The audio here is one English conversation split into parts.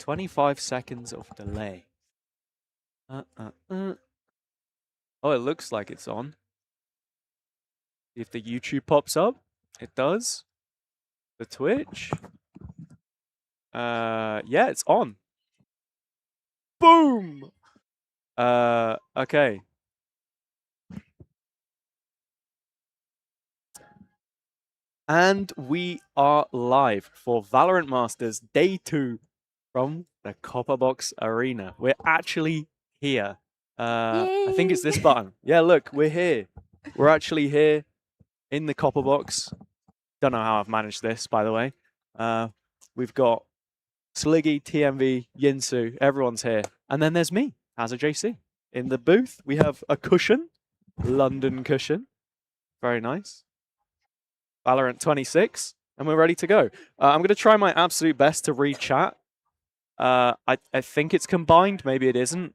25 seconds of delay. Oh, it looks like it's on. If the YouTube pops up, it does. The Twitch. Yeah, it's on. Boom! Okay. And we are live for Valorant Masters Day 2 from the Copper Box Arena. We're actually here. I think it's this button. Yeah, look, we're here. We're actually here in the Copper Box. Don't know how I've managed this, by the way. We've got Sliggy, TMV, Yinsu, everyone's here. And then there's me, HazzaJC. In the booth, we have a cushion, London cushion. Very nice. Valorant 26, and we're ready to go. I'm going to try my absolute best to read chat. I think it's combined, maybe it isn't.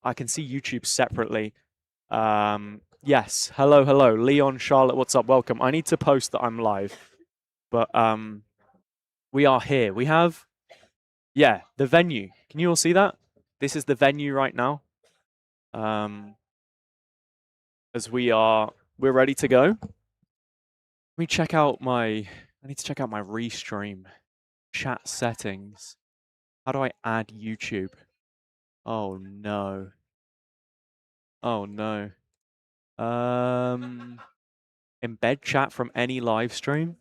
I can see YouTube separately. Yes, hello. Leon, Charlotte, what's up? Welcome. I need to post that I'm live. But we are here. We have, yeah, the venue. Can you all see that? This is the venue right now. As we're ready to go. Let me check out I need to check out my restream chat settings. How do I add YouTube? Oh no. Oh no. Embed chat from any live stream?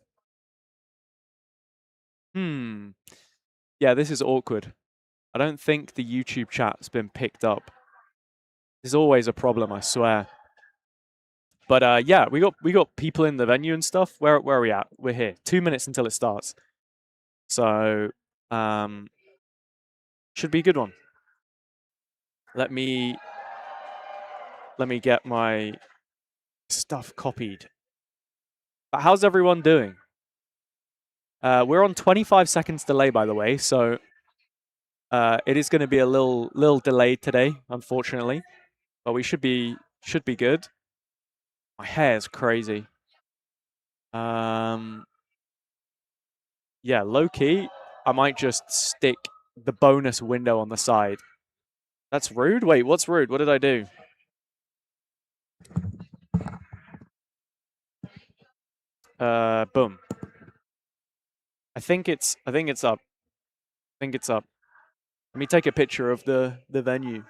Yeah, this is awkward. I don't think the YouTube chat's been picked up. There's always a problem, I swear. But yeah, we got people in the venue and stuff. Where are we at? We're here. 2 minutes until it starts. So should be a good one. Let me get my stuff copied. But how's everyone doing? We're on 25 seconds delay, by the way, so it is going to be a little delayed today, unfortunately. But we should be good. My hair is crazy. Yeah, low key, I might just stick the bonus window on the side. That's rude? Wait, what's rude? What did I do? Boom. I think it's up. Let me take a picture of the venue.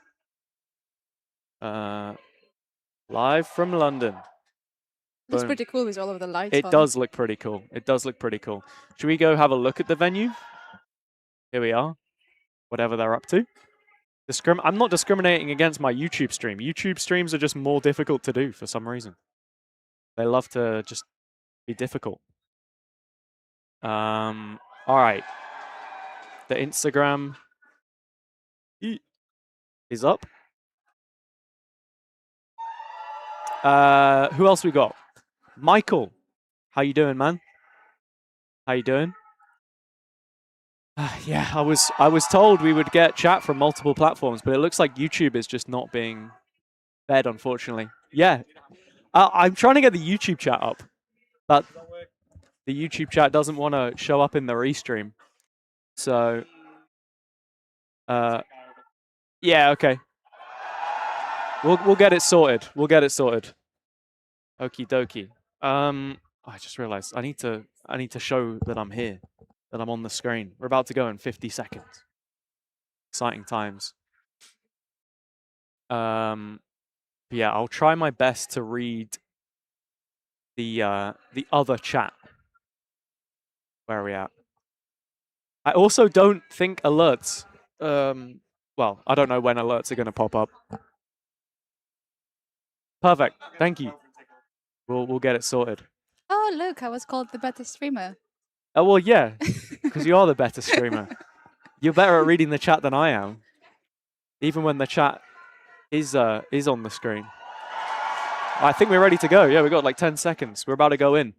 Live from London. Looks pretty cool with all of the lights. It does look pretty cool. It does look pretty cool. Should we go have a look at the venue? Here we are. Whatever they're up to. I'm not discriminating against my YouTube stream. YouTube streams are just more difficult to do for some reason. They love to just be difficult. All right. The Instagram is up. Who else we got? Michael. How you doing, man? How you doing? Yeah, I was told we would get chat from multiple platforms, but it looks like YouTube is just not being fed, unfortunately. Yeah, I'm trying to get the YouTube chat up, but the YouTube chat doesn't want to show up in the restream. So, yeah, okay. We'll get it sorted. We'll get it sorted. Okie dokie. I just realized I need to show that I'm here, that I'm on the screen. We're about to go in 50 seconds. Exciting times. Yeah, I'll try my best to read the other chat. Where are we at? I also don't think alerts. Well, I don't know when alerts are going to pop up. Perfect. Thank you. We'll get it sorted. Oh, look, I was called the better streamer. Oh, well, yeah, because you are the better streamer. You're better at reading the chat than I am, even when the chat is on the screen. I think we're ready to go. Yeah, we got like 10 seconds. We're about to go in.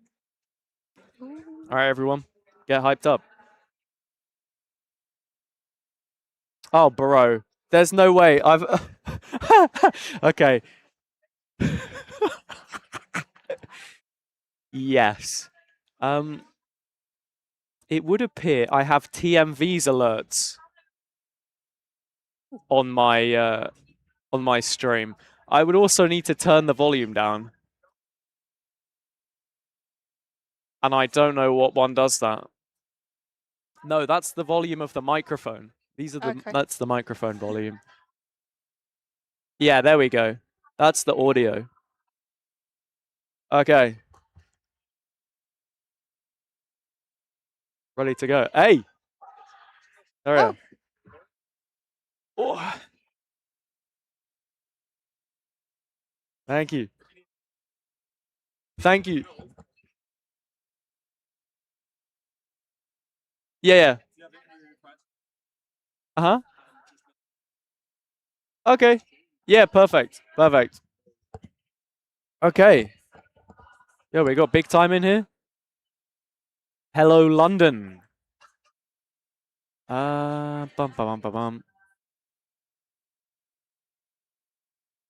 Ooh. All right, everyone, get hyped up. Oh, bro, there's no way I've. Okay. Yes. It would appear I have TMV's alerts. on my stream. I would also need to turn the volume down. And I don't know what one does that. No, that's the volume of the microphone. These are that's the microphone volume. Yeah, there we go. That's the audio. Okay. Ready to go. Hey! There we go. Oh. Thank you. Thank you. Yeah. Uh-huh. Okay. Yeah, perfect. Perfect. Okay. Yeah, we got big time in here. Hello, London. Bum bum bum bum bum.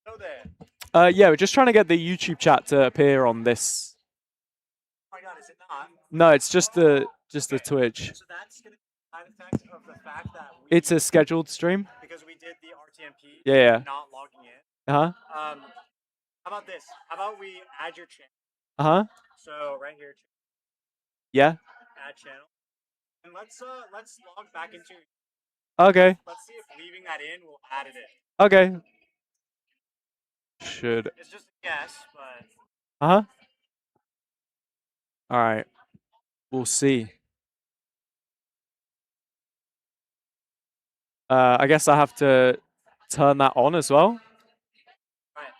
Hello there. Yeah, we're just trying to get the YouTube chat to appear on this. Oh my god, is it not? No, it's just the Twitch. So that's gonna be a side effect of the fact that it's a scheduled stream. Because we did the RTMP. Yeah. Not logging in. Uh-huh. How about this? How about we add your channel? Uh-huh. So right here. Yeah. Add channel. And let's log back into. Okay. Let's see if leaving that in will add it in. Okay. Should. It's just a guess, but. Uh-huh. All right. We'll see. I guess I have to turn that on as well. Right.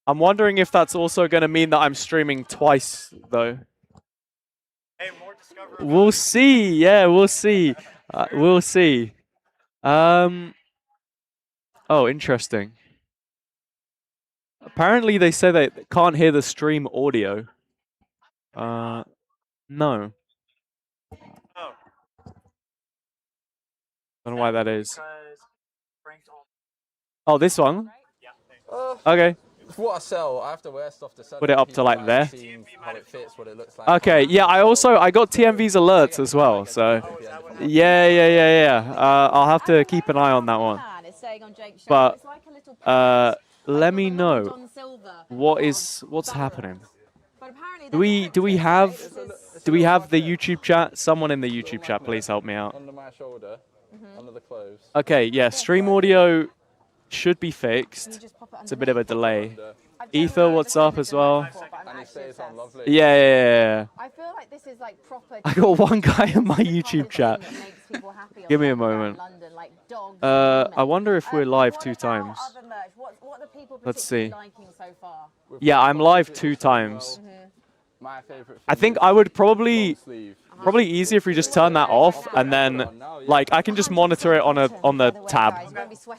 I'm wondering if that's also going to mean that I'm streaming twice, though. Hey, more discovery. We'll see. Yeah, we'll see. We'll see. Oh, interesting. Apparently, they say they can't hear the stream audio. No. Oh. Don't know why that is. Oh, this one? Okay. What I sell, I have to wear stuff to sell. Put it up to like there. How it fits, what it looks like. Okay, yeah, I got TMV's alerts as well, so yeah. I'll have to keep an eye on that one. But let me know what's happening. Do we have the YouTube chat? Someone in the YouTube chat, please help me out. Under my shoulder, under the clothes. Okay, yeah, stream audio should be fixed. It's a bit of a delay. Ether, what's up as well? Yeah. I feel like this is like proper. I got one guy in my YouTube chat. Give me a moment. I wonder if we're live 2 times. Let's see. Yeah, I'm live 2 times. My favorite. I think I would probably easier if we just turn that off and then like I can just monitor it on the tab.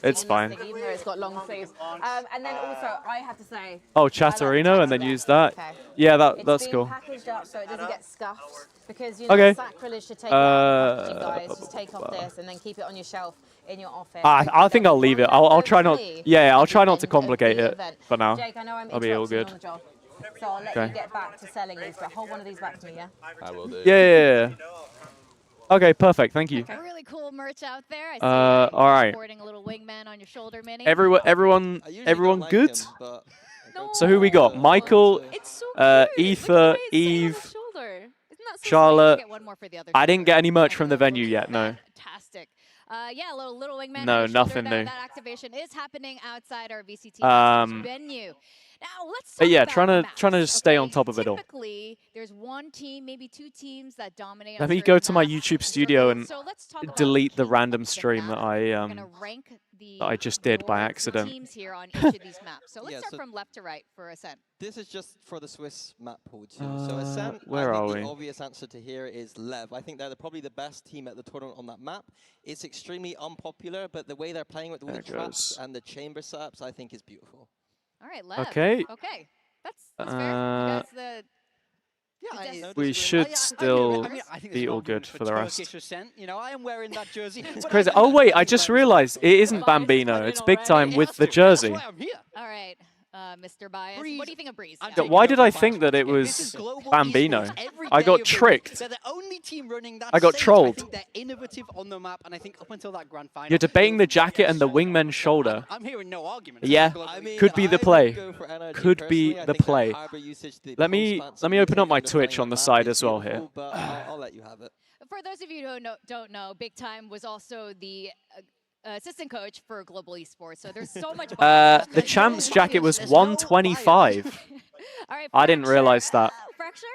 It's fine. Even though it's got long sleeves. And then also I have to say. Oh, Chatterino and then use that. Yeah, that's cool. Packaged up so it doesn't get scuffed because you know it's sacrilege to take it out. You guys just take off this and then keep it on your shelf in your office. I think I'll leave it. I'll try not. Yeah, I'll try not to complicate it for now. Jake, I know I'm I'll be all good. So I'll let you get back to selling these, but hold one of these back to me, yeah? I will do. Yeah. Okay, perfect. Thank you. Really cool merch out there. I see all right. sporting a little wingman on your shoulder, Mini. Everyone good? Him, no. So who we got? Michael, so Ether, Eve, Charlotte. I didn't get any merch from the venue yet. No. Fantastic. Yeah, a little wingman. No, nothing new. That activation is happening outside our VCT venue. Now let's talk about trying to just stay on top of it all. Typically, there's one team, maybe 2 teams that dominate. Let me go to my YouTube studio and delete the random stream that I just did by accident. Teams here on each of these maps. So let's start from left to right for Ascent. This is just for the Swiss map pool too. So Ascent, where I are think we? The obvious answer to here is LEV. I think they're probably the best team at the tournament on that map. It's extremely unpopular, but the way they're playing with the traps and the chamber setups, I think is beautiful. All right, LEV. Okay. That's fair. We should still be all good for the rest. You know, I am wearing that jersey. It's crazy. Oh wait, I just realized it isn't Bambino. It's big time with the jersey. All right. Mr. Bias. Breeze. What do you think of Breeze? I'm Yeah. taking Why over did I Bias think that it again. was This is global Bambino? esports every I day got of the week. tricked. They're the only team running that. I got safe. trolled. I think they're innovative on the map, and I think up until that grand final, You're debating they the were jacket very and the solid. wingman's shoulder. I'm hearing no argument. Yeah, I mean, could be the I would play. go for NRG Could be personally. I the think their play. harbor usage, the Let me post-fans open up my understanding Twitch on the map side is as well here. beautiful, but I'll let you have it. For those of you who don't know, Big Time was also the assistant coach for Global Esports. So there's so much. The champ's jacket was 125. All right, I didn't realize that. Fracture?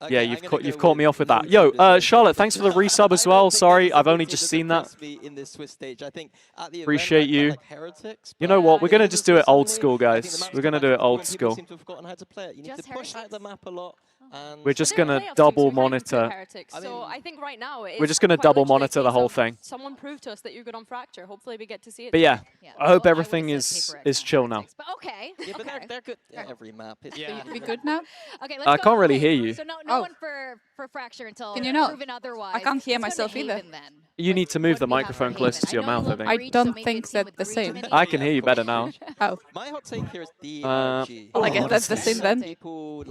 Okay, Yeah, I'm you've gonna you've go caught me with off with that. no Yo, changes. Charlotte, thanks for the resub as I well. don't think Sorry, there's a I've only good just team seen that. impressed me in this Swiss stage. I think at the Appreciate event, I you. felt like Heretics, You know but what? We're gonna in just the do it Swiss old only, school, I think the guys. map's We're come gonna back do it to old when people school. seem to have forgotten how to play it. You need Just to push out Heretics? the map a lot. And We're just But they're gonna playoff teams, double so we can't monitor. compare Heretics. I So mean- I think right now it We're is just gonna quite double literally a monitor the case whole of thing. Someone proved to us that you're good on Fracture. Hopefully we get to see it. But yeah, Yeah, I hope well, everything would've is said paper X on chill now. Heretics, But okay. yeah, but okay. they're good at every map. It's Yeah. We good now? Okay, let's I go. can't really Okay, hear you. So no Oh. one for Fracture until Can you not? proven otherwise. I can't hear Let's go to myself either. Haven then. You need to move the What do we have microphone for closer Haven? to your I know you mouth, I love think. I Breach, so don't maybe a think team that with the Breach same. in it. I can hear you better now. Oh, My hot take here is DRG. well, I guess what that's is the this? same then. People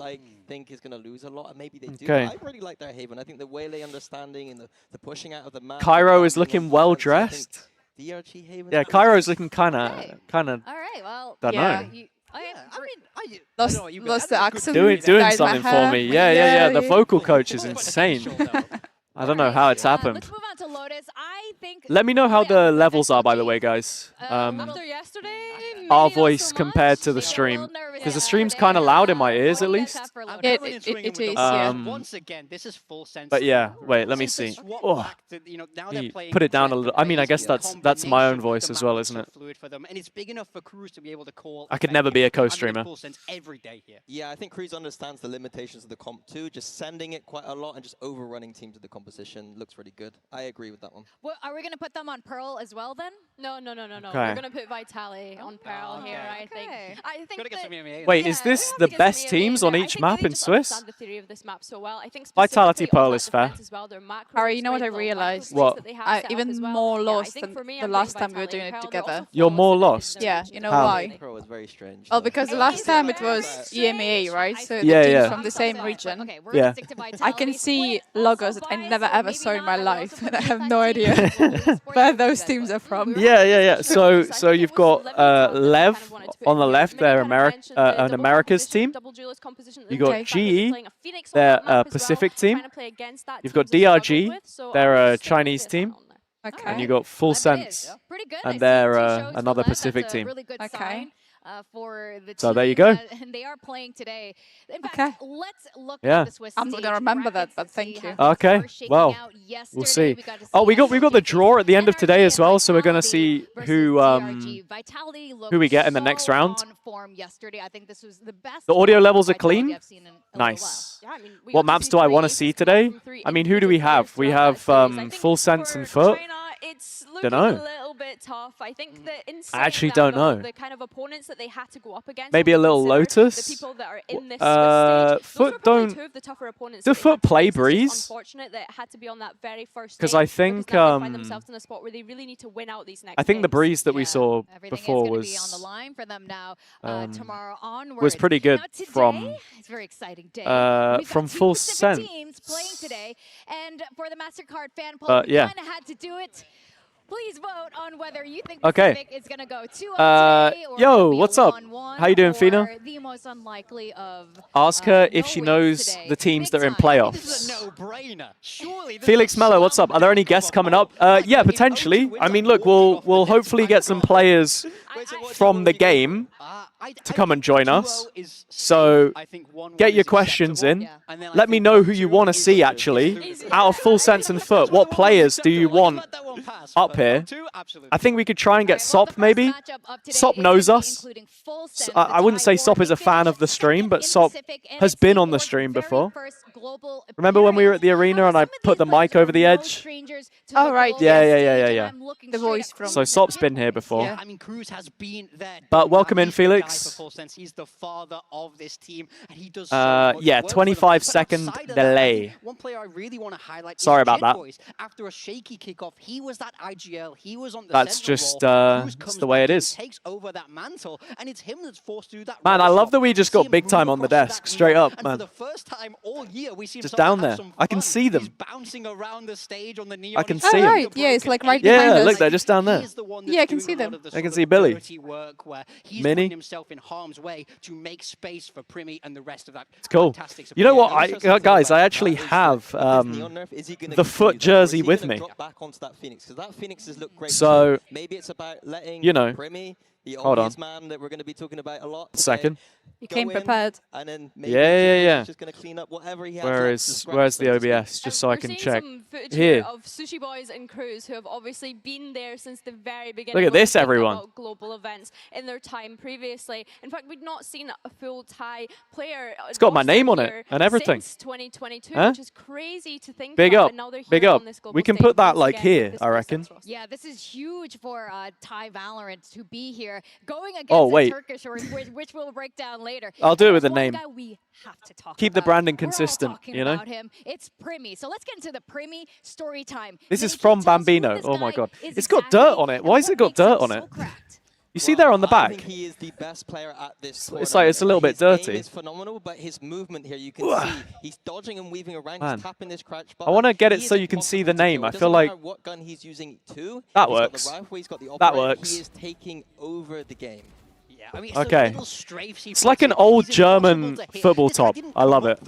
think is going to lose a lot, and maybe they do. Okay. I really like their Haven. I think the Waylay understanding and the pushing out of the map. Cairo is the looking 1%, well I think dressed. DRG Haven. Yeah, Cairo's looking kind Okay. of. All right, well. Don't Yeah. know. Okay, Yeah, I mean, I Lost, don't know what you guys- lost I the think it's accent. good. Doing dyed my something for hair. me. Yeah. The Yeah. vocal coach is Quite insane. beneficial, though. I don't know how it's happened. Let's move on to Lotus. I think. Let me know how the levels are, by the SLG. way, guys. After yesterday, maybe Our not so voice much. compared to the She's a stream. little nervous Because the about stream's it. kind of loud in my ears, What at do you least. guys have for I'm Lotus? Yeah, coming in it swinging with the is, ball. yeah. Once again, this is full sense. But yeah, wait, let me Since they see. swapped Oh. back to, now they're You playing put it down a threat little. I mean, I guess plays, that's my own combination, voice the as map well, looks isn't so it? fluid for them, and it's big enough for Cruz to be able to call. I could never be a effectively. I'm co-streamer. in full sense every day here. Yeah, I think Cruz understands the limitations of the comp too. Just sending it quite a lot and just overrunning teams of the composition looks really good. I agree with that one. Well, are we going to put them on Pearl as well then? No. Okay. We're gonna put Vitali on Pearl okay. here. I think. Okay. I think Gotta get that some EMEA. Wait, yeah, is this we the have to get some best EMEA teams in on there. I each think map they in just Swiss? understand the theory of this map so well. I think Vitality specifically Pearl on is that fair. defense as well, their macros, Harry, you know what I little realized? microspace What? that they have set up Even as well. more Yeah, I lost think than for me, the I'm last putting time we were Vitali doing and it Pearl. They're together. also You're full more synergies lost? in Yeah, their you know How? why? Pro is very strange. Oh, though. because the It last is time it very was strange. EMEA, right? So the Yeah, teams yeah. from the same region. Okay, we're Yeah. gonna stick to I Vitality. can see Split, logos also that I biased, never or ever maybe saw in not. my I would life, also and put I have VFAT no team idea as Global Esports where team those together. teams are from. Yeah. So I think you've it got was Leviathan that Lev kind of wanted to put on in the here. left. Maybe They're kind of mentioned the an double America's composition, team. double duelist composition that You the got fact that they're GE, playing a Phoenix on they're that map a as well, Pacific team. trying to play against that You've teams got have struggled DRG, with, so they're I a would say Chinese Leviathan team. on there. Okay. And you got Full Well, that is Sense. pretty good. And I see they're, 2 shows for another Lev. Pacific That's a team. really good Okay. sign for the So team. there you go. And they are playing today. In Okay. fact, let's look Yeah. at the Swiss I'm not stage gonna remember that, brackets but and thank see you. how things Okay, are shaking well, out. we'll Yesterday, see. we got to Oh, see we got the SLG draw at the end of NRG today as and well, so we're gonna Vitality see versus who DRG. Vitality looked we get in the next so round. on form yesterday. I think this was the best. The audio form levels are Vitality clean. I've seen in a little Nice. Yeah, I mean, we What got to maps see do I 3 want to aces see come out today? from 3 I mean, who do we individual have? players We throughout have that series. I think Full Sense and for FUT. China, it's looking Dunno. a little bit tough. I think that in I actually saying don't that, though, know. the kind of opponents that they had to go up against. Maybe when a we little consider Lotus? The people that are in this Uh, Swiss stage, FUT those were probably don't- 2 of the tougher opponents. Do that they FUT had to play face. It's just Breeze? unfortunate that it had to be on that very first Because stage, I think because now they find themselves in a spot where they really need to win out these next I think the games. Breeze that we Yeah, saw everything before is going to was be on the line for them now. Tomorrow onward was pretty good now, today, from it's a very exciting day. We've from got 2 Full Pacific Sense. teams playing today, and for the MasterCard fan poll, But we yeah. kind of had to do it. Please vote on whether you think Okay. Pacific is going to go 2-0 today, or yo, it'll be a what's up? 1-1, How you doing, or Fina? the most unlikely of Ask her no if she wins knows today. the teams Big that are in time. This is a playoffs. no-brainer. Surely this Felix is a Mello, what's up? slam Are there any dunk guests of a coming poll. up? Like, Yeah, if O2 potentially. wins, I mean, I'm look, walking off the we'll next hopefully get some round. players Wait, so what from do the we get? game to come and join us. So get your questions in. Yeah. Let me know who you want to see, actually. Out of Full Sense and FUT, what players do you want up here? I think we could try and get All right, well, Sop, the maybe. first matchup of today Sop is knows gonna be us. including Full Sense, I the wouldn't say Tide Sop is a Warriors, fan of the stream, but second in Sop Pacific, and has it's been the on the very stream before. first global. Remember when we were at the arena and I put the mic over the edge? Oh, right. Yeah. The voice from. So Sop's been here before. Yeah, I mean, Cruz has been there. But done welcome that. in, He's the guy Felix. for Full Sense. He's the father of this team, and he does so much yeah, work for them. 25-second But outside of that, delay. I think one player I really want to highlight is Sorry about that. Kid Boys. After a shaky kickoff, he was that IGL. He was on the That's central just, role. Cruz it's comes the way back it in, is. takes over that mantle, and it's him that's forced to do that. Man, I roll love shot. that we just see got him big move time on the across desk. that Straight wall, up, and man. for the first time all year, we see him Just start to down have there. some I can fun. see them. He's bouncing around the stage on the neon. I can He's see him. right. Yeah, it's like right Yeah, behind us. look, they're just down there. He is the one Yeah, I that's can doing see a lot them. of the I sort can of see Billy. dirty work where he's Minnie. putting himself in harm's way to make space for Primi and the rest of that. It's cool. Fantastic You know support. what, guys? I actually have the FUT jersey with me. That Phoenix has looked great. So, maybe it's about letting you know, Primi, the hold on. obvious man that we're going to be talking about a lot. Second. You go came in, prepared. And then maybe Yeah. he's just going to clean up whatever he has. Where's the OBS? Just so I We're can seeing check. some footage Here. of Sushi Boys and Cruz who have obviously been there since the very beginning. Look at when we this, think everyone. about global events in their time previously. In fact, we've not seen a full Thai player. It's got my roster name on it here and everything. Since 2022, Huh? which is crazy to think Big about. up, And now they're big here up. on this global We can stage put that once like again here, with this I Full reckon. Sense roster. Yeah, this is huge for Thai Valorant to be here, going against Oh, the wait. Turkish, which we'll break down later. I'll do it with There's the one name. guy we have to talk Keep the about. branding We're all consistent, talking you know? about him. It's Primi. So let's get into the Primi story time. This is He from tells who Bambino. this Oh my guy god. is It's got exactly dirt on it. and Why has what it got makes him dirt on so it? cracked. You see there on the I back? think he is the best player at this It's tournament. like it's a little bit His aim dirty. is phenomenal, but his movement here, you can see he's dodging and weaving around. Man. He's tapping this crouch I button. want to get it He so is you can see impossible the to name. kill. I It feel doesn't like matter what gun he's using too. that He's works. got the rifle, he's got the That operator. works. He is taking over the game. Yeah, I mean, it's Okay. those little strafes he It's like puts an in. old He's impossible German to hit. football This guy top. didn't I love come it. up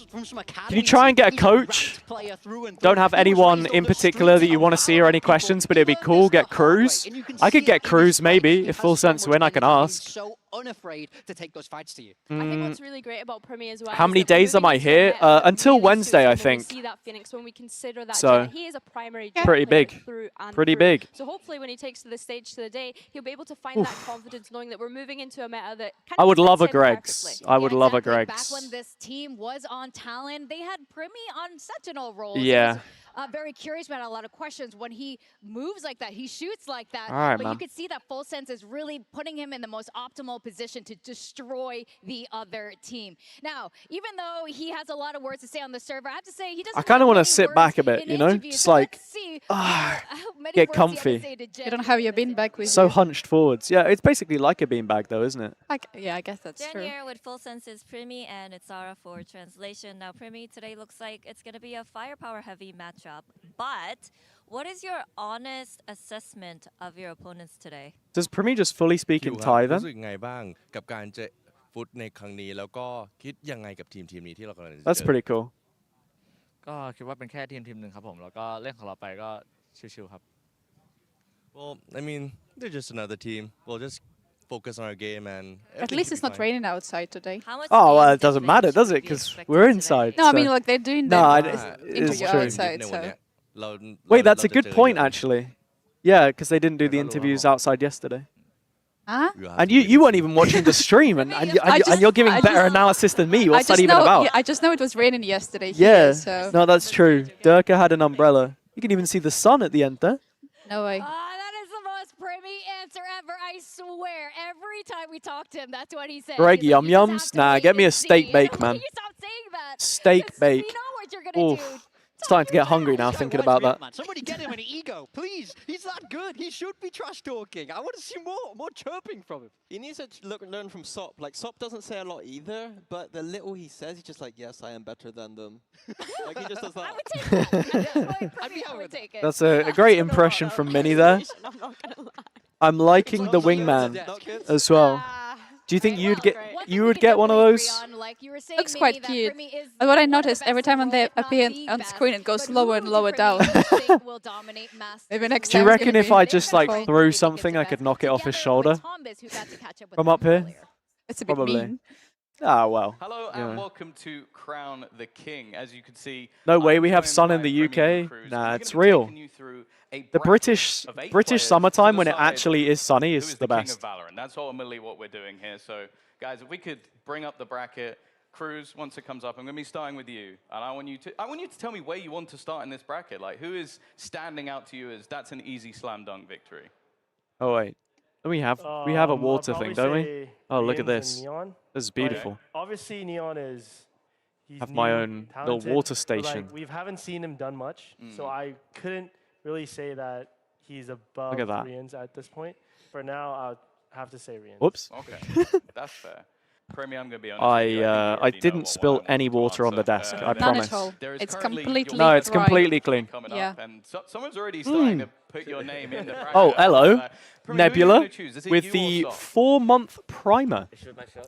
from some Can you try and get a academy team. He's coach? ranked player through and Don't through. have He was anyone raised in on the particular that streets you of want to see or any Valorant questions, but people. it'd be He learned cool. this Get the hard way, Cruz. and you can I could see get it in his Cruz fight. maybe He if has Full so Sense much win. I can energy. He's ask. so unafraid to take those fights to you. I think what's really great about Primi as well. How is many that we're days am moving I into a here? meta that Until really Wednesday, suits I him when we think. see that Phoenix when we consider that. So, he is a primary pretty player big. through and Pretty through. big. So hopefully, when he takes to the stage to the day, he'll be able to find that confidence, knowing that we're moving into a meta that. Kind I of would love a fits him Greg's. perfectly. I would love a exactly. Greg's. Back when this team was on Talon, they had Primi on Sentinel roles. Yeah. It was, very curious about a lot of questions. When he moves like that, he shoots like that. All right, but man. you could see that Full Sense is really putting him in the most optimal position to destroy the other team. Now, even though he has a lot of words to say on the server, I have to say he doesn't. I kinda want wanna to sit back a bit, you know? Just like, get comfy. You don't have your beanbag with So you. hunched forwards. Yeah, it's basically like a beanbag though, isn't it? Yeah, I guess that's Jen true. here with Full Sense's Primi, and it's Zara for translation. Now, Primi, today looks like it's going to be a firepower-heavy matchup, but what is your honest assessment of your opponents today? Does Primi just fully speak in Thai รู้สึ then? กไงบ้างกับการเจอฟุตในครั้งนี้แล้วก็คิดยังไงกับทีมนี้ที่เรากำลังจะเจอ That's pretty cool. ก็คิดว่าเป็นแค่ทีมหนึ่งครับผมแล้วก็เล่นของเราไปก็ชิวๆครับ Well, I mean, they're just another team. We'll just focus on our game and At least it's not raining outside today. How much Oh, well, game it doesn't matter, difference does should it? we Because expect we're today? inside. No, I so- mean like they're doing No, that it's interview true. outside. ใน So วันเนี้ยเรา Wait, that's a เราจะ good เจอ point เยอะ actually. Yeah, because they didn't do the Yeah, interviews well. outside yesterday. huh? You have And to you win. weren't even watching the stream, and, and, you, I and, just- you're giving I better just- analysis than me. What's that even know, about? yeah, I just know it was raining yesterday Yeah, here, so no, that's true. Durka had an umbrella. You can even see the sun at the end there. no way. That is the most Primi answer ever. I swear. Every time we talk to him, that's what he says. Greg, He's like, yum "You just yums? have to Nah, wait get me a and steak see." bake, And I'm man. like, you stop saying that. Steak 'Cause bake. We know what you're gonna Oof. do. Starting to get hungry now This guy thinking was about ripped, that. man. Somebody get him an ego, please. He's that good. He should be trash talking. I want to see more chirping from him. He needs to learn from Sop. Like, Sop doesn't say a lot either, but the little he says, he's just like, yes, I am better than them. Like, he just does I that. would take that. At this point, I'd be Primi, I out would with that. take it. That's a great impression from Minnie there. I'm not gonna lie. I'm liking the It's not wingman so good. as well. Ah, Do you think right, you'd well, get one thing you we would can get one of definitely those? agree on, like you were saying, Looks Minnie, quite that cute. Primi is But what I one of the noticed every best time in when the they role, if not appear the on best. screen, it goes But lower who and do lower Primi down. think will dominate Masters? Maybe next Do you time it's reckon gonna if be- I They're just gonna like try and threw compete something, I against could the knock it best, off his together shoulder? with Tombas, who got to catch up with From them up here? earlier. It's a bit Probably. mean. Ah, well. Hello Yeah. and welcome to Crown the King. As you can see, No way I'm we have joined sun in by the Primi UK. and Cruz, and Nah, we're it's gonna be real. taking you through a The bracket British of 8 British players summertime to when it decide actually is sunny who is is the king best. of Valorant. That's ultimately what we're doing here. So, guys, if we could bring up the bracket, Cruz, once it comes up, I'm going to be starting with you, and I want you to tell me where you want to start in this bracket. Like, who is standing out to you as that's an easy slam dunk victory? Oh wait, we have a water thing, don't we? Oh, look at this. This is beautiful. Like, obviously, Neon is. He's Have my own little water but, station. like, we haven't seen him done much, so I couldn't really say that he's above Look at that. Rians at this point. For now, I'll have to say Rians. Whoops. Okay, that's fair. Premier, I'm going to be honest. I didn't spill any water on the desk. I promise. None at all. It's completely No, it's dry. completely clean. Yeah. And someone's already starting to put your name in the bracket. Oh, hello, Premier, Nebula, with with the 4-month primer.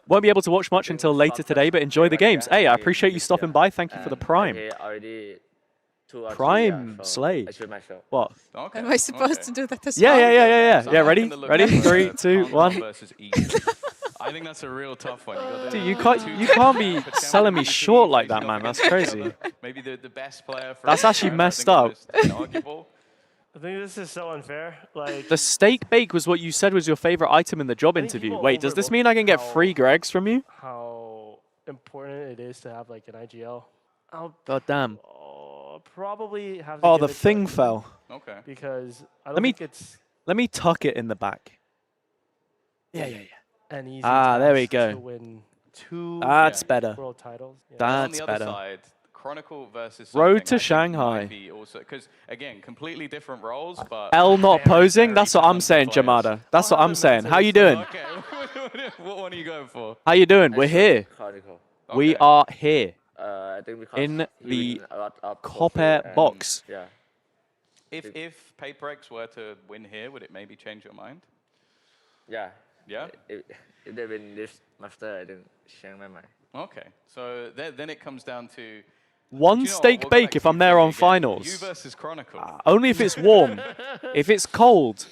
Won't be able to watch much until later today, but enjoy the games. Hey, I appreciate you stopping by. Thank you for the prime. Prime Slay. What? Okay. Am I supposed to do that as Yeah, well? yeah. Ready? Ready? 3, 2, 1. I think that's a real tough one. Dude, you can't be selling me short like that, man. That's crazy. Maybe the best player. That's actually messed up. I think this is so unfair. Like The steak bake was what you said was your favorite item in the job interview. Wait, does this mean I can get free Gregs from you? how important it is to have like an IGL. God damn. Probably have to Oh, give the it to thing like, fell. Okay. Because I don't think it's Let me tuck it in the back. Yeah. an easy There we task go. to win 2 That's better. world titles. Yeah. That's on the better. other side, Chronicle versus Road to something I think Shanghai. might be also, because again, completely different roles, but L not posing? That's what I'm saying, Jamada. That's what I'm saying. How you doing? Okay, what one are you going for? How you doing? We're here. Chronicle. We are here. I think because In he the win a lot of Copper trophy and- box. Yeah. If PaperX were to win here, would it maybe change your mind? Yeah. Yeah? If they win this master, I think change my mind. Okay, so then it comes down to One steak bake if I'm there on finals. you versus Chronicle. Only if it's warm. If it's cold,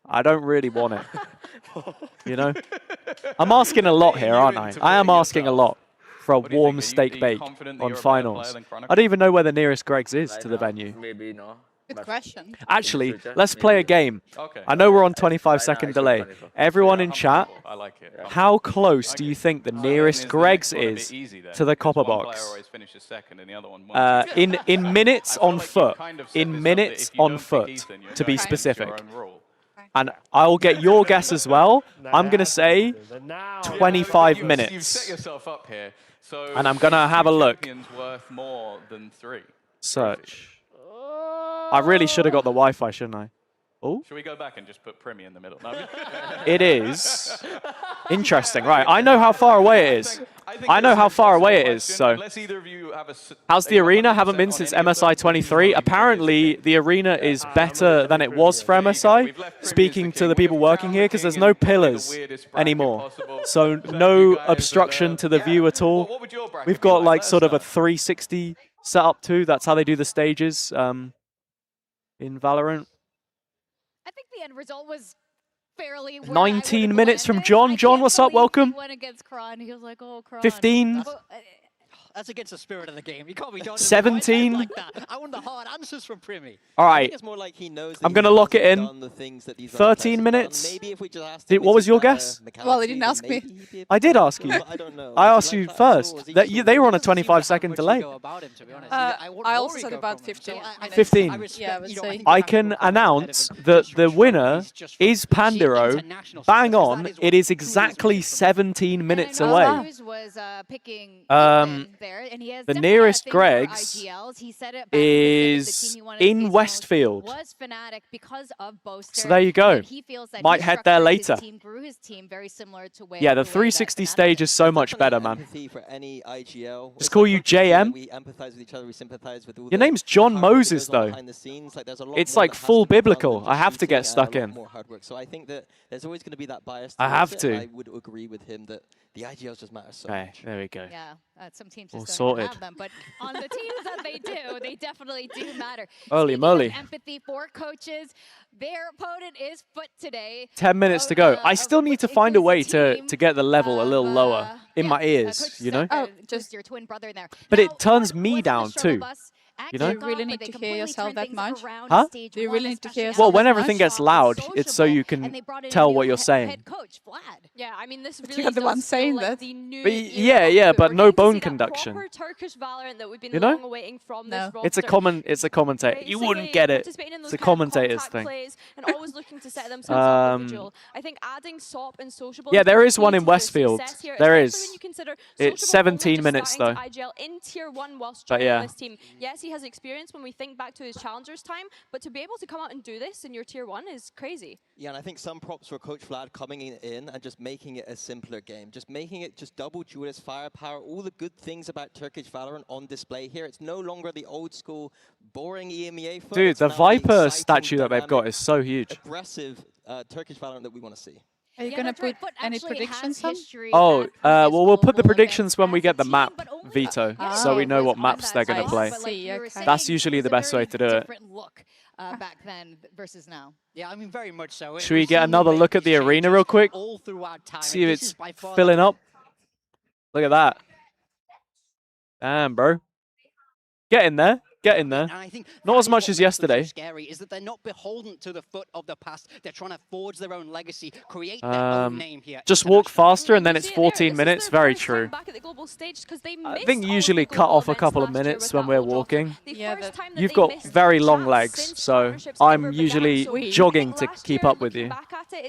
I don't really want it. You know? I'm asking a lot here, aren't I? I am asking a lot for a warm steak bake on finals. I don't even know where the nearest Greg's is to the venue. Maybe no. Good question. Actually, let's play a game. I know we're on 25-second delay. Everyone in chat, I like it. how close do you think the nearest Greg's is to the copper box? In minutes on foot. In minutes on foot, to be specific. And I'll get your guess as well. I'm going to say 25 minutes. Set yourself up here. So And I'm going to have a look. worth more than 3. Search. I really should have got the Wi-Fi, shouldn't I? Oh. Should we go back and just put Primi in the middle? No, It is interesting, right? I know how far away it is. I know how far away it is. So, how's the arena? Haven't been since MSI 23. Apparently, the arena is better than it was for MSI. Speaking to the people working here, because there's no pillars anymore, so no obstruction to the view at all. We've got like sort of a 360 setup too. That's how they do the stages in Valorant. I think the end result was fairly 19 minutes from John. John, what's up? Welcome. He went against Kron. He was like, oh, Kron. 15. That's against the spirit of the game. You can't be done 17. like that. I want the hard answers from Primi. All right. It's more like he knows I'm going to lock it in. 13 minutes. Maybe if we just asked What was your guess? Well, he didn't ask me. I did ask you. I asked you first. They were on a 25-second delay. I also said about 15. 15. Yeah, I would say. I can announce that the winner is Pandero. Bang on. It is exactly 17 minutes away. The nearest Greg's is in Westfield. So there you go. Might head there later. Yeah, the 360 stage is so much better, man. Just call you JM. Your name's John Moses, though. It's like full biblical. I have to get stuck in. So I think that there's always going to be that bias. I have to. I would agree with him that the IGLs just matter so Okay, much. there we go. Yeah, some teams All just don't sorted. have them, but on the teams that they do, they definitely do matter. Holy Speaking moly. of empathy for coaches, their opponent is FUT today. 10 minutes to go. I still need to find a way to get the level a little lower in my ears, you know? Oh, just your twin brother there. But it turns me down too. You know? Do you really need to hear yourself that much? Huh? Do you really need to hear yourself Well, when that everything much? gets loud, it's so you can tell what you're saying. Yeah, I mean, this But really you're the one does feel saying like that. the new But era of yeah, FUT. but We're no getting to bone see that conduction. proper Turkish Valorant that we've been You know? long awaiting from this roster. It's a commentator. You wouldn't Basically get it. participating in It's those a kind of commentator's contact thing. plays and always looking to set themselves up with Vigil. I think adding SOP and Sociable Yeah, is there really is one key in to their Westfield. success here, There especially is. when you consider It's Sociable only 17 just minutes starting though. to IGL in Tier 1 whilst But joining yeah. this team. Yes, he has experience when we think back to his Challengers time, but to be able to come out and do this in your Tier 1 is crazy. Yeah, and I think some props for Coach Vlad coming in and just making it a simpler game. Just making it just double duelist firepower, all the good things about Turkish Valorant on display here. It's no longer the old school, boring EMEA FUT. Dude, It's the now Viper exciting, statue that they've got dynamic, is so huge. aggressive Turkish Valorant that we want to see. Are you going to put any predictions on? Oh, well, we'll put the predictions when we get the map, Vito, so we know what maps they're going to play. That's usually the best way to do it. Look back then versus now. Yeah, I mean, very much so. Should we get another look at the arena real quick? All throughout time. See if it's filling up. Look at that. Damn, bro. Get in there. Get in there. And I think Not as much as yesterday. So scary is that they're not beholden to the FUT of the past. They're trying to forge their own legacy, create their own name here. Just walk faster and then it's 14 minutes. Very true. I think you usually cut off a couple of minutes when we're walking. Yeah, You've got very long legs, so I'm usually jogging to keep up with you.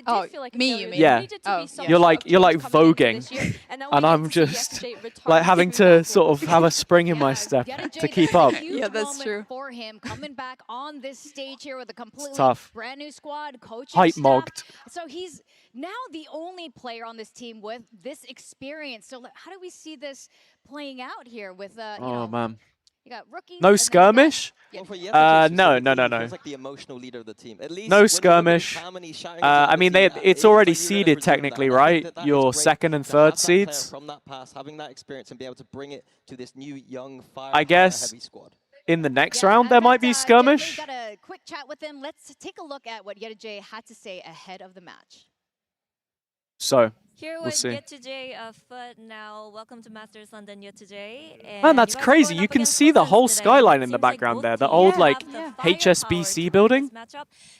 Oh, me, you mean? Yeah. Oh, You're like voguing, and I'm just like having to sort of have a spring in my step to keep up. Yeah, that's true. For him coming back on this stage here with a completely tough. brand new squad, coaching Hype staff. mogged. So he's now the only player on this team with this experience. So how do we see this playing out here with you know, Man. you got rookies. No skirmish? Well, for No. He feels like the emotional leader of the team. At least No skirmish. I mean, it's already seeded technically, right? Your second and third seeds. From that pass, having that experience and be able to bring it to this new young I guess heavy squad. in the next round there might be skirmish. Got a quick chat with him. Let's take a look at what YetaJ had to say ahead of the match. So Here we'll with see. YetaJ of FUT now. Welcome to Masters London, YetaJ. Man, that's crazy. You can see the whole skyline in the background there. The old like HSBC building.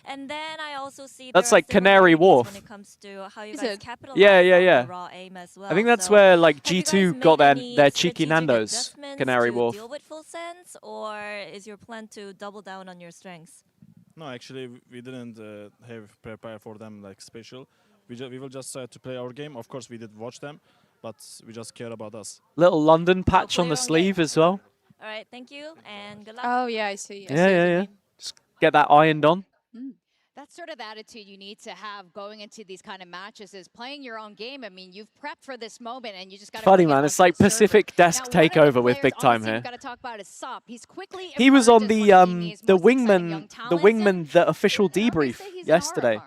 And then I also see That's like Canary Wharf. when it comes to how you guys capitalize Yeah. on the raw aim as well. I think that's So where like have you G2 guys got made any their cheeky strategic Nando's, adjustments Canary to Wharf. deal with full sense, or is your plan to double down on your strengths? No, actually, we didn't have prepare for them like special. We will just to play our game. Of course, we did watch them, but we just care about us. Little London patch on the sleeve as well. All right, thank you, and good luck. Oh, yeah, I see. Yeah. Just get that ironed on. That's sort of the attitude you need to have going into these kind of matches, is playing your own game. I mean, you've prepped for this moment and you just got to Funny, man. It's like Pacific Desk Takeover with Big Time here. Got to talk about is SOP. He's quickly He was on the wingman, the official debrief yesterday.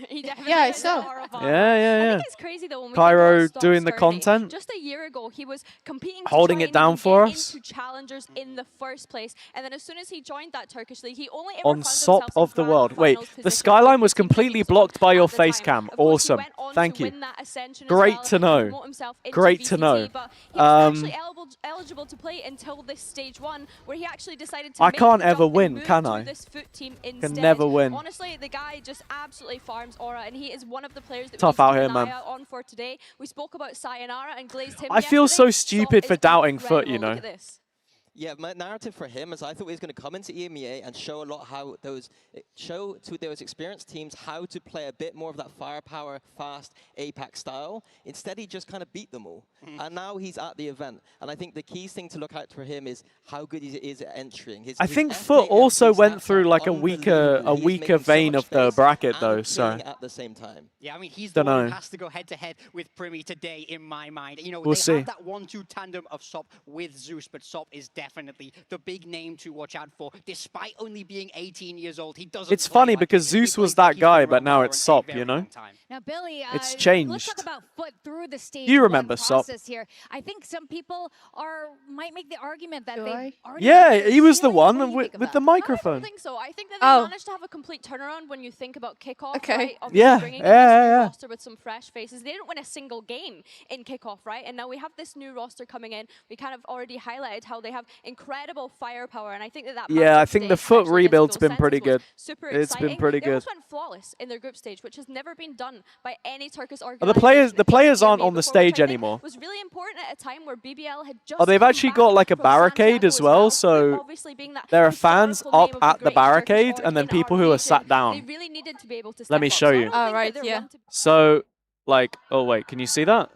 Yeah, I saw. Yeah. I think it's crazy though when we Pyro think about doing the Stars content. Just a year ago, he was competing, Holding to it down for us. into challengers in the first place, and then as soon as he joined that Turkish league, he only ever On found SOP himself in of the grand world. Wait, finals the position skyline with was the team completely at blocked by your the face time. cam. Of course, he Awesome. went on Thank to you. win that ascension as Great well to and know. promote himself into Great to VCT, know. but he was actually eligible to play until this stage 1, where he actually decided to I make can't the ever jump and win, move can to I? this FUT team Can instead. never win. Honestly, the guy just absolutely farms aura, and he is one of the players that Tough we out need to here, keep an man. eye out on for today. We spoke about Sayonara and glazed him I feel yesterday. so stupid for doubting FUT, you know. Look at this. Yeah, my narrative for him is I thought he was going to come into EMEA and show a lot how show to those experienced teams how to play a bit more of that firepower, fast APAC style. Instead, he just kind of beat them all. And now he's at the event. And I think the key thing to look out for him is how good he is at entering. I think FUT also went through like a weaker vein of the bracket though, so at the same time. Yeah, I mean, he's the Dunno. one who has to go head-to-head with Primi today, in my mind. You know, We'll they see. have that 1-2 tandem of SOP with Zeus, but SOP is definitely the big name to watch out for. Despite only being 18 years old, he doesn't it's play funny like because he Zeus played was like that he's guy, been but around now for it's a SOP, very you know? long time. Now, Billy, It's let's changed. talk about FUT through the stage You remember one process here. I think some people might make the argument that they already Yeah, he was the one with the I microphone. don't think so. I think that they managed to have a complete turnaround when you think about kickoff. Okay. Right? Yeah, Bringing in yeah, this new yeah. roster with some fresh faces. They didn't win a single game in kickoff, right? And now we have this new roster coming in. We kind of already highlighted how they have incredible firepower, and I think that Yeah, I matchup think today, the FUT especially against rebuild's Full been pretty Senses, was good. Super It's been exciting. pretty They good. almost went flawless in their group stage, which has never been done by any Turkish organization. The players aren't in on the EMEA before, stage which I think anymore. was really important at a time where BBL had just Oh, they've come actually back got like a from barricade Santiago as well, FUT so obviously being that there are fans historical up name of the at the greatest Turkish barricade org and then in our people who are sat region. down. They really needed to be able to Let me step show up. So I you. don't think that right, they're yeah. one to So, like, oh wait, can you see that?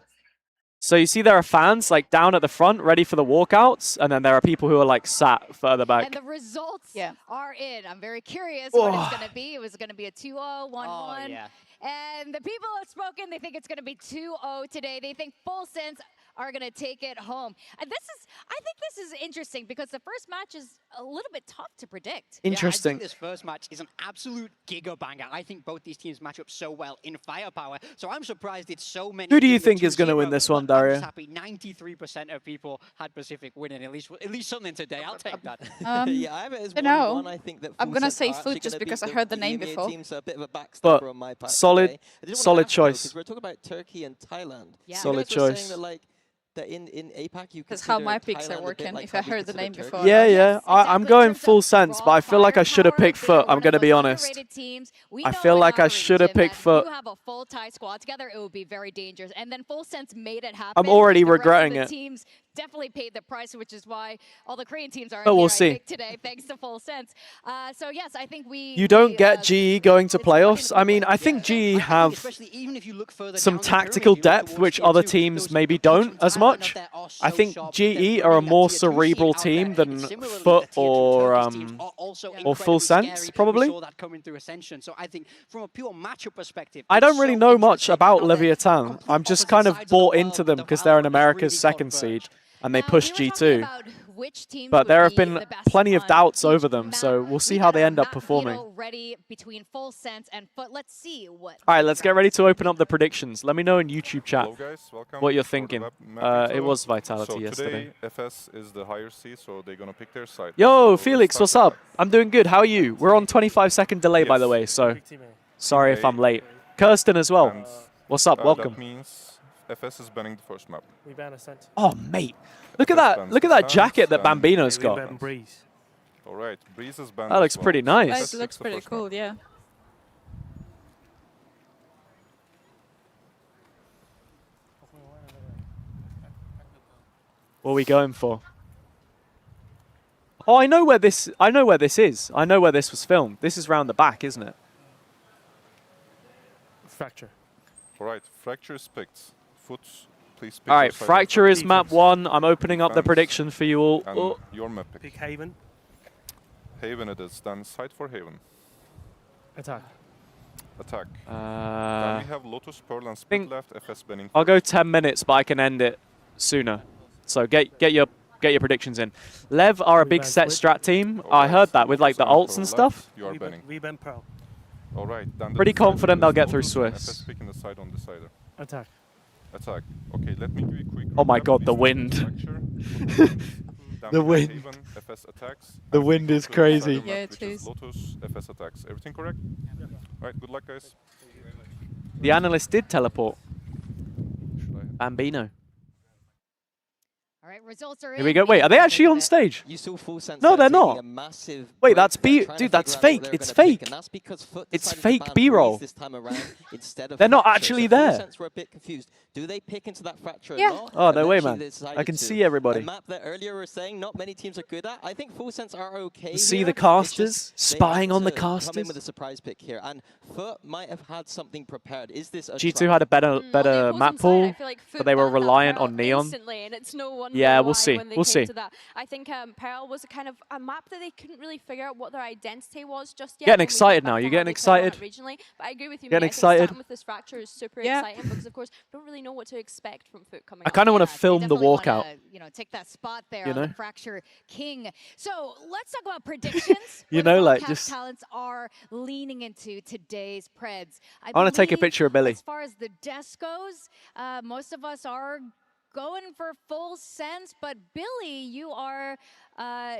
So you see there are fans like down at the front ready for the walkouts, and then there are people who are like sat further back. And the results are in. I'm very curious Oh. what it's going to be. It was going to be a 2-0, 1-1. yeah. And the people have spoken. They think it's going to be 2-0 today. They think Full Sense are going to take it home. And I think this is interesting because the first match is a little bit tough to predict. Interesting. Yeah, I think this first match is an absolute giga banger. I think both these teams match up so well in firepower. So I'm surprised it's so many. Who do you in the think is going to 2-0, win this one, but I'm Dario? just happy 93% of people had Pacific winning at least something today. I'll take that. Yeah, I have it as don't 1-1. know. I think that I'm Full gonna Sense say are FUT actually just gonna because beat I heard the the name EMEA before. team, so a bit of a backstab But on my part solid- today. I just solid wanna ask, though, choice. 'cause we're talking about Turkey and Thailand. Yeah. Solid You guys were choice. saying that, like, that in APAC you That's how consider my picks Thailand are a bit working, like if how I we heard the consider name Turkey. before. Yeah, Yes, yeah. I'm exactly. going In terms full of sense, but raw I feel like I should have firepower, picked they FUT. are I'm one of going to be those honest. underrated teams. We I know feel in like I our should have region picked that FUT. You have a full Thai squad together, it would be very dangerous. And then Full Sense made it happen. I'm already The rest of regretting the it. teams definitely paid the price, which is why all the Korean teams aren't But we'll here, see. I think, today, thanks to Full Sense. So yes, I think You don't get GE going to playoffs. I mean, I think GE have Especially even if you look further some down the pyramid, tactical if you look depth towards which tier other 2, teams those maybe teams don't from as Thailand much. that are I so think sharp, GE they're are a running more that tier 2 cerebral scene out team there. than And similarly, FUT the tier 2 or Turkish teams are also Full incredibly Sense, scary. probably. We saw that coming through Ascension. So I think from a pure matchup perspective, I it's don't really so know much interesting about how they're Leviathan. complete I'm just opposite kind of sides of the bought world, into but them the because they're in Valorant has America's really second converged. seed and they Now, push we were talking G2. about which teams But would there have be been the best plenty of on doubts each over them, map. so we'll see We how got they our end up map performing. veto ready between Full Sense and FUT. Let's see what. All right, let's get ready to open up the predictions. Let me know in YouTube chat Hello guys, welcome what you're for the thinking. map It veto. was Vitality so yesterday. Today, FS is the higher seed, so they're gonna pick their side. Yo, So Felix, let's what's start up? I'm doing good. How are you? We're on 25-second delay, by the Yes. way, so Big team, sorry if Team A. I'm late. Kirsten as well. And, What's up? That Welcome. means FS is banning the first map. We ban Ascent. Oh, mate. Look at FS that. bans Look at that Ascent, jacket that and Bambino's We got. ban Breeze. All right, Breeze is banned. That as looks well. pretty nice. FS It looks picks the pretty first cool, map. yeah. What are we going for? Oh, I know where this is. I know where this was filmed. This is round the back, isn't it? Fracture. All right, Fracture is picked. FUT, please pick All your right, side on Fracture is map Defense. 1. I'm opening up the Defense. prediction for you all. And Oh. your map pick. Pick Haven. Haven it is. Then side for Haven. Attack. Attack. Then we have Lotus, Pearl, and Split think left. FS banning. I'll go 10 minutes, but I can end it sooner. So get your predictions in. Lev are a We big ban set Split. strat team. All I right, heard that with like the Lotus ults and Pearl stuff. left, You are banning. We ban Pearl. All right, then the Pretty decider confident is they'll get through Lotus and Swiss. FS picking the side on decider. Attack. Attack. Okay, let me give you a quick. Oh my recap. God, We the start with wind. Fracture, then The we have wind. Haven, FS attacks. The and we wind go is to the crazy. decider Yeah, map, it which is is. Lotus, FS attacks. Everything correct? Right, good luck, guys. The analyst did teleport. Should I? Bambino. All right, results are in. Here we go. Wait, are they actually on stage? You saw Full Sense No, there they're taking not. a massive Wait, break that's there, B. trying to Dude, that's figure out what fake. they were It's gonna pick, fake. and that's because FUT It's decided to fake ban B-roll. Breeze this time around instead of They're not Fracture. actually So Full there. Sense were a bit confused. Do they pick into that Fracture Yeah. or not? Oh, no way, Eventually man. they I decided can to. see everybody. A map that earlier we were saying not many teams are good at. I think Full Sense are okay. See here. the It's casters just they spying had on the to come in casters. with a surprise pick here, and FUT might have had something prepared. Is this a G2 trap? had a better On the map opposing side, pool, I feel like but FUT they were banned that reliant Pearl on Neon. instantly, and it's no wonder Yeah, know we'll why see. when they We'll came see. to that. I think Pearl was a kind of a map that they couldn't really figure out what their identity was just yet. Getting when we excited think back now. to You're how getting they played on it excited. Originally, but I agree with you. Getting Mate. I think excited. starting with this fracture is super exciting because, of course, we don't really know what to expect from FUT coming I up. kind of want to They film the definitely wanna, walkout. you know, take that spot there You on the know? Fracture King. So let's talk about predictions. You where the know, like, broadcast just- talents are leaning into today's Preds. I want to take a believe picture of Billy. As far as the desk goes, most of us are going for full sense, but Billy, you are,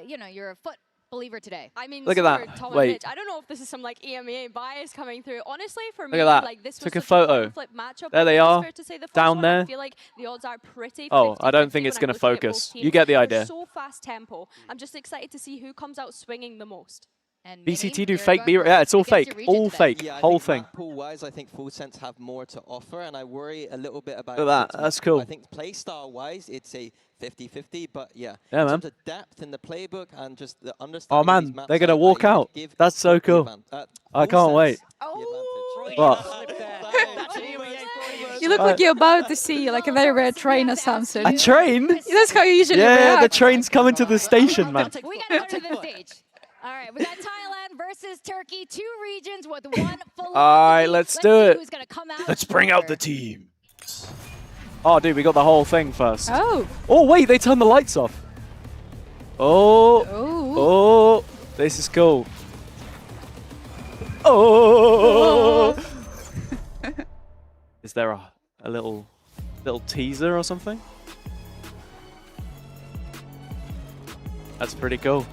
you know, you're a FUT believer today. I mean, Look at so that. Tom Wait. and Mitch, I don't know if this is some like EMEA bias coming through. Honestly, for me, Look at that. like this Took was a such photo. a flip matchup. There I they think it's are, fair to say the first down one, there. I feel like the odds are pretty. Oh, I don't 50-50 think it's when going I'm to looking at both focus. teams. You get the They're idea. so fast tempo. I'm just excited to see who comes out swinging the most. And BCT do fake B. Yeah, it's all fake. All fake. Yeah, I Whole think thing. map pool-wise, I think Full Sense have more to offer, and I worry a little bit about Look at that. its That's map. cool. I think play style-wise, it's a 50-50, but yeah, Yeah, in man. terms of depth in the playbook and just the understanding Oh, of man. these maps, They're going to I walk would out. give That's so Full cool. the I Full can't Sense wait. the advantage. What? You look like you're about to see like a very rare train or something. A train? That's how you usually Yeah, the react. train's coming to the station, man. We got to go to the stage. All right, we got Thailand versus Turkey, 2 regions with 1 philosophy. All right, let's do see it. who's gonna come out Let's bring out the stronger. team. Oh, dude, we got the whole thing first. Oh. Oh, wait, they turned the lights off. Oh. Oh. Oh. This is cool. Oh. Is there a little teaser or something? That's pretty cool.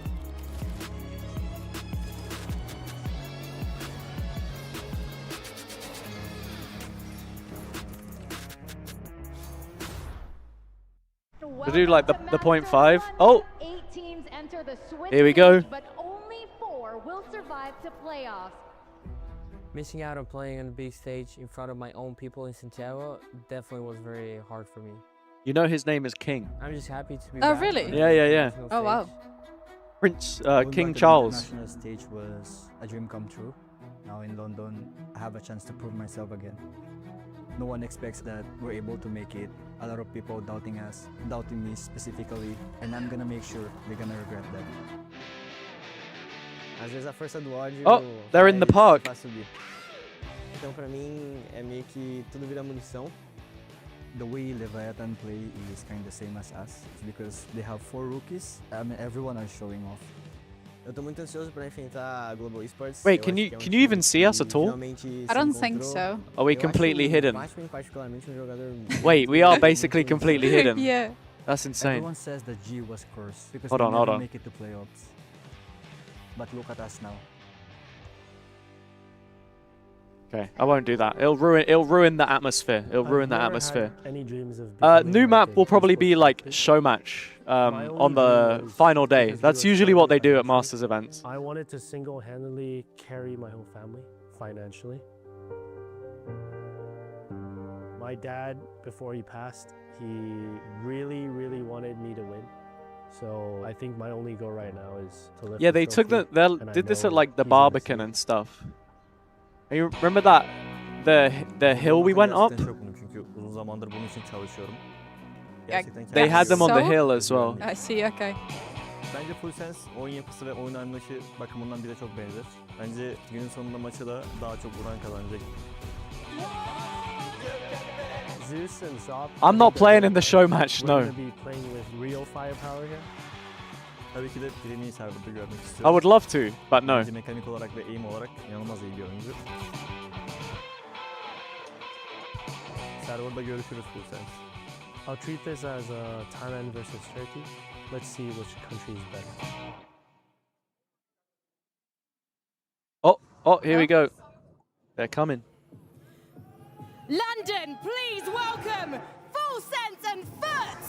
To do like the 0.5. Oh, 8 teams enter the Swiss here we go. stage, but only 4 will survive to playoffs. Missing out on playing on the big stage in front of my own people in Santiago definitely was very hard for me. You know his name is King. I'm just happy to be Oh, back really? on the Yeah, yeah, yeah. international Oh, wow. stage. Prince Going King back to Charles. The international stage was a dream come true. Now in London, I have a chance to prove myself again. No one expects that we're able to make it. A lot of people doubting us, doubting me specifically, and I'm gonna make sure they're gonna regret that. Às vezes a força do ódio Oh, they're in the faz- park. faz subir. Então pra mim é meio que tudo vira munição. The way Leviathan play is kind of the same as us. It's because they have 4 rookies. I mean, everyone are showing off. Eu tô muito ansioso para enfrentar a Global Esports. Wait, Eu can acho you que é um can you even time see us que at all? realmente I se don't think encontrou. so. Are we Eu completely acho hidden? O Batman particularmente um jogador Wait, we are basically completely hidden. Yeah. That's insane. Everyone says that G was cursed because Hold they on, hold never on. make it to playoffs. But look at us now. Okay, I won't do that. It'll ruin the atmosphere. It'll ruin the I've never atmosphere. had any dreams of becoming New like map an will probably be esports like athlete. show match My on only the dream was final day. because we That's were usually what they do at struggling Masters events. I wanted to single-handedly carry my whole family financially. My dad, before he passed, he really, really wanted me to win. So I think my only goal right now is to lift Yeah, the they took trophy, they and I did this know at like the he's gonna see Barbican it. and stuff. And you remember that the hill we went up? Gerçekten çok mutluyum çünkü uzun zamandır bunun için çalışıyorum. Gerçekten They had them on the So? hill as well. I see, okay. Bence Full Sense oyun yapısı ve oyun anlayışı bakımından bize çok benzer. Bence günün sonunda maçı da daha çok vuran kazanacak. Zeus and Zop. I'm not playing in the show match, We're no. gonna be playing with real firepower here. Tabii ki de Primi'yi serverda görmek I istiyorum. would love to, but no. Bence mekanik olarak ve aim olarak inanılmaz iyi bir oyuncu. Serverda görüşürüz Full Sense. I'll treat this as Thailand versus Turkey. Let's see which country is better. Oh, here we go. They're coming. London, please welcome Full Sense and FUT!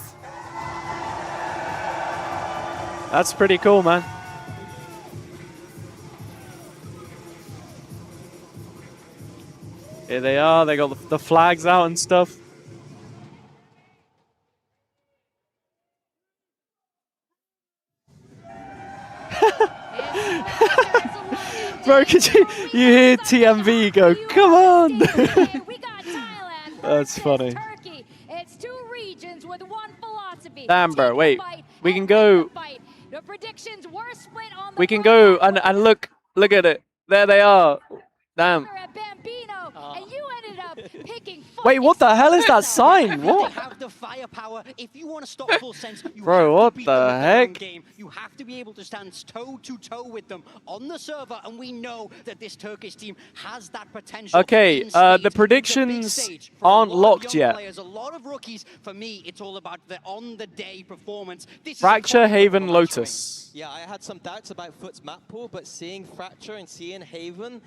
That's pretty cool, man. Here they are. They got the flags out and stuff. Bro, could you hear TMV go, come on! That's funny. Turkey. It's 2 regions with 1 philosophy. heavy. Damn, bro. Take Wait. the fight We and can win go. the fight. The predictions were split on the We can go and look at it. There they are. Damn. at Bambino, and you ended up picking FUT. Wait, what the hell is that sign? They What? have the firepower. If you want to stop Full Sense, you Bro, have what to beat the them at their own heck? game. You have to be able to stand toe to toe with them on the server, and we know that this Turkish team has that potential. Okay, in the stage. predictions It's a big stage for aren't a lot of locked young yet. Players, a lot of rookies. For me, it's all about the on-the-day performance. This is a Fracture, quite Haven, incredible match Lotus. Yeah, I had some doubts about FUT's map pool, but seeing Fracture and seeing Haven,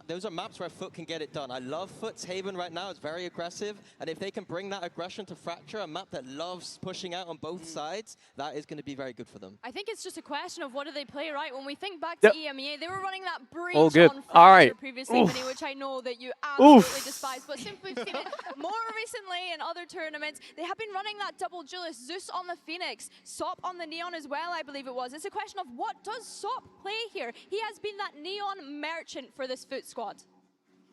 those are maps where FUT can get it done. I love FUT's Haven right now. It's very aggressive, and if they can bring that aggression to Fracture, a map that loves pushing out on both sides, that is going to be very good for them. I think it's just a question of what do they play, right? When we think back to EMEA, they were running that breach All good. on All right. Fracture previously, Oof. Vinny, which I know that you absolutely Oof. despise, but since we've seen it more recently in other tournaments, they have been running that double Julius, Zeus on the Phoenix, Sop on the Neon as well, I believe it was. It's a question of what does Sop play here? He has been that Neon merchant for this FUT squad.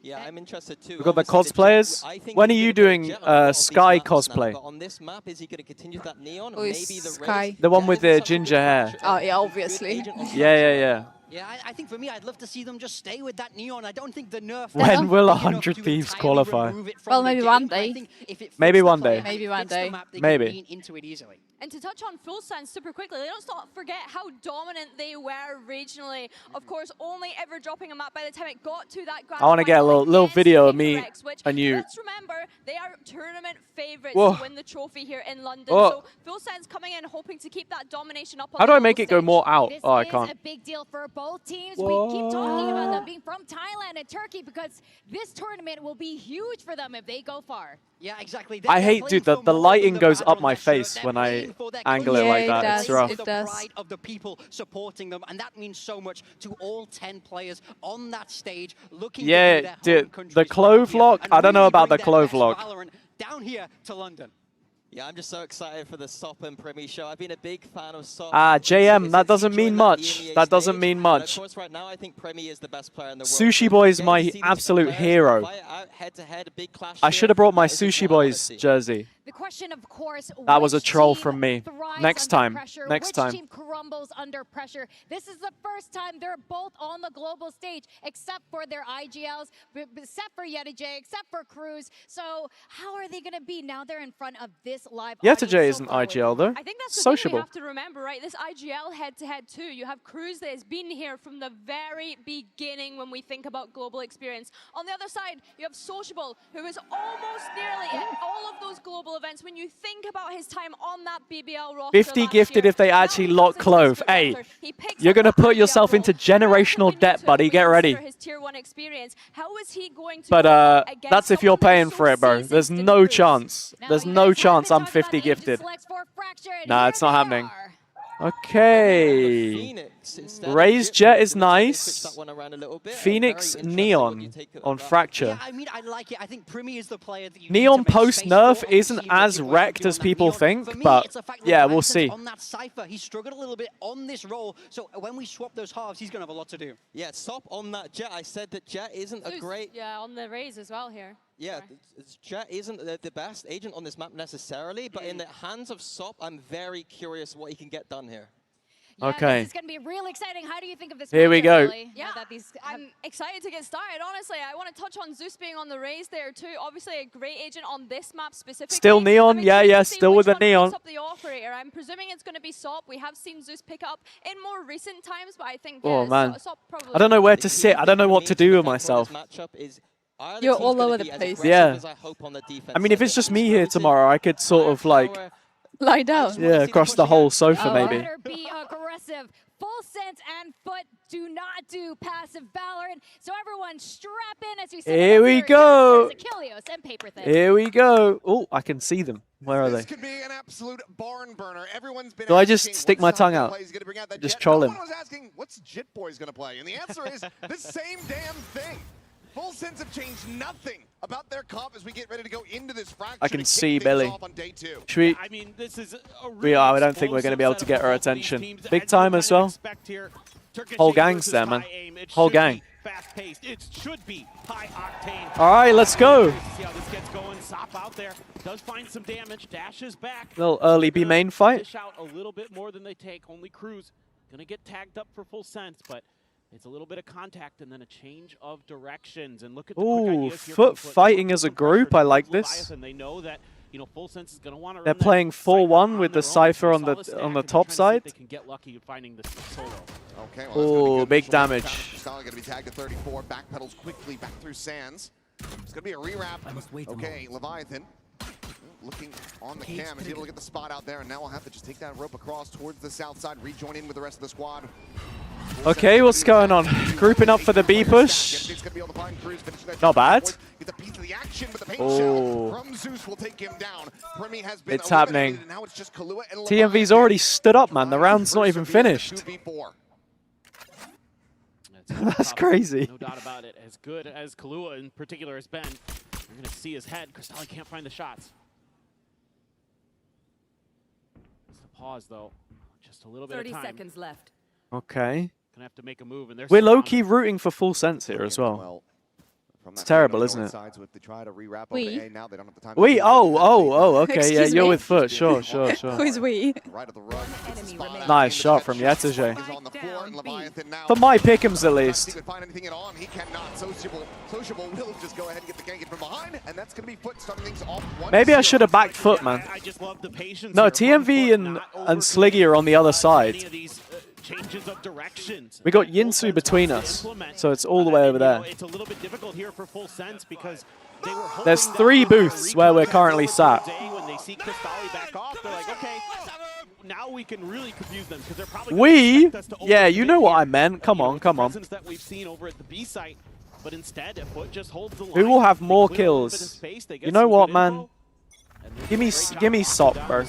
Yeah, I'm interested too. We've got the Obviously, cosplayers. I think When are he's you gonna play doing Jet on a lot of these Sky maps now, cosplay? but on this map, is he going to continue that Neon? Who is Maybe the Sky? Raze? The one with the ginger hair. Oh, yeah, obviously. Yeah. Yeah, I think for me, I'd love to see them just stay with that Neon. I don't think the nerf. When will big enough 100 to Thieves entirely qualify? remove it from Well, the maybe game. one I day. think if it fits Maybe the one player, day. if it Maybe one fits the day. map, they Maybe. can lean into it easily. And to touch on Full Sense super quickly, let's not forget how dominant they were regionally. Of course, only ever dropping a map by the time it got to that grand I want to get a final little against video of me Picarex, which, and you. let's remember, they are tournament favorites Whoa. to win the trophy here in London. Whoa. So Full Sense coming in hoping to keep that domination up on How do the I make global it go stage. more out? This Oh, I is can't. a big deal for both teams. We keep talking about them being from Thailand and Turkey because this tournament will be huge for them if they go far. Yeah, exactly. I hate, dude, the lighting goes up my face when I angle it like Yeah, that. it It's does. rough. It the does. pride of the people supporting them, and that means so much to all 10 players on that stage looking to Yeah, bring their home dude, countries the proud clove here lock, and I don't know really about the bring their clove best lock. Valorant down here to London. Yeah, I'm just so excited for the Sop and Primi show. I've been a big fan of Sop. JM, that doesn't mean during much. EMEA That doesn't stage. mean And much. of course, right now, I think Primi is the best player in the world. Sushi So Boy is getting my to see these absolute players hero. fight out head-to-head, a big clash I here, should have brought my this is Sushi what I wanna Boys see. jersey. The question, of course, That was a which troll team from me. thrives Next under time. pressure, Next which time. team crumbles under pressure. This is the first time they're both on the global stage, except for their IGLs, except for YetiJ, except for Cruz. So how are they going to be now? They're in front of this live YetiJ audience so isn't far away. IGL though. I think that's the thing we Sociable. have to remember, right? This IGL head-to-head too. You have Cruz that has been here from the very beginning when we think about global experience. On the other side, you have Sociable, who is almost nearly at all of those global events. When you think about his time on that BBL roster 50 last gifted year, if they now actually he lock comes into Clove. this Hey, roster. He picks you're up going to that put IGL yourself role. into generational debt, buddy. Get ready. For his tier 1 experience, how is he going to But go up against that's if you're someone that is paying so for it, bro. seasoned There's in no Cruz? chance. There's no chance I'm 50 gifted. Nah, it's not happening. Okay. Raise Jet is nice. Phoenix Neon on Fracture. Yeah, I mean, I like it. I think Primi is the player that you Neon need to make post space nerf for and isn't see what as you're going to wrecked do as on that people Neon. think, For me, but it's the fact yeah, that we'll Langston's see. on that Cypher, he struggled a little bit on this role, so when we swap those halves, he's going to have a lot to do. Yeah, Sop on that Jet. I said that Jet isn't a Zeus, great... Yeah, on the Raze as well here. Yeah, Jet isn't the best agent on this map necessarily, but in the hands of Sop, I'm very curious what he can get done here. Yeah, Okay. This is going to be real exciting. How do you think of this? Here we matchup, go. Lily? Yeah, Now that these I'm excited to get started. Honestly, I want to touch on Zeus being on the Raze there too. Obviously, a great agent on this map specifically. Still Neon? I'm Yeah, intrigued yeah, to see still which with the one Neon. picks up the operator. I'm presuming it's going to be Sop. We have seen Zeus pick up in more recent times, but I think Oh, yeah, man. Sop probably. I don't know where to sit. I don't know what to do with myself. You're all over the place. Yeah. I mean, if it's just me here tomorrow, I could sort of like, Lie down. yeah, across the whole sofa maybe. better be aggressive. Full Sense and FUT do not do passive Valorant. So everyone strap in as we see Here we go. Achilles and Paper Thin. Here we go. Oh, I can see them. Where are they? This could be an absolute barn burner. Everyone's been Do I just asking stick my what tongue Falcon out? play is gonna bring out that Just Jet. troll No him. one was asking what's Jit Boy's gonna play, and the answer is the same damn thing. Full Sense have changed nothing about their comp as we get ready to go into this Fracture. I can to see kick things Billy. off on day 2. Should we? I mean, this is a We are. I don't think we're going to be able to get her attention. Big time as well. Whole gang's there, man. Whole gang. fast-paced. It should be high-octane. All right, let's go. See how this gets going. Sop out there. Does find some damage. Dashes back. Little early B main fight. Dish out a little bit more than they take. Only Cruz going to get tagged up for full sense, but it's a little bit of contact and then a change of directions. And look at the quick Ooh, ideas here FUT from fighting as a group. I like this. Leviathan. They know that, you know, full sense is going to want to. They're playing 4-1 with the Cypher on the top side. They can get lucky in finding the solo. Okay, well, ooh, big damage. Style going to be tagged to 34. Backpedals quickly back through Sands. It's going to be a rewrap. Okay, Leviathan looking on the cam. He's able to get the spot out there, and now we'll have to just take that rope across towards the south side, rejoin in with the rest of the squad. Okay, what's going on? Grouping up for the B push. Not bad. Oh, From Zeus will take him down. Has been it's happening. now it's just Kahlua and TMV's already stood up, man. The round's not even finished. That's crazy. No doubt about it. As good as Kahlua in particular has been, you're going to see his head. Cristalli can't find the shots. It's the pause, though. Just a little bit of time. 30 seconds left. Okay. Gonna have to make a move, and we're low-key rooting for full sense here as well. It's terrible, isn't it? We? Okay, yeah, you're with FUT. Sure. Who's we? Nice shot from YetaJC. For my pick'ems, at least. Maybe I should have backed FUT, man. No, TMV and Sliggy are on the other side. Changes of directions. We got Yinsu between us, so it's all the way over there. It's a little bit difficult here for full sense because they were there's 3 booths where we're currently sat. When they see Cristalli back off, they're like, okay, now we can really confuse them because they're probably yeah, you know what I meant. Come on. That we've seen over at the B site, but instead, FUT just holds the line. Who will have more kills? You know what, man? Give me Sop, bro.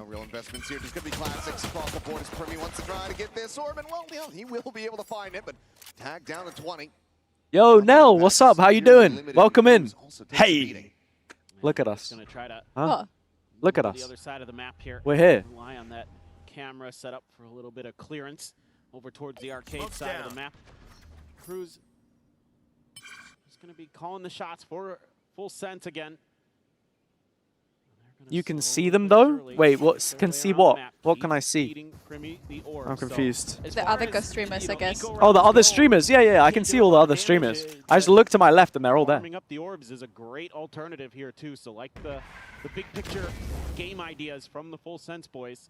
Real investments here. Just going to be classics across the board as Primi wants to try to get this orb, and well, he will be able to find it, but tag down to 20. Yo, Nell, what's up? How you doing? Welcome in. Hey, look at us. Huh? Look at us. The other side of the map here. We're here. Rely on that camera set up for a little bit of clearance over towards the arcade side of the map. Cruz is going to be calling the shots for full sense again. You can see them though? Wait, what? Can see what? What can I see? I'm confused. The other streamers, I guess. Oh, the other streamers. Yeah, I can see all the other streamers. I just look to my left and they're all there. Farming up the orbs is a great alternative here too. So like the big picture game ideas from the full sense boys.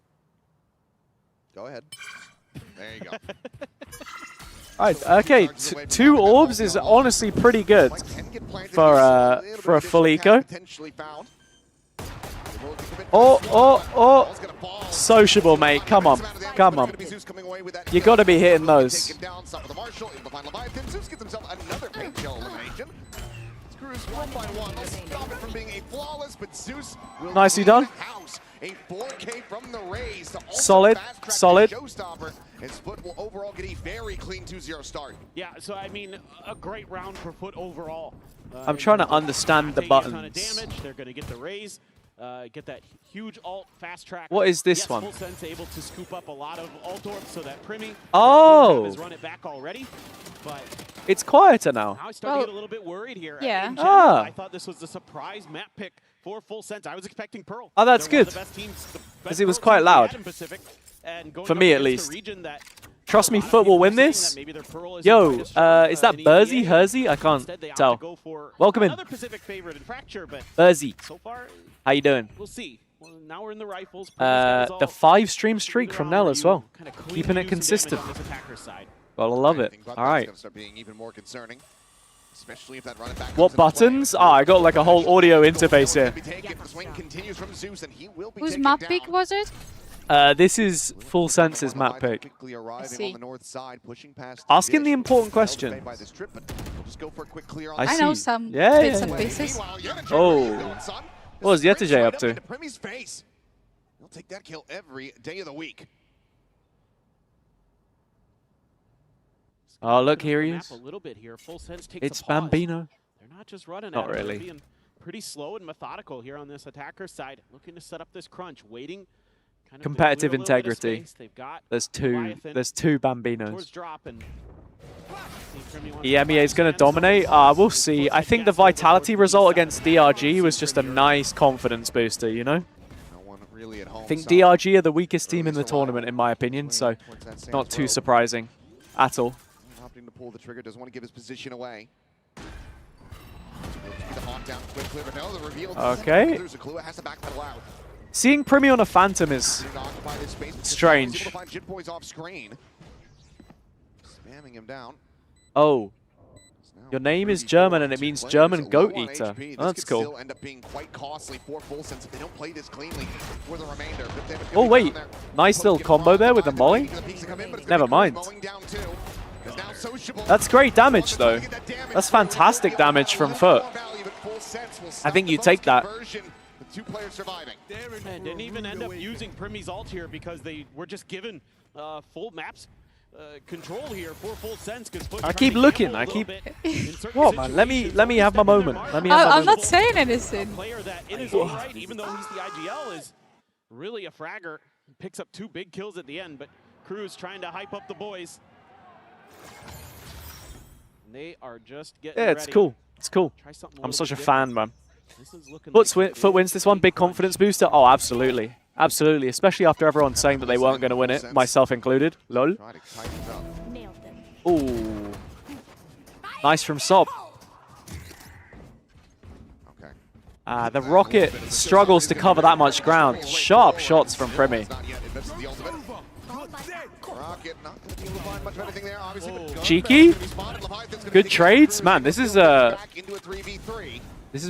Go ahead. There you go. All right, okay. 2 orbs is honestly pretty good for a full eco. Oh. Sociable, mate. Come on. You got to be hitting those. Nicely done. Solid. His FUT will overall get a very clean 2-0 start. Yeah, so I mean, a great round for FUT overall. I'm trying to understand the buttons. They're going to get the raise. Get that huge alt fast track. What is this one? Full sense able to scoop up a lot of alt orbs so that Primi has run it back already. But it's quieter now. I started to get a little bit worried here. Yeah. In general, I thought this was a surprise map pick for full sense. I was expecting Pearl. Oh, that's good. Because it was quite loud. For me, at least. Trust me, FUT will win this. Yo, is that Burzy? Herzy? I can't tell. Welcome in. Burzy. How you doing? We'll see. Well, now we're in the rifles. The 5-stream streak from Nell as well. Keeping it consistent. Gotta love it. All right. What buttons? Ah, I got like a whole audio interface here. Whose map pick was it? This is full senses map pick. Asking the important question. I know some bits and pieces. Oh. What was YetaJC up to? He'll take that kill every day of the week. Oh, look, here he is. It's Bambino. They're not just running Not at it. really. They're being pretty slow and methodical here on this attacker side. Looking to set up this crunch, waiting competitive integrity. There's two Bambinos. EMEA is going to dominate. We'll see. I think the Vitality result against DRG was just a nice confidence booster, you know? I think DRG are the weakest team in the tournament, in my opinion, so not too surprising at all. Opting to pull the trigger, doesn't want to give his position away. Okay. Seeing Primi on a Phantom is strange. Oh. Your name is German and it means German Goat Eater. Oh, that's cool. Oh wait, nice little combo there with the molly. Never mind. That's great damage though. That's fantastic damage from FUT. I think you take that. And didn't even end up using Primi's ult here because they were just given full maps control here for full sense. I keep looking. I keep. What man? Let me have my moment. Let me. I'm not saying anything. Player that in his own right, even though he's the IGL, is really a fragger. Picks up 2 big kills at the end, but Cruz trying to hype up the boys. They are just getting ready. It's cool. It's cool. I'm such a fan, man. FUT wins this one. Big confidence booster. Oh, absolutely. Absolutely. Especially after everyone saying that they weren't going to win it, myself included. Lol. Ooh. Nice from Sob. The Rocket struggles to cover that much ground. Sharp shots from Primi. Cheeky. Good trades. Man, this is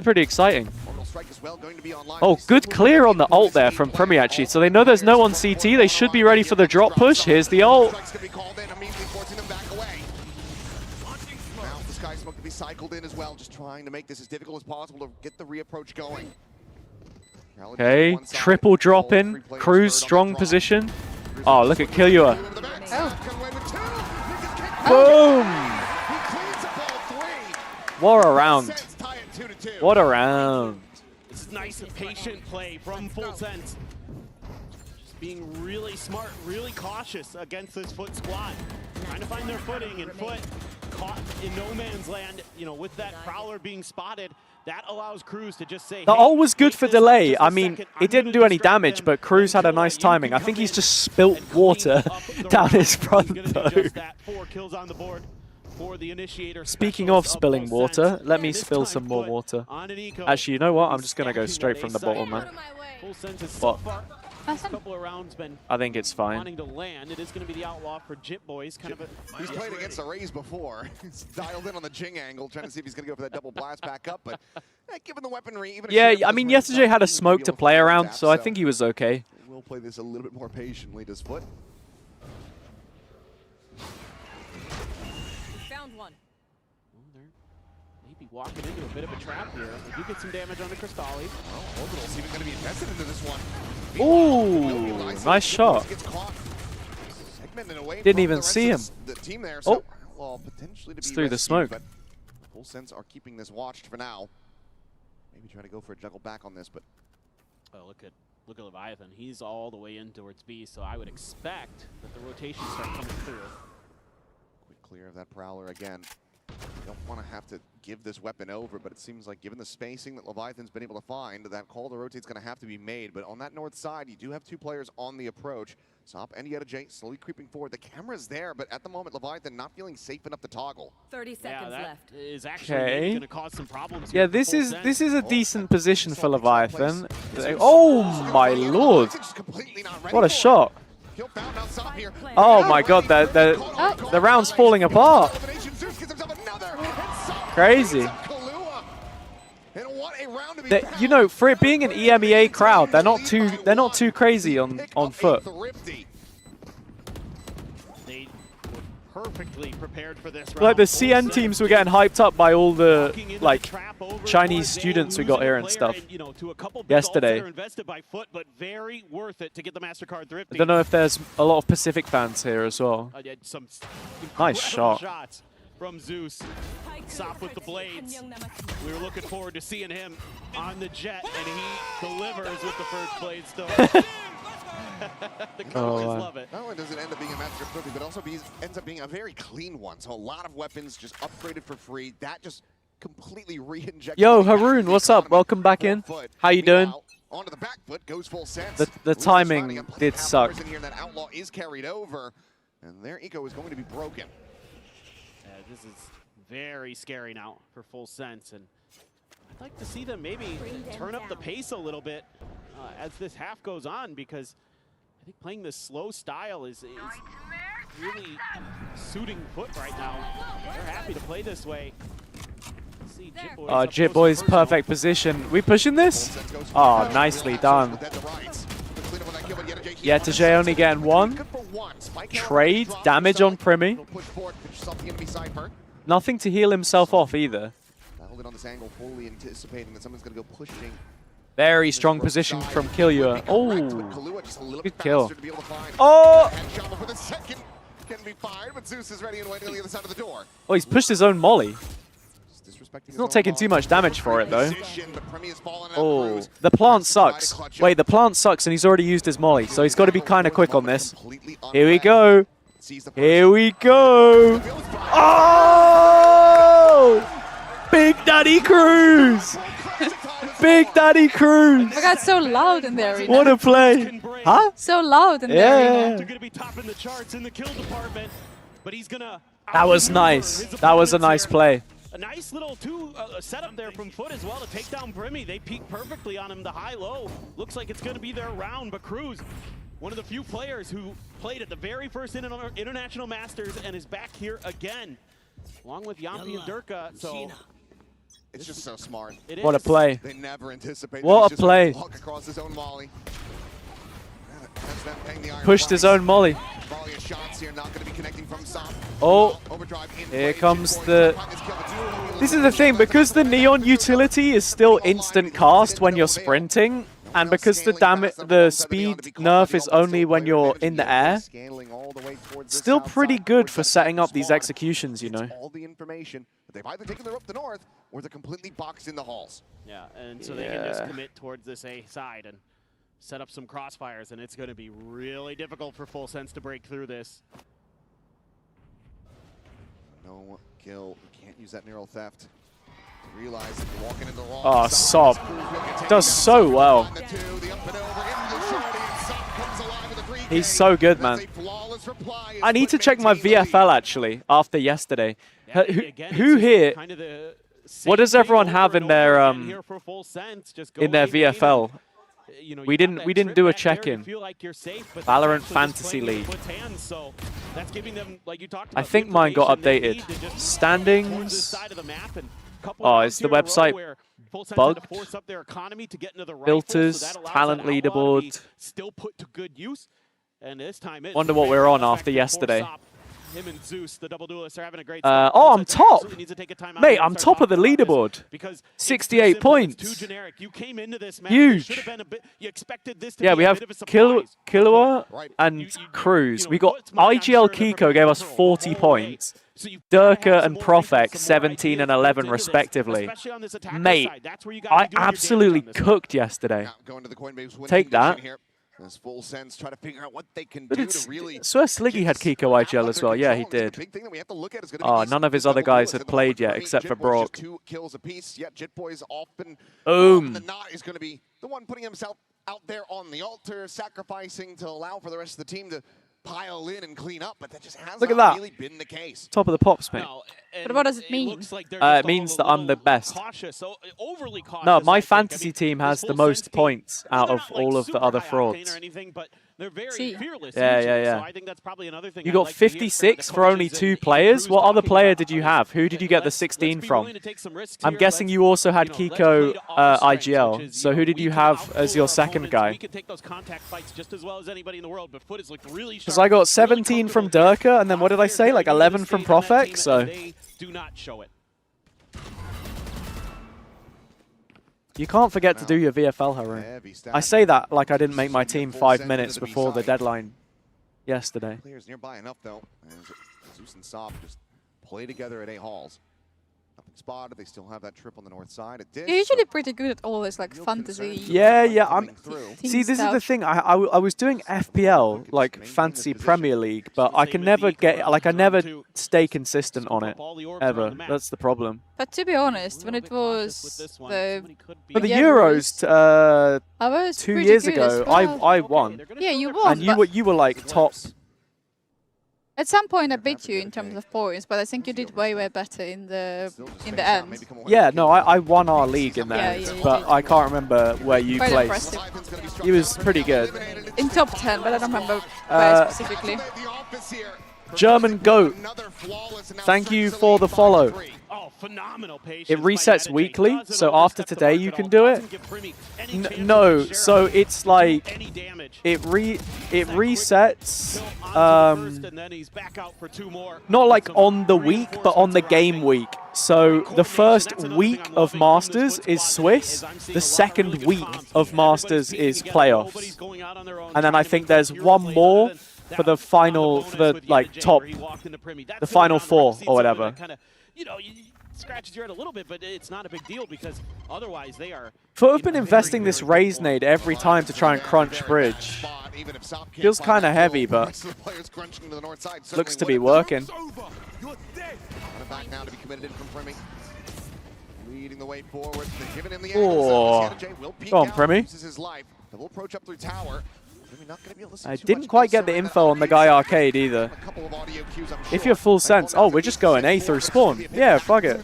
pretty exciting. Oh, good clear on the ult there from Primi actually. So they know there's no on CT. They should be ready for the drop push. Here's the ult. Now the Sky Smoke to be cycled in as well, just trying to make this as difficult as possible to get the reapproach going. Okay, triple drop in. Cruz strong position. Oh, look at Killua. Boom! What a round. What a round. This is nice and patient play from Full Sense. Just being really smart, really cautious against this FUT squad. Trying to find their footing, and FUT caught in no man's land, you know, with that Prowler being spotted. That allows Cruz to just say, the ult was good for delay. I mean, it didn't do any damage, but Cruz had a nice timing. I think he's just spilt water down his front, though. Speaking of spilling water, let me spill some more water. Actually, you know what? I'm just going to go straight from the bottle, man. But I think it's fine. Wanting to land, it is going to be the outlaw for Jit Boys. Kind of he's played against the Rays before. He's dialed in on the Jing angle, trying to see if he's going to go for that double blast back up. But given the weaponry, even I mean, yesterday had a smoke to play around, so I think he was okay. We'll play this a little bit more patiently. Does FUT? Found one. Maybe walking into a bit of a trap here. We do get some damage on the Crystali. Oh, Orbital's even going to be invested into this one. Ooh, nice shot. Didn't even see him. Oh, it's through the smoke. But Full Sense are keeping this watched for now. Maybe trying to go for a juggle back on this, but look at Leviathan. He's all the way in towards B, so I would expect that the rotations start coming through. Quick clear of that Prowler again. Don't want to have to give this weapon over, but it seems like given the spacing that Leviathan's been able to find, that call to rotate's going to have to be made. But on that north side, you do have 2 players on the approach. Sop and HazzaJC slowly creeping forward. The camera's there, but at the moment, Leviathan not feeling safe enough to toggle. 30 seconds left. Is actually going to cause some problems. Yeah, this is a decent position for Leviathan. Oh my lord! What a shot! Oh my god, the round's falling apart. Crazy. You know, for it being an EMEA crowd, they're not too crazy on FUT. They were perfectly prepared for this round. Like the CN teams were getting hyped up by all the like Chinese students we got here and stuff yesterday. Very worth it to get the MasterCard Thrifty. I don't know if there's a lot of Pacific fans here as well. Some nice shot. Shots from Zeus. Sop with the blades. We were looking forward to seeing him on the jet, and he delivers with the first blade still. The colors wow. love it. Not only does it end up being a match perfect, but also ends up being a very clean one. So a lot of weapons just upgraded for free. That just completely re-injected. Yo, Haroon, what's up? Welcome back in. How you doing? Onto the back foot goes full sense. The timing did suck. In here, that outlaw is carried over, and their eco is going to be broken. Yeah, this is very scary now for Full Sense, and I'd like to see them maybe turn up the pace a little bit as this half goes on, because I think playing this slow style is really suiting FUT right now. They're happy to play this way. Jitboy's perfect position. We pushing this? Oh, nicely done. HazzaJC only getting one. Trade damage on Primi. Nothing to heal himself off either. Hold it on this angle, fully anticipating that someone's going to go pushing. Very strong position from Killua. Oh, good kill. Oh! Can be fired, but Zeus is ready and waiting on the other side of the door. Oh, he's pushed his own molly. He's not taking too much damage for it, though. Oh, the plant sucks. Wait, the plant sucks, and he's already used his molly, so he's got to be kind of quick on this. Here we go. Here we go. Oh! Big Daddy Cruz! Big Daddy Cruz! Oh my god, so loud in the arena. What a play. Huh? So loud in the arena. They're going to be topping the charts in the kill department, but he's going to... That was nice. That was a nice play. A nice little setup there from FUT as well to take down Primi. They peaked perfectly on him, the high-low. Looks like it's going to be their round, but Cruz, one of the few players who played at the very first International Masters and is back here again, along with Yampi and Durka. So it's just so smart. What a play. They never anticipated. What a play. Walk across his own molly. Pushed his own molly. Oh, here comes the... This is the thing, because the Neon utility is still instant cast when you're sprinting, and because the speed nerf is only when you're in the air, still pretty good for setting up these executions, you know. All the information, but they've either taken the rope to the north, or they're completely boxed in the halls. Yeah, and so they can just commit towards this A side and set up some crossfires, and it's going to be really difficult for Full Sense to break through this. No kill. You can't use that neural theft. Realize that you're walking in the wrong Oh, side. Sob does so well. He's so good, man. I need to check my VFL, actually, after yesterday. Who here... What does everyone have in their VFL? We didn't do a check-in. Valorant Fantasy League. I think mine got updated. Standings. Oh, is the website bugged? Filters, talent leaderboard. Wonder what we're on after yesterday. Him and Zeus, the double duelists, are having a great oh, I'm top! Mate, I'm top of the leaderboard. 68 points. You came into this match, huge. You expected this to yeah, be we have Killua and Cruz. We got IGL Kiko gave us 40 points. Durka and Profex 17 and 11 respectively. Mate, I absolutely cooked yesterday. Take that. As Full Sense try to figure out what they can do to really... So Sliggy had Kiko IGL as well. Yeah, he did. Oh, none of his other guys had played yet except for Brock. 2 kills apiece. Yet Jitboy's often... Boom. The knot is going to be the one putting himself out there on the altar, sacrificing to allow for the rest of the team to pile in and clean up, but that just hasn't really been the case. Top of the pops, mate. But what does it mean? It means that I'm the best. No, my fantasy team has the most points out of all of the other frauds. Yeah. You got 56 for only 2 players? What other player did you have? Who did you get the 16 from? I'm guessing you also had Kiko IGL. So who did you have as your second guy? Because I got 17 from Durka, and then what did I say? Like 11 from Profex? So do not show it. you can't forget to do your VFL, Haroon. I say that like I didn't make my team 5 minutes before the deadline yesterday. Players nearby enough though, as Zeus and Sob just play together at A halls. Nothing spotted. They still have that trip on the north side. At Dish, You're usually pretty good at all this like fantasy. Yeah. I'm. team See, this is the stuff. thing. I was doing FPL, like Fantasy Premier League, but I can never get like I never stay consistent on it ever. That's the problem. But to be honest, when it was For the Euros, I was 2 pretty years good ago, as well. I won. Yeah, you won. And you were like top. At some point, I beat you in terms of points, but I think you did way better in the end. Yeah, no, I won our league in there, Yeah, but I can't remember where you Quite placed. impressive. He was pretty good. In top 10, but I don't remember where specifically. German Goat, thank you for the follow. Oh, phenomenal patience. It resets weekly, so after today you can do it. No, so it's like it resets. Not like on the week, but on the game week. So the first week of Masters is Swiss. The second week of Masters is playoffs, and then I think there's one more for the final, for the like top, the final four or whatever. You know, scratches your head a little bit, but it's not a big deal because otherwise they are. FUT have been investing this raise nade every time to try and crunch bridge. Feels kind of heavy, but looks to be working. Back now to be committed in from Primi. Leading the way forward. They're giving him the Oh, go on, Primi. His life. They'll approach up through tower. I didn't quite get the info on the guy arcade either. If you're full sense, oh, we're just going A through spawn. Yeah, fuck it.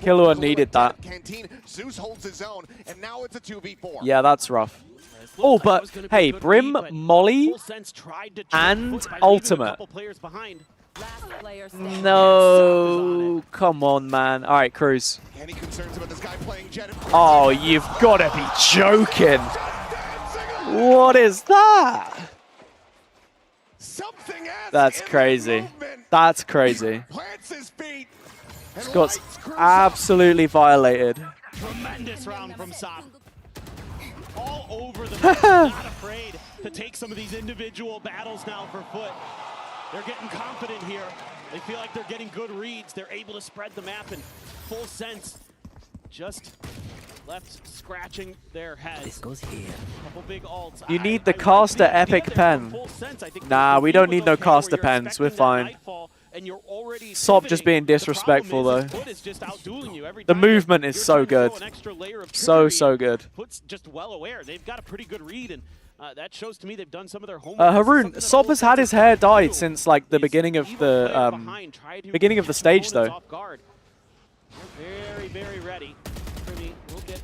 Killua needed that. Yeah, that's rough. Oh, but hey, Brim, Molly, and Ultimate. No, come on, man. All right, Cruz. Oh, you've got to be joking. What is that? That's crazy. That's crazy. Scott's absolutely violated. Tremendous round from Sop. All over the map, not afraid to take some of these individual battles now for FUT. They're getting confident here. They feel like they're getting good reads. They're able to spread the map in full sense. Just left scratching their heads. This goes here. Couple big ults. You need the caster epic pen. Nah, we don't need no caster pens. We're fine. Sop just being disrespectful though. The movement is so good. So good. FUT's just well aware. They've got a pretty good read, and that shows to me they've done some of their homework. Haroon, Sop has had his hair dyed since like the beginning of the stage though. Very, very ready. Primi will get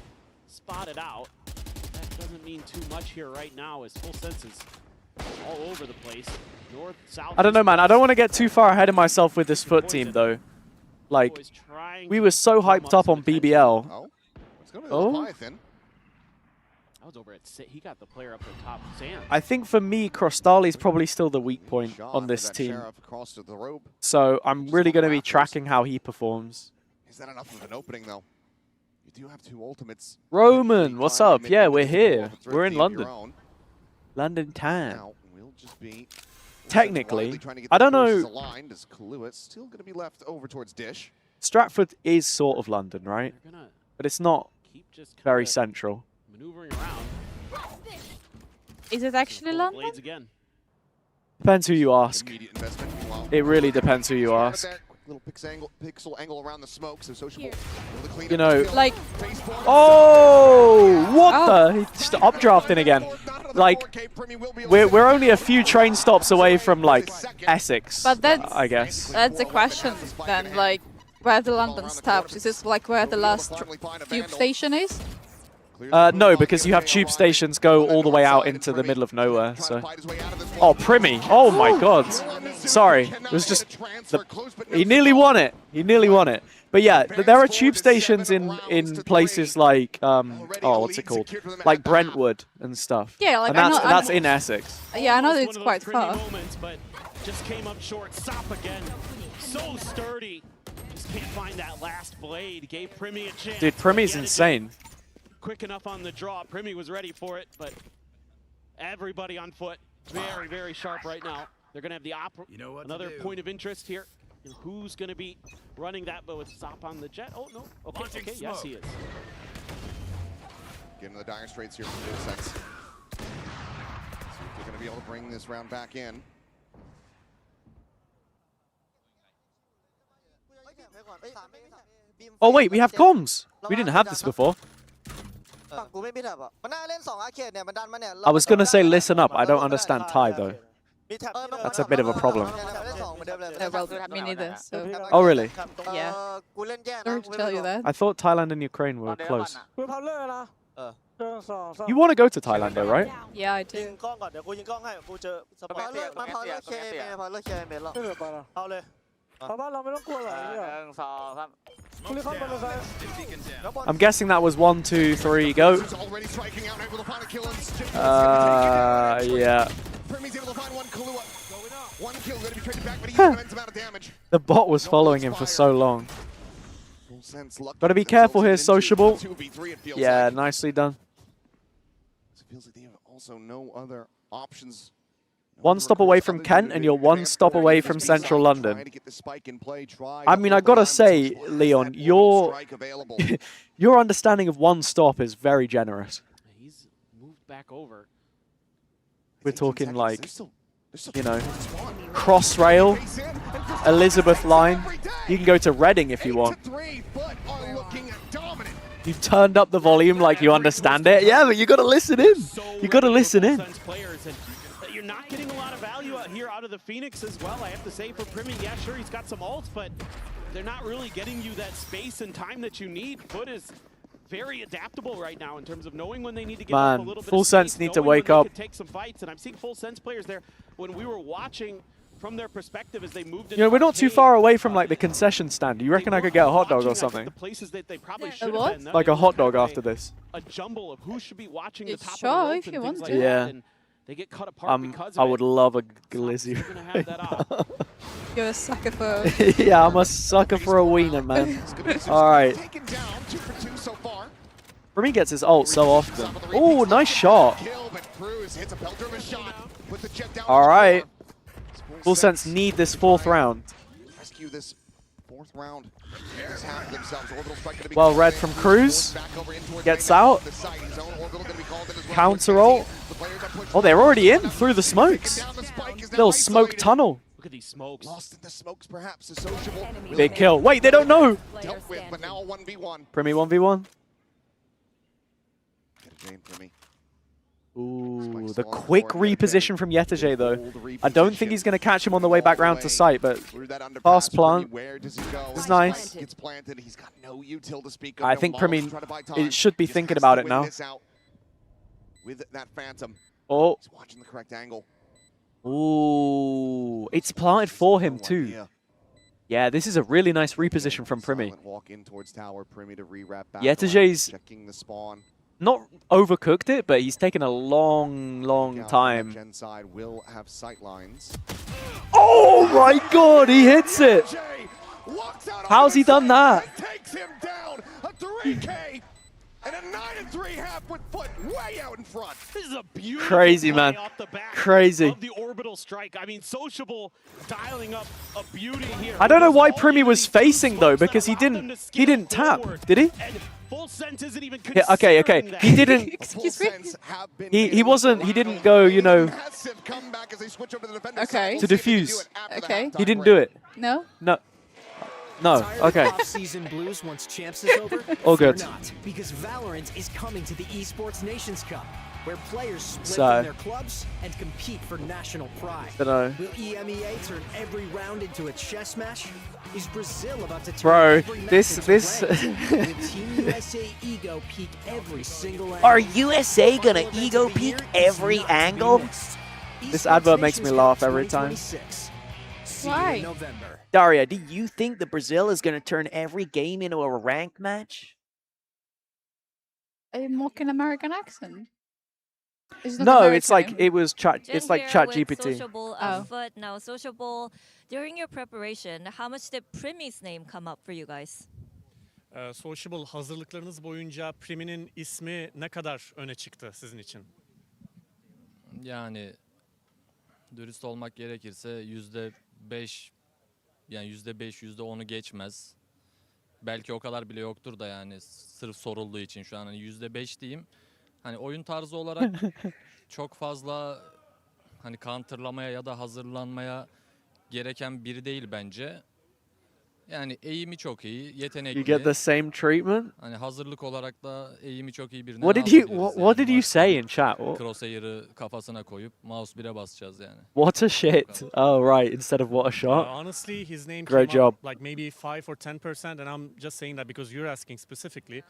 spotted out. That doesn't mean too much here right now as full senses all over the place. North, south. I don't know, man. I don't want to get too far ahead of myself with this FUT team though. Like, we were so hyped up on BBL. Oh. I was over at he got the player up at top. Sam. I think for me, Crostali's probably still the weak point on this team. So I'm really going to be tracking how he performs. Is that enough of an opening, though? You do have two ultimates. Roman, what's up? Yeah, we're here. We're in London. London town. Technically, I don't know. Still going to be left over towards Dish. Stratford is sort of London, right? But it's not very central. Maneuvering around. Is it actually London? Depends who you ask. It really depends who you ask. Little pixel angle around the smoke, so sociable. You know, like, oh, what the? He's just updrafting again. Like, we're only a few train stops away from like Essex. But that's, I guess. That's the question then. Like, where the London stops? Is this like where the last tube station is? No, because you have tube stations go all the way out into the middle of nowhere. So, oh, Primi! Oh my God! Sorry, it was just he nearly won it. He nearly won it. But yeah, there are tube stations in places like oh, what's it called? Like Brentwood and stuff. Yeah, like and that's in Essex. Yeah, I know that it's quite far. But just came up short. Sop again. So sturdy. Just can't find that last blade. Gave Primi a chance. Dude, Primi's insane. Quick enough on the draw. Primi was ready for it, but everybody on FUT very, very sharp right now. They're going to have the another point of interest here. And who's going to be running that, but with Zop on the jet? Oh, no. Okay, okay, yes, he is. Getting to the dire straits here from Full Sense. See if they're going to be able to bring this round back in. Oh wait, we have comms. We didn't have this before. I was gonna say listen up. I don't understand Thai though. That's a bit of a problem. Me neither. So. Oh really? Yeah. Sorry to tell you that. I thought Thailand and Ukraine were close. You want to go to Thailand though, right? Yeah, I do. I'm guessing that was 1, 2, 3, go. Yeah. The bot was following him for so long. Gotta be careful here, Sociable. Yeah, nicely done. Feels like they have also no other options. One stop away from Kent, and you're one stop away from Central London. I mean, I gotta say, Leon, your understanding of one stop is very generous. He's moved back over. We're talking like, you know, Crossrail, Elizabeth Line. You can go to Reading if you want. You've turned up the volume like you understand it. Yeah, but you gotta listen in. You gotta listen in. You're not getting a lot of value out here out of the Phoenix as well, I have to say, for Primi. Yeah, sure, he's got some ults, but they're not really getting you that space and time that you need. FUT is very adaptable right now in terms of knowing when they need to give up a little bit Full of Sense space, need to knowing when wake they up. could take some fights, and I'm seeing Full Sense players there when we were watching from their perspective as they moved in. You know, we're not too far away from like the concession stand. Do you reckon I could get a hot dog or something? The places that they probably should have been. Like a hot dog after this. A jumble of who should be watching the top sure, of the ropes if and you things want like to. Yeah. that. And they get cut apart because of I would love a glizzy. You're a sucker for. Yeah, I'm a sucker for a wiener, man. All right. Remy gets his ult so often. Oh, nice shot. All right. Full Sense need this 4th round. Rescue this 4th round. Well read from Cruz. Gets out. Counter ult. Oh, they're already in through the smokes. Little smoke tunnel. Look at these smokes. Lost in the smokes, perhaps. A sociable. Big kill. Wait, they don't know. Dealt with, but now a 1v1. Primi 1v1. Get a game, Primi. Ooh, the quick reposition from Yetije, though. I don't think he's going to catch him on the way back round to site, but fast plant is nice. I think Primi should be thinking about it now. With that Phantom. Oh. He's watching the correct angle. Ooh, it's planted for him too. Yeah, this is a really nice reposition from Primi. Walk in towards tower, Primi to re-wrap back. Yetije's checking the spawn. Not overcooked it, but he's taken a long time. Gen side will have sight lines. Oh my god, he hits it! How's he done that? Takes him down. A 3K and a 9-3 half with FUT way out in front. This is a beautiful crazy, man. play off the back Crazy. of the orbital strike. I mean, Sociable dialing up a beauty here. I don't know why Primi was facing though, because he didn't tap, did he? Full Sense isn't even Okay. He didn't. Excuse me. He didn't go, you know, Okay. to defuse. Okay. He didn't do it. No. No. Okay. Off-season blues once champs is over? All good. Fear not, because Valorant is coming to the Esports Nations Cup, where players split So, from their clubs and compete for national pride. Dunno. Will EMEA turn every round into a chess match? Is Brazil about to turn Bro, every match this into red? Will Team USA ego peak every single angle? Are USA gonna ego peak every angle? This advert makes me laugh every time. Why? Daria, do you think that Brazil is gonna turn every game into a ranked match? Are you mocking American accent? No, it's like it was chat. It's like Chat GPT. Sociable of FUT. Now, Sociable, during your preparation, how much did Primi's name come up for you guys? Sociable hazırlıklarınız boyunca Primi'nin ismi ne kadar öne çıktı sizin için? Yani dürüst olmak gerekirse %5, yani %5, %10'u geçmez. Belki o kadar bile yoktur da yani sırf sorulduğu için şu an hani %5 diyeyim. Hani oyun tarzı olarak çok fazla hani counterlamaya ya da hazırlanmaya gereken biri değil bence. Yani eğimi çok iyi, yetenekli. You get the same treatment? Hani hazırlık olarak da eğimi çok iyi birine. What did you what did you say in chat? Crosshair'ı kafasına koyup mouse 1'e basacağız yani. What a shit. Oh right, instead of what a shot. Honestly, his name Great came job. up like maybe 5 or 10%, and I'm just saying that because you're asking specifically.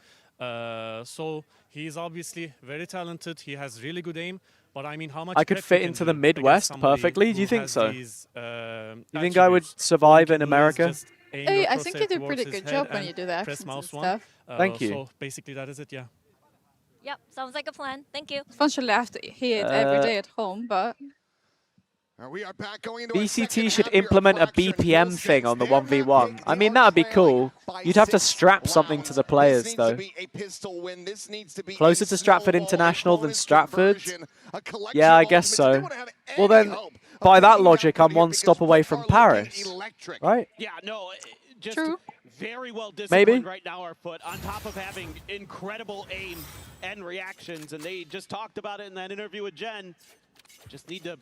So he's obviously very talented. He has really good aim. But I mean, how much I could fit into the Midwest perfectly. Do you think so? You think I would survive in America? I think you do a pretty good job when you do the accents and stuff. Thank you. So basically, that is it, yeah. Yep, sounds like a plan. Thank you. Unfortunately, I have to hear it every day at home, but... We are back going into BCT should implement a BPM thing on the 1v1. I mean, that would be cool. You'd have to strap something to the players, though. Closer to Stratford International than Stratford? Yeah, I guess so. Well then, by that logic, I'm one stop away from Paris, right? Yeah, no, just True. Very well Maybe. disciplined right now, our FUT, on top of having incredible aim and reactions. And they just talked about it in that interview with Jen. Just need to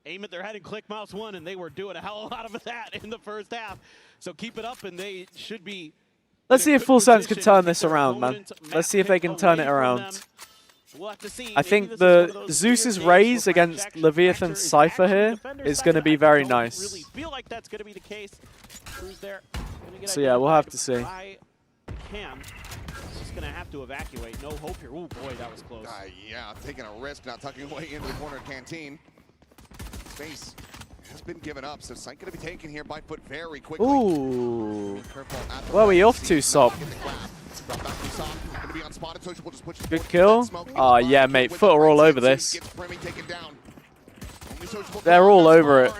aim at their head and click mouse 1, and they were doing a hell of a lot of that in the first half. So keep it up, and they should be... Let's see if Full Sense can turn this around, man. Let's see if they can turn it around. We'll have to see. I think the Zeus's raise against Leviathan's Cypher here is going to be very nice. Really feel like that's going to be the case. Who's there? So yeah, we'll have to see. Cam is just going to have to evacuate. No hope here. Oh boy, that was close. Yeah, taking a risk, not tucking away into the corner canteen. Space has been given up, so Sight going to be taken here by FUT very quickly. Ooh. Where are we off to, Sop? Good kill. Oh, yeah, mate. FUT are all over this. They're all over it.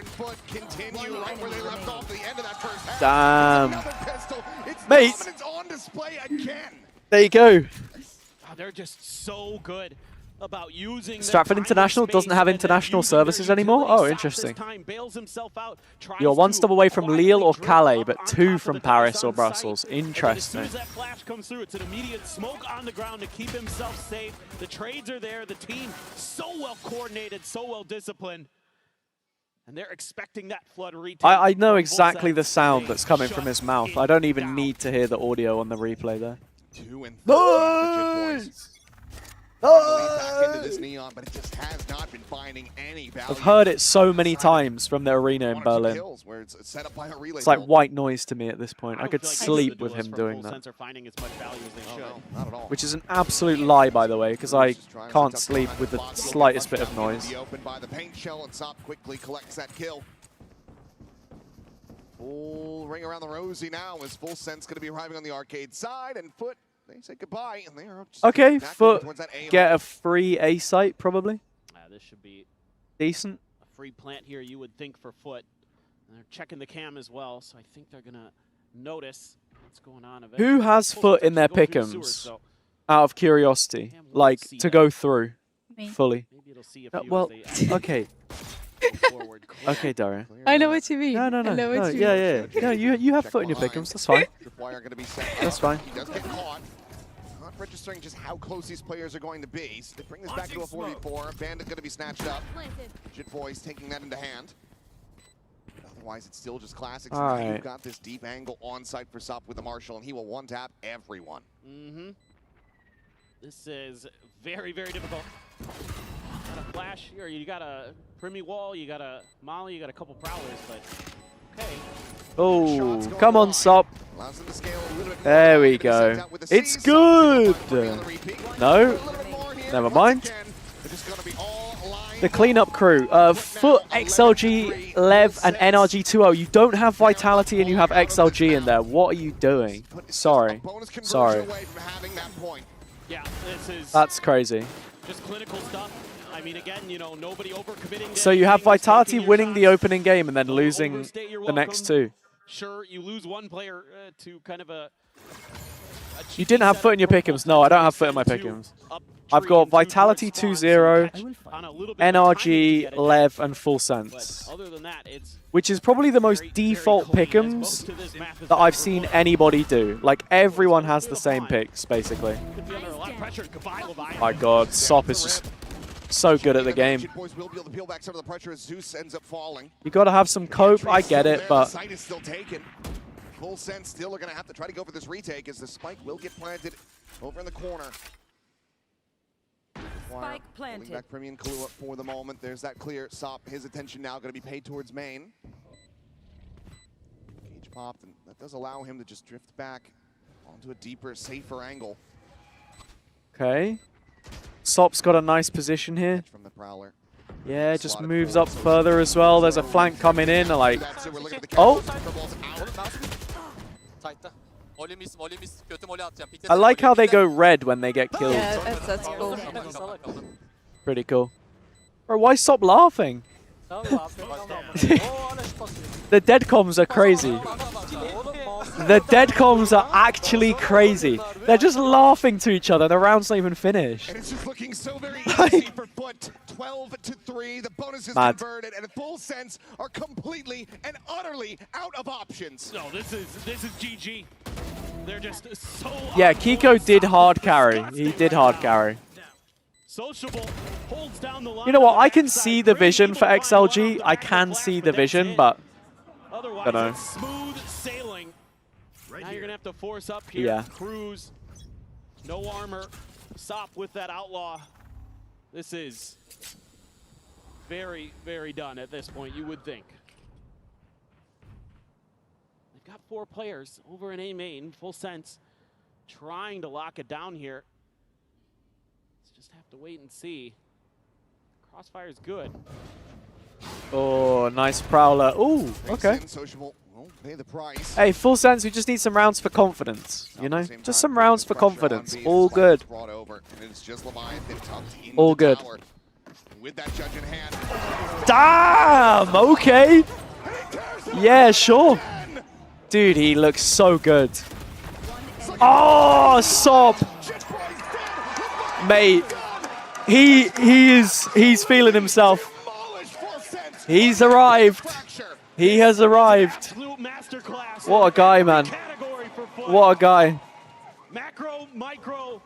Damn. Mate. There you go. Oh, they're just so good about using Stratford International doesn't have international services anymore? Oh, interesting. You're one stop away from Lille or Calais, but 2 from Paris or Brussels. Interesting. As soon as that flash comes through, it's an immediate smoke on the ground to keep himself safe. The trades are there. The team so well coordinated, so well disciplined. And they're expecting that flood retake. I know exactly the sound that's coming from his mouth. I don't even need to hear the audio on the replay there. 2 and 3. Nice! Back into this Neon, but it just has not been finding any value. I've heard it so many times from the arena in Berlin. Where it's set up by a relay It's like build. white noise to me at this point. I could sleep with him doing that. Not at all. Which is an absolute lie, by the way, because I can't sleep with the slightest bit of noise. Open by the paint shell, and Sop quickly collects that kill. Full ring around the rosy now as Full Sense going to be arriving on the arcade side, and FUT, they say goodbye, and they are just Okay, back FUT towards that A get a free A site, probably. This should be decent. A free plant here, you would think, for FUT. And they're checking the cam as well, so I think they're going to notice what's going on. Who has FUT in their pick'ems? Out of curiosity, like to go through fully. Well, okay. Okay, Daria. I know what you mean. No. I know what you Yeah. No, you have FUT in your pick'ems. That's fine. That's fine. He does get caught. Not registering just how close these players are going to be. So they bring this back to a 4v4. Bandit going to be snatched up. Jit Boys taking that into hand. Otherwise, it's still just classics. All right. You've got this deep angle on site for Sop with the Marshall, and he will one-tap everyone. This is very, very difficult. Got a flash here. You got a Primy wall. You got a Molly. You got a couple prowlers, but okay. Oh, come on, Sop. There we go. It's good. No, never mind. The cleanup crew of FUT, XLG, LEV, and NRG20. You don't have Vitality and you have XLG in there. What are you doing? Sorry. Yeah, this is That's crazy. just clinical stuff. I mean, again, you know, nobody overcommitting. So you have Vitality winning the opening game and then losing the next 2. Sure, you lose one player to kind of a You didn't have FUT in your pick'ems. No, I don't have FUT in my pick'ems. I've got Vitality 2-0, NRG, LEV, and Full Sense. Which is probably the most default pick'ems that I've seen anybody do. Like, everyone has the same picks, basically. My god, Sop is just so good at the game. You gotta have some cope, I get it, but... Full Sense still are going to have to try to go for this retake as the spike will get planted over in the corner. Spike planted. Back Premium Kahlua for the moment. There's that clear. Sop, his attention now going to be paid towards main. Cage popped, and that does allow him to just drift back onto a deeper, safer angle. Okay. Sop's got a nice position here. From the Prowler. Yeah, just moves up further as well. There's a flank coming in. Like, oh! I like how they go red when they get killed. Yeah, that's cool. Pretty cool. Bro, why stop laughing? The dead comms are crazy. The dead comms are actually crazy. They're just laughing to each other. The round's not even finished. And it's just looking so very easy for FUT. 12-3. The bonus is converted, and Full Sense are completely and utterly out of options. No, this is GG. They're just so. Yeah, Kiko did hard carry. He did hard carry. Sociable holds down the line. You know what? I can see the vision for XLG. I can see the vision, but I don't know. Smooth sailing. Now you're gonna have to force up here. Yeah. Cruz, no armor. Sop with that outlaw. This is very, very done at this point, you would think. They've got 4 players over in A main, Full Sense, trying to lock it down here. Let's just have to wait and see. Crossfire's good. Oh, nice Prowler. Ooh, okay. Pay the price. Hey, Full Sense, we just need some rounds for confidence, you know? Just some rounds for confidence. All good. All good. With that judge in hand. Damn! Okay. Yeah, sure. Dude, he looks so good. Oh, Sop! Mate, he's feeling himself. He's arrived. He has arrived. What a guy, man. What a guy. Macro, micro,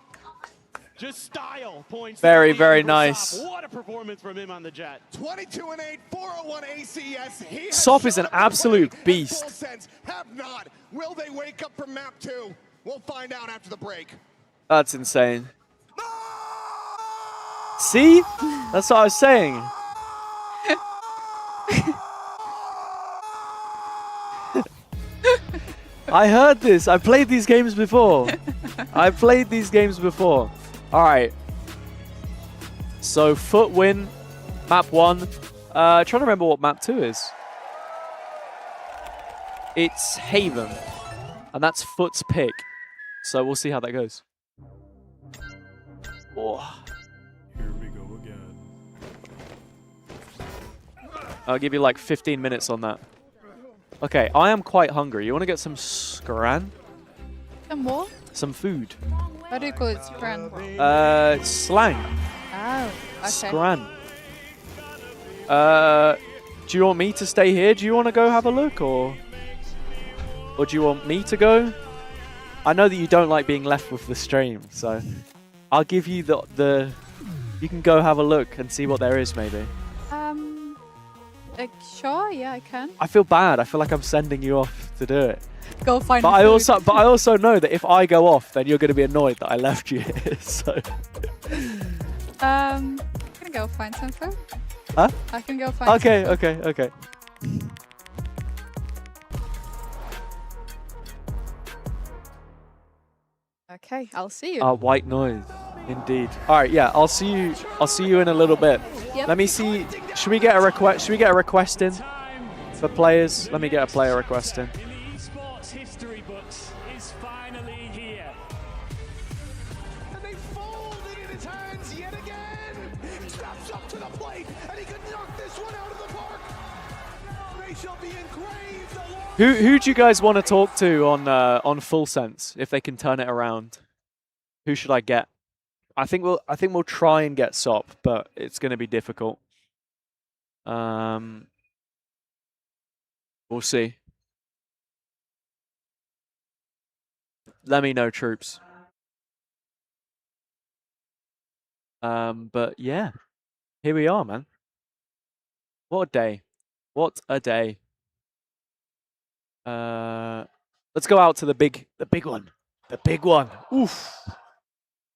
just style points. Very, very nice. What a performance from him on the jet. 22-8, 401 ACS. Sop is an absolute beast. Have not. Will they wake up from map 2? We'll find out after the break. That's insane. See? That's what I was saying. I heard this. I played these games before. I played these games before. All right. So FUT win, map 1. Trying to remember what map 2 is. It's Haven, and that's FUT's pick. So we'll see how that goes. Oh. Here we go again. I'll give you like 15 minutes on that. Okay, I am quite hungry. You want to get some scran? Some what? Some food. How do you call it, scran? Slang. Oh, okay. Scran. Do you want me to stay here? Do you want to go have a look, or do you want me to go? I know that you don't like being left with the stream, so I'll give you the. You can go have a look and see what there is, maybe. Sure, yeah, I can. I feel bad. I feel like I'm sending you off to do it. Go find. But I also know that if I go off, then you're going to be annoyed that I left you here. So. I'm gonna go find some food. Huh? I can go find. Okay, some okay, okay. Okay, I'll see you. White noise, indeed. All right, yeah, I'll see you. I'll see you in a little bit. Yep. Let me see. Should we get a request? Should we get a request in for players? Let me get a player request in. Esports history books is finally here. And they fold it in his hands yet again. Steps up to the plate, and he could knock this one out of the park. They shall be engraved along Who do you guys want to talk to on Full Sense if they can turn it around? Who should I get? I think we'll try and get Sop, but it's going to be difficult. We'll see. Let me know, troops. But yeah, here we are, man. What a day! What a day! Let's go out to the big one. The big one. Oof.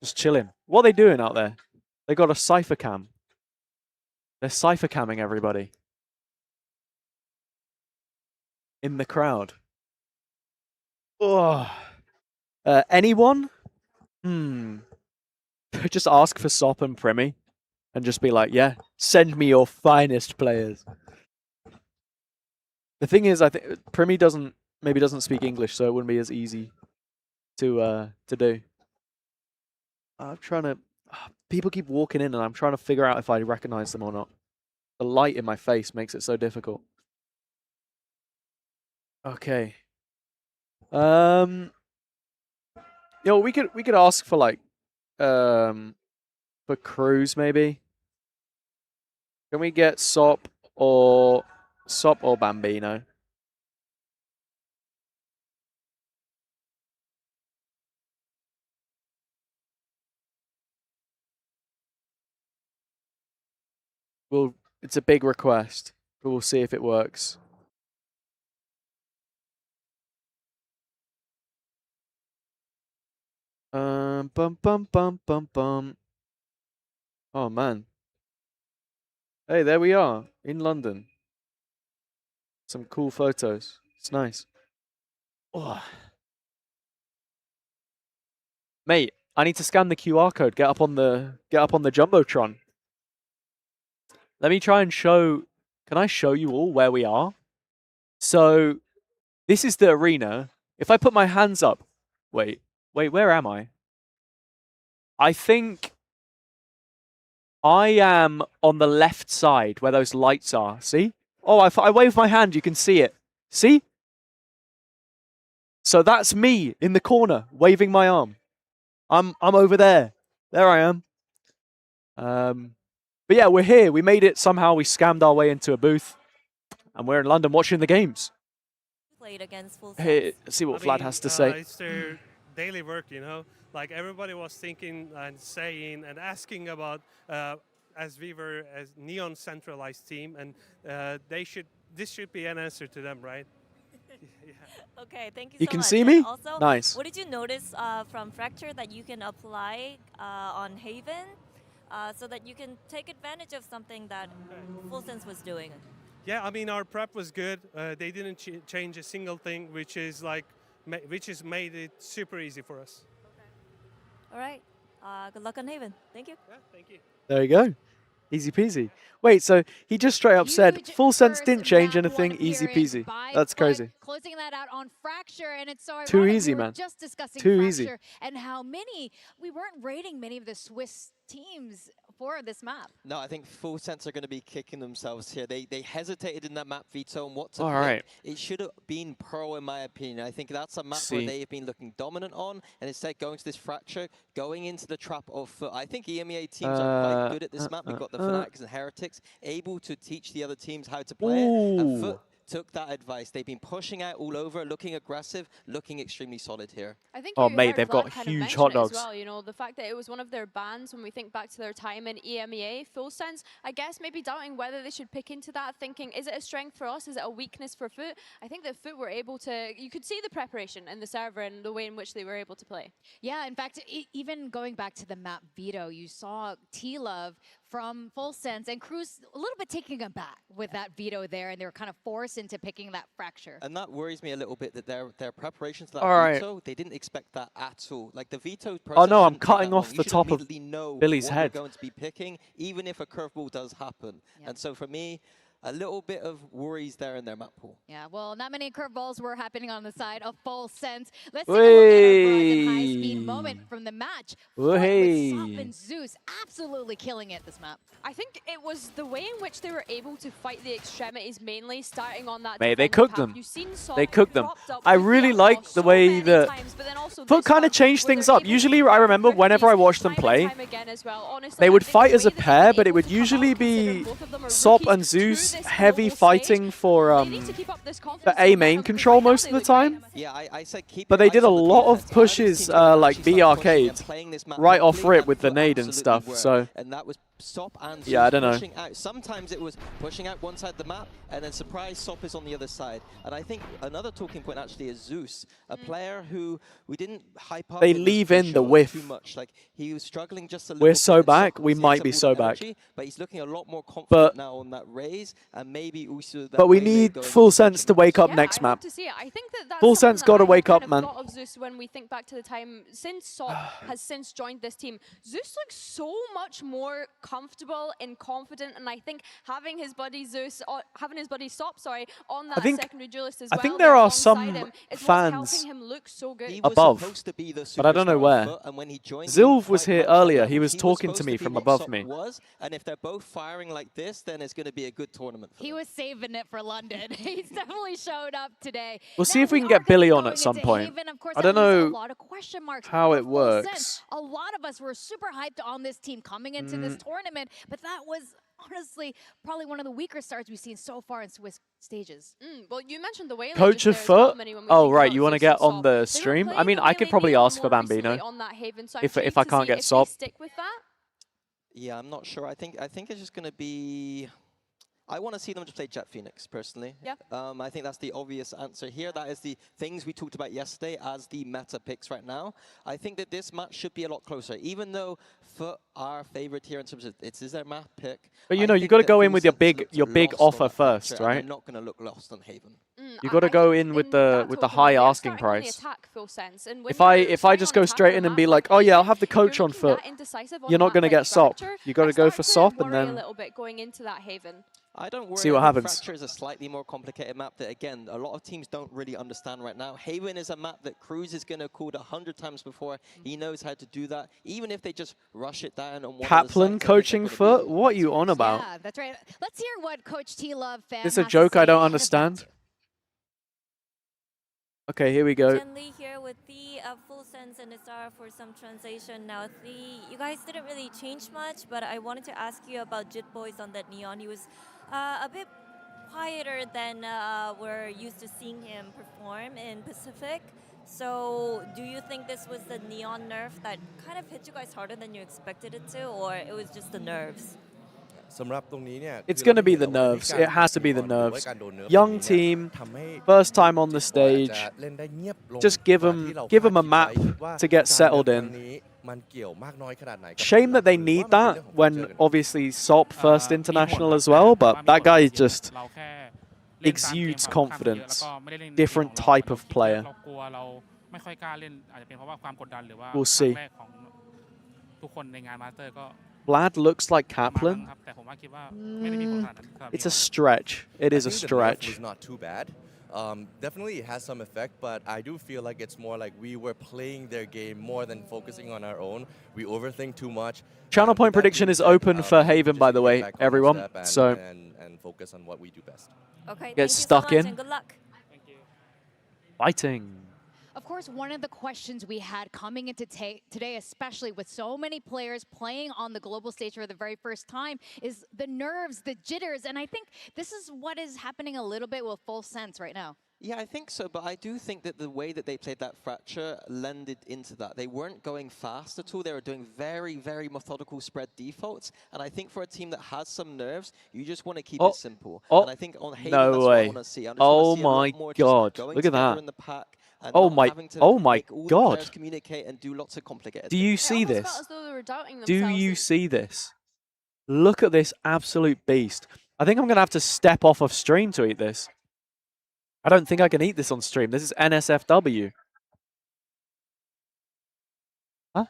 Just chilling. What are they doing out there? They got a cypher cam. They're cypher camming everybody. In the crowd. Oh. Anyone? Just ask for Sop and Primi. And just be like, yeah, send me your finest players. The thing is, I think Primi maybe doesn't speak English, so it wouldn't be as easy to do. I'm trying to... People keep walking in and I'm trying to figure out if I recognize them or not. The light in my face makes it so difficult. Okay. Yo, we could ask for like for Cruz maybe. Can we get Sop or Bambino? Well, it's a big request, but we'll see if it works. Bum bum bum bum bum. Oh man. Hey, there we are in London. Some cool photos. It's nice. Oh. Mate, I need to scan the QR code. Get up on the jumbotron. Let me try and show. Can I show you all where we are? So, this is the arena. If I put my hands up, wait, where am I? I think I am on the left side where those lights are. See? Oh, I wave my hand. You can see it. See? So that's me in the corner waving my arm. I'm over there. There I am. But yeah, we're here. We made it somehow. We scammed our way into a booth, and we're in London watching the games. Played against Full Hey, let's see what Vlad has to say. It's their daily work, you know. Like everybody was thinking and saying and asking about, as we were as neon centralized team, and this should be an answer to them, right? Yeah. Okay, thank you so much. You can see me? Also, nice. What did you notice from Fracture that you can apply on Haven so that you can take advantage of something that Full Sense was doing? Yeah, I mean, our prep was good. They didn't change a single thing, which has made it super easy for us. Okay. All right. Good luck on Haven. Thank you. Yeah, thank you. There you go. Easy peasy. Wait, so he just straight up said Full Sense didn't change anything. Easy peasy. That's crazy. Closing that out on Fracture, and it's so too ironic. easy, We were man. just discussing Too Fracture easy. and how we weren't rating many of the Swiss teams for this map. No, I think Full Sense are going to be kicking themselves here. They hesitated in that map veto on what to All pick. right. It should have been Pearl, in my opinion. I think that's a map where they have been looking dominant on, and instead going to this Fracture, going into the trap of FUT. I think EMEA teams are quite good at this map. We've got the Fanatics and Heretics, able to teach the other teams how to play it, and FUT took that advice. They've been pushing out all over, looking aggressive, looking extremely solid here. I think oh, you mate, heard they've Vlad got kind of huge mention hot it dogs. as well, you know, the fact that it was one of their bans when we think back to their time in EMEA, Full Sense, I guess maybe doubting whether they should pick into that, thinking, is it a strength for us? Is it a weakness for FUT? I think that FUT were able to, you could see the preparation in the server and the way in which they were able to play. Yeah, in fact, even going back to the map veto, you saw T-Love from Full Sense and Cruz a little bit taking them back with that veto there, and they were kind of forced into picking that Fracture. And that worries me a little bit that their preparations for that All veto, they didn't expect that at all. Like the veto process. Oh no, I'm shouldn't take cutting that off long. the You top should of immediately know Billy's what head. you're going to be picking, even if a curveball does happen. And so for me, a little bit of worries there in their map pool. Yeah, well, not many curveballs were happening on the side of Full Sense. Let's take a look at our Verizon high-speed moment from the match. FUT with Sop and Zeus absolutely killing it this map. I think it was the way in which they were able to fight the extremities, mainly starting on that. Mate, they cooked path. them. You've seen Sop They cooked them. propped up I with really the like the so way many that times, but then also FUT this kind one, of changed where things they're up. able Usually, to I remember whenever I watched them time and play, time again as well. Honestly, they I would think fight the as way a that they pair, were but it able would to come usually out, considering be both of them are Sop rookies and to Zeus this heavy global fighting for They need to keep up this the confidence A main control most of the time. Yeah, I said keep But your they did eyes a on the lot of defense. How these pushes teams gonna like actually B start pushing arcade and playing this map right off properly, rip with the FUT nade and absolutely stuff. were. So And that was Sop and Zeus yeah, I don't know. pushing out. Sometimes it was pushing out one side of the map, and then surprise Sop is on the other side. And I think another talking point actually is Zeus, a player who we didn't hype up. They this leave pre in the show whiff. too much. Like he was struggling just a little. We're bit, so and back. Sop We was might be hitting so all that back. energy, but he's looking a lot more confident But now on that raise, and maybe also that. but we melee need going Full into Sense to wake up Yeah, next I map. hope to see it. I think that that's Full something Sense that got to I wake kind up, of man. thought of Zeus when we think back to the time since Sop has since joined this team. Zeus looks so much more comfortable and confident, and I think having his buddy Zeus, or having his buddy Sop, sorry, on that secondary duelist as well. I think there are alongside some him is fans what's helping him look so good. He was above, supposed to be the but I don't know superstar where. of FUT, and when he joined, he Zilv didn't was quite here match that earlier. level. He was talking to supposed me be from what above Sop me. Was, and if they're both firing like this, then it's going to be a good tournament for He was saving it for London. He's definitely showed up today. We'll see if we can get Billy on at some point. Haven, of course, I don't that leaves know a lot of question marks how for it Full works. Sense. A lot of us were super hyped on this team coming into this tournament, but that was honestly probably one of the weaker starts we've seen so far in Swiss stages. Well, you mentioned the way Coach of FUT? Oh, right. You want to get on the stream? I mean, I could probably ask for Bambino if I can't get Sop. Stick with that. Yeah, I'm not sure. I think it's just going to be. I want to see them just play Jet Phoenix, personally. Yeah. I think that's the obvious answer here. That is the things we talked about yesterday as the meta picks right now. I think that this match should be a lot closer, even though FUT are favourite here in terms of it is their map pick. But you know, you got to go in with your big offer first, right? They're not going to look lost on Haven. You got to go in with the high asking price. If I just go straight in and be like, oh yeah, I'll have the coach on FUT, you're not going to get Sop. You got to go for Sop and then a little bit going into that Haven. I don't worry. See what happens. Fracture is a slightly more complicated map that, again, a lot of teams don't really understand right now. Haven is a map that Cruz is going to call 100 times before. He knows how to do that, even if they just rush it down on one Kaplan coaching FUT? What are you on about? Yeah, that's right. Let's hear what Coach T-Love fan This is a has to joke say I don't in understand. Okay, here we go. Lee here with the Full Sense and Isara for some translation. Now, you guys didn't really change much, but I wanted to ask you about Jit Boys on that Neon. He was a bit quieter than we're used to seeing him perform in Pacific. So, do you think this was the Neon nerf that kind of hit you guys harder than you expected it to, or it was just the nerves? It's going to be the nerves. It has to be the nerves. Young team, first time on the stage. Just give them a map to get settled in. Shame that they need that when obviously Sop first international as well, but that guy just exudes confidence. Different type of player. We'll see. Vlad looks like Kaplan. It's a stretch. It is a stretch. Was not too bad. Definitely it has some effect, but I do feel like it's more like we were playing their game more than focusing on our own. We overthink too much. Channel point prediction is open for Haven, by the way, everyone. So and focus on what we do best. Okay, get stuck in. Good luck. Fighting. Of course, one of the questions we had coming into today, especially with so many players playing on the global stage for the very first time, is the nerves, the jitters, and I think this is what is happening a little bit with Full Sense right now. Yeah, I think so, but I do think that the way that they played that Fracture lended into that. They weren't going fast at all. They were doing very, very methodical spread defaults, and I think for a team that has some nerves, you just want to keep it simple. And I think on Haven, that's what I want to see. Oh my god, look at that. In the pack oh my god. Communicate and do lots of complicated Do you things. see this? Do you see this? Look at this absolute beast. I think I'm going to have to step off of stream to eat this. I don't think I can eat this on stream. This is NSFW. Huh?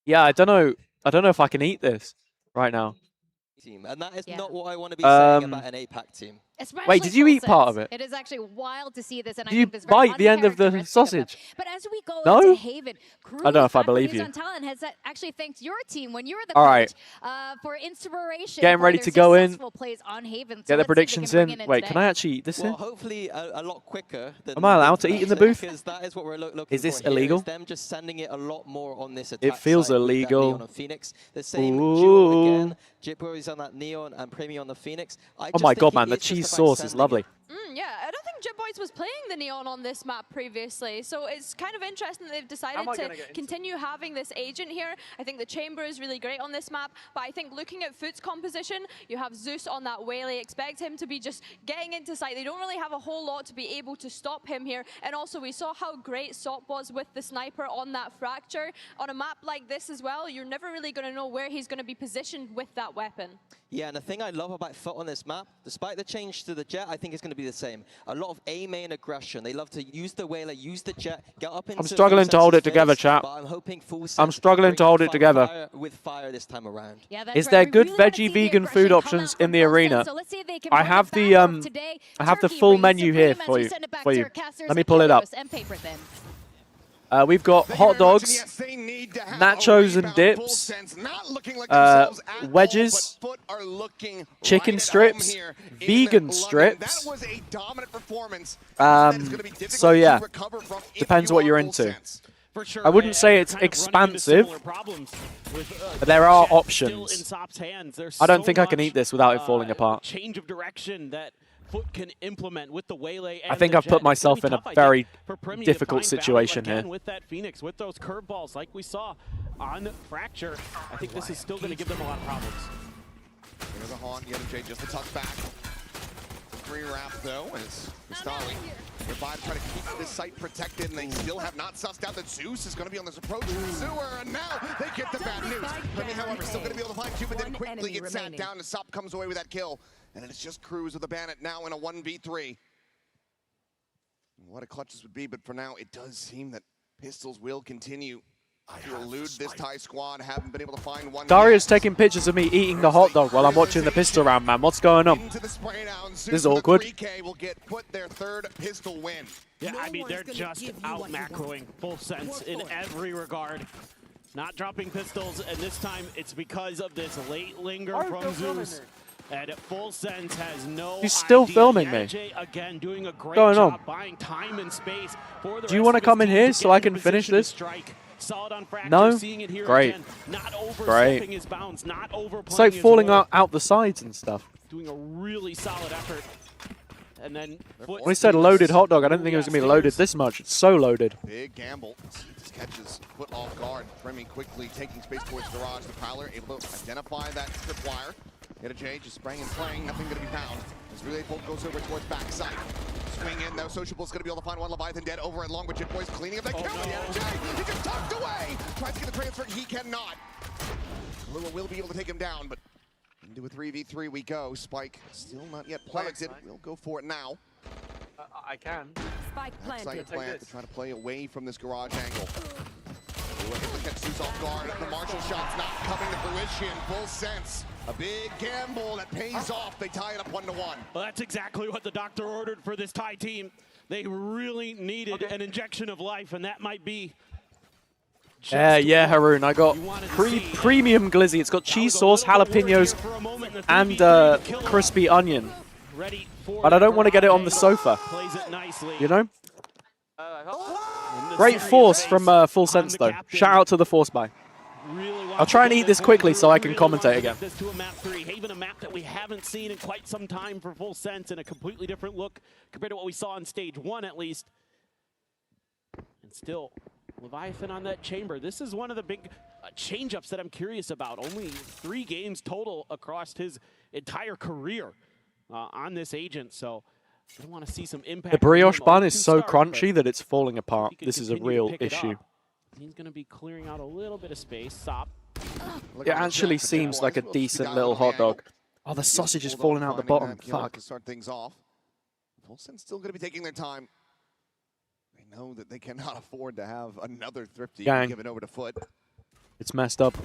Yeah, I don't know if I can eat this right now. team, and that is not what I want to be saying about an APAC team. Wait, did you eat part of it? It is actually wild to see this, and Did I you think this very bite the end of the uncharacteristic of them. sausage? But as we go No? into Haven, Cruz, I don't know if I back when believe he was you. on Talent, has actually thanked your team when you were the All coach right. for inspiration. Getting for ready their to go in. successful plays on Haven. Get the let's see if they predictions can bring in. it Wait, today. can I actually eat this Well, in? hopefully a lot quicker than. Am I allowed to eat in the booth? Because that is what we're looking Is this for here, illegal? is them just sending it a lot more on this attack. It feels side with that illegal. Neon and Phoenix. The same Ooh. duo again. Jitbo is on that Neon and Premium on the Phoenix. Oh my god, man, the cheese sauce is lovely. Yeah, I don't think Jitboys was playing the Neon on this map previously, so it's kind of interesting that they've decided to continue having this agent here. I think the Chamber is really great on this map, but I think looking at FUT's composition, you have Zeus on that Whaley. Expect him to be just getting into sight. They don't really have a whole lot to be able to stop him here, and also we saw how great Sop was with the sniper on that Fracture. On a map like this as well, you're never really going to know where he's going to be positioned with that weapon. Yeah, and the thing I love about FUT on this map, despite the change to the Jet, I think it's going to be the same. A lot of A main aggression. They love to use the Whaler, use the Jet, get up into. I'm struggling to hold it together, chap. But I'm hoping I'm struggling to hold it together. With fire this time around. Yeah, Is there good veggie vegan food options in the arena? I have the full menu here for you. Let me pull it up. We've got hot dogs, nachos and dips, wedges, chicken strips, vegan strips. So yeah, depends what you're into. I wouldn't say it's expansive, but there are options. I don't think I can eat this without it falling apart. Change of direction that FUT can implement with the Waylay and I think the I've put Jet. myself It's in a gonna be tough, I very think, for Premi to difficult find value situation again here. with that Phoenix, with those curveballs like we saw on Fracture. I think this is still going to give them a lot of problems. There's a Haunt, J just a touch back. Free wrap though, as Mustali. Revive trying to keep this site protected, and they still have not sussed out that Zeus is going to be on this approach to the sewer, and now they get the bad news. Premi, however, still going to be able to find two, but then quickly gets sat down, and Sop comes away with that kill. And it's just Cruz with the Bandit now in a 1v3. What a clutch this would be, but for now, it does seem that Pistols will continue to elude this Thai squad. Haven't been able to find one. Daria's taking pictures of me eating the hot dog while I'm watching the pistol round, man. What's going on? This is awkward. 3K will get put their third pistol win. Yeah, I mean, they're just out macroing full sense in every regard. Not dropping pistols, and this time it's because of this late linger from Zeus. And Full Sense has no He's still idea. filming me. LJ, again, doing a great Going job on? buying time and space for the Do you rest want to of his come in team here to so get I in can finish position to this? strike. Solid on Fracture, No? seeing it here Great. again. Not Great. overstepping his bounds, not overplaying It's like his falling role. out the sides and stuff. Doing a really solid effort. And then When he said loaded hot dog, I didn't think it was going to be loaded this much. It's so loaded. Big gamble. Just catches foot off guard. Premi quickly taking space towards Garage. The Prowler able to identify that tripwire. J just spraying and playing. Nothing going to be found. As Relay Bolt goes over towards backside. Swing in though. Sociable's going to be able to find one. Leviathan dead over and long with Jit Boys cleaning up that kill. J, he just tucked away. Tries to get the transfer. He cannot. Lua will be able to take him down, but into a 3v3 we go. Spike still not yet planted. We'll go for it now. I can. Spike planted. Plant to try to play away from this garage angle. Able to catch Zeus off guard. The Marshall shot's not coming to fruition. Full Sense. A big gamble that pays off. They tie it up 1-1. Well, that's exactly what the doctor ordered for this Thai team. They really needed an injection of life, and that might be. Yeah, Haroon. I got premium glizzy. It's got cheese sauce, jalapenos, and crispy onion. But I don't want to get it on the sofa. You know? Great force from Full Sense, though. Shout out to the force buy. I'll try and eat this quickly so I can commentate again. This to a map 3. Haven, a map that we haven't seen in quite some time for Full Sense, and a completely different look compared to what we saw in stage 1 at least. And still, Leviathan on that chamber. This is one of the big change-ups that I'm curious about. Only 3 games total across his entire career on this agent, so I want to see some impact. The brioche bun is so crunchy that it's falling apart. This is a real issue. He's going to be clearing out a little bit of space. Sop. It actually seems like a decent little hot dog. Oh, the sausage is falling out the bottom. Fuck. To start things off. Full Sense still going to be taking their time. They know that they cannot afford to have another Thrifty Gang. given over to FUT. It's messed up.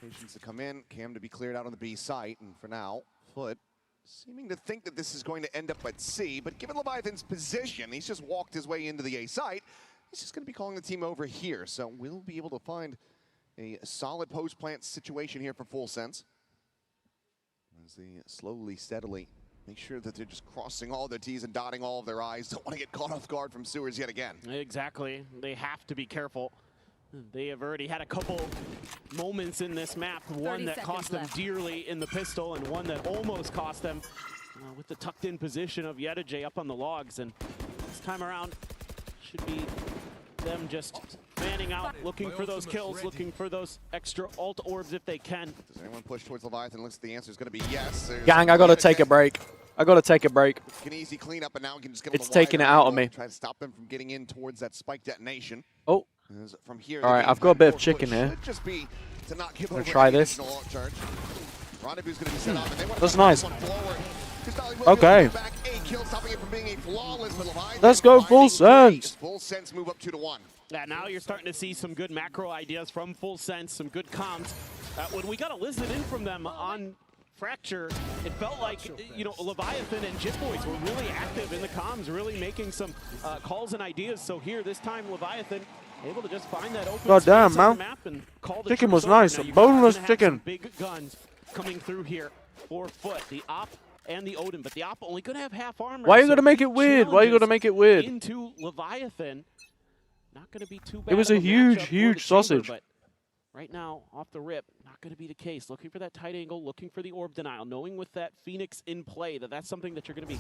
Rotations to come in, Cam to be cleared out on the B site, and for now, FUT seeming to think that this is going to end up at C, but given Leviathan's position, he's just walked his way into the A site. He's just going to be calling the team over here, so we'll be able to find a solid post-plant situation here for Full Sense. As they slowly, steadily make sure that they're just crossing all their T's and dotting all of their I's. Don't want to get caught off guard from Sewers yet again. Exactly. They have to be careful. They have already had a couple moments in this map, one that cost them dearly in the pistol and one that almost cost them with the tucked in position of LEVIATAN up on the logs. And this time around should be them just fanning out, looking for those kills, looking for those extra ult orbs if they can. Does anyone push towards Leviathan? Looks like the answer is going to be yes. Gang, I got to take a break. I got to take a break. An easy cleanup, and now we can just get it's taking it out of me. Try to stop them from getting in towards that spike detonation. Oh. From here, all right, I've got a bit of chicken here. Should just be to not give I'm going over to try this. Rendezvous going to be set up, and they want to that's nice. Okay. Let's go Full Sense. Full Sense move up 2-1. Yeah, now you're starting to see some good macro ideas from Full Sense, some good comms. When we got to listen in from them on Fracture, it felt like, you know, Leviathan and Jit Boys were really active in the comms, really making some calls and ideas. So here, this time, Leviathan able to just find that open God damn, space on man. the map and call the Chicken troops was nice. over. Now, Boneless chicken. Big guns coming through here for FUT, the Op and the Odin, but the Op only going to have half armor. Why are you going to make it weird? Why are you going to make it weird? Into Leviathan, not going to be too bad. It was a huge sausage. But right now, off the rip, not going to be the case. Looking for that tight angle, looking for the orb denial, knowing with that Phoenix in play that that's something that you're going to be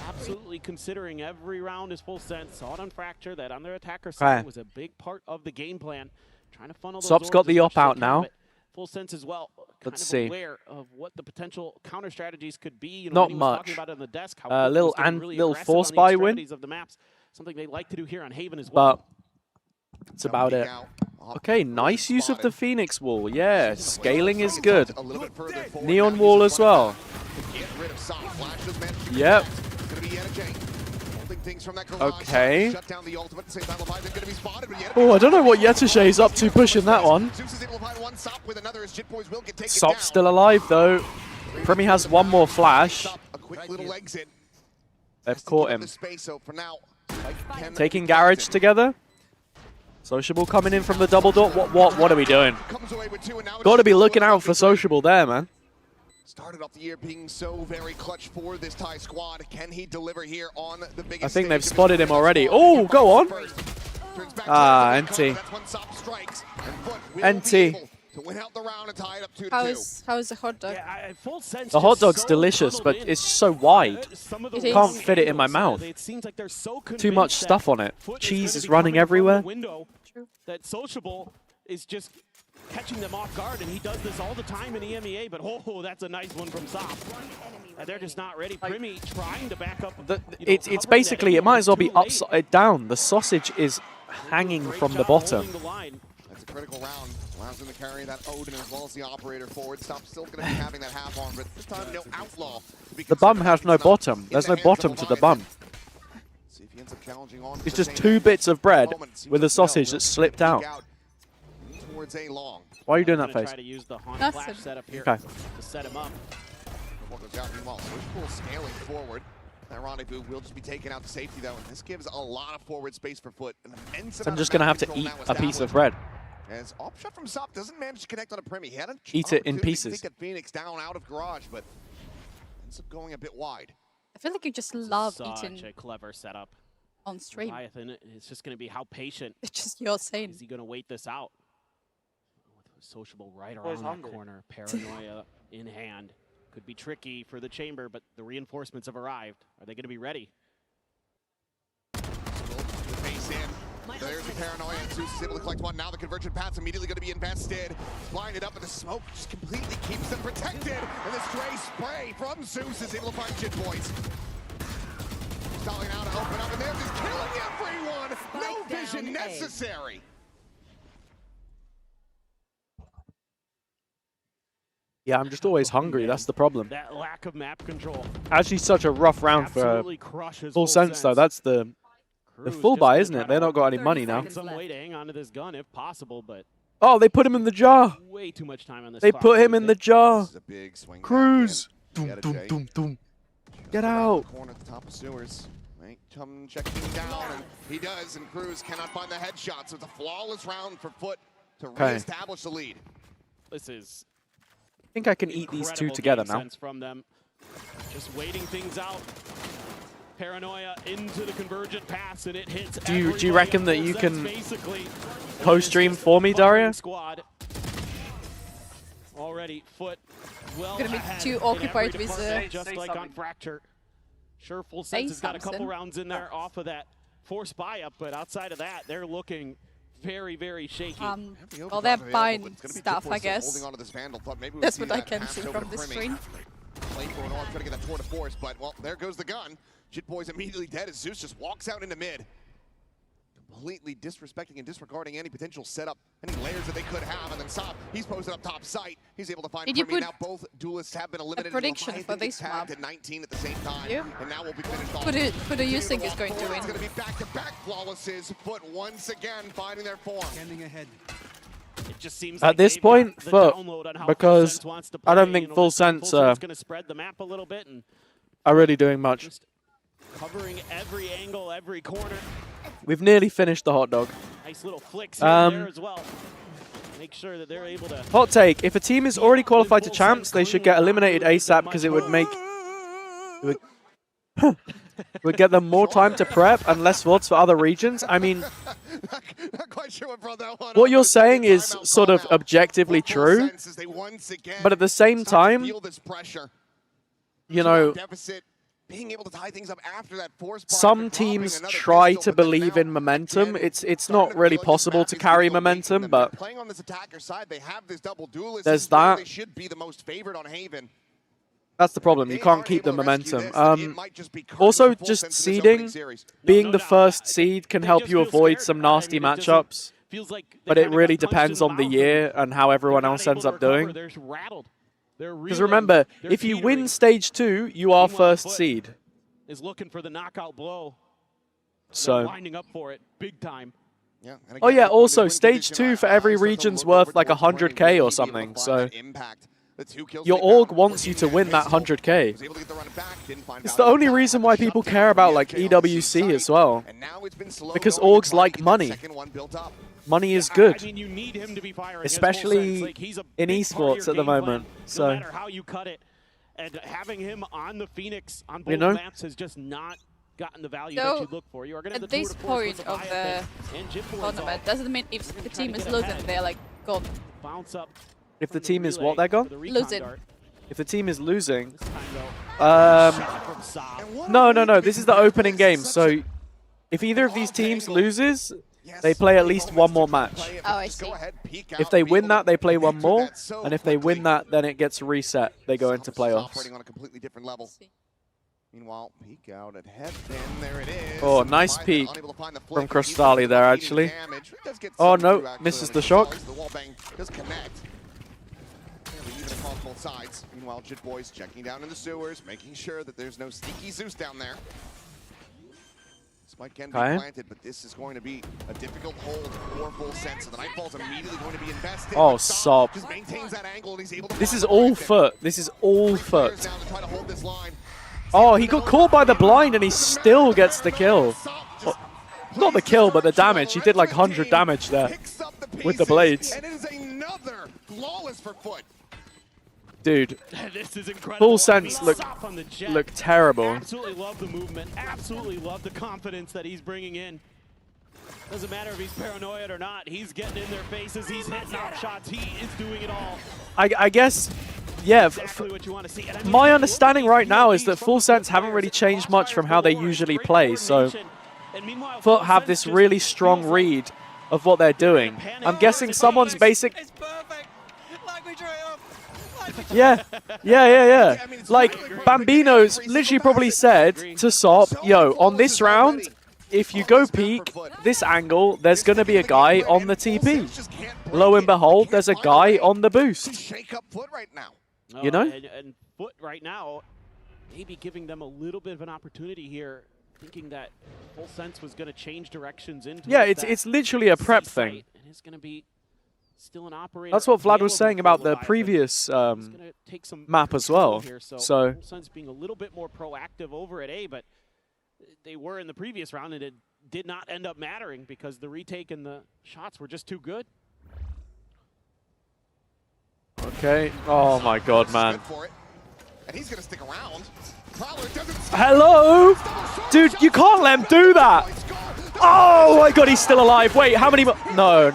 absolutely considering every round is Full Sense. Saw it on Fracture, that on their attacker side was a big part of the game plan. Trying to funnel those Sob's got orbs the as op much as out they now. can, Full Sense as well. Let's kind of see. aware of what the potential counter strategies could be. You know, Not when he was talking much. about it on the desk, how Little force buy win. of the maps, something they like to do here on Haven as well. But it's about it. Okay, nice use of the Phoenix wall. Yeah, scaling is good. Neon wall as well. Yep. Okay. Oh, I don't know what LEVIATAN is up to pushing that one. Sop's still alive though. Primi has one more flash. They've caught him. Taking Garage together. Sociable coming in from the double door. What are we doing? Got to be looking out for Sociable there, man. Started off the year being so very clutch for this Thai squad. Can he deliver here on the biggest I think they've spotted him already. Oh, go on. Ah, NT. NT. How's the hot dog? Yeah, the hot dog's delicious, but it's so wide. It Can't is. fit it in my mouth. It seems like they're so Too much stuff on it. Cheese is running everywhere. That Sociable is just catching them off guard, and he does this all the time in EMEA, but oh, that's a nice one from Sop. They're just not ready. Primi trying to back up. It's basically, it might as well be upside down. The sausage is hanging from the bottom. That's a critical round. Allows him to carry that Odin as well as the operator forward. Stop's still going to be having that half on, but this time no outlaw. The bum has no bottom. There's no bottom to the bum. See if he ends up challenging on. It's just 2 bits of bread with a sausage that slipped out. Towards a long. Why are you doing that face? Try to use the Haunt Flash setup here to set him up. Meanwhile, Switchpool scaling forward. That Rendezvous will just be taken out to safety, though, and this gives a lot of forward space for FUT. So I'm just going to have to eat a piece of bread. As Opshot from Sop doesn't manage to connect on a Primi. He had an Eat it in pieces. To take that Phoenix down out of garage, but ends up going a bit wide. I feel like you just love Such eating a clever setup. on stream. Leviathan, it's just going to be how patient. It's just you're saying. Is he going to wait this out? With Sociable right around that corner, paranoia in hand. Could be tricky for the chamber, but the reinforcements have arrived. Are they going to be ready? Face in. There's the paranoia, and Zeus is able to collect one. Now the convergent path's immediately going to be invested. Blinded up, but the smoke just completely keeps them protected. And the stray spray from Zeus is able to find Jit Boys. Stalling out to open up, and they're just killing everyone. No vision necessary. Yeah, I'm just always hungry. That's the problem. That lack of map control. Actually, such a rough round for Full Sense, though. That's the full buy, isn't it? They're not got any money now. Some way to hang on to this gun if possible, but Oh, they put him in the jar. Way too much time on this. They put him in the jar. This is a big swing. Cruz. Doom, Doom, doom, doom, doom. Get out. Corner at the top of sewers. Right, come checking down, and he does, and Cruz cannot find the headshot, so it's a flawless round for FUT to reestablish the lead. This is. I think I can eat these two together now. From them, just waiting things out. Paranoia into the convergent pass, and it hits. Do you reckon that you can co-stream for me, Daria? Squad. Already FUT well Gonna be ahead too in occupied every with department, just like on Fracture. Sure, Full Sense has got a couple rounds in there off of that forced buy-up, but outside of that, they're looking very, very shaky. Well, they're buying stuff, I guess. Holding onto this Vandal. Thought maybe That's what I can see from this screen. Playing for an arm, trying to get that tour de force, but well, there goes the gun. Jitboy's immediately dead as Zeus just walks out into mid. Completely disrespecting and disregarding any potential setup, any layers that they could have, and then Sop, he's posted up top site. He's able to find Primi. Now both duelists have been eliminated. A prediction for this map? At 19 at the same time, and now we'll be finished off. Who do you think is going to win? It's going to be back-to-back flawlesses. FUT once again finding their form. Standing ahead. It just seems At like this point, FUT, because I don't think Full Sense going to spread the map a little bit and are really doing much. just covering every angle, every corner. We've nearly finished the hot dog. Nice little flicks in there as well. Make sure that they're able to. Hot take: if a team is already qualified to champs, they should get eliminated ASAP because it would make would get them more time to prep and less votes for other regions. I mean, not quite sure what brought that one what you're saying is sort of objectively true, but at the same time, you know, being able to tie things up after that force some teams try to believe in momentum. It's not really possible to carry momentum, but playing on this attacker side, they have this double duelist. there's that. They should be the most favored on Haven. That's the problem. You can't keep the momentum. Also, just seeding, being the first seed can help you avoid some nasty matchups. But it really depends on the year and how everyone else ends up doing. Because remember, if you win stage 2, you are first seed. Is looking for the knockout blow. So. Lining up for it big time. Oh yeah, also stage 2 for every region's worth like 100k or something. So your org wants you to win that 100k. It's the only reason why people care about like EWC as well. Because orgs like money. Money is good, especially in esports at the moment. So, no matter how you cut it, and having him on the Phoenix on both maps has just not gotten the value that you look for. You are going to at this point of the tournament, doesn't mean if the team is losing, they're like gone. Bounce up. If the team is what, they're gone? Losing. If the team is losing, no. This is the opening game. So, if either of these teams loses, they play at least one more match. Oh, I see. If they win that, they play one more, and if they win that, then it gets reset. They go into playoffs. Operating on a completely different level. Meanwhile, peek out at head, and there it is. Oh, nice peek from Crystali there, actually. Oh no, misses the shock. The wall bang does connect. Even across both sides. Meanwhile, Jitboy's checking down in the sewers, making sure that there's no sneaky Zeus down there. Spike can be planted, but this is going to be a difficult hold for Full Sense. So the Nightfall's immediately going to be invested. Oh, Sop. Just maintains that angle, and he's able to this is all FUT. This is all FUT. Oh, he got caught by the blind, and he still gets the kill. Well, not the kill, but the damage. He did like 100 damage there with the blades. And it is another flawless for FUT. Dude, this is incredible. Full Sense look terrible. Absolutely love the movement. Absolutely love the confidence that he's bringing in. Doesn't matter if he's paranoid or not. He's getting in their faces. He's hitting off shots. He is doing it all. I guess, yeah. Exactly what you want to see. And I mean, my understanding right now is that Full Sense haven't really changed much from how they usually play. So FUT have this really strong read of what they're doing. I'm guessing someone's basic. Yeah. Like, Bambino's literally probably said to Sop, yo, on this round, if you go peek, this angle, there's going to be a guy on the TP. Lo and behold, there's a guy on the boost. Shake up FUT right now. You know? And FUT right now, maybe giving them a little bit of an opportunity here, thinking that Full Sense was going to change directions into yeah, it's literally a prep thing. And it's going to be Still an operator. That's what Vlad was available saying for about the Leviathan. previous He's gonna take some map as control well. here, so So Suns being a little bit more proactive over at A, but they were in the previous round, and it did not end up mattering because the retake and the shots were just too good. okay. Oh my God, man. And he's going to stick around. Hello, dude. You can't let him do that. Oh my God, he's still alive. Wait, how many more? No.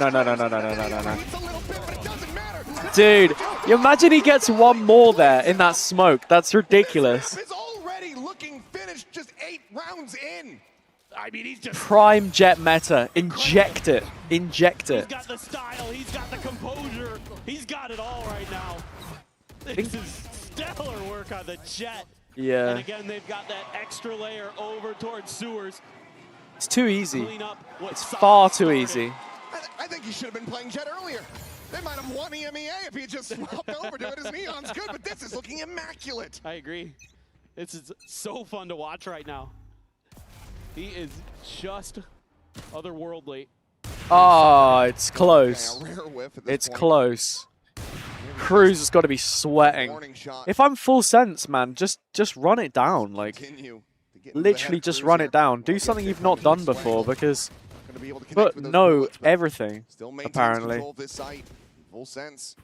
Dude, you imagine he gets one more there in that smoke. That's ridiculous. Is already looking finished, just 8 rounds in. I mean, he's just Prime jet meta. Inject it. Inject He's it. got the style, he's got the composure, he's got it all right now. This is stellar work on the jet. Yeah. And again, they've got that extra layer over towards sewers. It's too easy. Clean up what It's Sock far too started. easy. I think he should have been playing Jet earlier. They might have won EMEA if he just swapped over to it. His Neon's good, but this is looking immaculate. I agree. This is so fun to watch right now. He is just otherworldly. Oh, it's close. Yeah, a rare whiff at this It's point. close. Cruz has got to be sweating. If I'm full sense, man, just run it down. Like, literally just run it down. Do something you've not done before because, but know everything, Still maintains apparently. control of this site. Full sense.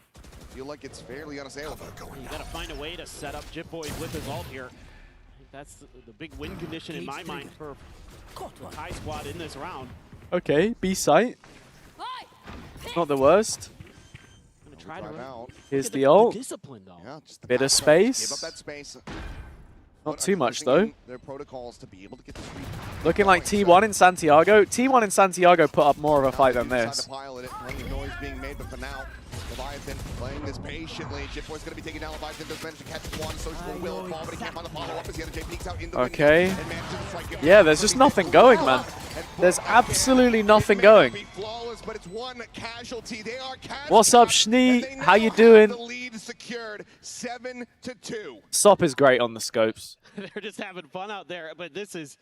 Feel like it's fairly unassailable. You got to find a way to set up Jitboy with his ult here. I think that's the big win condition in my mind for the high squad in this round. Okay, B site. Not the worst. Try to Here's the ult. discipline, though. Yeah, just the Bit of back row. Give up space. that space. Not too much though. Their protocols to be able to get this Looking like T1 in Santiago. T1 in Santiago put up more of a fight than Decide this. to pilot it. Plenty of noise being made, but for now, Leviathan playing this patiently. Jitboy's going to be taking down Leviathan. Does manage to catch one. Social will fall, but he can't find the follow-up as the other J peeks out in the Okay. window and manages to strike him. Yeah, there's just nothing going, man. There's absolutely nothing going. Be flawless, but it's one casualty. They are What's up, Schnee? How you doing? the lead secured 7-2. Sop is great on the scopes. They're just having fun out there, but this is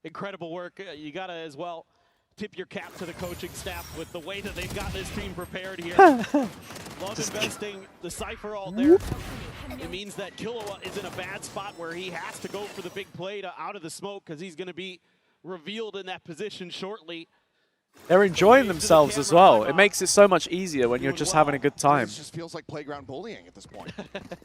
incredible work. You got to as well tip your cap to the coaching staff with the way that they've got this team prepared here. Love investing the Cypher ult there. It means that Killua is in a bad spot where he has to go for the big play to out of the smoke because he's going to be revealed in that position shortly. They're enjoying themselves as well. It makes it so much easier when you're just having a good time. This just feels like playground bullying at this point.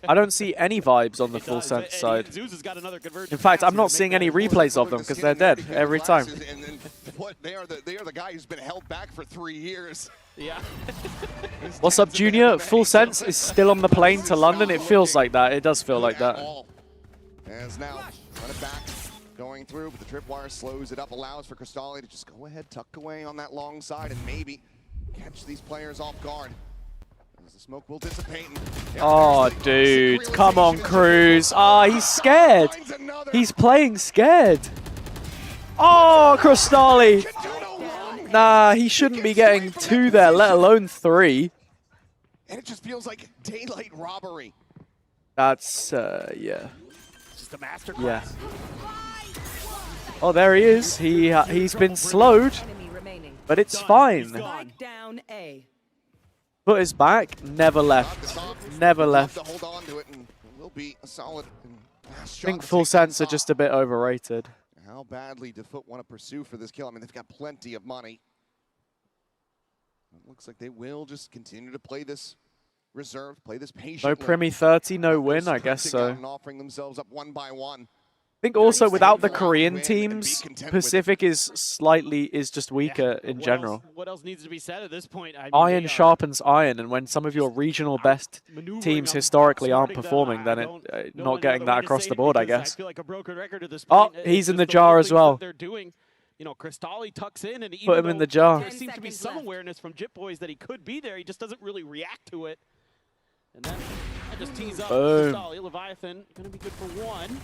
I don't see any vibes on the full sense side. In fact, I'm not seeing any replays of them because they're dead every time. And what they are the guy who's been held back for 3 years. Yeah. What's up, Junior? Full sense is still on the plane to London. It feels like that. It does feel like that. As now, run it back. Going through, but the tripwire slows it up, allows for Cristalli to just go ahead, tuck away on that long side, and maybe catch these players off guard. As the smoke will dissipate. Oh, dude. Come on, Cruz. Ah, he's scared. He's playing scared. Oh, Cristalli. Nah, he shouldn't be getting 2 there, let alone 3. And it just feels like daylight robbery. That's, yeah. Just a masterclass. Yeah. Oh, there he is. He's been slowed, but it's fine. Down A. Foot is back. Never left. Never left. Hold on to it, and it will be a solid. I think full sense are just a bit overrated. How badly do FUT want to pursue for this kill? I mean, they've got plenty of money. It looks like they will just continue to play this reserved, play this patiently. No Primi 30, no win. I guess so. And offering themselves up one by one. I think also without the Korean teams, Pacific is just weaker in general. What else needs to be said at this point? I mean, Iron sharpens iron, and when some of your regional best teams historically aren't performing, then it not getting that across the board, I guess. I feel like a broken record at this Oh, point. he's in the Just jar little as things well. that they're doing. You know, Cristalli tucks in, and Put him in the jar. There seems to be some awareness from Jitboys that he could be there. He just doesn't really react to it. And then that just tees up Boom. Cristalli. Leviathan going to be good for 1.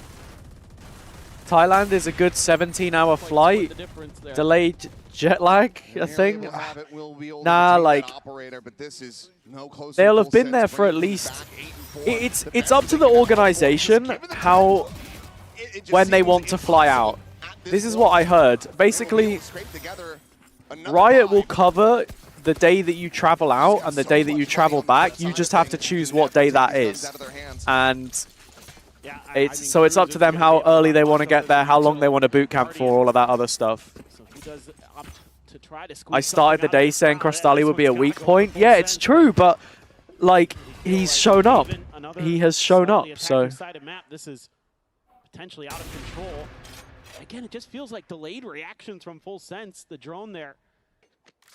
Thailand is a good 17-hour flight. Delayed jet lag, I think. Nah, like they'll have been there for at least. It's up to the organization how when they want to fly out. This is what I heard. Basically, Riot will cover the day that you travel out and the day that you travel back, you just have to choose what day that is. And it's up to them how early they want to get there, how long they want to boot camp for, all of that other stuff. I started the day saying Crostali would be a weak point. Yeah, it's true, but like he's shown up. He has shown up. So this is potentially out of control. Again, it just feels like delayed reactions from Full Sense. The drone there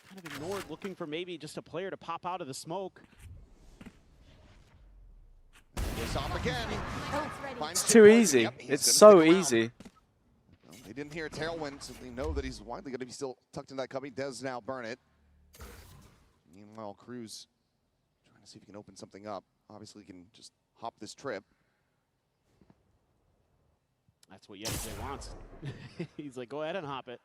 kind of ignored, looking for maybe just a player to pop out of the smoke. it's too easy. It's so easy. They didn't hear Tailwind, so they know that he's widely going to be still tucked in that cubby. Does now burn it. Meanwhile, Cruz trying to see if he can open something up. Obviously, he can just hop this trip. That's what YeahJJ wants. He's like, go ahead and hop it.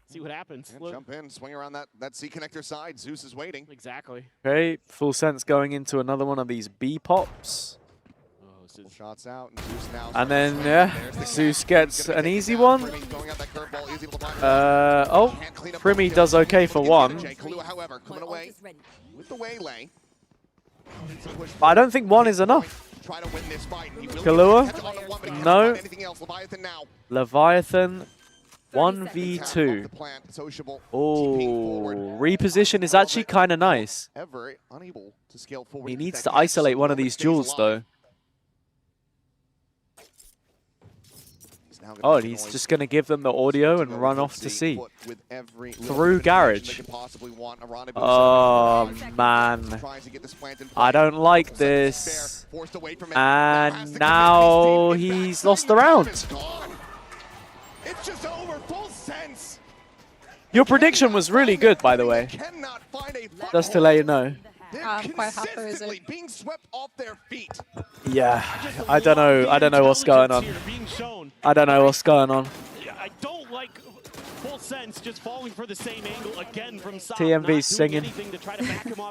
See what happens. And jump in, swing around that C connector side. Zeus is waiting. Exactly. Okay, Full Sense going into another one of these B pops. Shots out, and Zeus now. And then, Zeus gets an easy one. Primi does okay for one. However, coming away with the waylay. But I don't think one is enough. Kahlua? No. Leviathan 1v2. Oh, reposition is actually kind of nice. He needs to isolate one of these jewels, though. Oh, and he's just going to give them the audio and run off to C. Through Garage. Oh, man. I don't like this. And now he's lost the round. It's just over. Full Sense. Your prediction was really good, by the way. Just to let you know. I'm quite happy with it. Being swept off their feet. Yeah, I don't know. I don't know what's going on. I don't know what's going on. I don't like Full Sense just falling for the same angle again from Sop. TMV's singing.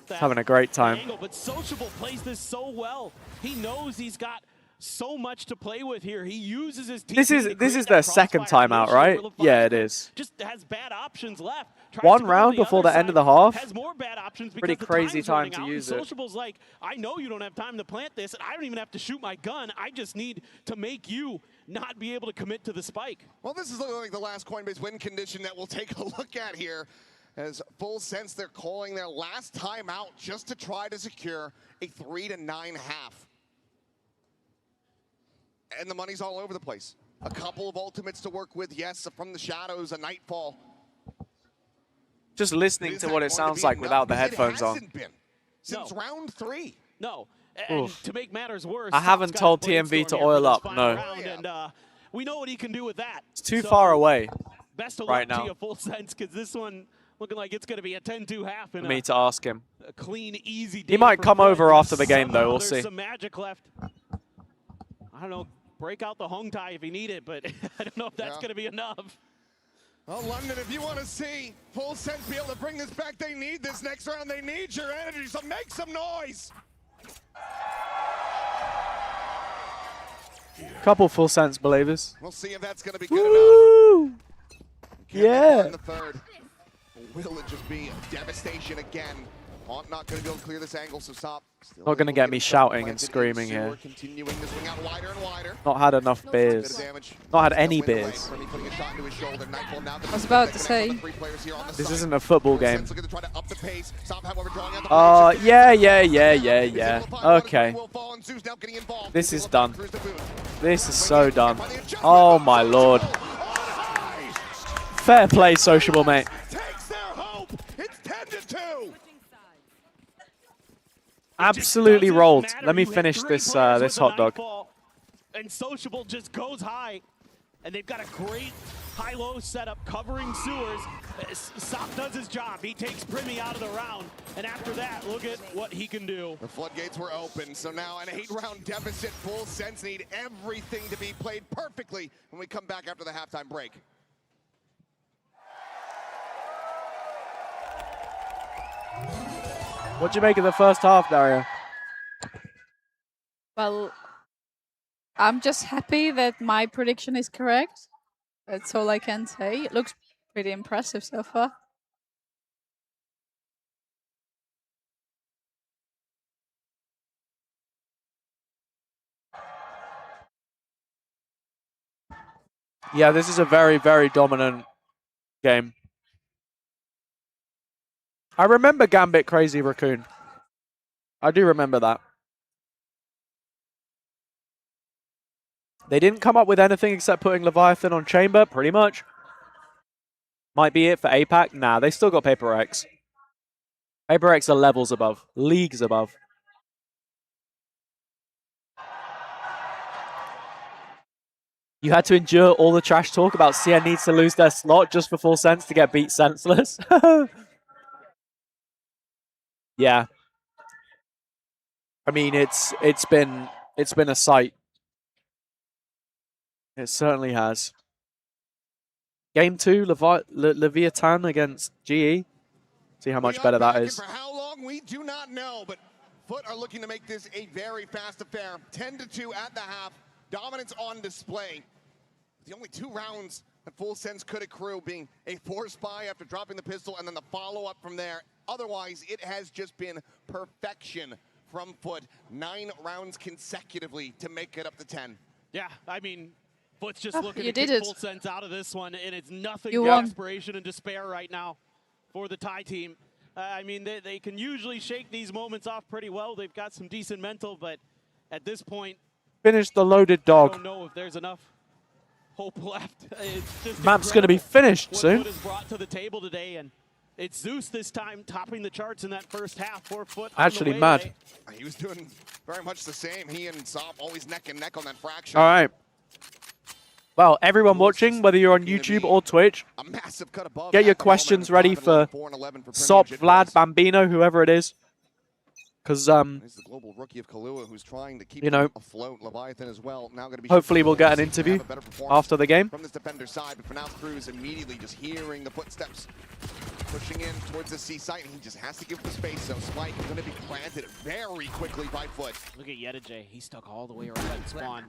Having a great time. Angle, but Sociable plays this so well. He knows he's got so much to play with here. He uses his This is their second time out, right? Yeah, it is. Just has bad options left. One round before the end of the half. Has more bad options Pretty crazy time to use it. Sociable's like, I know you don't have time to plant this, and I don't even have to shoot my gun. I just need to make you not be able to commit to the spike. Well, this is looking like the last Coinbase win condition that we'll take a look at here. As Full Sense, they're calling their last time out just to try to secure a 3-9 half. And the money's all over the place. A couple of ultimates to work with, yes, from the shadows, a Nightfall. Just listening to what it sounds like without the headphones on. Since round 3. No, and to make matters worse, I haven't told TMV to oil up, no. And, we know what he can do with that. It's too far away best of right luck now. to you, Full Sense, because this one looking like it's going to be a 10-2 half. For me to ask him. A clean, easy day. He might come over after the game, though. We'll There's see. some magic left. I don't know. Break out the Hong Tai if you need it, but I don't know if that's going to be enough. Well, London, if you want to see Full Sense be able to bring this back, they need this next round. They need your energy, so make some noise. Couple Full Sense believers. We'll see if that's going to be good enough. Yeah. In the third. Will it just be devastation again? Not going to be able to clear this angle, so Sop. Not going to get me shouting and screaming here. Continuing to swing out wider and wider. Not had enough beers. Not had any beers. I was about to say. This isn't a football game. Yeah. Okay. This is done. This is so done. Oh my lord. Fair play, Sociable, mate. Absolutely rolled. Let me finish this this hot dog. And Sociable just goes high, and they've got a great high-low setup covering sewers. Sop does his job. He takes Primi out of the round, and after that, look at what he can do. The floodgates were open, so now an 8-round deficit. Full Sense need everything to be played perfectly when we come back after the halftime break. What'd you make of the first half, Daria? Well, I'm just happy that my prediction is correct. That's all I can say. It looks pretty impressive so far. Yeah, this is a very, very dominant game. I remember Gambit Crazy Raccoon. I do remember that. They didn't come up with anything except putting Leviathan on Chamber, pretty much. Might be it for APAC. Nah, they still got Paper X. Paper X are levels above, leagues above. You had to endure all the trash talk about CN needs to lose their slot just for Full Sense to get beat senseless. Yeah. I mean, it's been a sight. It certainly has. Game 2, Leviatan against GE. See how much better that is. For how long, we do not know, but FUT are looking to make this a very fast affair. 10-2 at the half. Dominance on display. The only 2 rounds that Full Sense could accrue being a force buy after dropping the pistol and then the follow-up from there. Otherwise, it has just been perfection from FUT. 9 rounds consecutively to make it up to 10. Yeah, I mean, FUT's just looking to did get it. Full Sense out of this one, and it's nothing You but won. desperation and despair right now for the Thai team. I mean, they can usually shake these moments off pretty well. They've got some decent mental, but at this point, Finish the loaded I dog. don't know if there's enough hope left. It's just Map's going to be finished what soon. FUT has brought to the table today, and it's Zeus this time topping the charts in that first half for FUT. Actually mad. He was doing very much the same. He and Sop always neck and neck on that fraction. All right. Well, everyone watching, whether you're on YouTube or Twitch, A massive cut above. get your questions ready for Sop, Vlad, Bambino, whoever it is. Because, He's the global rookie of Kahlua who's trying to keep you know, them afloat. Leviathan as well. Now going to be hopefully we'll get an interview after the game. from this defender side, but for now Cruz immediately just hearing the footsteps pushing in towards the C site, and he just has to give the space. So Spike is going to be planted very quickly by FUT. Look at YetaJay. He's stuck all the way around that spawn.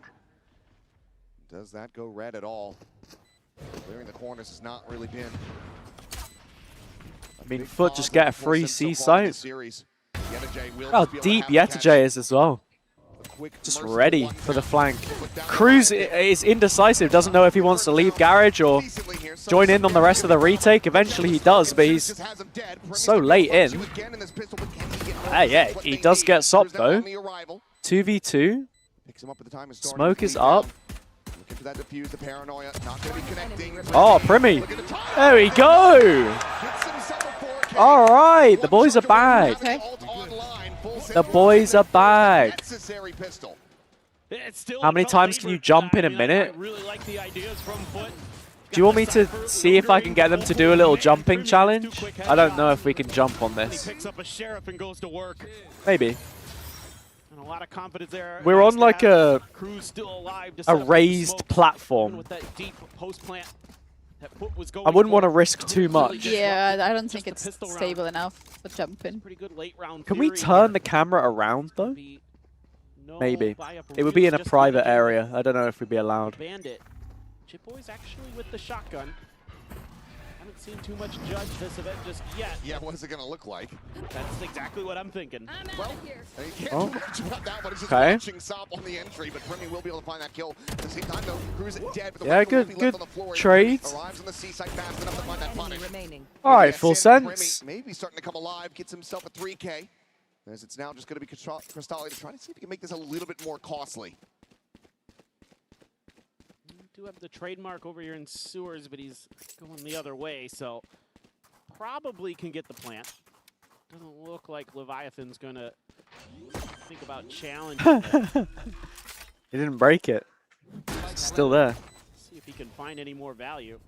Does that go red at all? Clearing the corners has not really been. I mean, FUT just get a free C site. Series. How deep YetaJay is as well. Just ready for the flank. Cruz is indecisive, doesn't know if he wants to leave Garage or join in on the rest of the retake. Eventually he does, but he's so late in. Yeah, he does get Sop though. 2v2. Smoke is up. For that defuse, the paranoia, not going to be connecting. Oh, Primi. There we go. All right, the boys are back. The boys are back. How many times can you jump in a minute? Do you want me to see if I can get them to do a little jumping challenge? I don't know if we can jump on this. Maybe. A lot of confidence there. We're on like a a raised platform. With that deep post plant that FUT was going I wouldn't want to for. risk too much. Yeah, I don't think it's stable enough for jumping. Pretty good late round Can we turn the camera around though? Maybe. It would be in a private area. I don't know if we'd be allowed. Bandit. Chipboy's actually with the shotgun. Haven't seen too much judge this event just yet. Yeah, what is it going to look like? That's exactly what I'm thinking. Well, you can't Oh. do much about that one. It's just Okay. watching Sop on the entry, but Primi will be able to find that kill. At the same time, though, Cruz dead. But the Yeah, rifle will good- be good left on the floor. trade. Arrives on the C site fast enough to find that punish. All right, Yeah, Full Sin Sense. Primi maybe starting to come alive, gets himself a 3K. As it's now just going to be Cristalli to try to see if he can make this a little bit more costly. Do have the trademark over here in sewers, but he's going the other way, so probably can get the plant. Doesn't look like Leviathan's gonna think about challenging it. He didn't break it. It's still there. See if he can find any more value.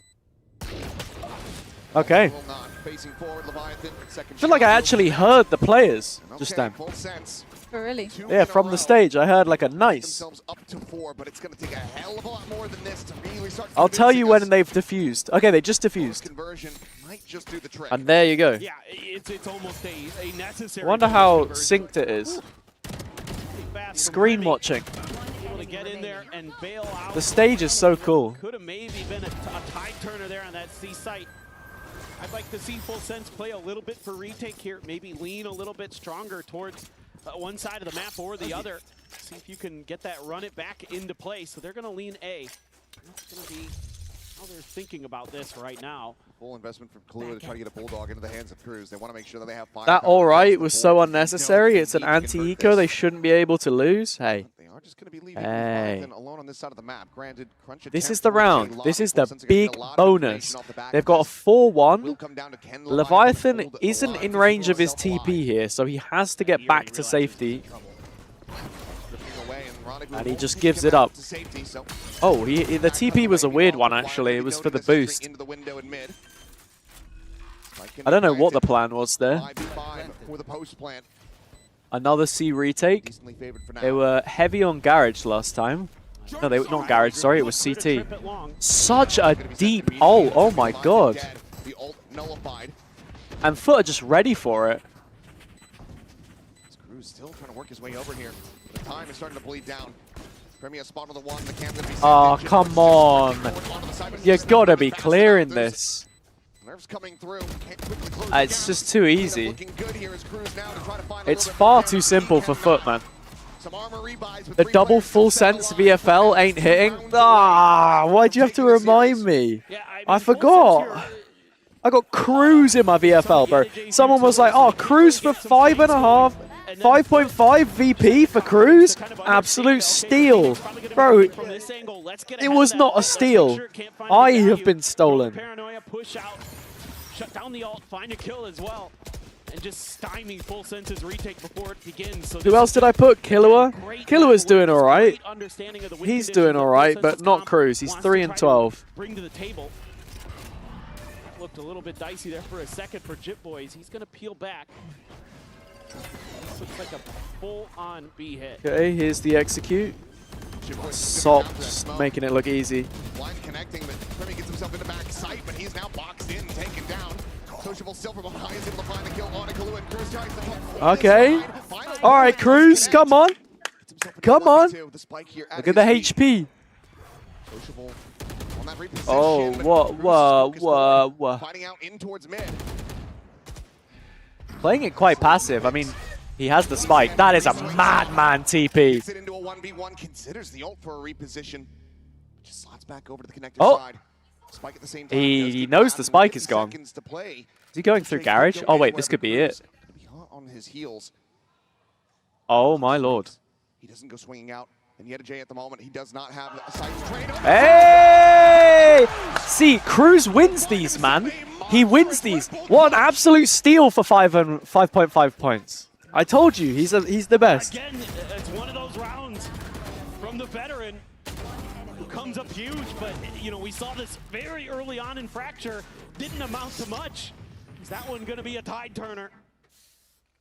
Okay. Will not. Facing forward, Leviathan, second I feel like I actually heard the players just then. Full sense. Oh, really? Yeah, from the stage. I heard like a nice. Themselves up to 4, but it's going to take a hell of a lot more than this to really start. I'll tell you convincing when they've diffused. Okay, they just diffused. Conversion might just do the trick. And there you go. Yeah, it's almost a necessary. I wonder how synced it is. Screen watching. Able to get in there and bail out. The stage is so cool. Could have maybe been a tide turner there on that C site. I'd like to see Full Sense play a little bit for retake here. Maybe lean a little bit stronger towards one side of the map or the other. See if you can get that run it back into play. So they're going to lean A. That's going to be how they're thinking about this right now. Full investment from Kahlua to try to get a Bulldog into the hands of Cruz. They want to make sure that they have fire. That alright was so unnecessary. It's an anti-eco they shouldn't be able to lose. Hey. Hey. Alone on this side of the map. Granted, crunch This is the round. This is the big bonus. They've got a 4-1. Leviathan isn't in range of his TP here, so he has to get back to safety. And he just gives it up. Oh, the TP was a weird one, actually. It was for the boost. I don't know what the plan was there. Another C retake. They were heavy on Garage last time. No, they were not Garage, sorry, it was CT. Such a deep ult, oh my god. And FUT are just ready for it. Cruz still trying to work his way over here. The time is starting to bleed down. Premier spot on the one. The cam's gonna be oh, come on. You gotta be clearing this. Nerves coming through. It's just too easy. It's far too simple for FUT, man. The double full sense VFL ain't hitting. Ah, why'd you have to remind me? I forgot. I got Cruz in my VFL, bro. Someone was like, oh, Cruz for 5.5. 5.5 VP for Cruz? Absolute steal. Bro, it was not a steal. I have been stolen. Shut down the ult, find a kill as well, and just stymie Full Sense's retake before it begins. So who else did I put? Killua? Killua's doing alright. He's doing alright, but not Cruz. He's 3-12. Bring to the table. Looked a little bit dicey there for a second for Jit Boys. He's going to peel back. This looks like a full-on B hit. Okay, here's the execute. Sop just making it look easy. Blind connecting, but Premier gets himself into back sight, but he's now boxed in, taken down. Sociable still from behind is able to find the kill on Kahlua, and Cruz tries to okay. Alright, Cruz, come on. Come on. Look at the HP. Oh, what? Fighting out in towards mid. Playing it quite passive. I mean, he has the spike. That is a madman TP. Into a 1v1, considers the ult for a reposition. Just slots back over to the connector side. Spike at the same time. He knows the spike is gone. Is he going through Garage? Oh wait, this could be it. On his heels. Oh my lord. He doesn't go swinging out. And yet a J at the moment, he does not have a sight trade. Hey! See, Cruz wins these, man. He wins these. What an absolute steal for 5.5 points. I told you, he's the best. Again, it's one of those rounds from the veteran who comes up huge, but you know, we saw this very early on in Fracture, didn't amount to much. Is that one gonna be a tide turner?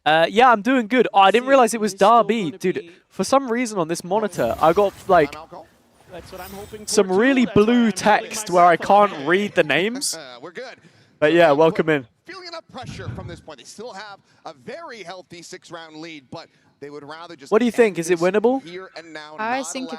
Yeah, I'm doing good. Oh, I didn't realize it was Darby. Dude, for some reason on this monitor, I got like some really blue text where I can't read the names. We're good. But yeah, welcome in. Feeling enough pressure from this point. They still have a very healthy 6-round lead, but they would rather just. What do you think? Is it winnable? Here and now, I think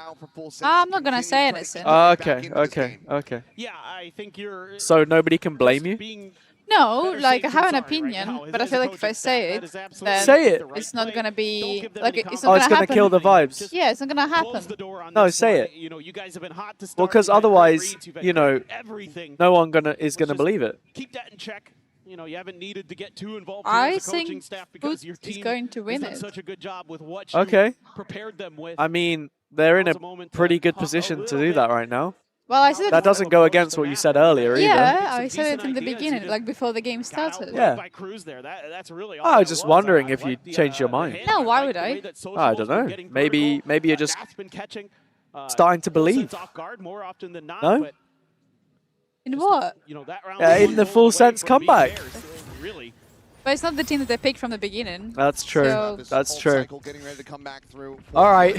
I'm not gonna say anything. Okay. Yeah, I think you're. So nobody can blame you? No, like I have an opinion, but I feel like if I say it, then say it. It's not gonna be like it's not oh, it's gonna gonna kill the vibes. Yeah, it's not gonna happen. No, say it. You know, you guys have been hot to start. Well, because otherwise, you know, no one is gonna believe it. Keep that in check. You know, you haven't needed to get too involved I as a coaching think staff because your team is going to win has done it. such a good job with what you prepared them with. I mean, they're in a pretty good position to do that right now. Well, I said that doesn't go against what you said earlier either. Yeah, I said it in the beginning, like before the game started. Yeah. That's really I was just wondering if you changed your mind. No, why would I? I don't know. Maybe you're just starting to believe. No? In what? In the full sense comeback. But it's not the team that they picked from the beginning. That's true. So That's true. All right.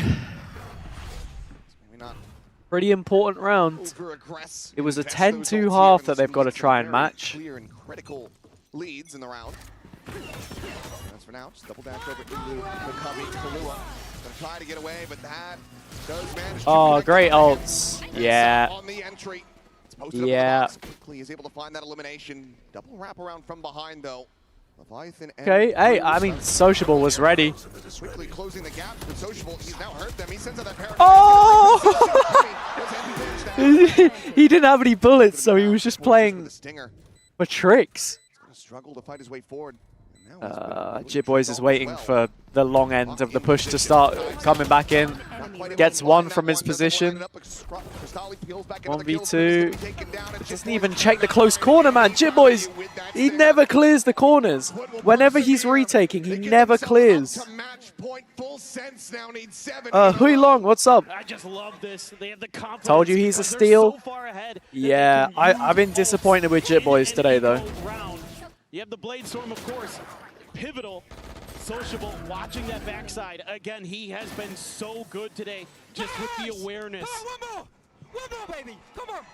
Pretty important round. It was a 10-2 half that they've got to try and match. Clear and critical leads in the round. That's for now. Just double dash over into the cubby. Kahlua gonna try to get away, but that does manage to connect great on the ults. end. Yeah. On the entry. It's posted up on the box. Quickly is able to find that elimination. Double wrap around from behind though. Leviathan Okay, hey, I mean, Sociable was ready. quickly closing the gap with Sociable. He's now hurt them. He sends out that paranoid. Oh! He didn't have any bullets, so he was just playing for tricks. Struggle to fight his way forward. Jitboys is waiting for the long end of the push to start coming back in. Gets one from his position. 1v2. Doesn't even check the close corner, man. Jitboys, he never clears the corners. Whenever he's retaking, he never clears. Hui Long, what's up? I just love this. They have the confidence. Told you he's a steal. So far ahead Yeah, I've been disappointed with Jitboys today, though. You have the Blade Storm, of course. Pivotal. Sociable, watching that backside. Again, he has been so good today, just with the awareness. One more, baby. Come on.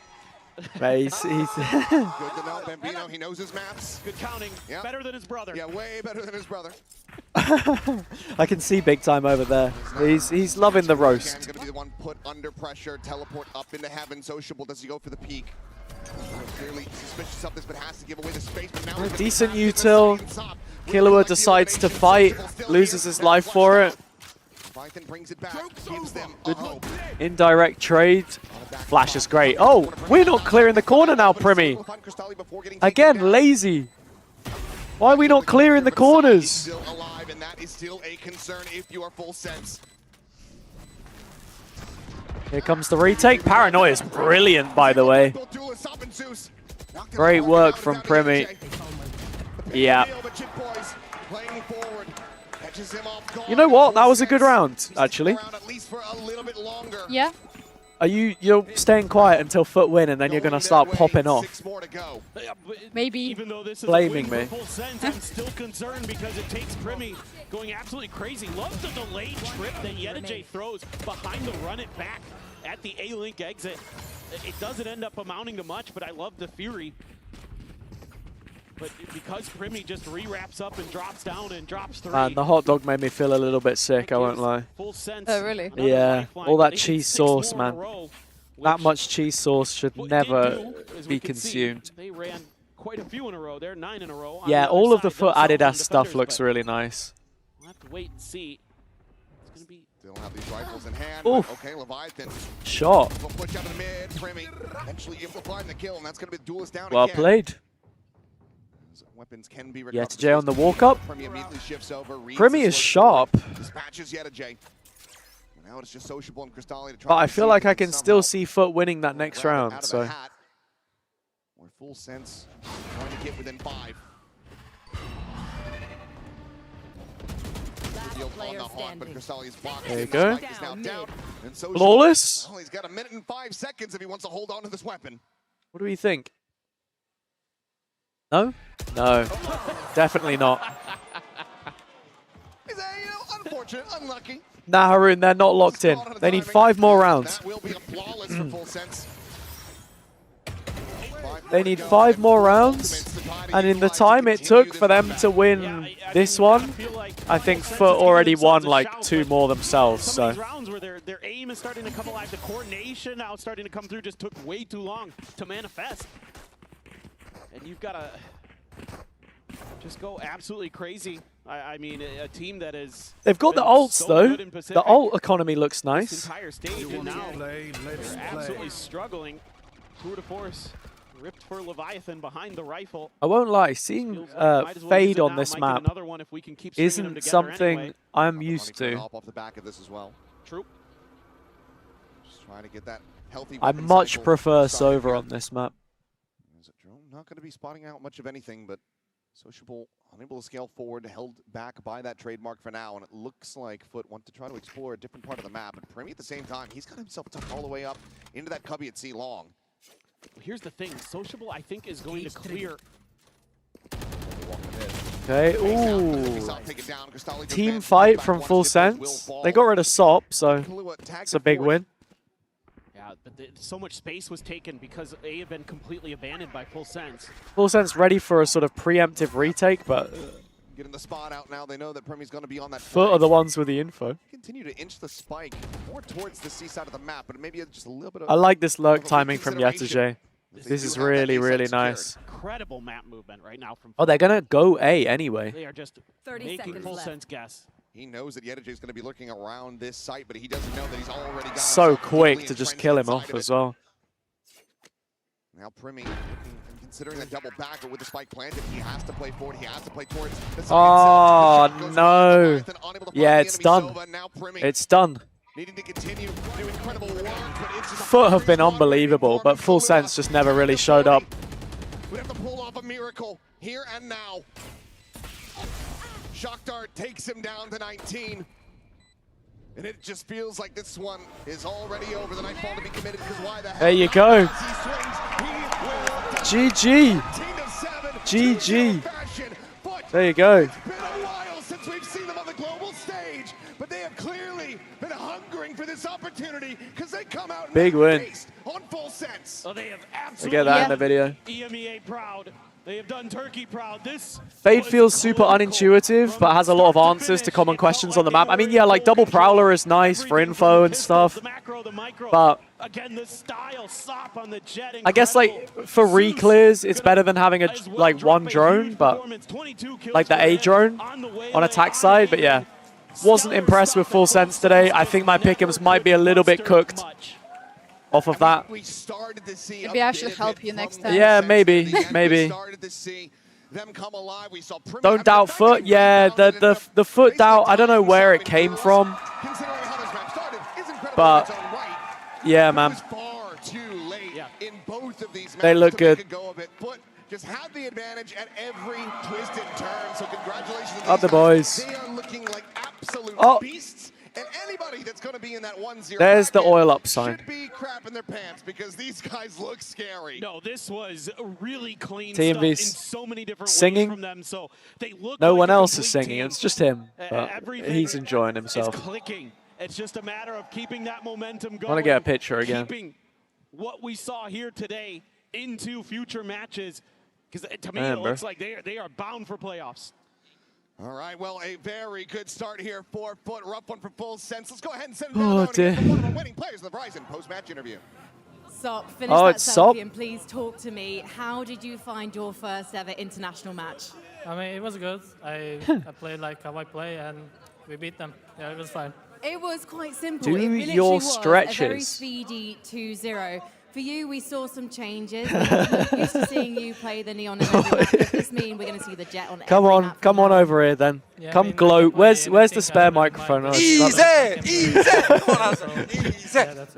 He's Good to know, Bambino. He knows his maps. Good counting. Yep. Better than his brother. Yeah, way better than his brother. I can see big time over there. He's loving the roast. Going to be the one put under pressure, teleport up into heaven. Sociable, does he go for the peak? Clearly suspicious of this, but has to give away the space. But now Decent util. Killua decides to fight, loses his life for it. Brings it back, gives them Good indirect trade. Flash is great. Oh, we're not clearing the corner now, Primi. Again, lazy. Why are we not clearing the corners? Still alive, and that is still a concern if you are full sense. Here comes the retake. Paranoia is brilliant, by the way. Great work from Primi. Yeah. You know what? That was a good round, actually. Yeah. Are you're staying quiet until FUT win, and then you're gonna start popping off? Maybe. Even though this is blaming a win me. for Full Sense, I'm still concerned because it takes Primi going absolutely crazy. Love the delayed trip that HazzaJC throws behind the run it back at the A-Link exit. It doesn't end up amounting to much, but I love the fury. But because Primi just re-wraps up and drops down and drops 3. Man, the hot dog made me feel a little bit sick, I won't lie. Full Sense. Oh, really? Yeah, all that cheese sauce, man. That much cheese sauce should never be consumed. They ran quite a few in a row. They're 9 in a row. Yeah, all of the FUT Adidas stuff looks really nice. We'll have to wait and see. It's going to be... Still have these rifles in hand. Oof. Okay, Leviathan. Shot. Push out of the mid. Primi eventually amplifying the kill, and that's going to be the duelist down Well again. played. Weapons can be Yeah, recovered. TJ on the walk up. Primi immediately shifts over. Primi is sharp. Dispatches HazzaJC. Now it's just Sociable and Cristalli to try. But I to feel see like if I they can somehow still see FUT winning that next grab it round. out of So the hat. Or Full Sense trying to get within 5. On the hawk, but Cristalli's blocked. There you The go. spike is now down. And Sociable, Flawless. well, he's got 1 minute and 5 seconds if he wants to hold on to this weapon. what do we think? No? No. Definitely not. Is that, unfortunate, unlucky. Nah, Haroon, they're not locked in. They need 5 more rounds. That will be a flawless for Full Sense. They need 5 more rounds. And in the time it took for them to win this one, I think FUT already won like 2 more themselves. Some of So these rounds where their aim is starting to come alive, the coordination now starting to come through, just took way too long to manifest. And you've got to just go absolutely crazy. I mean, a team that is... they've got the been ults so though. good in Pacific The ult economy looks this nice. entire stage, and now they're absolutely struggling. Tour de force ripped for Leviathan behind the rifle. I won't lie, seeing Feels like might as well use fade it on now, this might get map another one if we can keep stringing them isn't together something anyway. I'm used to. Off the back of this as well. True. Just trying to get that healthy. I weapon much cycle prefer started Sova here. on this map. Is it drone? Not going to be spotting out much of anything, but Sociable unable to scale forward, held back by that trademark for now, and it looks like FUT want to try to explore a different part of the map. And Primi at the same time, he's got himself tucked all the way up into that cubby at C long. Here's the thing, Sociable I think is going to clear. Okay, ooh. Team fight from Full Sense. They got rid of Sop, so it's a big win. Yeah, but so much space was taken because A had been completely abandoned by Full Sense. Full Sense ready for a sort of preemptive retake, but Getting the spot out now, they know that Primi's going to be on that FUT flank. are the ones with the info. Continue to inch the spike more towards the C side of the map, but maybe just a little bit of... I like this lurk of a timing from reconsideration. HazzaJC. This is really, really nice. Incredible map movement right now from. Oh, they're going to go A anyway. They are just 30 making seconds full left. sense guess. He knows that Yedijay is going to be lurking around this site, but he doesn't know that he's already got So himself quick deeply to just entrenched kill him inside off of it. as well. Now Primi looking and considering that double back, but with the spike planted, he has to play forward. He has to play towards the side Oh, himself. The shot goes no. wide. Leviathan unable to Yeah, find the it's enemy done. Sova. Now Primi It's done. needing to continue to do incredible work, but it's just a FUT have been unbelievable, but Full Sense just never really showed up. we have to pull off a miracle here and now. Shock Dart takes him down to 19. And it just feels like this one is already over. The Nightfall to be committed because why the hell? There you not? go. As he swings, he will GG. 13 of 7, GG. 2-0 fashion. But There you go. it's been a while since we've seen them on the global stage, but they have clearly been hungering for this opportunity because they come out Big win. on Full Sense. Oh, they have I absolutely get that in the video. EMEA proud. They have done Turkey proud. This Fade feels super unintuitive, but has a lot of answers to common questions on the map. I mean, yeah, like Double Prowler is nice for info and stuff, but again, the style SOP on the Jet. I guess like for re-clears, it's better than having a like one drone, but like the A drone on attack side. But yeah, wasn't impressed with Full Sense today. I think my pick'ems might be a little bit cooked off of that. Maybe I should help you next time. Yeah, maybe. Don't doubt FUT. Yeah, the FUT doubt, I don't know where it came from. But yeah, man. They look good. Just had the advantage at every twist and turn. So congratulations to Up the these boys. guys. They are looking like absolute beasts. And anybody that's going to be in that 1-0 There's the bracket oil up sign. should be crapping their pants because these guys look scary. No, this was really clean TMV's stuff in so many different singing. ways from them. So they look No like one a else is complete singing. team. It's just him. But Everything he's enjoying It's himself. clicking. It's just a matter of keeping that momentum going. I want to get a picture again. Keeping what we saw here today into future matches. Because to me, Man, it bro. looks like they are bound for playoffs. All right, well, a very good start here for FUT. Rough one for Full Sense. Let's go ahead and send it Oh, down to dear. one of the winning players of the Verizon post-match interview. Sop, finish Oh, that it's selfie Sop. and please talk to me. How did you find your first ever international match? I mean, it was good. I played like how I play, and we beat them. Yeah, it was fine. It was quite simple. Do it literally your was a very stretches. speedy 2-0. For you, we saw some changes. We're used to seeing you play the Neon on every map. Does this mean we're going to see the Jet on Come every on, map? come on over here then. Yeah, I Come mean, gloat. Where's the anything spare happened in microphone? my Oh, game. it's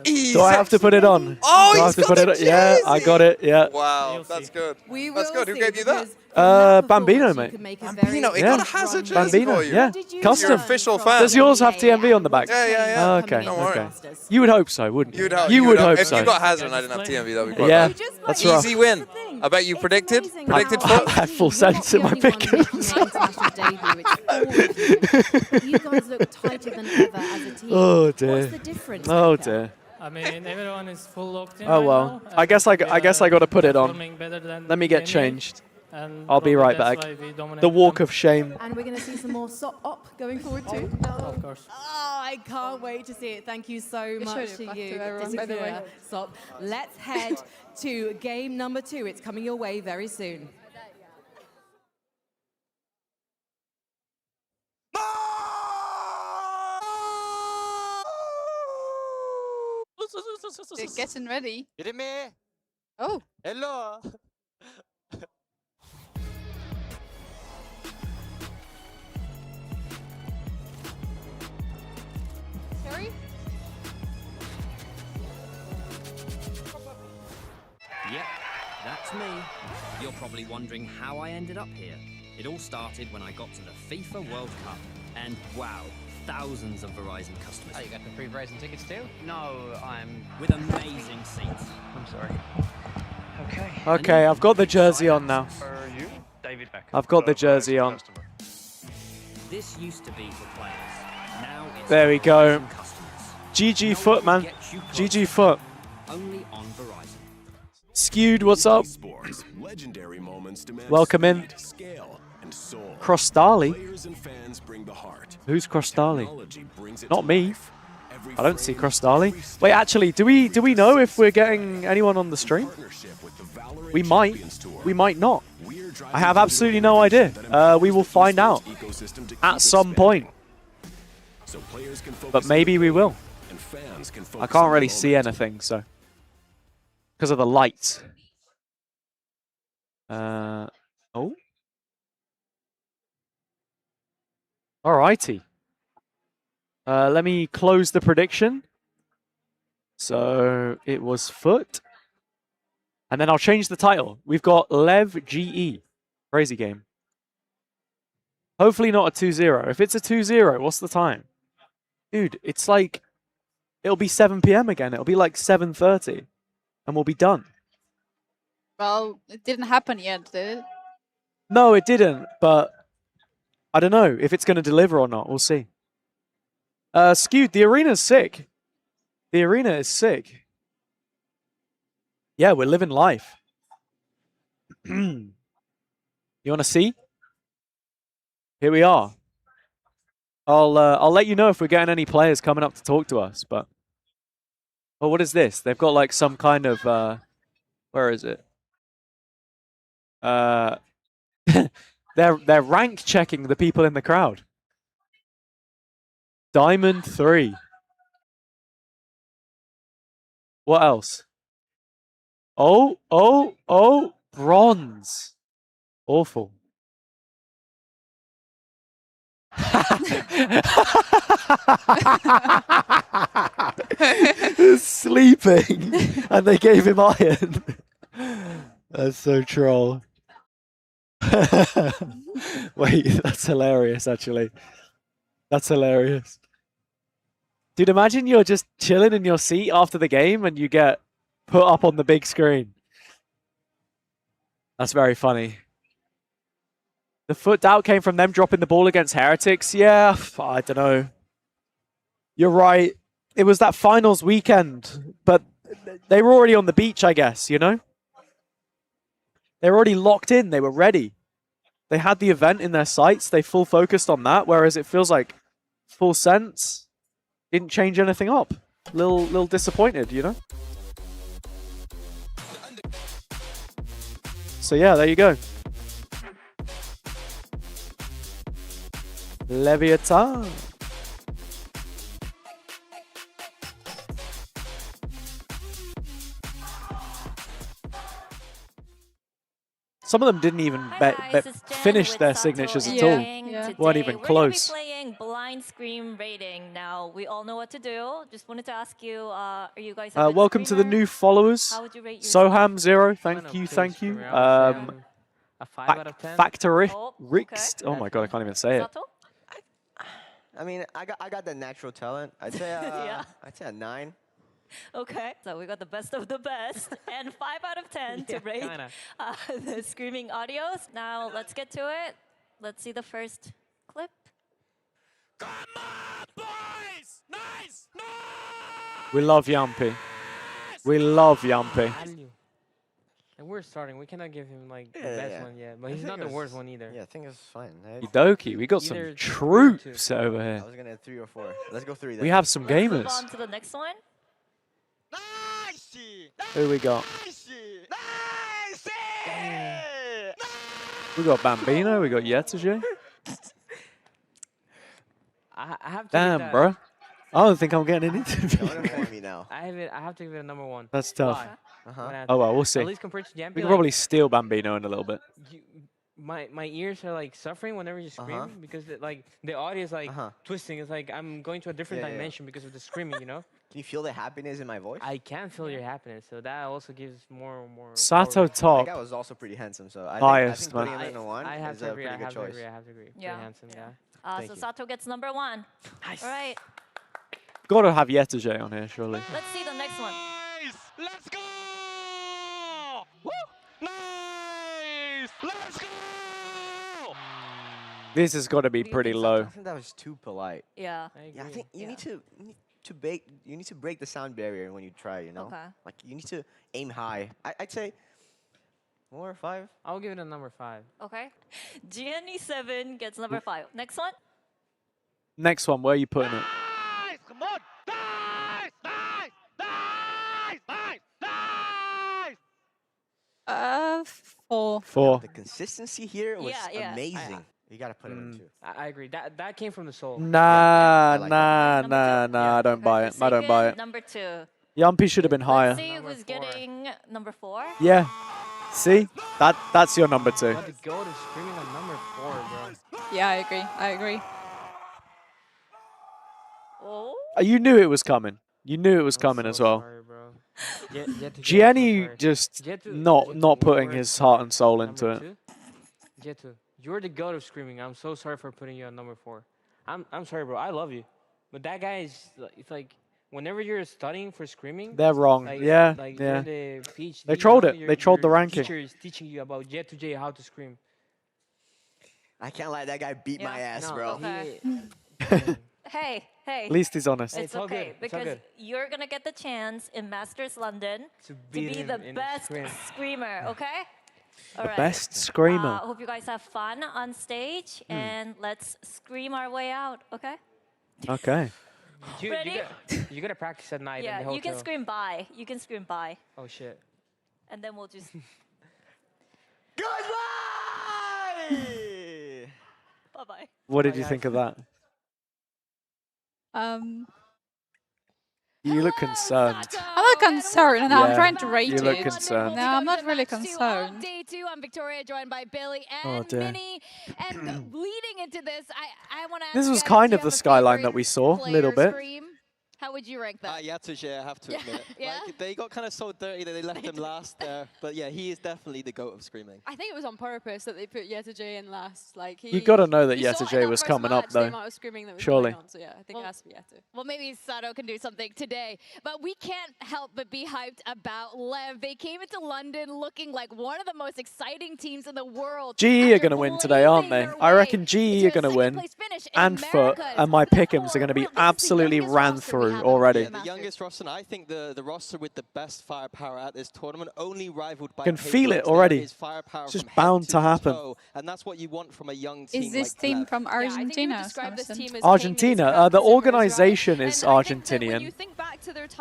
Easy, Do I have to put it on? Oh, Do I he's have to got put the it on? Yeah, I got it. Yeah. Wow, that's good. We That's will good. Who see, gave you that? because Bambino, you mate. can make a very Bambino, he Yeah. got a Hazza jersey Bambino, for you. yeah. Did you Custom. You're an official fan. Does yours have TMV on the back? Yeah, yeah, yeah. Oh, okay, Don't worry. okay. You would hope so, wouldn't you? You would hope if so. you got Hazza and I didn't have TMV, that'd be quite Yeah, bad. that's right. Easy win. I bet you predicted. Predicted I FUT. had Full Sense in my pickings. You guys look tighter than ever as a team. Oh dear. What's the difference? Oh Becca? dear. I mean, everyone is full locked in Oh right well. now, I guess I got to put it on. performing better than Let me get any, changed. and I'll be probably right that's back. why we dominate The walk them. of shame. And we're going to see some more SOP up going forward too. Of course. Oh, I can't wait to see it. Thank you so We much showed it to back you, to everyone, by the way. SOP. Let's head to game number 2. It's coming your way very soon. They're getting ready. me. Oh. Hello. Terry? Yep, that's me. You're probably wondering how I ended up here. It all started when I got to the FIFA World Cup, and wow, thousands of Verizon customers. Oh, you got the free Verizon tickets too? No, I'm with amazing seats. I'm sorry. Okay. Okay, I've got the jersey on now. For you, David Beckham. I've got the jersey on. This used to be for players. Now it's There we go. for customers. GG FUT, man. GG FUT. Only on Verizon. Skewed, what's up? Legendary moments demand Welcome in. speed, scale, and soul. Crostali? Players and fans bring the heart. Who's Crostali? Technology brings it Not to me. life. I don't see Crostali. Wait, actually, do we know if we're getting anyone on the stream? Partnership with the We might not. I have absolutely no idea. We will find out at some point. But maybe we will. I can't really see anything, so because of the lights. Oh. Alrighty. Let me close the prediction. So it was FUT. And then I'll change the title. We've got LEV GE. Crazy game. Hopefully not a 2-0. If it's a 2-0, what's the time? Dude, it's like, it'll be 7 p.m. again. It'll be like 7:30. And we'll be done. Well, it didn't happen yet, did it? No, it didn't. But I don't know if it's going to deliver or not. We'll see. Skewed, the arena's sick. The arena is sick. Yeah, we're living life. You want to see? Here we are. I'll let you know if we're getting any players coming up to talk to us. But oh, what is this? They've got like some kind of where is it? They're rank checking the people in the crowd. Diamond 3. What else? Oh, bronze. Awful. Sleeping, and they gave him iron. That's so troll. Wait, that's hilarious, actually. That's hilarious. Dude, imagine you're just chilling in your seat after the game and you get put up on the big screen. That's very funny. The FUT doubt came from them dropping the ball against Heretics. Yeah, I don't know. You're right. It was that finals weekend, but they were already on the beach, I guess, you know? They were already locked in. They were ready. They had the event in their sights. They full focused on that, whereas it feels like Full Sense didn't change anything up. Little disappointed, you know? So yeah, there you go. LEVIATAN. Some of them didn't even finish their signatures at all. Yeah. Weren't even close. We're going to be playing blind screen rating. Now, we all know what to do. Just wanted to ask you, are you guys a good welcome to the new followers. How would you rate Soham 0, thank you. A 5 out of 10. Factory Rixt. Oh my god, I can't even say it. I mean, I got the natural talent. I'd say I'd say a 9. Okay, so we got the best of the best and 5 out of 10 to rate the screaming audios. Now let's get to it. Let's see the first clip. Come on, boys! Nice! No! We love Yampy. We love Yampy. And we're starting. We cannot give him like the best one yet, but he's not the worst one either. Yeah, I think it's fine. Okie, we got some troops over here. I was gonna 3 or 4. Let's go 3 then. We have some Let's move gamers. on to the next one. Who we got? We got Bambino, we got Yetaje. I have to Damn, bro. I don't think I'm getting an interview. I have to give it a number 1. That's tough. Why? Oh well, we'll see. At least compared to Jampy, We can probably steal Bambino in a little bit. My ears are like suffering whenever you scream because the audio is like twisting. It's like I'm going to a different dimension because of the screaming, you know? Can you feel the happiness in my voice? I can feel your happiness, so that also gives more. Sato top. That guy was also pretty handsome, so I Highest, think putting man. him in a 1 I have is to a agree. pretty good choice. I have to agree. Yeah. Pretty handsome guy. So Sato gets number 1. Nice. All right, Gotta have Yetaje on here, surely. let's see the next one. Let's go! Woo! Nice! Let's go! This has got to be pretty low. I think that was too polite. Yeah. I think you need to break the sound barrier when you try, you know? Okay. Like you need to aim high. I'd say 4 or 5. I'll give it a number 5. Okay. GNE7 gets number 5. Next one. Next one, where are you putting it? Nice! Come on! Nice! Nice! Nice! Nice! Nice! 4. 4. The consistency here was amazing. You gotta put him in 2. I agree. That came from the soul. Nah, like nah. I don't buy it. I don't buy it. Number 2. Yumpy should have been higher. Let's see who's getting number 4. Yeah. See? That's your number 2. But the goat is screaming on number 4, bro. Yeah, I agree. I agree. Oh. You knew it was coming. You knew it was coming as well. Sorry, bro. Gianni just not putting his heart and soul into it. Jetu, you're the goat of screaming. I'm so sorry for putting you on number 4. I'm sorry, bro. I love you, but that guy is. It's like whenever you're studying for screaming, They're wrong. Like, Yeah, like yeah. you're the PhD, They trolled now, it. They trolled the your ranking. Teacher is teaching you about J2J how to scream. I can't lie, that guy beat my ass, bro. Hey. At least he's honest. It's all okay good. It's all because good. you're gonna get the chance in Masters London to beat be him the in best scream. screamer. Okay. All The right. best screamer. Hope you guys have fun on stage, and let's scream our way out. Okay. Okay. Ready? You gotta practice at night in the Yeah, hotel. you can scream bye. You can scream bye, Oh shit. and then we'll just. Goodbye! Bye bye. What did you think of that? You look concerned. I'm not concerned, and I'm Yeah, trying to rate you it. look concerned. No, I'm not really Match 2 of concerned. Day 2. I'm Victoria, joined by Billy and Oh, dear. Minnie. And leading into this, I want to ask This was you guys, kind do of you the have a skyline favorite that we saw, a little player bit. scream? How would you rank that? Yatuj, I have to admit. Yeah? Like, they got kind of so dirty that they left him last there. But yeah, he is definitely the GOAT of screaming. I think it was on purpose that they put YetaJ in last. Like You got to know that you saw in YetaJ that was first coming up, match, though. The amount of screaming that was Surely. going on, so yeah, I think it has to be Yetu. Well, maybe Sato can do something today. But we can't help but be hyped about LEV. They came into London looking like one of the most exciting teams in the world. GE are going to win today, aren't they? I reckon GE are going to win. And FUT and my pick'ems are going to be absolutely ran through already. Yeah, the youngest roster, and I think the roster with the best firepower at this tournament, only rivaled by Can Patriots. feel it There already. is firepower It's just from head bound to happen. toe, and that's what you want from a young team. Is this like team LEV. from Argentina? Argentina. The organization is Argentinian.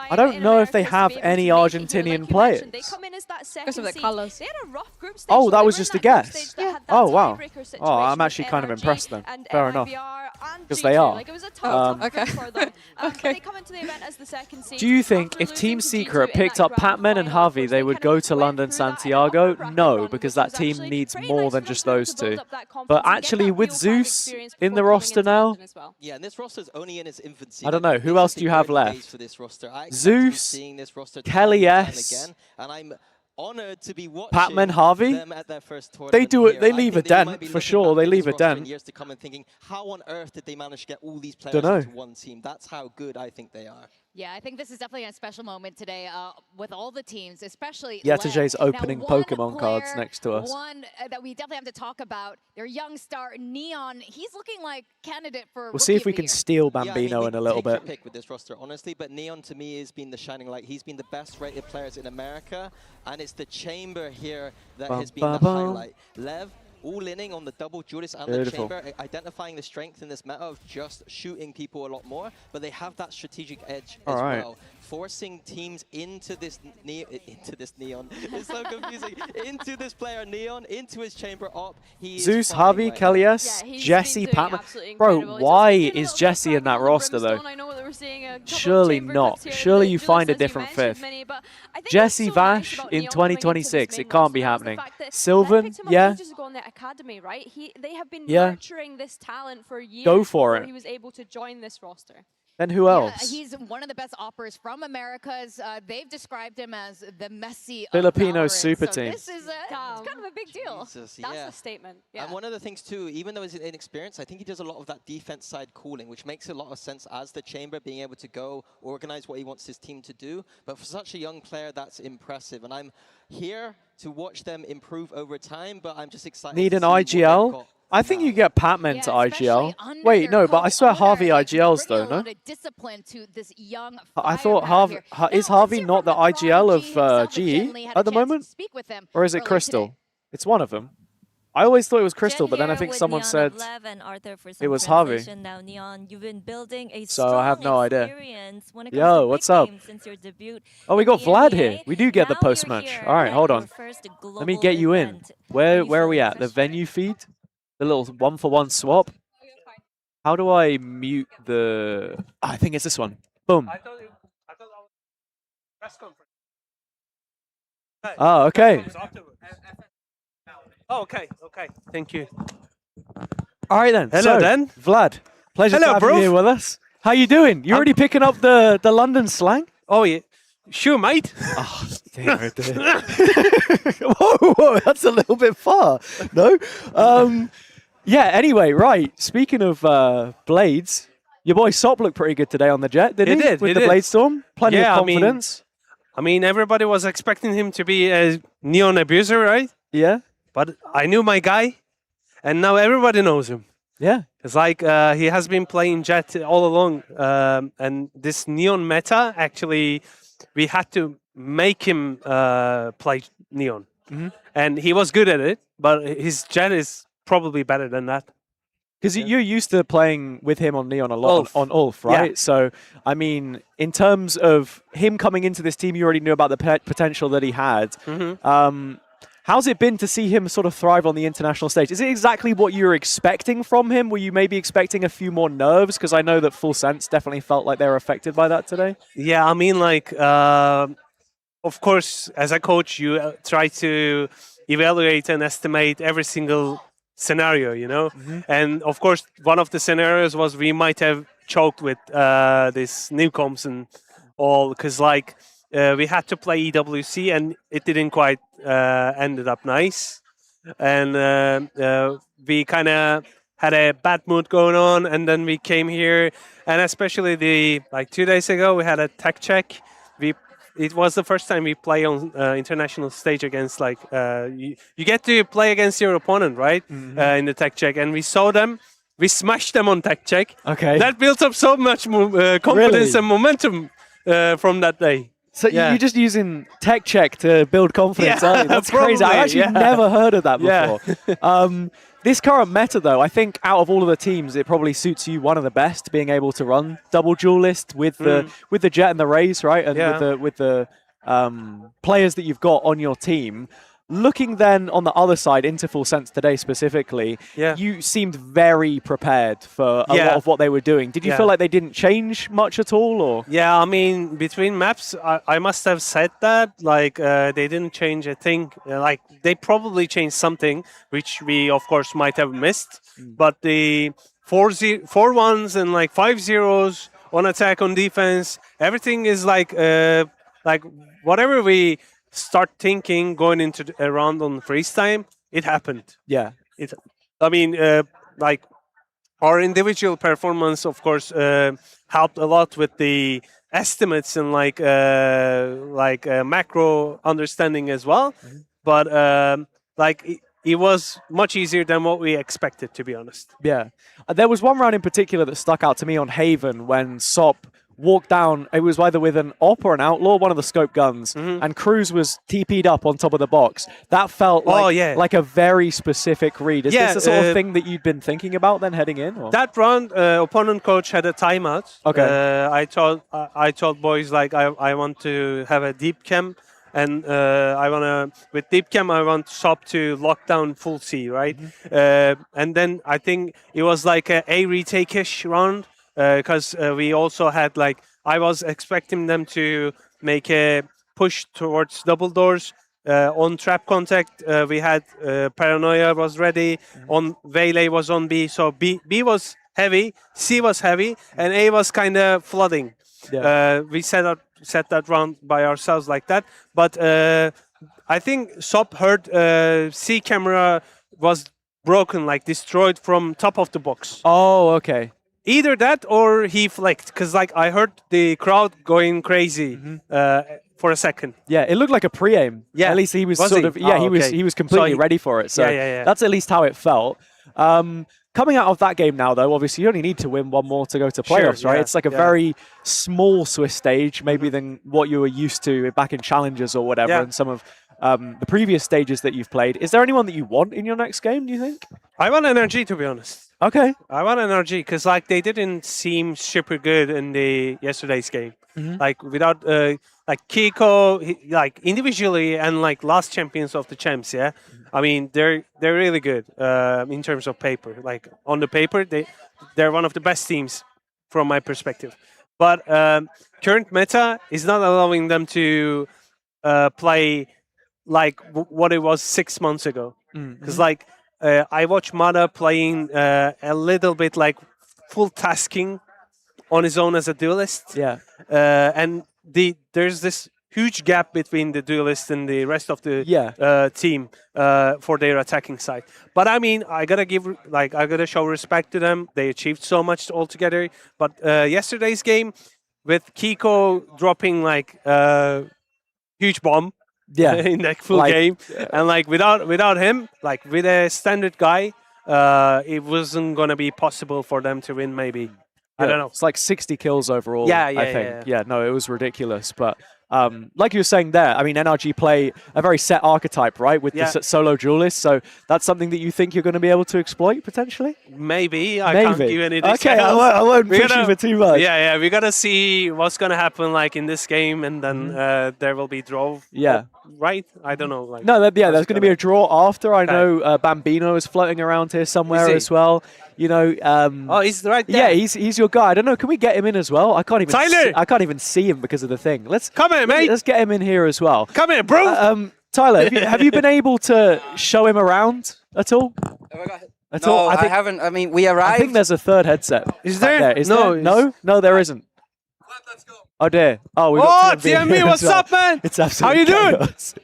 I don't know if they have any Argentinian players. Because of the colors. They had a rough group stage. Oh, so that they was were just in a that group guess. stage that had that Oh, wow. tiebreaker Oh, situation I'm with actually kind of NRG impressed then. and Fair enough. LEVR and Because they G2. are. Like, it was a tough group for them. But they come into the event as the second seed. Do you think if Team Secret picked up Patman and Harvey, they would go to London, Santiago? No, because that team needs more than just those two. But actually, with Zeus in the roster now, Yeah, and this roster's only in its infancy. I don't know. Who else do you have left? For this roster. I expect Zeus, to be seeing this roster Kelly time and S, again, and I'm honored to be watching Patman, Harvey. them at their first They tournament do it. here. They I leave a think they might dent be for looking sure. back They at leave this a roster in dent. years to come and thinking, how on earth did they manage to get all these players Dunno. into one team? That's how good I think they are. Yeah, I think this is definitely a special moment today with all the teams, especially YetaJ's LEV. opening Now, one Pokemon cards player, next to us. One that we definitely have to talk about, their young star, Neon. He's looking like candidate for We'll see if Rookie we of the can Year. steal Yeah, I mean, Bambino they in a little take your bit. pick with this roster, honestly, but Neon to me has been the shining light. He's been the best rated players in America, and it's the chamber here that has been the highlight. LEV all inning on the double Judas and Beautiful. the chamber, identifying the strength in this meta of just shooting people a lot more, but they have that strategic edge as well, forcing teams into this Neon. It's so confusing. Into this player Neon, into his chamber op. Zeus, Harvey, Kelly S, Jesse, Patman. Bro, why is Jesse in that roster though? Surely not. Surely you find a different fifth. Jesse Vash in 2026. It can't be happening. Sylvan, yeah. Academy, right? They have been Yeah. nurturing this talent for years. Go for before it. He was able to join this roster. Then who else? He's one of the best operas from Americas. They've described him as the Messi of Filipino Valorant. super So team. this is it's kind of a big deal. Jesus, That's yeah. the statement. Yeah. And one of the things too, even though he's inexperienced, I think he does a lot of that defense side calling, which makes a lot of sense as the chamber, being able to go organize what he wants his team to do. But for such a young player, that's impressive. And I'm here to watch them improve over time, but I'm just excited Need to an see what they've IGL? got. I think you get Patman to IGL. Wait, no, but I swear Harvey IGLs though, no? Discipline to this young I thought Harvey, is Harvey not the IGL of GE at the moment? Or is it Crystal? It's one of them. I always thought it was Crystal, Jen but then I here think with someone Neon said of Lev and Arthur for it some was Harvey. translation. Now, Neon, you've been building a So strong I have no idea. experience when it comes Yo, to what's big up? games since your debut. Oh, we in got the Vlad NBA. here. We do get the Now you're post-match. here All right, at hold your on. first Let me global get you in. event. Where you are we feeling at? The venue feed? The little one-for-one swap? How do I mute the... Oh, I think it's this one. Boom. I thought that was press conference. Oh, okay. Oh, okay. Thank you. All right then. Hello, so, Dan. Vlad, pleasure to have you here with us. How you doing? You already picking up the London slang? Oh, yeah. Sure, mate. Oh, dear, dear. whoa, that's a little bit far. No? Yeah, anyway, right. Speaking of blades, your boy Sop looked pretty good today on the jet, didn't he? With the Blade Storm? Plenty of confidence. I mean, everybody was expecting him to be a Neon abuser, right? Yeah. But I knew my guy, and now everybody knows him. Yeah. It's like he has been playing Jet all along. And this Neon meta, actually, we had to make him play Neon. Mm-hmm. And he was good at it, but his Jet is probably better than that. Because you're used to playing with him on Neon a lot, on Ulf, right? Yeah. So, I mean, in terms of him coming into this team, you already knew about the potential that he had. Mm-hmm. How's it been to see him sort of thrive on the international stage? Is it exactly what you were expecting from him? Were you maybe expecting a few more nerves? Because I know that Full Sense definitely felt like they were affected by that today. Yeah, I mean, like, of course, as a coach, you try to evaluate and estimate every single scenario, you know? Mm-hmm. And, of course, one of the scenarios was we might have choked with this newcoms and all, because, like, we had to play EWC, and it didn't quite ended up nice. And we kind of had a bad mood going on, and then we came here, and especially 2 days ago, we had a tech check. It was the first time we play on international stage against, like, you get to play against your opponent, right? Mm-hmm. In the tech check, and we saw them. We smashed them on tech check. Okay. That built up so much confidence Really? and momentum from that day. So you're just using tech check to build confidence, aren't you? That's crazy. I've actually never heard of that before. This current meta, though, I think out of all of the teams, it probably suits you one of the best, being able to run double duelist with the Jet and the Raze, right? And with the players that you've got on your team. Looking then on the other side into Full Sense today specifically, you seemed very prepared for a lot of what they were doing. Did you feel like they didn't change much at all? Or Yeah, I mean, between maps, I must have said that. Like, they didn't change a thing. Like, they probably changed something, which we, of course, might have missed. But the 4-1s and, like, 5-0s on attack, on defense, everything is like whatever we start thinking going into a round on freeze time, it happened. Yeah. I mean, like, our individual performance, of course, helped a lot with the estimates and macro understanding as well. But it was much easier than what we expected, to be honest. Yeah. There was one round in particular that stuck out to me on Haven when Sop walked down. It was either with an op or an outlaw, one of the scope guns, and Cruz was TP'd up on top of the box. That felt like a very specific read. Is this the sort of thing that you'd been thinking about then heading in? Or? That round, opponent coach had a timeout. Okay. I told boys, like, I want to have a deep cam, and with deep cam, I want Sop to lock down full C, right? And then I think it was like a retake-ish round, because we also had, like, I was expecting them to make a push towards double doors. On trap contact, we had Paranoia was ready, on Valet was on B, so B was heavy, C was heavy, and A was kind of flooding. We set that round by ourselves like that, but I think Sop heard C camera was broken, like destroyed from top of the box. Oh, okay. Either that or he flaked, because, like, I heard the crowd going crazy for a second. Yeah, it looked like a pre-aim. Yeah, at least he was he completely ready for it. So that's at least how it felt. coming out of that game now, though, obviously you only need to win one more to go to playoffs, right? It's like a very small Swiss stage, maybe than what you were used to back in Challengers or whatever, and some of the previous stages that you've played. Is there anyone that you want in your next game, do you think? I want NRG, to be honest. Okay. I want NRG because like they didn't seem super good in the yesterday's game. Like without like Kiko, like individually and like last champions of the champs. Yeah, I mean they're really good in terms of paper. Like on the paper, they're one of the best teams from my perspective. But current meta is not allowing them to play like what it was 6 months ago. Because like I watch Mada playing a little bit like full tasking on his own as a duelist. Yeah. And there's this huge gap between the duelist and the rest of the team for their attacking side. But I mean, I gotta show respect to them. They achieved so much altogether. But yesterday's game with Kiko dropping like huge bomb in that full game, and like without him, like with a standard guy, it wasn't gonna be possible for them to win. Maybe. I don't know. It's like 60 kills overall, Yeah, I think. Yeah, no, it was ridiculous. But like you were saying there, I mean, NRG play a very set archetype, right, with the solo duelist. So that's something that you think you're going to be able to exploit, potentially? Maybe. I can't give any details. Okay, I won't push you for too much. Yeah, we got to see what's going to happen like in this game, and then there will be draw. Yeah. Right? I don't know. Like, no, there's going to be a draw after. I know Bambino is floating around here somewhere as well. You know, oh, he's right there. Yeah, he's your guy. I don't know. Can we get him in as well? I can't even. Tyler! I can't even see him because of the thing. Come here, mate. Let's get him in here as well. Come here, bro. Tyler, have you been able to show him around at all? No, I haven't. I mean, we arrived. I think there's a third headset. Is there? Is there? No, there isn't. Let's go. Oh dear. Oh, we got TMB, what's up, man? It's absolutely. How you doing? chaos.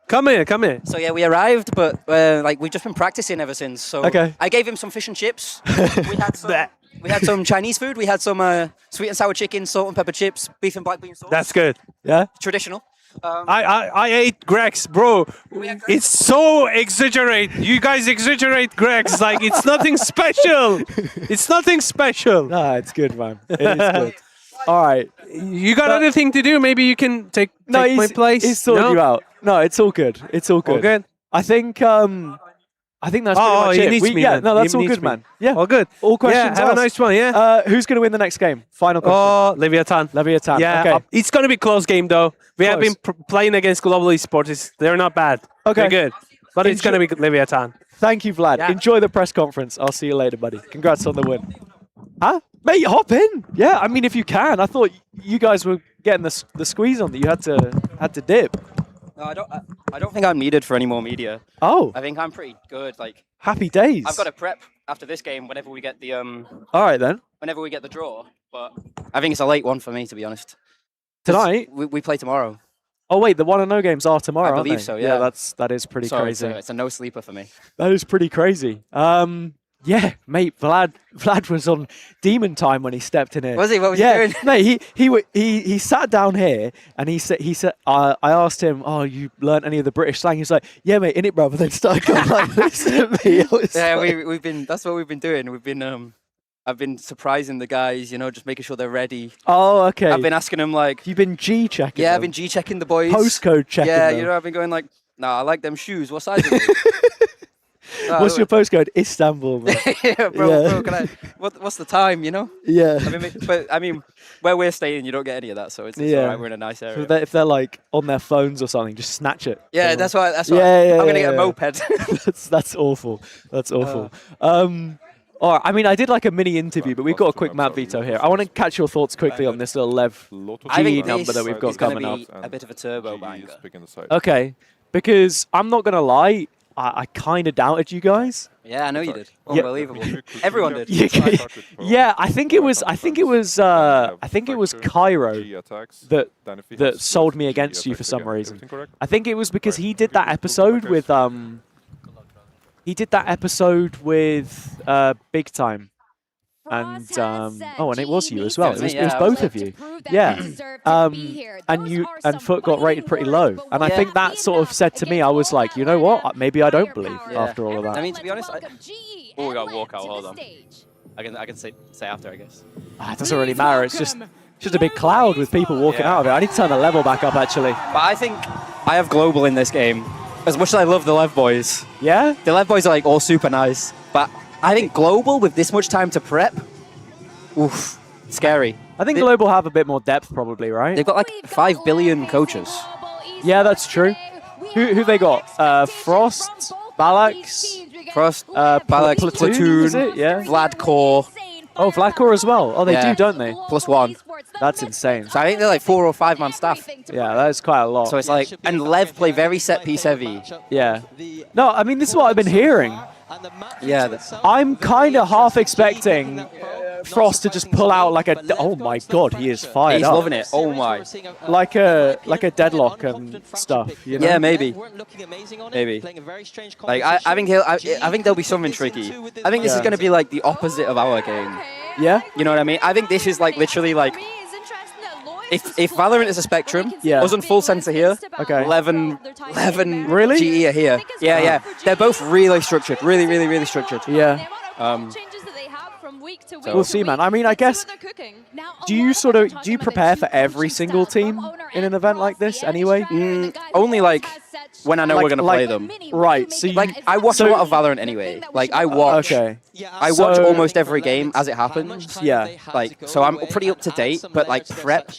Come here. So yeah, we arrived, but like we've just been practicing ever since. So I gave him some fish and chips. We had some Chinese food. We had some sweet and sour chicken, salt and pepper chips, beef and black bean sauce. That's good. Yeah. Traditional. I ate Greg's, bro. It's so exaggerate. You guys exaggerate Greg's like it's nothing special. It's nothing special. No, it's good, man. It is good. All right. You got anything to do? Maybe you can take my place. He's sorted you out. No, it's all good. It's all good. All good? I think that's pretty much it. He needs me, yeah, man. no, that's He all needs good, me. man. Yeah, all good. All questions. Yeah, have a nice one. Yeah. Who's going to win the next game? Final question. Oh, Leviathan. Leviathan. Yeah. Okay. It's going to be close game though. We have been playing against Global Esports. They're not bad. Okay. They're good. But it's going to be Leviathan. Thank you, Vlad. Yeah. Enjoy the press conference. I'll see you later, buddy. Congrats on the win. Huh? Mate, hop in. Yeah, I mean, if you can. I thought you guys were getting the squeeze on that you had to dip. No, I don't think I'm needed for any more media. Oh. I think I'm pretty good. Like happy days. I've got to prep after this game whenever we get the All right then. Whenever we get the draw, but I think it's a late one for me, to be honest. Tonight? We play tomorrow. Oh wait, the 1-0 games are tomorrow. I believe aren't they? so. Yeah. That is pretty So crazy. It's a no sleeper for me. That is pretty crazy. Yeah, mate, Vlad was on demon time when he stepped in here. Was he? What was he doing? Mate, he sat down here and he said I asked him, "Oh, you learnt any of the British slang?" He's like, "Yeah, mate, innit, brother." Then started going like this at me. Yeah, we've been. That's what we've been doing. We've been I've been surprising the guys, you know, just making sure they're ready. Oh, okay. I've been asking them like. You've been G-checking. Yeah, them. I've been G-checking the boys. Postcode checking. Yeah, them. you know, I've been going like, "Nah, I like them shoes. What size are they?" What's your postcode? Istanbul, man. Yeah, bro, what's the time, you know? Yeah. I mean, where we're staying, you don't get any of that, so it's all right. We're in a nice area. So if they're like on their phones or something, just snatch it. Yeah, that's why. Yeah, I'm gonna get a moped. That's awful. That's awful. All right, I mean, I did like a mini interview, but we've got a quick map veto here. I want to catch your thoughts quickly on this little LEV G number that we've got coming up. A bit of a turbo banger. Okay, because I'm not gonna lie, I kind of doubted you guys. Yeah, I know you did. Unbelievable. Everyone did. Yeah, I think it was Cairo that sold me against you for some reason. I think it was because he did that episode with Big Time. and and it was you as well. It was, Yeah, it was both of you. Yeah. And FUT got rated pretty low, and I think that sort of said to me, I was like, you know what? Maybe I don't believe after all of that. I mean, to be honest, Oh, we got walkout. Hold on. I can say after, I guess. It doesn't really matter. It's just a big cloud with people walking out of it. I need to turn the level back up, actually. But I think I have global in this game. As much as I love the LEV boys. Yeah? The LEV boys are like all super nice. But I think global with this much time to prep, oof, scary. I think global have a bit more depth, probably, right? They've got like 5 billion coaches. Yeah, that's true. Who they got? Frost, Balax, Balax, Platoon, is it? Yeah. Vlad Core. Oh, Vlad Core as well. Oh, they do, don't they? +1. That's insane. So I think they're like 4 or 5 man staff. Yeah, that is quite a lot. So it's like, and LEV play very set piece heavy. Yeah. No, I mean, this is what I've been hearing. Yeah. I'm kind of half expecting Frost to just pull out like a... Oh my god, he is fired He's up. loving it. Oh my. Like a deadlock and stuff, you know? Yeah, maybe. Maybe. Like I think there'll be something tricky. I think this is going to be like the opposite of our game. Yeah? You know what I mean? I think this is like literally like if Valorant is a spectrum, us and Full Sense are here. Okay. 11 really? GE are here. Yeah. They're both really structured. Really structured. Yeah. We'll see, man. I mean, I guess, do you prepare for every single team in an event like this anyway? Only like when I know we're going to play them. Right. So I watch a lot of Valorant anyway. Like I watch almost every game as it happens. Yeah. Like, so I'm pretty up to date, but like prep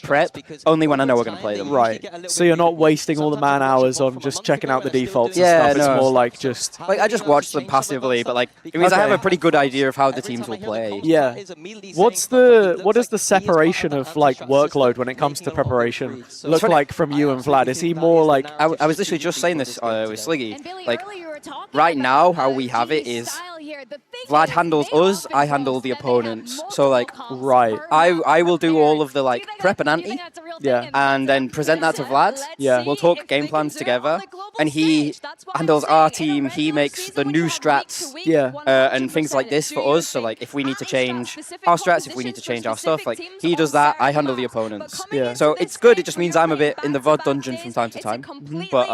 only when I know we're going to play them. Right. So you're not wasting all the man hours on just checking out the defaults and stuff. It's more like just... Like I just watch them passively, but like it means I have a pretty good idea of how the teams will play. Yeah. What is the separation of like workload when it comes to preparation look like from you and Vlad? Is he more like... I was literally just saying this with Sliggy. Like right now, how we have it is Vlad handles us, I handle the opponents. So like, right, I will do all of the like prep and ante, yeah, and then present that to Vlad. Yeah, we'll talk game plans together, and he handles our team. He makes the new strats, yeah, and things like this for us. So like, if we need to change our strats, if we need to change our stuff, like he does that. I handle the opponents. Yeah. So it's good. It just means I'm a bit in the VOD dungeon from time to time, but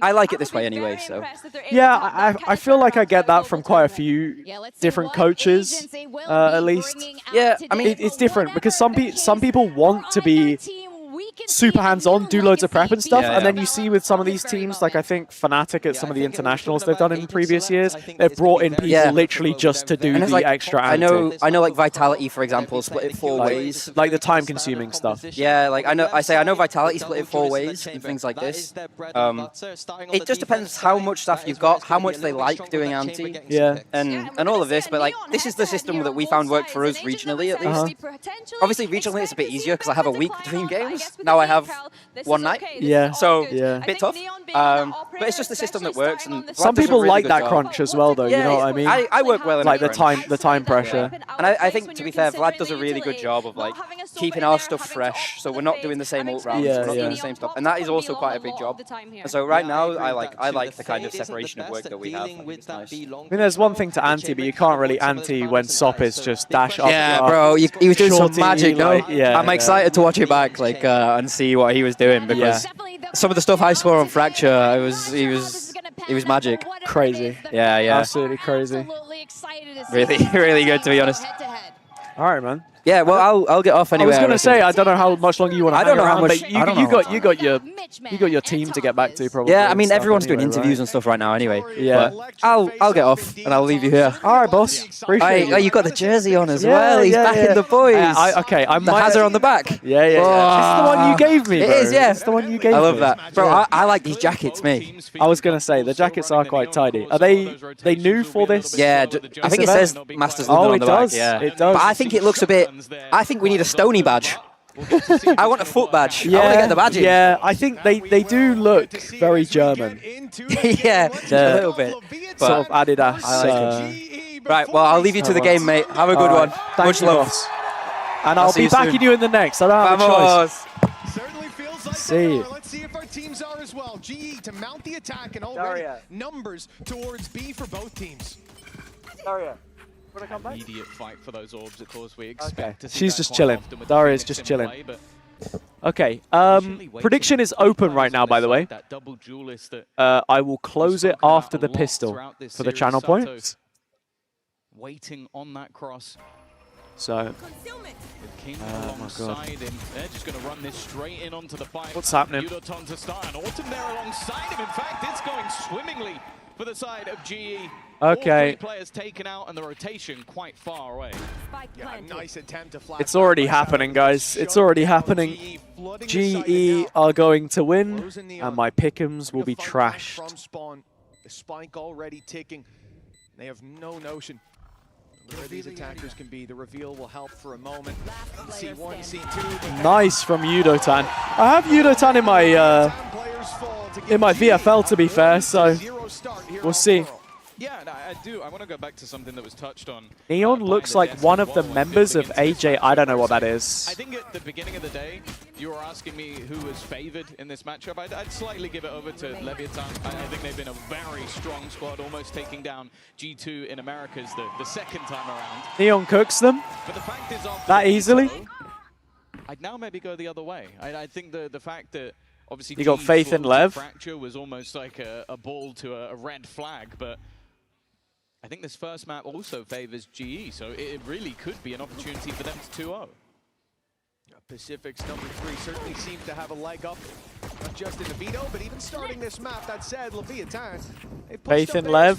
I like it this way anyway. So yeah, I feel like I get that from quite a few different coaches, at least. Yeah, I mean it's different because some people want to be super hands-on, do loads of prep and stuff, and then you see with some of these teams, like I think Fnatic at some of the internationals they've done in previous years, they've brought in people literally just to do the extra ante. I know like Vitality, for example, split it 4 ways. Like the time-consuming stuff. Yeah, like I know Vitality split it 4 ways and things like this. It just depends how much stuff you've got, how much they like doing ante, and all of this. But like this is the system that we found worked for us regionally, at least. Obviously, regionally it's a bit easier because I have a week between games. Now I have one night. Yeah. So a bit tough. But it's just the system that works. And some people like that crunch as well, though. You know what I mean? I work well in like the time pressure. And I think, to be fair, Vlad does a really good job of like keeping our stuff fresh, so we're not doing the same ult rounds, we're not doing the same stuff, and that is also quite a big job. And so right now, I like the kind of separation of work that we have. I think it's nice. I mean, there's one thing to ante, but you can't really ante when Sop is just dash up. Yeah, bro, he was doing some magic, like, no? I'm excited to watch it back, like, and see what he was doing, because some of the stuff I saw on Fracture, he was magic. Crazy. Yeah. Absolutely crazy. Really good, to be honest. All right, man. Yeah, well, I'll get off anyway. I was going to say, I don't know how much longer you want to hang around, but you got your team to get back to, probably. Yeah, I mean, everyone's doing interviews and stuff right now anyway. Yeah. But I'll get off, and I'll leave you here. All right, boss. Appreciate it. Oh, you got the jersey on as well. He's backing the boys. Okay, I the Hazza on the back. Yeah. This is the one you gave me, bro. It is, yeah. It's the one you gave me. I love that. Bro, I like these jackets, me. I was going to say, the jackets are quite tidy. Are they new for this? Yeah, I think it says Masters London on the back. Yeah, it does. But I think it looks a bit... I think we need a Stony badge. I want a FUT badge. I want to get the badge in. Yeah, I think they do look very German. Yeah, a little bit. Sort of Adidas. I like right, well, I'll leave you to the game, mate. Have a good one. Much love. And I'll be backing you in the next. I don't have a choice. Certainly feels like see. Let's see if our teams are as well. GE to mount the attack and already numbers towards B for both teams. Daria. immediate fight for those orbs. Of course, we expect to see She's that just quite chilling. often with the Daria's Phoenix just in chilling. play, but Okay. Prediction is open right now, by the way. that double duelist that I will close it after the pistol throughout this for the series, channel Sato points. waiting on that cross. So, King oh my alongside him. They're just going to run this straight in onto the fight. What's happening? Yudoton to start, and Autumn there alongside him. In fact, it's going swimmingly for the side of GE. Okay. All 3 players taken out, and the rotation quite far away. Yeah, nice attempt to flash. It's already happening, guys. It's already happening. GE are going to win, and my pick'ems will be trashed. From spawn, the spike already ticking. They have no notion where these attackers can be. The reveal will help for a moment. C1, C2. Nice from Yudotan. I have Yudotan in my VFL, to be fair, so we'll see. Yeah, I do. I want to go back to something that was touched on. Neon looks like one of the members of AJ. I don't know what that is. I think at the beginning of the day, you were asking me who was favored in this matchup. I'd slightly give it over to LEVIATAN. I think they've been a very strong squad, almost taking down G2 in Americas the second time around. Neon cooks them But the fact is, that easily. I'd now maybe go the other way. I think the fact that obviously You got GE's faith in flaw to Lev. Fracture was almost like a ball to a red flag, but I think this first map also favors GE, so it really could be an opportunity for them to 2-0. Pacific's number 3 certainly seems to have a leg up, not just in the veto, but even starting this map. That said, LEVIATAN, Faith in Lev.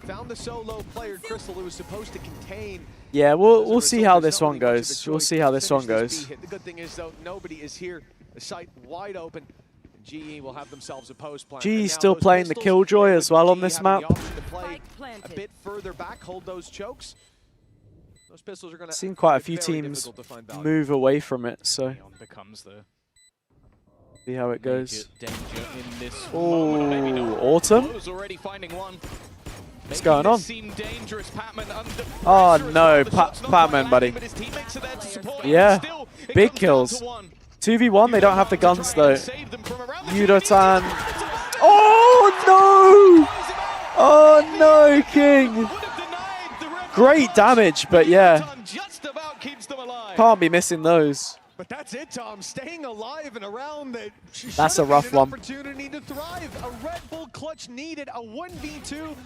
Found the solo player Crystal who was supposed to contain. Yeah, we'll see how this one goes. We'll see how this one goes. The good thing is, though, nobody is here. The site wide open. GE will have themselves a post plan. GE still playing the Killjoy as well on this map. A bit further back, hold those chokes. Those pistols are going to. Seen quite a few teams move away from it, so see how it goes. Oh, Autumn. What's going on? Oh no, Patman, buddy. Yeah, big kills. 2v1, they don't have the guns though. Yudotan. Oh no! Oh no, King! Great damage, but yeah. Can't be missing those. But that's it, Tom. Staying alive and around that. That's a rough one. Opportunity to thrive. A Red Bull clutch needed. A 1v2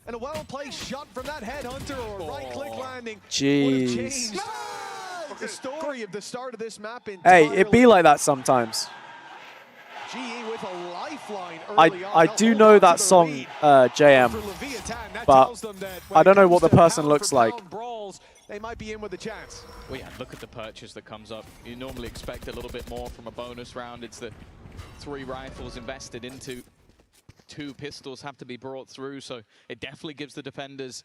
and a well-placed shot from that headhunter or a right-click landing. Jeez. The story of the start of this map. Hey, it be like that sometimes. GE with a lifeline I do know that song, JM, but I don't know what the person looks like. They might be in with a chance. Well, yeah, look at the purchase that comes up. You normally expect a little bit more from a bonus round. It's the 3 rifles invested into 2 pistols have to be brought through, so it definitely gives the defenders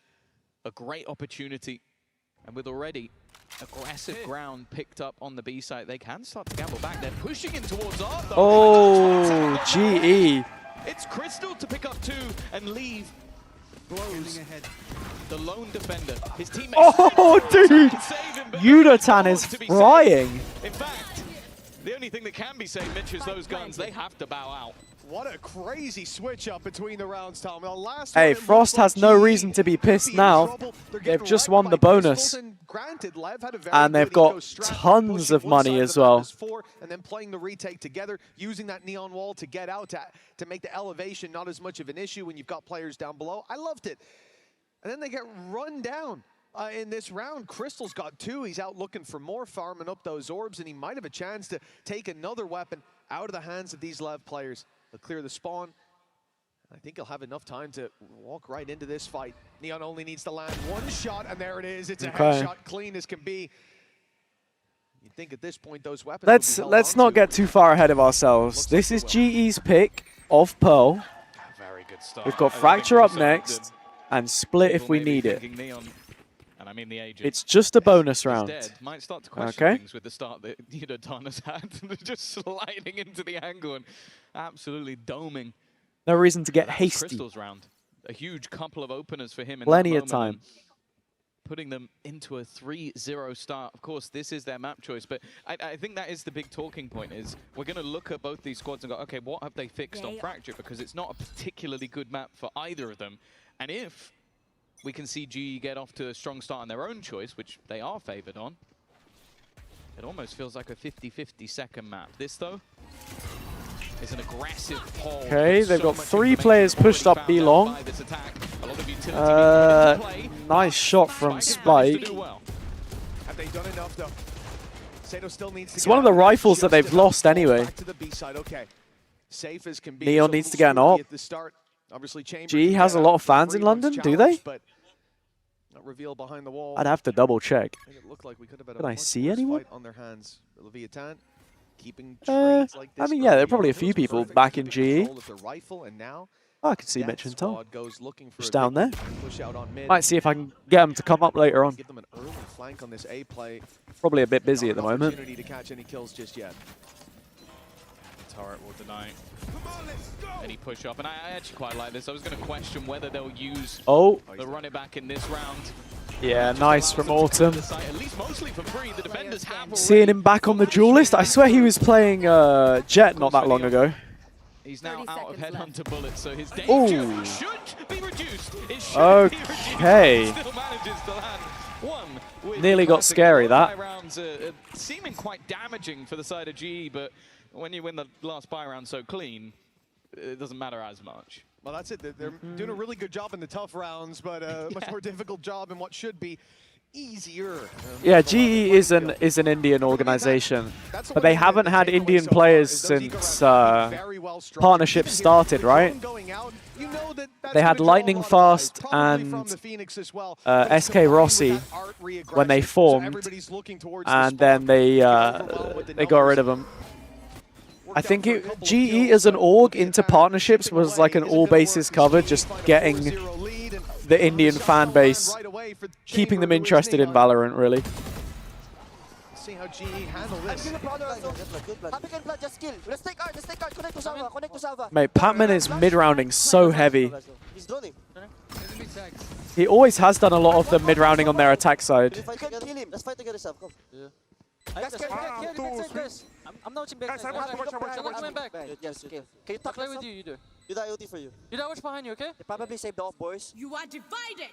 a great opportunity. And with already aggressive ground picked up on the B site, they can start to gamble back. They're pushing in towards R, though. Oh, GE. It's Crystal to pick up 2 and leave. Blows the lone defender. His teammates. Oh, dude! Yudotan is flying. In fact, the only thing that can be saved, Mitch, is those guns. They have to bow out. What a crazy switch up between the rounds, Tom. The last Hey, Frost has no reason to be pissed now. They've just won the bonus. And they've got tons of money as well. And then playing the retake together, using that neon wall to get out, to make the elevation not as much of an issue when you've got players down below. I loved it. And then they get run down in this round. Crystal's got 2. He's out looking for more, farming up those orbs, and he might have a chance to take another weapon out of the hands of these LEV players. They'll clear the spawn. I think he'll have enough time to walk right into this fight. Neon only needs to land 1 shot, and there it is. It's a headshot, clean as can be. You'd think at this point those weapons. Let's not get too far ahead of ourselves. This is GE's pick of Pearl. Very good start. We've got Fracture up next, and Split if we need it. And I mean the agent. It's just a bonus round. Might start to question things with the start that Yudotan has had. Just sliding into the angle and absolutely doming. No reason to get hasty. Crystal's round. A huge couple of openers for him in Plenty that of time. Putting them into a 3-0 start. Of course, this is their map choice, but I think that is the big talking point is we're going to look at both these squads and go, okay, what have they fixed on Fracture? Because it's not a particularly good map for either of them. And if we can see GE get off to a strong start on their own choice, which they are favored on. It almost feels like a 50-50 second map. This, though, is an aggressive hold. Okay, they've got 3 players pushed up B long. Nice shot from Spike. Have they done enough, though? Sato still needs to It's one of the rifles that they've lost anyway. back to the B side. Okay. Safe as can be. Neon needs to get an op. At the start. Obviously, GE has a lot of fans in London, do they? But not revealed behind the wall. I'd have to double check. It looked like we could have had Can a I much see worse anyone? fight on their hands. LEVIATAN keeping trades like this I mean, yeah, there are early probably on a few was people perfect back to in keep GE. control of the rifle, and now Oh, I can see that Mitch and Tom. squad goes looking for Just a down there. push out on mid. Might see if I can get them to come up later on. Give them an early flank on this A play. Probably a bit busy Not at the an moment. opportunity to catch any kills just yet. Turret will deny any push up, and I actually quite like this. I was going to question whether they'll use the run it back in this round. Yeah, nice from Autumn. At least mostly for free. The defenders have Seeing him back on the duelist. I swear he was playing Jet not that long ago. He's now out of headhunter bullets, so his Ooh. danger should be reduced. It should be reduced. Okay. Still manages to land one. With Nearly got classic scary, buy that. rounds seeming quite damaging for the side of GE, but when you win the last buy round so clean, it doesn't matter as much. Well, that's it. They're doing a really good job in the tough rounds, but a much more difficult job in what should be easier. Yeah, GE is an Indian organization, but they haven't had Indian players since partnership started, right? They had Lightning Fast and SK Rossi when they formed, and then they got rid of them. I think GE as an org into partnerships was like an all bases covered, just getting the Indian fan base, keeping them interested in Valorant, really. See how GE handle this. Mate, Patman is mid-rounding so heavy. He always has done a lot of the mid-rounding on their attack side. Let's fight together, Sav. Come. Yeah. Guys, I'm not watching back. Guys, I'm watching back. Yes, okay. Can you talk play with you? You do. You die OT for you. You die watch behind you, okay? They probably saved off, boys. You are divided.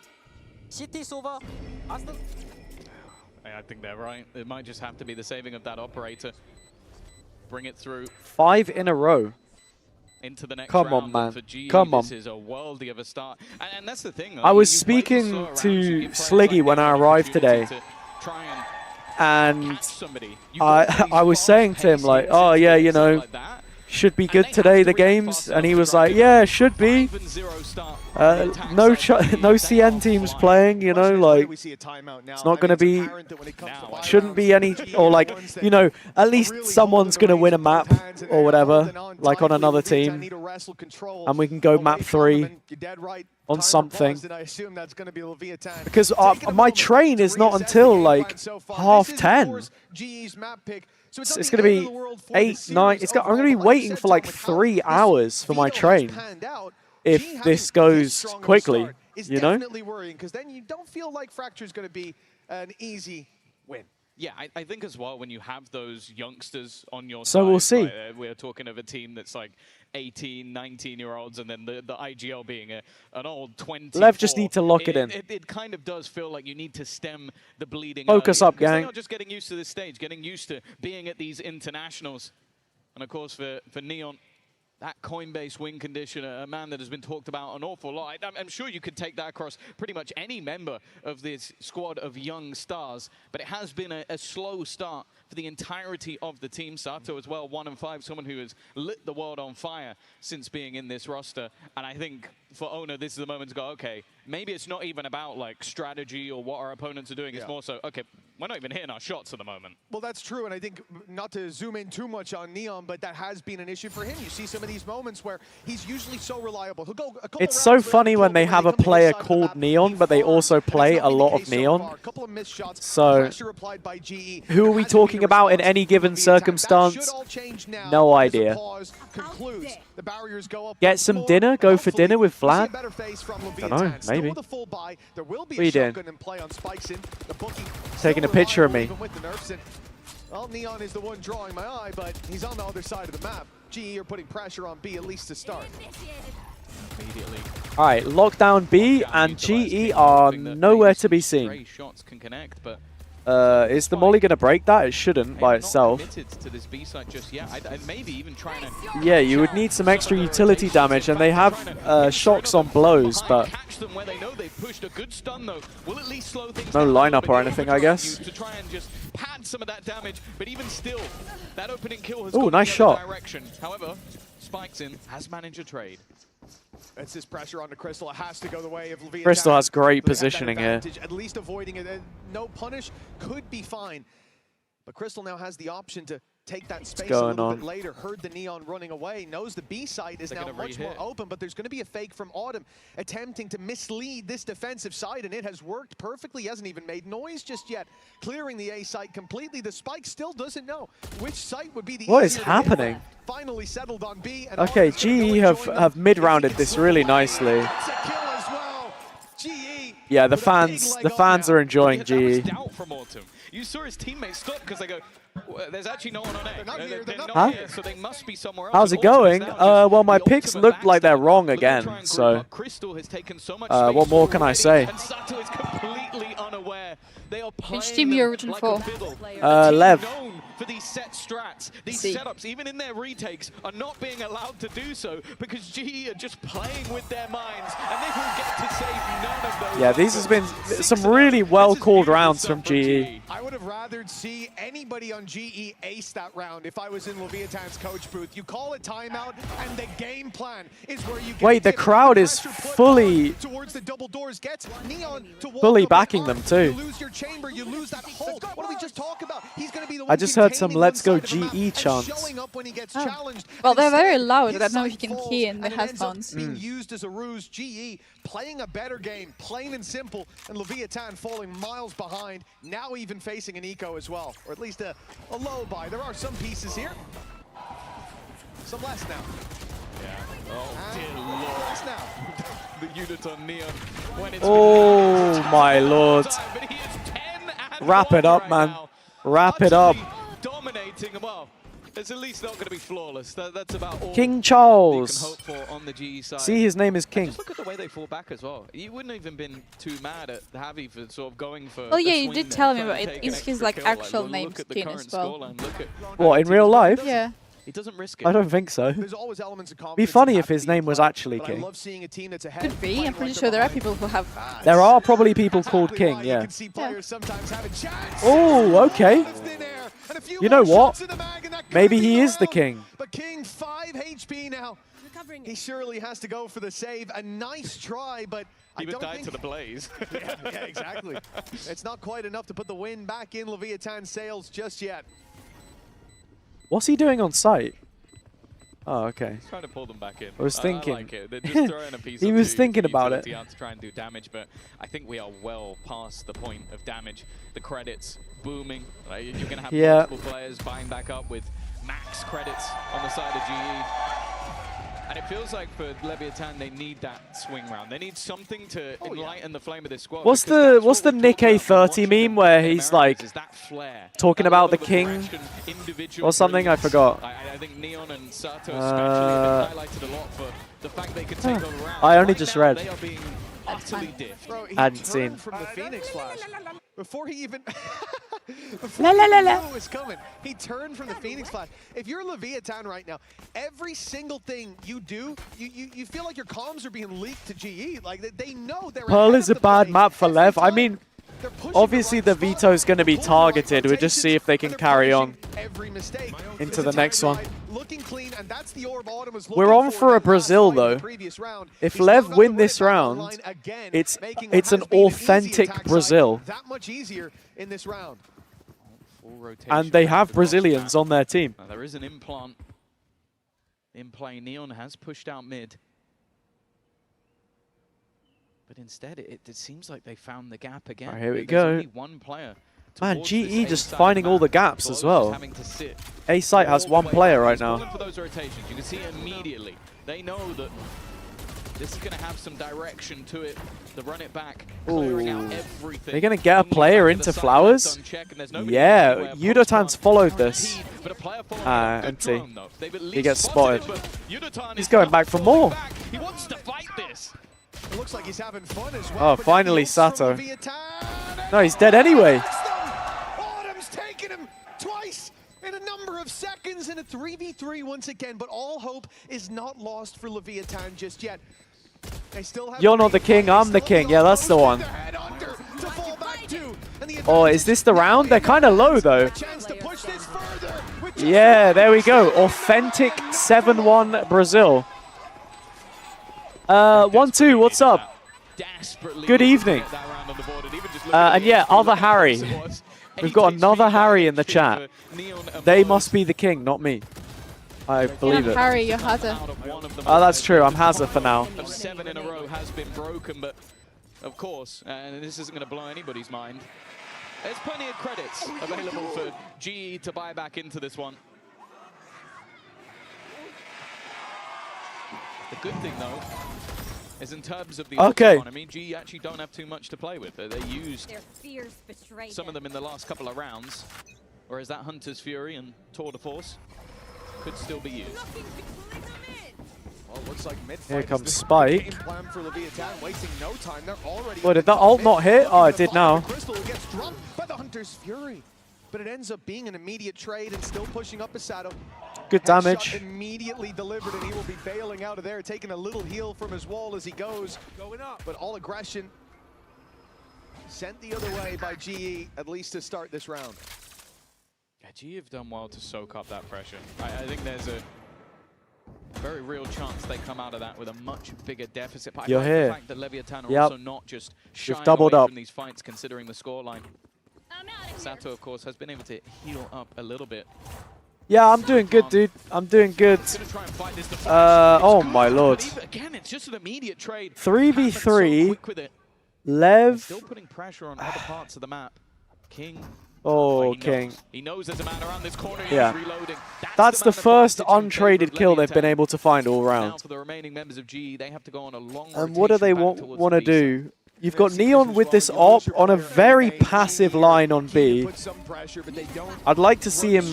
CT, Sova. Aston. I think they're right. It might just have to be the saving of that operator. Bring it through. 5 in a row. Into the next Come round. on, man. For GE, Come on. This is a worldie of a start. And that's the thing. I was speaking to Sliggy when I arrived today. And I was saying to him, like, oh, yeah, you know, should be good today, the games. And he was like, yeah, should be. No CN teams playing, you know, like, it's not going to be, shouldn't be any, or like, you know, at least someone's going to win a map or whatever, like on another team. And we can go map 3 on something. Because my train is not until like 10:30. It's going to be 8, 9. I'm going to be waiting for like 3 hours for my train if this goes quickly, you know? Definitely worrying, because then you don't feel like Fracture's going to be an easy win. Yeah, I think as well, when you have those youngsters on your side. So we'll see. Like, we're talking of a team that's like 18, 19-year-olds, and then the IGL being an old 20. Lev just need to lock it in. It kind of does feel like you need to stem the bleeding. Focus early, up, gang. They're not just getting used to this stage, getting used to being at these internationals. And of course, for Neon, that Coinbase win condition, a man that has been talked about an awful lot. I'm sure you could take that across pretty much any member of this squad of young stars, but it has been a slow start for the entirety of the team. Sato as well, 1 and 5, someone who has lit the world on fire since being in this roster. And I think for Owner, this is the moment to go, okay, maybe it's not even about like strategy or what our opponents are doing. It's more so, okay, we're not even hitting our shots at the moment. Well, that's true, and I think not to zoom in too much on Neon, but that has been an issue for him. You see some of these moments where he's usually so reliable. He'll go a couple It's so funny when they have a player called Neon, but they also play a lot of Neon. So, who are we talking about in any given circumstance? No idea. Get some dinner? Go for dinner with Vlad? I don't know, maybe. What are you doing? Taking a picture of me. Well, Neon is the one drawing my eye, but he's on the other side of the map. GE are putting pressure on B at least to start. Immediately. All right, lockdown B and GE are nowhere to be seen. Shots can connect, but Is the molly going to break that? It shouldn't by itself. to this B side just yet. I'd maybe even trying to Yeah, you would need some extra utility damage, and they have shocks on blows, but catch them where they know they've pushed a good stun though. Will at least slow things no down lineup or anything, I guess. to try and just pad some of that damage, but even still, that opening kill has Ooh, gone nice the other shot. direction. However, Spikes in has managed a trade. It's this pressure on the Crystal. It has to go the way of LEVIATAN. Crystal has great positioning here. At least avoiding it. No punish could be fine. But Crystal now has the option to take that space a little bit later. Heard the Neon running away. Knows the B side is now much more open, but there's going to be a fake from Autumn attempting to mislead this defensive side, and it has worked perfectly. He hasn't even made noise just yet. Clearing the A site completely. The Spike still doesn't know which site would be the What is easier happening? Finally settled on B. And Okay, GE have mid-rounded this really nicely. Yeah, the fans are enjoying GE. You saw his teammates stop because they go, there's actually no one on A. They're not Huh? here, so they must be somewhere else. How's it going? Well, my picks look like they're wrong again, so what more can I say? Sato is completely unaware. They are Which team you're rooting for? Lev. For these set strats, these setups, even in their retakes, are not being allowed to do so because GE are just playing with their minds, and they will get to save none of those. Yeah, these has been some really well-called rounds from GE. I would have rather see anybody on GE ace that round if I was in LEVIATAN's coach booth. You call a timeout, and the game plan is where you get Wait, the crowd is fully towards the double doors. Gets Neon to fully backing them too. You lose your chamber, you lose that hold. What do we just talk about? He's going to be the one. I just heard some "Let's go GE" chants. Well, they're very loud. I don't know if you can hear in the headphones. Being used as a ruse. GE playing a better game, plain and simple, and LEVIATAN falling miles behind. Now even facing an eco as well, or at least a low buy. There are some pieces here, some less now. Yeah. Oh dear lord. Less now. The unit on Neon. When it's My lord. Wrap it up, man. Wrap it up. Dominating. Well, it's at least not going to be flawless. That's about all King you can Charles. hope for on the GE side. See, his name is King. Just look at the way they fall back as well. You wouldn't even been too mad at Javi for sort of going for. Oh yeah, you did tell me about it. It's his like actual name King as well. What, in real life? Yeah. He doesn't risk it. I don't think so. Be funny if his name was actually King. Could be. I'm pretty sure there are people who have. There are probably people called King, yeah. Oh, okay. You know what? Maybe he is the king. But King 5 HP now. He surely has to go for the save. A nice try, but he would die to the blaze. yeah, exactly. It's not quite enough to put the win back in LEVIATAN's sails just yet. What's he doing on site? Oh, okay. He's trying to pull them back in. I was thinking. I like it. They're just throwing a piece he was thinking about it. Out to try and do damage, but I think we are well past the point of damage. The credits booming. You're going to have multiple players buying back up with max credits on the side of GE. And it feels like for LEVIATAN, they need that swing round. They need something to enlighten the flame of this squad. What's the Nick A30 meme where he's like talking about the king or something? I forgot. I think Neon and Sato especially have been highlighted a lot for the fact they could take over round. I only just read. They are being utterly diffed. Bro, he hadn't seen. From the Phoenix Flash. Before he even la, la, la, la. knew it was coming, he turned from the Phoenix Flash. If you're LEVIATAN right now, every single thing you do, you feel like your comms are being leaked to GE. Like they know they're. Pearl is a bad map for Lev. I mean, obviously the veto is going to be targeted. We'll just see if they can carry on into the next one. We're on for a Brazil though. If Lev win this round, it's an authentic Brazil. That much easier in this round. And they have Brazilians on their team. There is an implant in play. Neon has pushed out mid. But instead, it seems like they found the gap again. Right, here we There's go. only one player. Man, GE just finding all the gaps as well. A site has one player right now. For those rotations, you can see immediately. They know that this is going to have some direction to it. To run it back, clearing out everything. They're going to get a player into Flowers? Yeah, Yudotan's followed this. Empty. He gets spotted. He's going back for more. He wants to fight this. It looks like he's having fun as well. Oh, finally Sato. No, he's dead anyway. Autumn's taken him twice in a number of seconds in a 3v3 once again, but all hope is not lost for Leviathan just yet. They still have You're not the king, I'm the king. Yeah, that's the one. Oh, is this the round? They're kind of low, though. Yeah, there we go. Authentic 7-1 Brazil. 1-2, what's up? Good evening. And yeah, other Harry. We've got another Harry in the chat. They must be the king, not me. I believe it. Harry, you're Hazza. Oh, that's true. I'm Hazza for now. 7 in a row has been broken, but of course, and this isn't going to blow anybody's mind, there's plenty of credits available for GE to buy back into this one. The good thing, though, is in terms of the economy, GE actually don't have too much to play with. They used some of them in the last couple of rounds, whereas that Hunter's Fury and Tour de Force could still be used. Well, looks like Here comes Spike. No time. Well, did that ult not hit? Oh, it did now. Crystal gets dropped by the Hunter's Fury, but it ends up being an immediate trade and still pushing up Sato. Good damage. Immediately delivered, and he will be bailing out of there, taking a little heal from his wall as he goes. But all aggression sent the other way by GE, at least to start this round. Yeah, GE have done well to soak up that pressure. I think there's a very real chance they come out of that with a much bigger deficit. But You're here. The fact that LEVIATAN are also not just shying doubled away up from these fights, considering the scoreline. Sato, of course, has been able to heal up a little bit. Yeah, I'm doing good, dude. I'm doing good. Oh my lord. Again, it's just an immediate trade. 3v3. Lev. Still putting pressure on other parts of the map. King. Oh, King. He knows there's a man around this corner. Yeah. He's reloading. That's the first untraded kill they've been able to find all Now round. for the remaining members of GE, they have to go on a long And what do they want to B do? You've got Neon with this op on a very passive line on B. I'd like to see him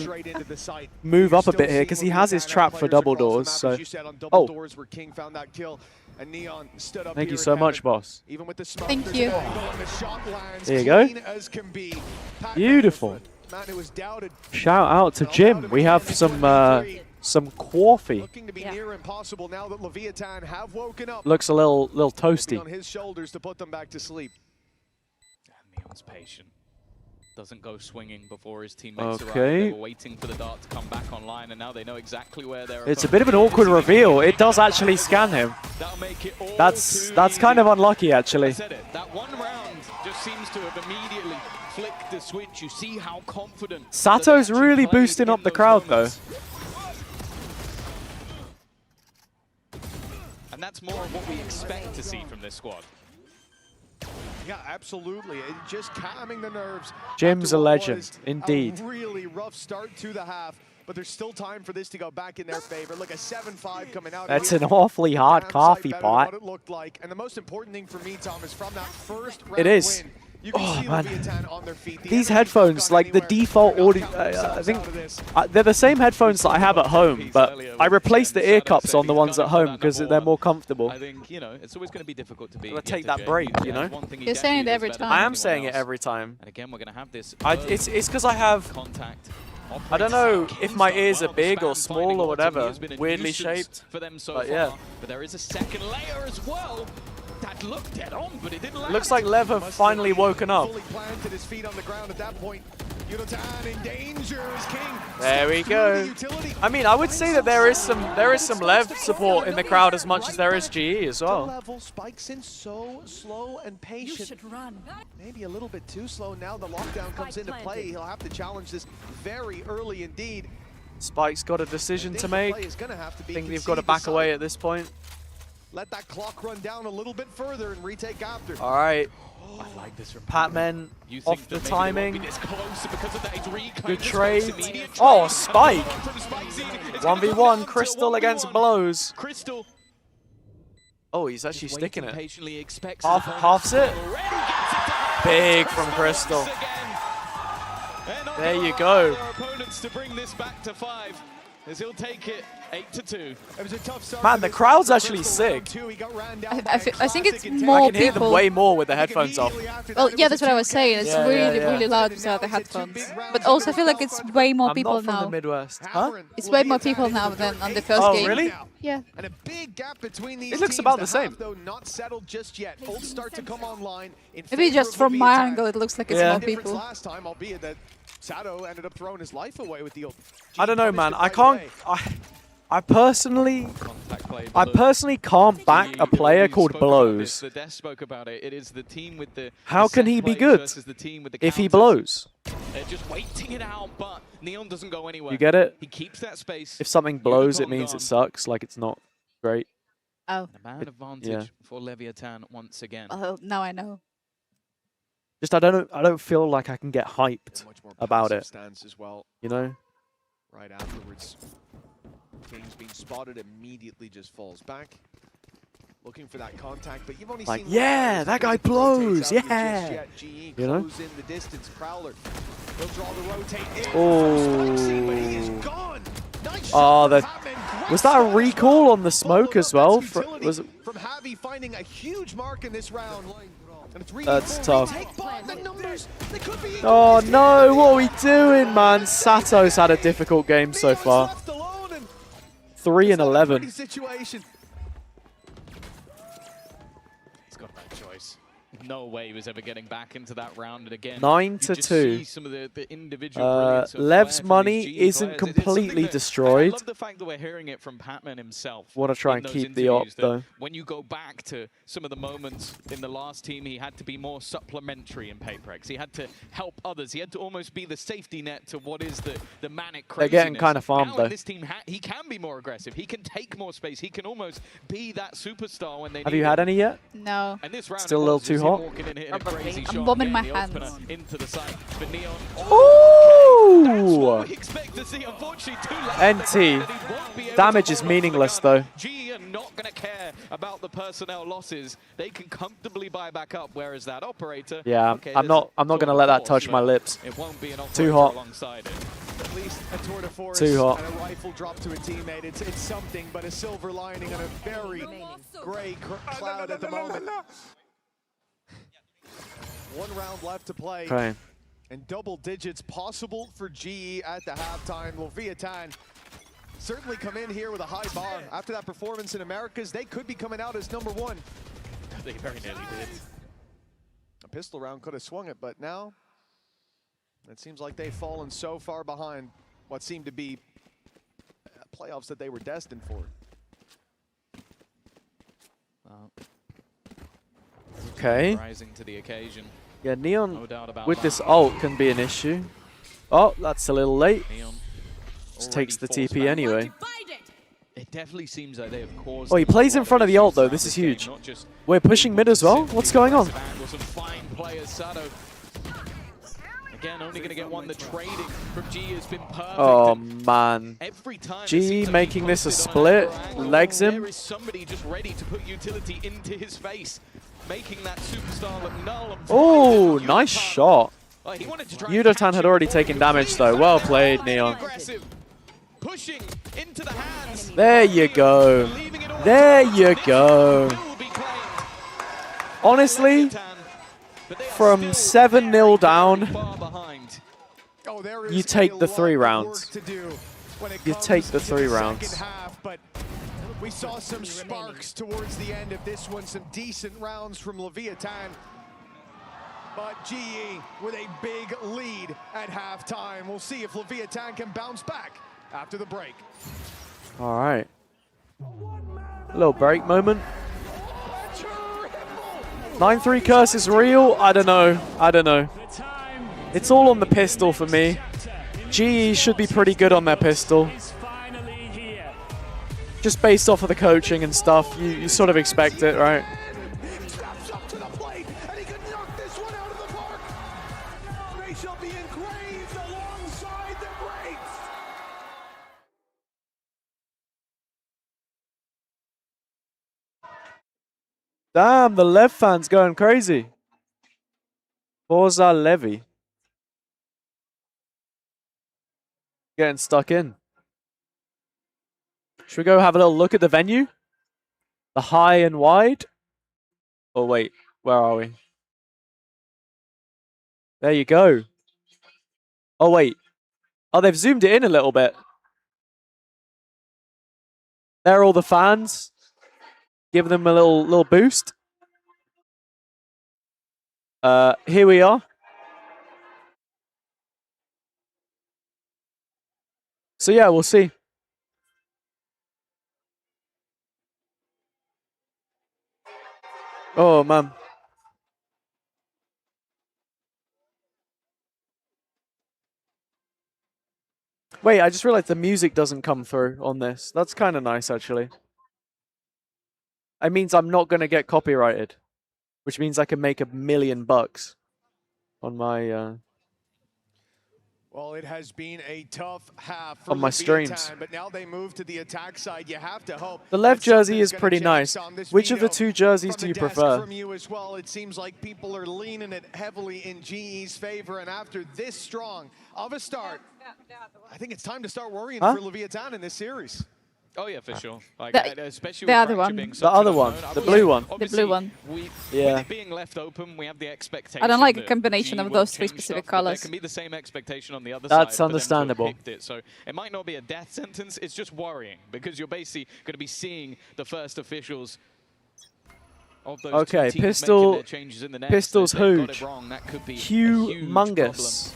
move up a bit here because he has his trap for double doors. So, thank you so much, boss. Thank you. There you go. Beautiful. Shout out to Jim. We have some coffee. Looking to be near impossible now that Leviathan have woken up. Looks a little toasty. On his shoulders to put them back to sleep. Neon's patient. Doesn't go swinging before his teammates arrive. Okay. They were waiting for the dart to come back online, and now they know exactly where they're. It's a bit of an awkward reveal. It does actually scan him. That's kind of unlucky, actually. I said it. That one round just seems to have immediately flicked the switch. You see how confident. Sato's really boosting up the crowd, though. And that's more of what we expect to see from this squad. Yeah, absolutely. Just calming the nerves. Jim's a legend, indeed. A really rough start to the half, but there's still time for this to go back in their favor. Look, a 7-5 coming out. That's an awfully hard coffee pot. What it looked like. And the most important thing for me, Tom, is from that first round It is. win, you can see Leviathan on their feet. These headphones, like the default audio, I think they're the same headphones that I have at home, but I replaced the ear cups on the ones at home because they're more comfortable. I think, you know, it's always going to be difficult to be. Take that break, you know? You're saying it every time. I am saying it every time. And again, we're going to have this. It's because I have contact. I don't know if my ears are big or small or whatever, weirdly shaped. For them so but far. yeah. But there is a second layer as well. That looked dead on, but it didn't land. Looks like Lev have finally woken up. Fully planted his feet on the ground at that point. Yudotan in danger as King. There we go. I mean, I would say that there is some Lev support in the crowd as much as there is GE as well. Level spikes in so slow and patient. You should run. Maybe a little bit too slow. Now the lockdown comes into play. He'll have to challenge this very early indeed. Spike's got a decision to make. I think they've got to back away at this point. Let that clock run down a little bit further and retake after. All right. I like this from Patman off the timing. Good trade. Trade. Oh, Spike. 1v1, Crystal against Blows. Crystal. Oh, he's actually sticking it. Patiently expects Halfs it. Big from Crystal. There you go. Opponents to bring this back to 5, as he'll take it 8-2. It was a tough start. Man, the crowd's actually sick. I think it's more I can hear them people. way more with the headphones off. Well, yeah, that's what I was saying. It's really loud without the headphones. But also, I feel like it's way more people I'm not from now. the Midwest. Huh? It's way more people now than on the first game. Oh, really? Yeah. And a big gap between these It looks teams. about the same. Though not settled just yet. Ult start to come online. Maybe just from my angle, it looks like it's more people. Last time, albeit that Sato ended up throwing his life away with the ult. I don't know, man. I can't. I personally can't back a player called Blows. The Death spoke about it. It is the team with the How can he be good if he blows? They're just waiting it out, but Neon doesn't go anywhere. You get it? He keeps that space. If something blows, it means it sucks. Like it's not great. Oh. A man advantage for Leviathan once again. Oh, now I know. Just I don't feel like I can get hyped about it. Stance as well. You know? Right afterwards, King's being spotted, immediately just falls back, looking for that contact. But you've only Like, seen yeah, that guy blows, yeah. GE You know? close in the distance. Prowler, he'll draw the rotate in. Oh. Oh, was that a recall on the smoke as well? Was it? From Javi finding a huge mark in this round. That's tough. Oh no, what are we doing, man? Sato's had a difficult game so far. 3 and 11. He's got no choice. No way he was ever getting back into that round. And again, 9-2. Some of the individual Lev's money isn't completely destroyed. I love the fact that we're hearing it from Patman himself. Want to try and keep the op though. When you go back to some of the moments in the last team, he had to be more supplementary in Paperex. He had to help others. He had to almost be the safety net to what is the manic craziness. They're getting kind of farmed now though. In this team, he can be more aggressive. He can take more space. He can almost be that superstar when they Have need you had it. any yet? No. And this round Still a little too hot. I'm bombing my hands. Into the side for Neon. Ooh! NT. Damage is meaningless though. GE are not going to care about the personnel losses. They can comfortably buy back up, whereas that operator... Yeah, okay, I'm not going to let that touch my lips. It won't be an Too hot. At least a tour de force Too hot. and a rifle drop to a teammate. It's something, but a silver lining on a very gray cloud at the moment. 1 round left to play. Okay. And double digits possible for GE at the halftime. LEVIATAN certainly come in here with a high bar. After that performance in Americas, they could be coming out as #1. They very nearly did. A pistol round could have swung it, but now it seems like they've fallen so far behind what seemed to be playoffs that they were destined for. Okay. Rising to the occasion. Yeah, Neon No doubt about with that. this ult can be an issue. Oh, that's a little late. Neon Just takes the already TP anyway. It definitely seems like they have caused... Oh, he plays in front of the ult though. This is huge. We're pushing mid as well. What's going on? Some fine players, Sato. Again, only going to get one. The trading from GE has been perfect. Oh man. Every time GE making this a split. Legs him. There is somebody just ready to put utility into his face, making that superstar look null. Oh, nice shot. He wanted to try Yudotan had already taken damage though. Well played, Neon. aggressive, pushing into the hands. There you go. There you go. Honestly, from 7-0 down, you take the 3 rounds. You take the 3 rounds. We saw some sparks towards the end of this one, some decent rounds from LEVIATAN. But GE with a big lead at halftime. We'll see if LEVIATAN can bounce back after the break. All right. A little break moment. 9-3 curse is real? I don't know. I don't know. It's all on the pistol for me. GE should be pretty good on their pistol. Just based off of the coaching and stuff, you sort of expect it, right? Damn, the LEV fans going crazy. Forza Levy. Getting stuck in. Should we go have a little look at the venue? The high and wide? Oh, wait. Where are we? There you go. Oh, wait. Oh, they've zoomed it in a little bit. There are all the fans. Give them a little boost. Here we are. So yeah, we'll see. Oh, man. Wait, I just realized the music doesn't come through on this. That's kind of nice, actually. It means I'm not going to get copyrighted, which means I can make $1 million on my... Well, it has been a tough half for on my streams. but now they move to the attack side. You have to hope. The LEV jersey is pretty nice. Which of the two jerseys do you prefer? From you as well, it seems like people are leaning it heavily in GE's favor, and after this strong of a start, I think it's time to start worrying for LEVIATAN in this series. Oh yeah, for sure. Like, especially the with other one. being The other one. The blue one. The blue one. With it being left open, we have the expectation. I don't like a that combination GE of will those three change specific stuff, but colors. There can be the same expectation on the other That's side. understandable. It. So it might not be a death sentence. It's just worrying because you're basically going to be seeing the first officials of those two teams making their changes in the next. Pistol's If they got huge. it wrong, that could be Humongous.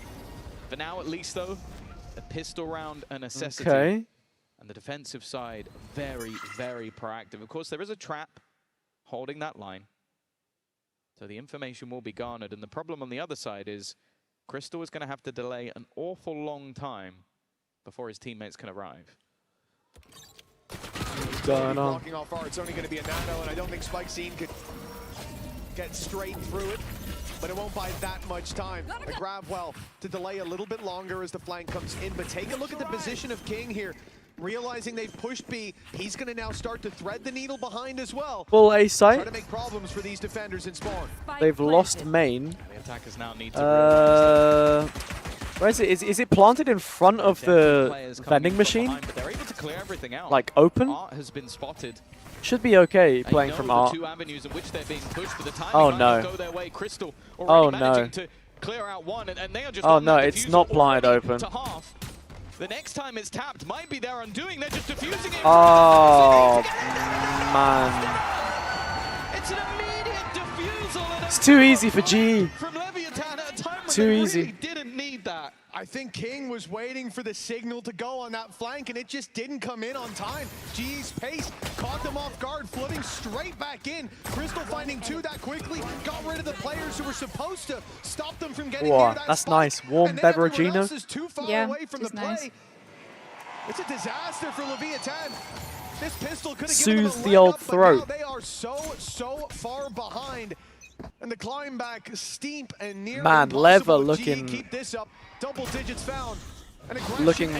For now, at least, though, a pistol round a necessity. Okay. And the defensive side, very, very proactive. Of course, there is a trap holding that line. So the information will be garnered. And the problem on the other side is Crystal is going to have to delay an awful long time before his teammates can arrive. What's going on? Blocking off far, it's only going to be a nano, and I don't think Spike Scene could get straight through it. But it won't buy that much time. A grab well to delay a little bit longer as the flank comes in. But take a look at the position of King here. Realizing they've pushed B, he's going to now start to thread the needle behind as well. Full A site. Try to make problems for these defenders in spawn. They've lost main. The attackers now need to where is it? Is it planted in front of the vending machine? behind, but they're able to clear everything out. Like open? Art has been spotted. Should be okay playing from Art. The two avenues in which they're being pushed, but the timing Oh might no. not go their way. Crystal already managing to clear out one, and they are just Oh no, it's not planted open. to half. The next time it's tapped might be their undoing. They're just defusing it. Oh man. It's an immediate defusal. It's too easy for GE. From LEVIATAN at a time when Too they easy. really didn't need that. I think King was waiting for the signal to go on that flank, and it just didn't come in on time. GE's pace caught them off guard, floating straight back in. Crystal finding two that quickly, got rid of the players who were supposed to stop them from getting near that that's spike. nice. Warm And then everyone beveragino. else is too far away from the it's nice. play. It's a disaster for LEVIATAN. This pistol could have Soothes given them a the leg old up, but throat. now they are so far behind. And the climb back steep and near Man, Lev are impossible. looking GE keep this up. Double digits found. And looking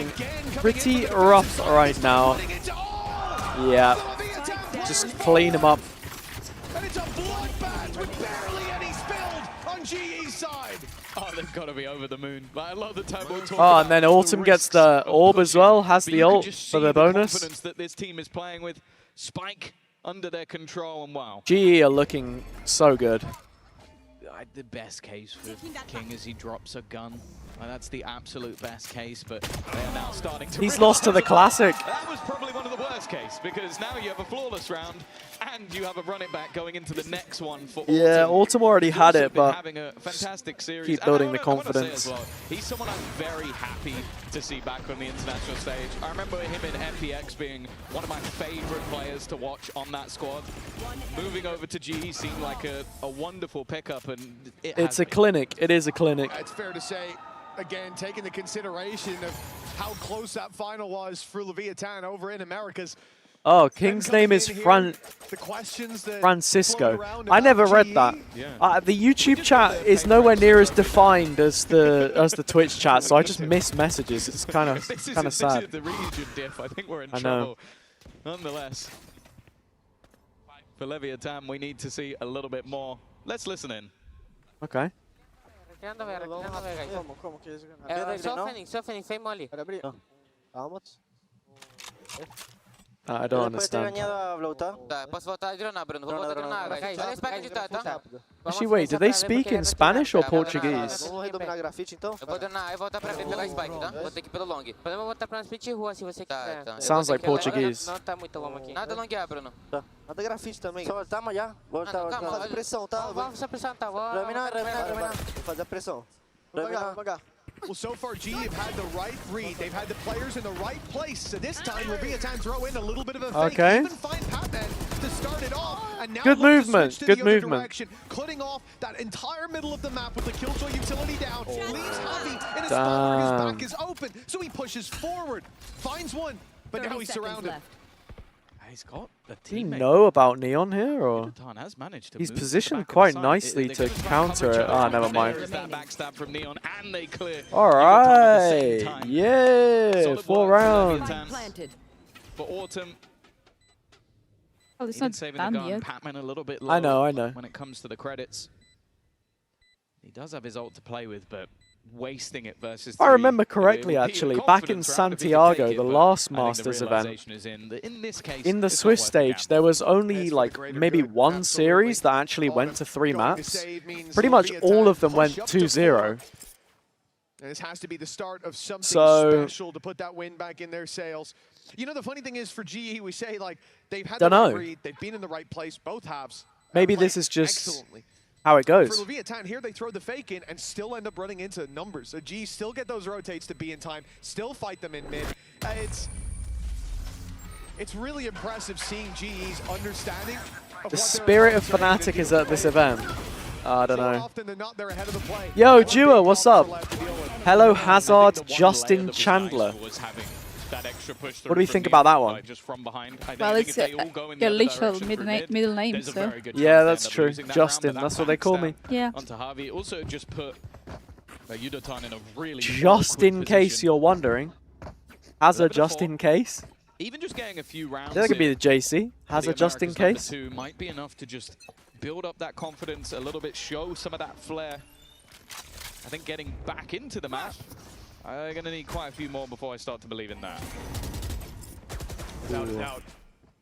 pretty rough right now. Yeah. Just clean them up. And it's a bloodbath with barely any spilled on GE's side. Oh, they've got to be over the moon. Like, a lot of the time we'll talk Oh, about and then Autumn gets the orb as well, has the ult for the bonus. confidence that this team is playing with. Spike under their control, and wow. GE are looking so good. The best case for King as he drops a gun. That's the absolute best case, but they are now starting to He's lost to the Classic. That was probably one of the worst case, because now you have a flawless round, and you have a run it back going into the next one for Autumn. Yeah, Autumn already had it, but having a fantastic series. keep And building I the wanna say confidence. as well, he's someone I'm very happy to see back on the international stage. I remember him in FPX being one of my favorite players to watch on that squad. Moving over to GE seemed like a wonderful pickup, and it's a clinic. It is a clinic. It's fair to say, again, taking the consideration of how close that final was for LEVIATAN over in Americas. Oh, King's name is Francisco. I never read that. The YouTube chat is nowhere near as defined as the Twitch chat, so I just miss messages. It's kind of sad. This is the region diff. I think we're in trouble. Nonetheless, for LEVIATAN, we need to see a little bit more. Let's listen in. Okay. Softening, fame molly. I don't understand. Actually, wait, do they speak in Spanish or Portuguese? Sounds like Portuguese. Nada grafite também. Só, tamo já. Vou fazer pressão, tá? Vou fazer a pressão. Devagar. Well, so far, GE have had the right read. They've had the players in the right place. So this time, LEVIATAN throw in a little bit of a fake. Okay. Even find Patman to start it off. And now Good movement. to Good the other movement. direction, cutting off that entire middle of the map with the Killjoy utility down. Leaves Javi in a spot where his back is open. So he pushes forward, finds one, but now he's surrounded. He's got a Do you teammate. know about Neon here, or LEVIATAN has managed to he's move to the positioned back of the quite site. nicely They're to gonna try counter cover it. each Ah, other. never mind. There's that backstab from Neon, and they clear. All LEVIATAN at the same right, time. yeah, Solid 4 work for rounds. LEVIATAN. But Autumn, Oh, it's even not saving the done gun, yet. Patman a little bit I know. low when it comes to the credits. He does have his ult to play with, but wasting it versus If I three, remember it would correctly, be a actually, back in confidence round if he could Santiago, take it, the but last I think the Masters event, realization is in this case, in the it's not Swiss worth the stage, gamble. there was only like maybe one series that actually went to 3 maps. Pretty much all of them went 2-0. And this has to be the start of something So- special to put that win back in their sails. You know, the funny thing is for GE, we say like they've had Dunno. the right read, they've been in the right place, both halves. Maybe played this is just excellently. how it goes. For LEVIATAN, here they throw the fake in and still end up running into numbers. So GE still get those rotates to be in time, still fight them in mid. It's really impressive seeing GE's understanding of The what spirit of their opponents are Fnatic gonna is do. at this event. I don't So know. often than not, they're ahead of the play. Yo, Dua, what's up? Hello, Hazard, Justin Chandler. What do we think about that one? Well, it's your literal middle name, so. Yeah, that's true. Justin, that's what they call me. Yeah. Onto Javi, also just put LEVIATAN in a really Just in case position. you're wondering. Hazza, just in case. Even just getting a few rounds. That could be in the JC. Hazza, the just in Americas case. #2 might be enough to just build up that confidence a little bit, show some of that flair. I think getting back into the match, I'm going to need quite a few more before I start to believe in that. Without a doubt,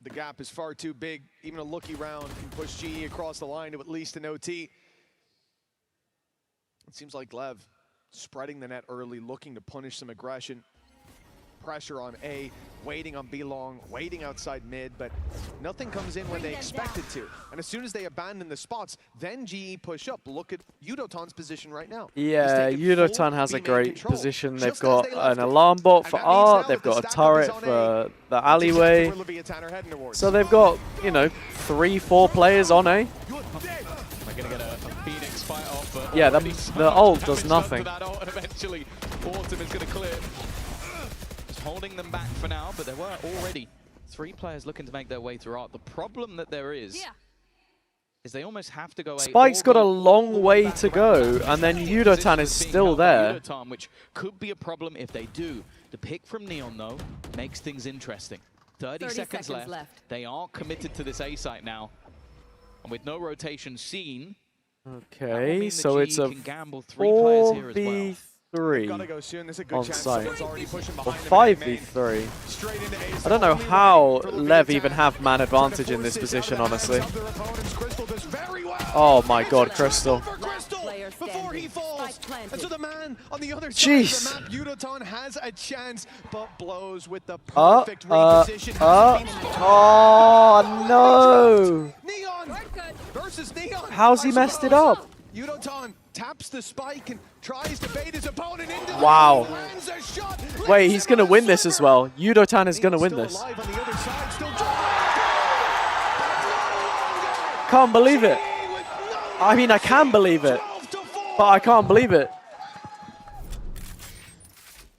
the gap is far too big. Even a lucky round can push GE across the line to at least an OT. It seems like Lev spreading the net early, looking to punish some aggression. Pressure on A, waiting on B long, waiting outside mid, but nothing comes in when they expect it to. And as soon as they abandon the spots, then GE push up. Look at Yudotan's position right now. Yeah, He's taken Yudotan full has a B-main great control, position. They've just as got they left an it. alarm bot And for that means now art, that they've the got a stack up is turret on for the That's alleyway. where LEVIATAN are heading towards. So they've got, you know, 3-4 players on A. They're going to get a Phoenix fight off, but Yeah, already the so ult much does damage done to nothing. that ult, and eventually Autumn is going to clear. Just holding them back for now, but there were already 3 players looking to make their way through art. The problem that there is they almost have to go Spike's got a long way to go, and then Yudotan is still there. Yudotan, which could be a problem if they do. The pick from Neon, though, makes things interesting. 30 seconds left. They are committed to this A site now. And with no rotation seen, Okay, so it's a can gamble 3 players here as well. 4v3 Gotta go soon. There's a good on chance site. someone's already pushing Or behind them in that 5v3. Straight into A. I don't know how Lev even have man advantage in this position, honestly. Oh my god, Crystal. Before he falls. And so the man on the other Jeez. side of the map, Yudotan, has a chance, but blows with the perfect reposition. Oh no! Neon versus Neon. How's he messed it up? Yudotan taps the spike and tries to bait his opponent into the Wow. lands a shot. Wait, he's gonna win this as well. Yudotan is gonna win this. Alive on the other side, still Can't believe it. I mean, I can believe it, but I can't believe it.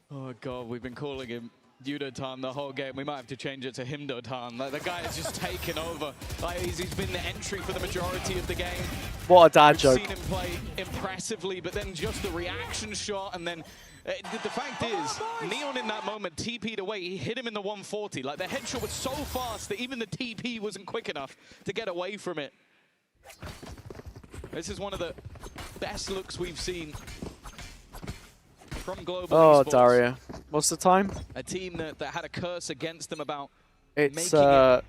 Oh god, we've been calling him Yudotan the whole game. We might have to change it to Himdotan. Like, the guy has just taken over. Like, he's been the entry for the majority of the game. What a dad We've joke. seen him play impressively, but then just the reaction shot, and then the fact is, Neon in that moment TP'd away. He hit him in the 140. Like, the headshot was so fast that even the TP wasn't quick enough to get away from it. This is one of the best looks we've seen from Global Oh, Esports. Daria. What's the time? A team that had a curse against them about It's making it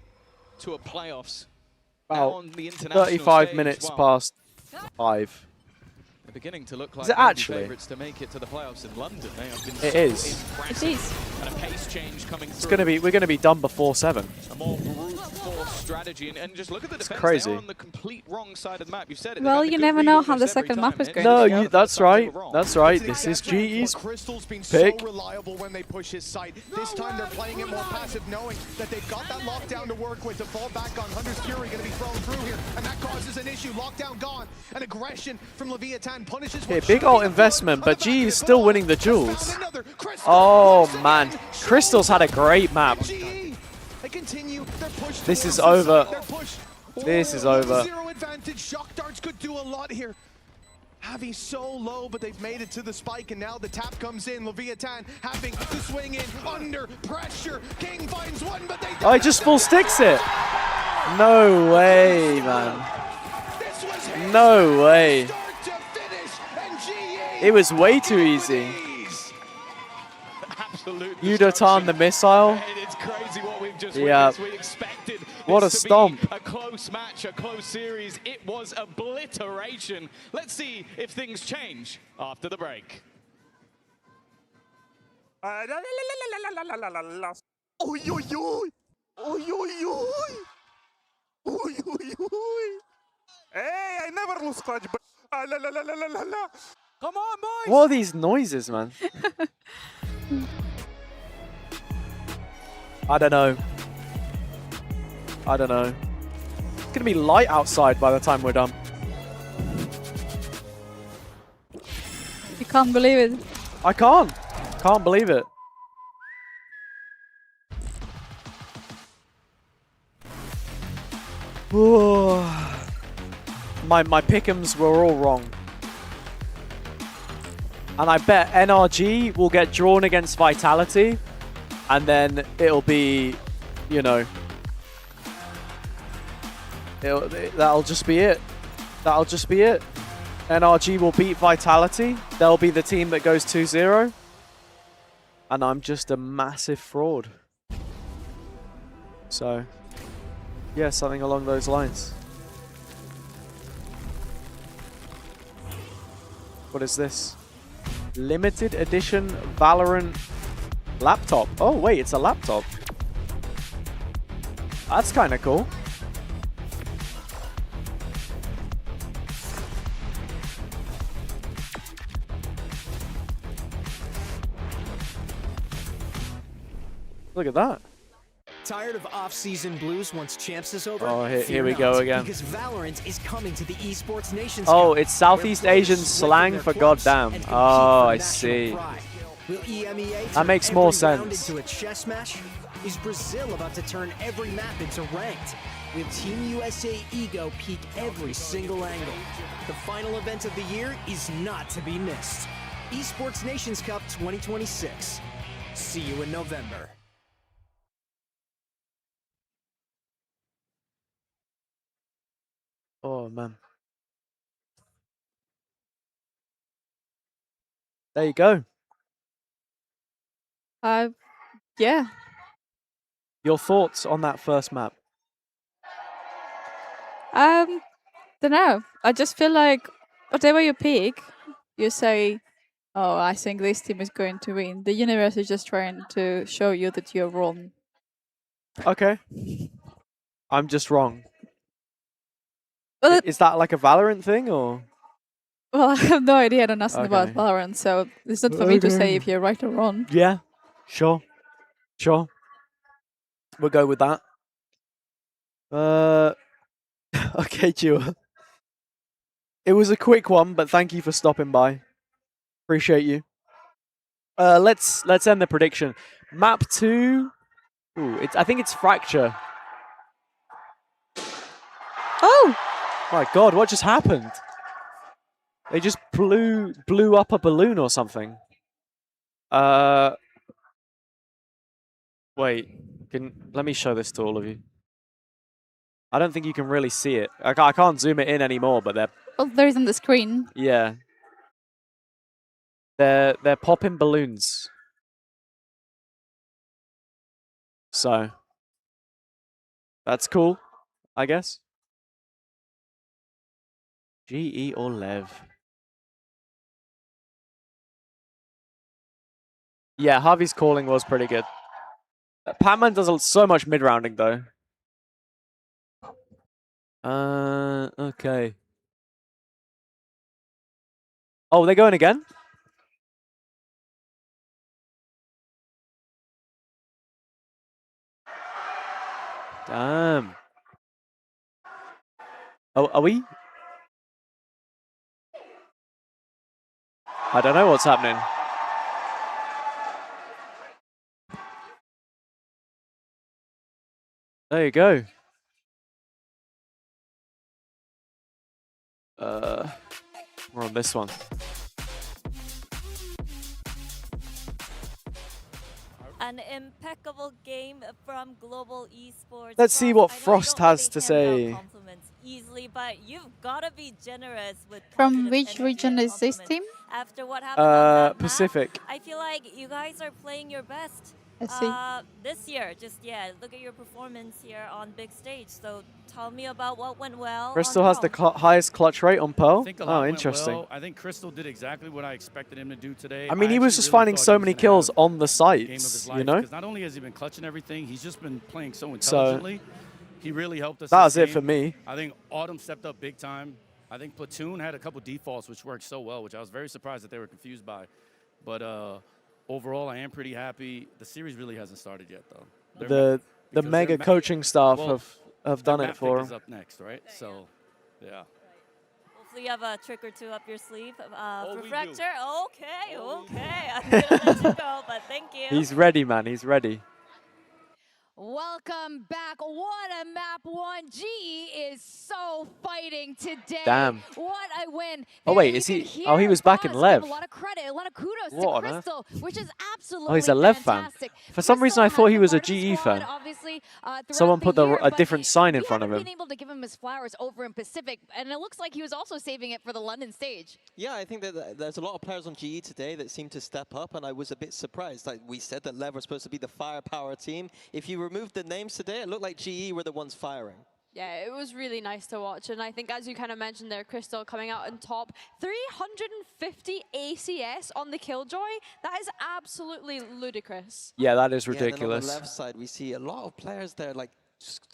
to a playoffs. Now about on the international 35 stage, minutes well, past 5. They're beginning to look like Is it maybe actually? favourites to make it to the playoffs in London. They have been It so is. impressive. It is. And a pace change coming It's through. gonna be. We're gonna be done before 7. A more brute force strategy, and just look at the defense. crazy. They are on the complete wrong side of the map. You've said it. Well, you never know how the second map is going No, to go. that's right. That's right. This is Well, GE's Crystal's been pick. so reliable when they push his side. This time they're playing it more passive, knowing that they've got that lockdown to work with. To fall back on Hunter's Fury going to be thrown through here, and that causes an issue. Lockdown gone. An aggression from Leviathan punishes. Okay, big ult investment, but GE is still winning the duels. Oh man, Crystal's had a great map. This is over. This is over. Zero advantage. Shock darts could do a lot here. Having so low, but they've made it to the spike, and now the tap comes in. Leviathan having to swing in under pressure. King finds one, but they Oh, he just full sticks it. No way, man. No way. It was way too easy. Absolutely. Yudotan the missile. It's crazy what we've just Yeah. witnessed. We expected What a this to be stomp. a close match, a close series. It was obliteration. Let's see if things change after the break. Oi, oi, oi. Oi, oi, oi. Oi, oi, oi. Hey, I never lose clutch, but la la la la la la la. Come on, boys. What are these noises, man? I don't know. I don't know. It's gonna be light outside by the time we're done. You can't believe it. I can't. Can't believe it. My pick'ems were all wrong. And I bet NRG will get drawn against Vitality, and then it'll be, you know, that'll just be it. That'll just be it. NRG will beat Vitality. They'll be the team that goes 2-0. And I'm just a massive fraud. So, yeah, something along those lines. What is this? Limited edition Valorant laptop. Oh, wait, it's a laptop. That's kind of cool. Look at that. Tired of off-season blues once Champs is over? Oh, here Fear we go not, again. Because Valorant is coming to the Esports Nations Oh, Cup, it's Southeast where players Asian slay slang their for clubs goddamn. and compete Oh, for I national see. pride. Will EMEA That turn makes more every round sense. into a chess match? Is Brazil about to turn every map into ranked? Will Team USA ego peak every single angle? The final event of the year is not to be missed. Esports Nations Cup 2026. See you in November. Oh, man. There you go. Yeah. Your thoughts on that first map? Don't know. I just feel like whatever you pick, you say, "Oh, I think this team is going to win." The universe is just trying to show you that you're wrong. Okay. I'm just wrong. Well, Is that like a Valorant thing, or? Well, I have no idea. I don't know nothing about Okay. Valorant, so it's not for me to say Okay. if you're right or wrong. Yeah. Sure. Sure. We'll go with that. Okay, Jua. It was a quick one, but thank you for stopping by. Appreciate you. Let's end the prediction. Map 2. Ooh, I think it's Fracture. Oh! My God, what just happened? They just blew up a balloon or something. Wait. Let me show this to all of you. I don't think you can really see it. I can't zoom it in anymore, but they're... Well, there is on the screen. Yeah. They're popping balloons. So, That's cool, I guess. GE or LEV? Yeah, Harvey's calling was pretty good. Patman does so much mid-rounding, though. Okay. Oh, they're going again? Damn. Oh, are we? I don't know what's happening. There you go. We're on this one. An impeccable game from Global Esports. Let's see what Frost has to say. Easily, but you've got to be generous with From which region is this team? After what happened on that Pacific. map, I feel like you guys are playing your best this year. Just look at your performance here on big stage. So tell me about what went well. Crystal has the highest clutch rate on Pearl. Oh, interesting. Well. I think Crystal did exactly what I expected him to do today. I mean, he was just finding so many kills on the sites, you know? Because not only has he been clutching everything, he's just been playing so intelligently. He really helped us. That was it for me. I think Autumn stepped up big time. I think Platoon had a couple defaults which worked so well, which I was very surprised that they were confused by. But overall, I am pretty happy. The series really hasn't started yet, though. The mega coaching staff have done it for him. Is up next, right? So, yeah. Hopefully you have a trick or two up your sleeve for we Fracture. Okay. Oh, I'm going to let you go, but thank you. He's ready, man. He's ready. Welcome back. What a map one. GE is so fighting today. Damn. What a win. Oh, wait, is he? Oh, he was back in LEV. A lot of credit, a lot of kudos what to Crystal, which is absolutely Oh, he's a LEV fan. For some reason, I thought he was a GE fan. Someone put a different sign in front of him. Been able to give him his flowers over in Pacific, and it looks like he was also saving it for the London stage. Yeah, I think that there's a lot of players on GE today that seem to step up, and I was a bit surprised. Like we said that LEV was supposed to be the firepower team. If you removed the names today, it looked like GE were the ones firing. Yeah, it was really nice to watch. And I think, as you kind of mentioned there, Crystal coming out on top, 350 ACS on the Killjoy. That is absolutely ludicrous. Yeah, that is Yeah, ridiculous. and then on the left side, we see a lot of players there, like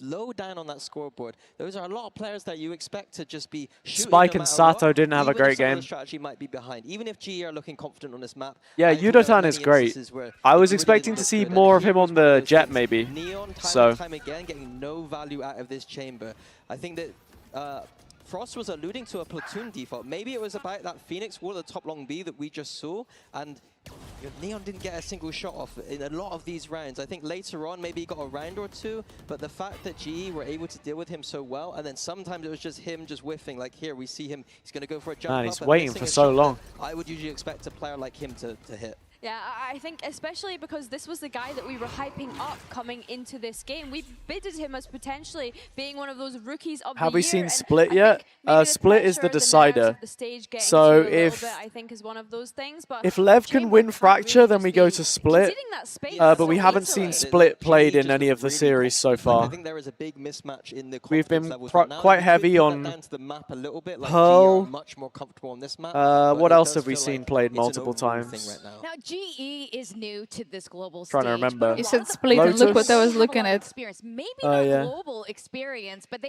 low down on that scoreboard. Those are a lot of players that you expect to just be shooting. Spike and Sato didn't have a great game. The strategy might be behind, even if GE are looking confident on this map. Yeah, Yudotan is great. I was expecting to see more of him on the jet, maybe. Neon so time again, getting no value out of this chamber. I think that Frost was alluding to a Platoon default. Maybe it was about that Phoenix wall, the top long B that we just saw, and Neon didn't get a single shot off in a lot of these rounds. I think later on, maybe he got a round or two, but the fact that GE were able to deal with him so well, and then sometimes it was just him just whiffing. Like here, we see him, he's going to go for a jump Man, up he's and waiting missing for a so shot long. that I would usually expect a player like him to hit. Yeah, I think especially because this was the guy that we were hyping up coming into this game. We bidded him as potentially being one of those rookies of the year. Have we seen Split yet? Split is the decider. So if I think is one of those things, but if LEV can win Fracture, then we go to Split. But we haven't seen Split played in any of the series so far. I think there is a big mismatch in the We've been levels quite heavy on Pearl. Much more comfortable on this map. What else have we seen played multiple times? Now, GE is new to this global stage. Trying to remember. You said Split, and look what I was looking at. Maybe not global experience, but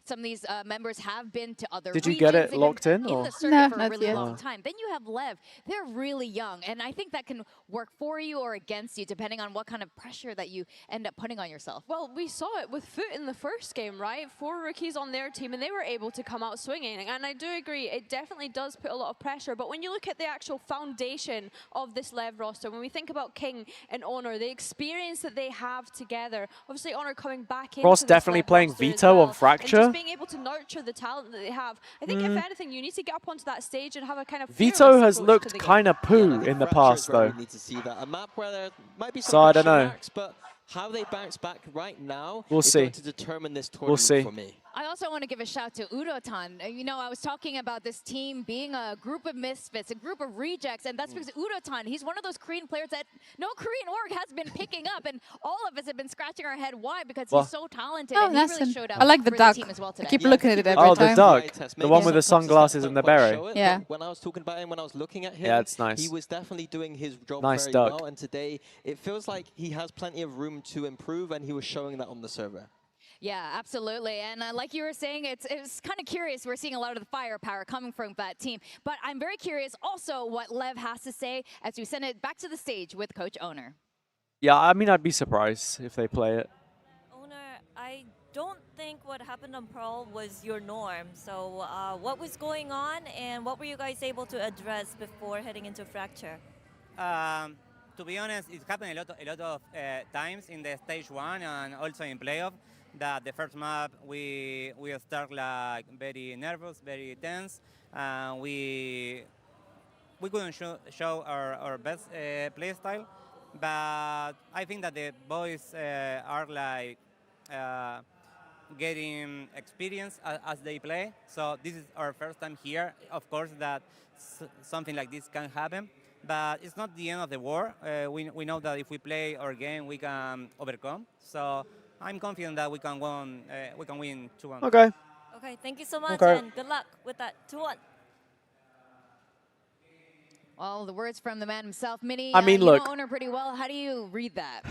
some of these members have been to other regions. Did you get it locked in? In the circuit No, for a not really yet. long time. Then you have LEV. They're really young, and I think that can work for you or against you, depending on what kind of pressure that you end up putting on yourself. Well, we saw it with FUT in the first game, right? 4 rookies on their team, and they were able to come out swinging. And I do agree, it definitely does put a lot of pressure. But when you look at the actual foundation of this LEV roster, when we think about King and Honor, the experience that they have together, obviously Honor coming back into Frost this definitely LEV playing roster as Veto well, on Fracture. and just being able to nurture the talent that they have. I think if anything, you need to get up onto that stage and have a kind of Veto has looked kind of poo in the past, though. We need to see that. A map where there might be some So I don't question know. marks, but how they bounce back right now We'll is see. going to determine this We'll tournament see. for me. I also want to give a shout to Udotan. You know, I was talking about this team being a group of misfits, a group of rejects, and that's because Udotan, he's one of those Korean players that no Korean org has been picking up, and all of us have been scratching our head. Why? Because he's so talented, and he really showed up I like the for duck. the team as well today. I keep looking at it every time. Oh, the duck. The one with the sunglasses and the beret. Yeah. When I was talking about him, when I was looking at him, Yeah, it's nice. he was definitely doing his job Nice very duck. well. And today, it feels like he has plenty of room to improve, and he was showing that on the server. Yeah, absolutely. And like you were saying, it's kind of curious. We're seeing a lot of the firepower coming from that team. But I'm very curious also what LEV has to say as we send it back to the stage with Coach Owner. Yeah, I mean, I'd be surprised if they play it. Owner, I don't think what happened on Pearl was your norm. So what was going on, and what were you guys able to address before heading into Fracture? To be honest, it happened a lot of times in the stage 1 and also in playoff. That the first map we start like very nervous, very tense. We couldn't show our best play style, but I think that the boys are like getting experience as they play. So this is our first time here. Of course, that something like this can happen, but it's not the end of the war. We know that if we play our game, we can overcome. So I'm confident that we can win 2-1. Okay. Okay, thank you so much, Okay. and good luck with that 2-1. Well, the words from the man himself. Minnie, I mean, you look. know Owner pretty well. How do you read that?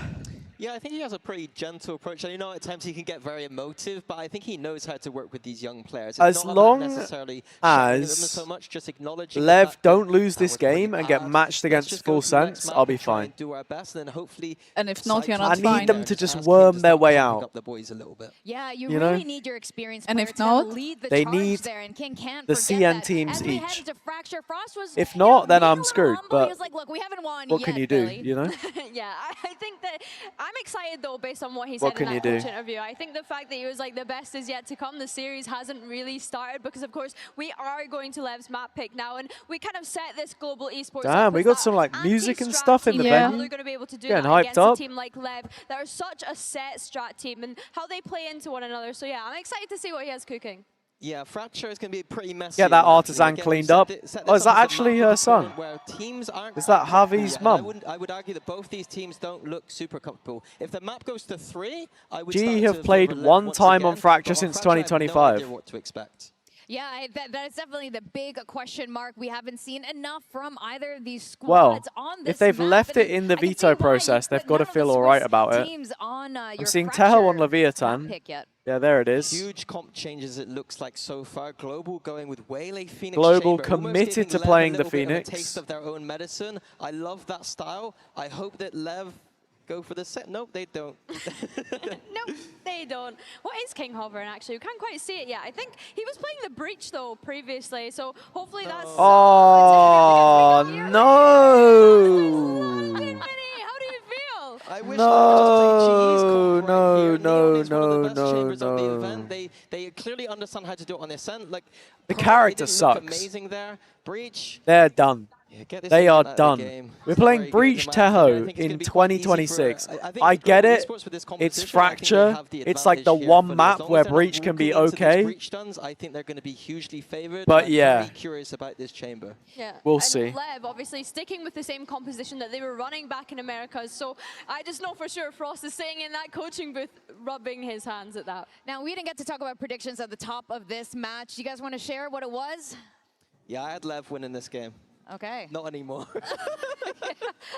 Yeah, I think he has a pretty gentle approach. And, you know, at times he can get very emotive, but I think he knows how to work with these young players. It's As not long about necessarily as them so much, just acknowledging Lev that don't lose this game and get matched against Full Sense, I'll be fine. do our best, and then hopefully. And if not, you're I not need fine. them to just worm their way out. The boys a little bit. Yeah, you You really know? need your experienced And player if to kind of not, lead the they charge need there, and King can't the forget CN that. teams As we each. head into Fracture, Frost was, If you know, not, then being a I'm little screwed. humble. He But was like, look, we haven't won what yet, can you do, Billy. you know? Yeah, I think that I'm excited though based on what he What said in can that you do? coach interview. I think the fact that he was like the best is yet to come. The series hasn't really started because of course we are going to Lev's map pick now, and we kind of set this global esports. Damn, up we as got that some like music and anti-strat stuff in team. the How venue. they're going to be able to do Getting that hyped against up. a team like Lev that are such a set strat team and how they play into one another. So yeah, I'm excited to see what he has cooking. Yeah, Fracture is going to be pretty messy. Get that actually. artisan Again, cleaned set up. set Oh, is this that up as a actually market her son? tournament where teams aren't Is that Javi's yeah, mum? I would argue that both these teams don't look super comfortable. If the map goes to 3, I would G start have to played favor Lev one once time on again, Fracture but on since Fracture, I have no 2025. idea what to expect. Yeah, that is definitely the big question mark. We haven't seen enough from either of these squads Well, on this if they've map, left and it in the I can see veto why you process, they've put got to none of the feel all right Swiss about it. teams on, I'm your seeing Teho on Fracture Leviathan. map pick yet. Yeah, there it is. Huge comp changes it looks like so far. Global going with Waylay Phoenix Global Chamber, almost committed giving to Lev playing a the little bit of a Phoenix. taste of their own medicine. I love that style. I hope that Lev go for the set. Nope, they don't. Nope, they don't. What is King hovering actually? We can't quite see it yet. I think he was playing the breach though previously, so hopefully that's. Oh, no! How do you feel? I wish No, no, no, is one of the best no, chambers on the no. event. They clearly understand how to do it on the ascent. Like The Pearl, character they didn't look sucks. Amazing there. Breach. They're done. Yeah, get this They team are out of the done. game. We're It's playing very good. Breach In my opinion, I Teho think it's gonna in be quite easy for, 2026. I think I for get it. Esports with this It's competition, I think they Fracture. have the It's like the advantage here one fully. As map long where as they're not Breach can be walking into these okay. Breach stuns, I think they're going to be hugely favored. But I'm yeah. very curious about this chamber. Yeah, We'll and see. Lev obviously sticking with the same composition that they were running back in America. So I just know for sure Frost is sitting in that coaching booth, rubbing his hands at that. Now, we didn't get to talk about predictions at the top of this match. You guys want to share what it was? Yeah, I had Lev winning this game. Okay. Not anymore.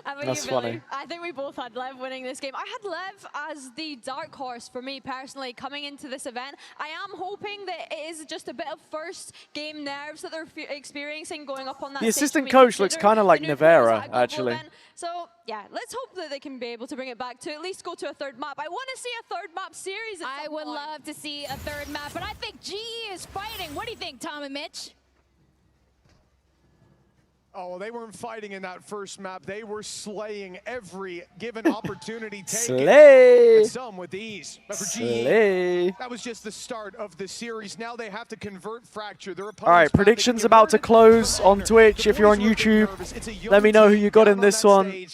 I mean, That's funny. I think we both had Lev winning this game. I had Lev as the dark horse for me personally coming into this event. I am hoping that it is just a bit of first game nerves that they're experiencing going up on that The stage assistant when we coach looks consider kind of like the new players Nevera, at a global actually. event. So yeah, let's hope that they can be able to bring it back to at least go to a third map. I want to see a third map series. I would love to see a third map, but I think GE is fighting. What do you think, Tom and Mitch? Oh, well, they weren't fighting in that first map. They were slaying every given opportunity taken. Slay! And some with ease. But for Slay. GE, that was just the start of the series. Now they have to convert Fracture. Their All right, opponent's predictions about to close on Twitch. If you're on YouTube, let me know who you got in this one.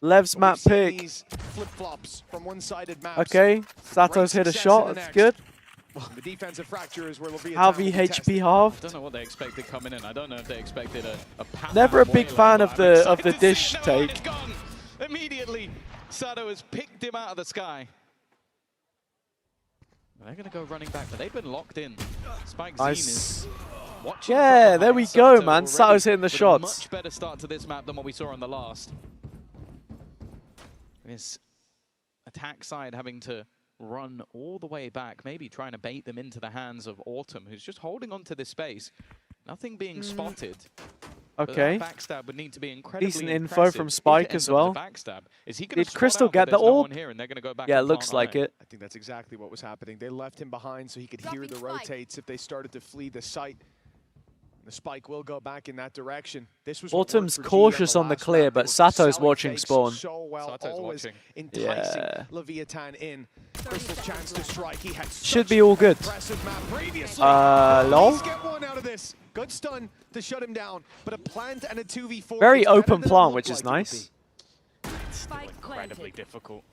Lev's map pick. flip-flops from one-sided maps. Okay, Sato's hit a shot. That's good. The defensive fracture is where LEVIATAN How the will be HP tested. I halved? don't know what they expected coming in. I don't know if they expected a power Never a big boiler, fan but of I'm the excited to dish see it. No, take. it's gone. Immediately, Sato has picked him out of the sky. They're going to go running back, but they've been locked in. Spike Zine Nice. is watching Yeah, from there we behind go, Sato man. already Sato's hitting the with a shots. much better start to this map than what we saw on the last. His attack side having to run all the way back, maybe trying to bait them into the hands of Autumn, who's just holding on to this space. Nothing being spotted. But Okay. that backstab would need to be incredibly Decent info impressive from if Spike it ends as up well. as a backstab. Is he gonna Did spot Crystal out that get the there's no orb? one here and they're gonna go back Yeah, it and looks can't like hide? it. I think that's exactly what was happening. They left him behind so he could hear the rotates if they started to flee the site. The spike will go back in that direction. This was Autumn's cautious on the clear, but Sato's watching spawn. so well, Sato's always watching. enticing Yeah. LEVIATAN in. Crystal's chance to strike. He had Should such be all good. impressive map previously. Lol. Please get one out of this. Good stun to shut him down, but a plant and a 2v4. Very is better open than it plant, looked which is like it would nice. It's still incredibly difficult.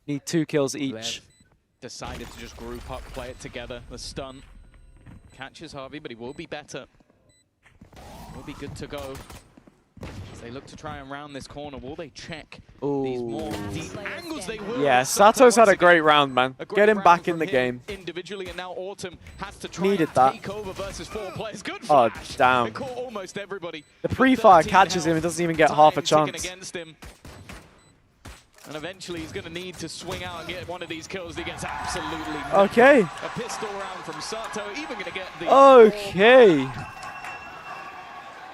Need 2 kills Lev each. decided to just group up, play it together. The stun catches Harvey, but he will be better. Will be good to go. As they look to try and round this corner, will they check these more deep angles? They will. Yeah, Sato's had a great round, man. Get him back in the game. Individually, and now Autumn has to try Needed and that. take over versus 4 players. Good Oh, flash. damn. They caught almost everybody. The pre-fire catches him and doesn't even get half a Time ticking chance. against him. And eventually he's going to need to swing out and get one of these kills. He gets absolutely nothing. Okay. A pistol round from Sato, even going to get the... Okay.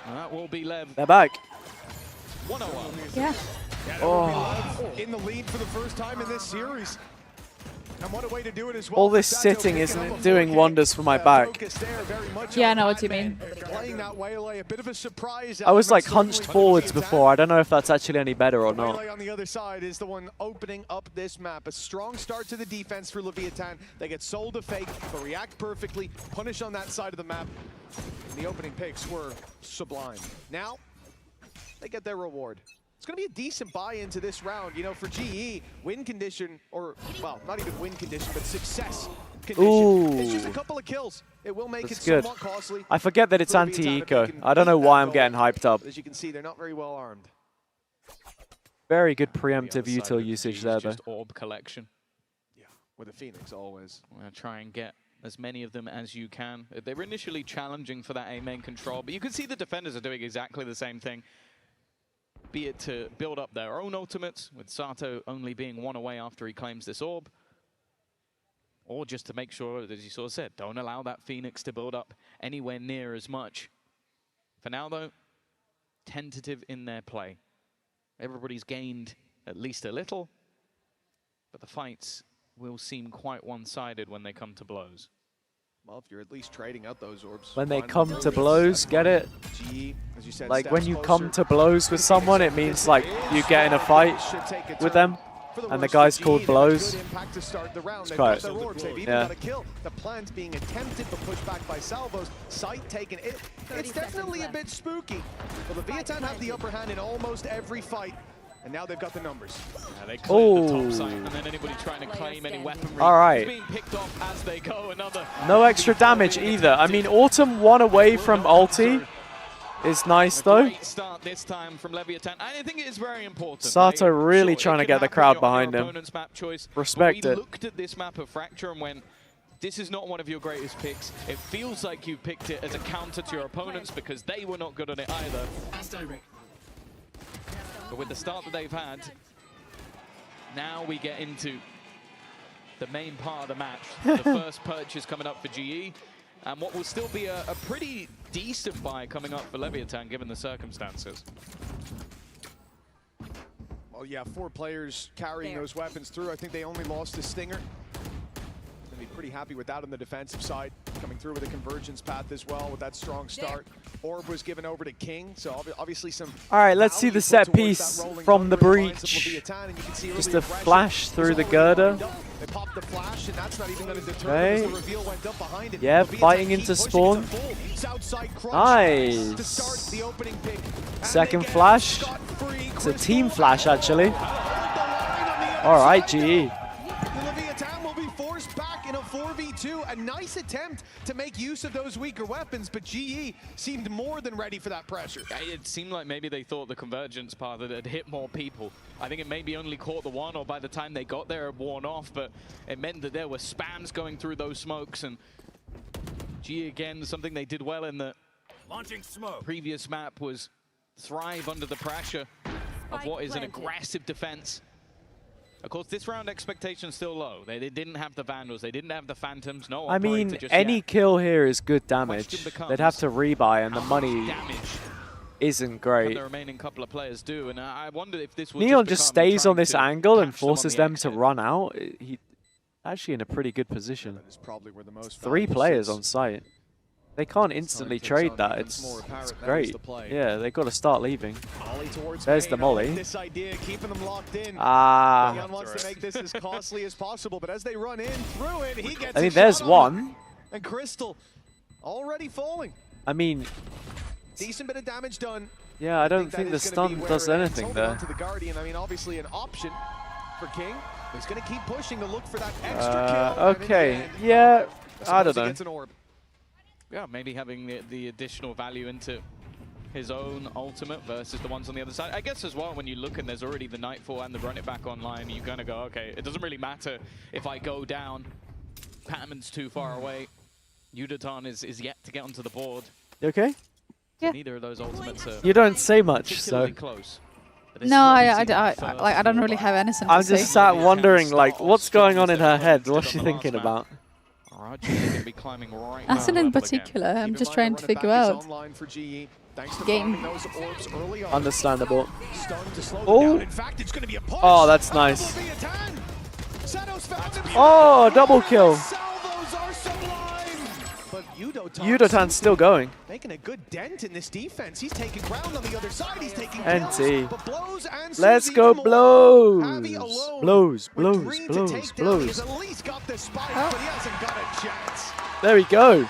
And that will be Lev. They're back. 101. Yeah. Oh. In the lead for the first time in this series. And what a way to do it as well. All this Sato sitting picking isn't up it a doing 4K, wonders for my back? focus there, very much Yeah, I on know what you Batman. mean. Playing that waylay, a bit of a surprise. I was like element, hunched certainly, forwards for LEVIATAN. before. I don't know if that's actually any better or not. Waylay on the other side is the one opening up this map. A strong start to the defense for LEVIATAN. They get sold to fake, but react perfectly, punish on that side of the map. And the opening picks were sublime. Now, they get their reward. It's going to be a decent buy-in to this round. You know, for GE, win condition, or, well, not even win condition, but success condition. Ooh. It's just a couple of kills. It will make That's it good. somewhat costly. I forget that it's for LEVIATAN if they anti-eco. can I don't know beat why that I'm goal. getting hyped up. But as you can see, they're not very well armed. Very good The preemptive other side util of usage G's there, though. just orb collection. Yeah, with a Phoenix always. I'm going to try and get as many of them as you can. They were initially challenging for that A main control, but you can see the defenders are doing exactly the same thing. Be it to build up their own ultimates, with Sato only being 1 away after he claims this orb, or just to make sure, as you sort of said, don't allow that Phoenix to build up anywhere near as much. For now, though, tentative in their play. Everybody's gained at least a little, but the fights will seem quite one-sided when they come to blows. Well, if you're at least trading out those orbs. When they fine. come to blows, get it? GE, as you said, Like when steps you closer. come to blows with someone, it means like you get in a fight Should take a with turn them, for the and the worse guy's for called GE. They've had blows. good impact to start the round. It's They've quite- got their orbs. They've even yeah. got a kill. The plant being attempted but pushed back by salvos. Sight taken. It's definitely a bit spooky. But the LEVIATAN have the upper hand in almost every fight. And now they've got the numbers. Yeah, they cleared the top Ooh. site, and then anybody trying to claim any weaponry All right. is being picked off as they go. Another No extra damage either. I mean, Autumn 1 away from ulti is nice though. great start this time from LEVIATAN. I think it is very important. Sato Like, really sure, trying to it get can the happen crowd on your behind him. opponent's map choice, Respect but we it. looked at this map of Fracture and went, this is not one of your greatest picks. It feels like you picked it as a counter to your opponents because they were not good on it either. But with the start that they've had, now we get into the main part of the match. The first purchase coming up for GE, and what will still be a pretty decent buy coming up for LEVIATAN given the circumstances. Well, yeah, 4 players carrying those weapons through. I think they only lost the Stinger. Gonna be pretty happy with that on the defensive side. Coming through with a convergence path as well with that strong start. Orb was given over to King, so obviously some. All right, let's see value the put set towards piece that rolling from the thunder in lines of breach. LEVIATAN, and you can see Just early a aggression flash was through the already girder. lined up. They popped the flash, and that's not even going to deter Okay. them as the reveal went up behind it. Yeah, LEVIATAN fighting keep into pushing spawn. it to full. Southside crunch Nice. to start the opening pick. And Second they get flash. scot-free. It's a team flash actually. All right, GE. The LEVIATAN will be forced back in a 4v2. 2. A nice attempt to make use of those weaker weapons, but GE seemed more than ready for that pressure. It seemed like maybe they thought the convergence path had hit more people. I think it maybe only caught the one, or by the time they got there, it worn off, but it meant that there were spams going through those smokes, and GE, again, something they did well in the previous map was thrive under the pressure of what is an aggressive defense. Of course, this round expectation's still low. They didn't have the Vandals, they didn't have the Phantoms, no I mean, any kill here is good damage. They'd have to rebuy, and the money isn't great. The remaining couple of players do, and I wonder if this will Neon just stays on this angle and forces them to run out. He's actually in a pretty good position. That is probably where the most 3 players on site. They can't instantly trade that. It's great. Yeah, they've got to start leaving. There's the molly. This idea, keeping them locked in. Neon wants to make this as costly as possible, but as they run in through it, he gets I mean, there's one. And Crystal already falling. I mean, decent bit of damage done. Yeah, I don't think the stun does anything there. To the Guardian, I mean, obviously an option for King. He's going to keep pushing to look for that extra kill. Okay, yeah, I don't know. Gets an orb. Yeah, maybe having the additional value into his own ultimate versus the ones on the other side. I guess as well, when you look and there's already the Nightfall and the Run It Back online, you're going to go, okay, it doesn't really matter if I go down. Patman's too far away. Udatan is yet to get onto the board. You okay? Yeah. Neither of those ultimates are You don't say much, so. close. No, I don't really have anything to I'm say. just sat wondering, like, what's going on in her head? What's she thinking about? Nothing in particular. I'm just trying to figure out. Game. Understandable. Oh, oh, that's nice. Oh, double kill. Udotan's still going. Making a good dent in this defense. He's taking ground on the other side. He's taking NT. but blows and Let's go blows. Blows, blows, blows, blows. He's at least got the spike, but he hasn't got a chance. There we go.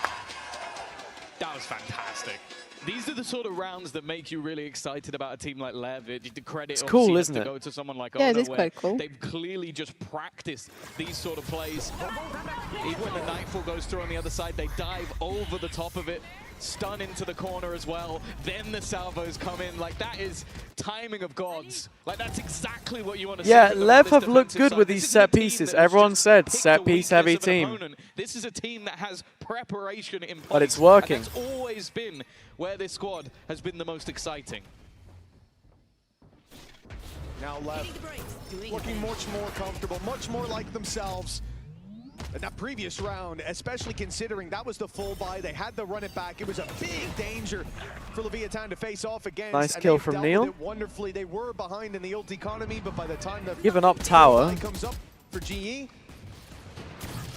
That was fantastic. These are the sort of rounds that make you really excited about a team like LEV. The credit it's cool, isn't to it? go to someone like yeah, Ono, it is quite cool. They've clearly just practiced these sort of plays. Even when the Nightfall goes through on the other side, they dive over the top of it, stun into the corner as well. Then the salvos come in. Like, that is timing of gods. Like, that's exactly what you want to see. Yeah, LEV have looked good with these set pieces. Everyone said set piece heavy team. This is a team that has preparation in place. But it's working. And that's always been where this squad has been the most exciting. Now LEV looking much more comfortable, much more like themselves. In that previous round, especially considering that was the full buy, they had to run it back. It was a big danger for Leviathan to face off against. Nice kill from Neil. Wonderfully, they were behind in the ult economy, but by the time the giving up tower comes up for GE.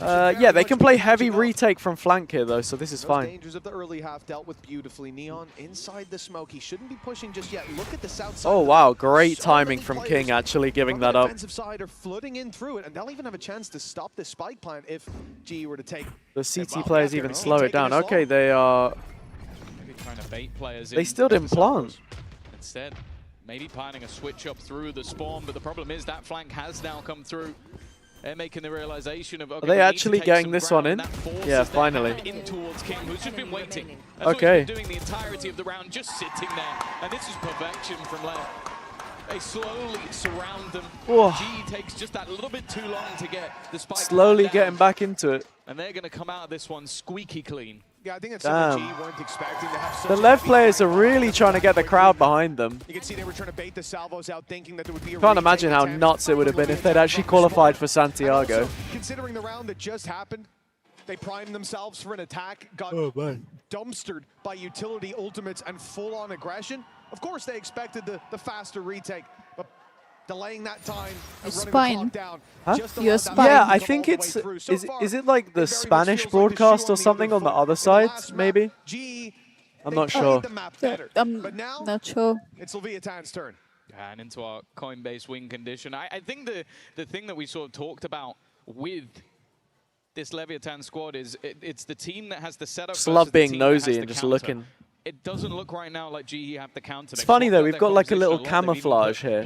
Yeah, they can play heavy retake from flank here though, so this is fine. Dangers of the early half dealt with beautifully. Neon inside the smoke. He shouldn't be pushing just yet. Look at the south side. Oh wow, great timing from King actually giving that up. The defensive side are flooding in through it, and they'll even have a chance to stop this spike plant if GE were to take. The CT players even slow it down. Okay, they are. Maybe trying to bait players in. They still didn't plant. Instead, maybe planning a switch up through the spawn, but the problem is that flank has now come through. They're making the realization of, okay, are they actually getting this one in? Yeah, finally. In towards King, who's just been waiting. Okay. Doing the entirety of the round, just sitting there. And this is perfection from LEV. They slowly surround them. G takes just that little bit too long to get the spike. Slowly getting back into it. And they're going to come out of this one squeaky clean. Yeah, I think that's something G weren't expecting to have such the LEV players are really trying to get the crowd behind them. You can see they were trying to bait the salvos out, thinking that there would be a Can't imagine how nuts it would have been if they'd actually qualified for Santiago. Also, considering the round that just happened, they primed themselves for an attack, got dumpstered by utility ultimates and full-on aggression. Of course, they expected the faster retake, but delaying that time, Spine. down. Huh? Yeah, I think it's is it like the Spanish broadcast or something on the other side, maybe? I'm not sure. I'm not sure. It's Leviathan's turn. And into our Coinbase win condition. I think the thing that we sort of talked about with this Leviathan squad is it's the team that has the setup. Just love being nosy and just looking. it doesn't look right now like GE have the counter. It's funny though, we've got like a little camouflage here.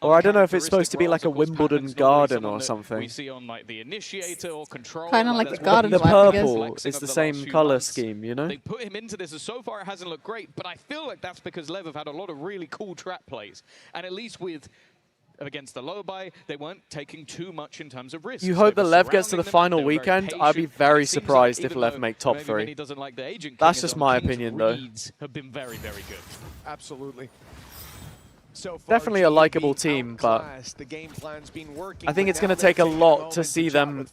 Or I don't know if it's supposed to be like a Wimbledon garden or something. We see on like the initiator or control. Kind of like the garden. The purple is the same color scheme, you know? They put him into this, and so far it hasn't looked great, but I feel like that's because LEV have had a lot of really cool trap plays. And at least with against the low buy, they weren't taking too much in terms of risk. You hope that LEV gets to the final weekend. I'd be very surprised if LEV make top 3. Like That's just my opinion, though. Have been very, very good. Absolutely. So far, definitely a likable team, but the game plan's been working, I think it's going to take a lot to see them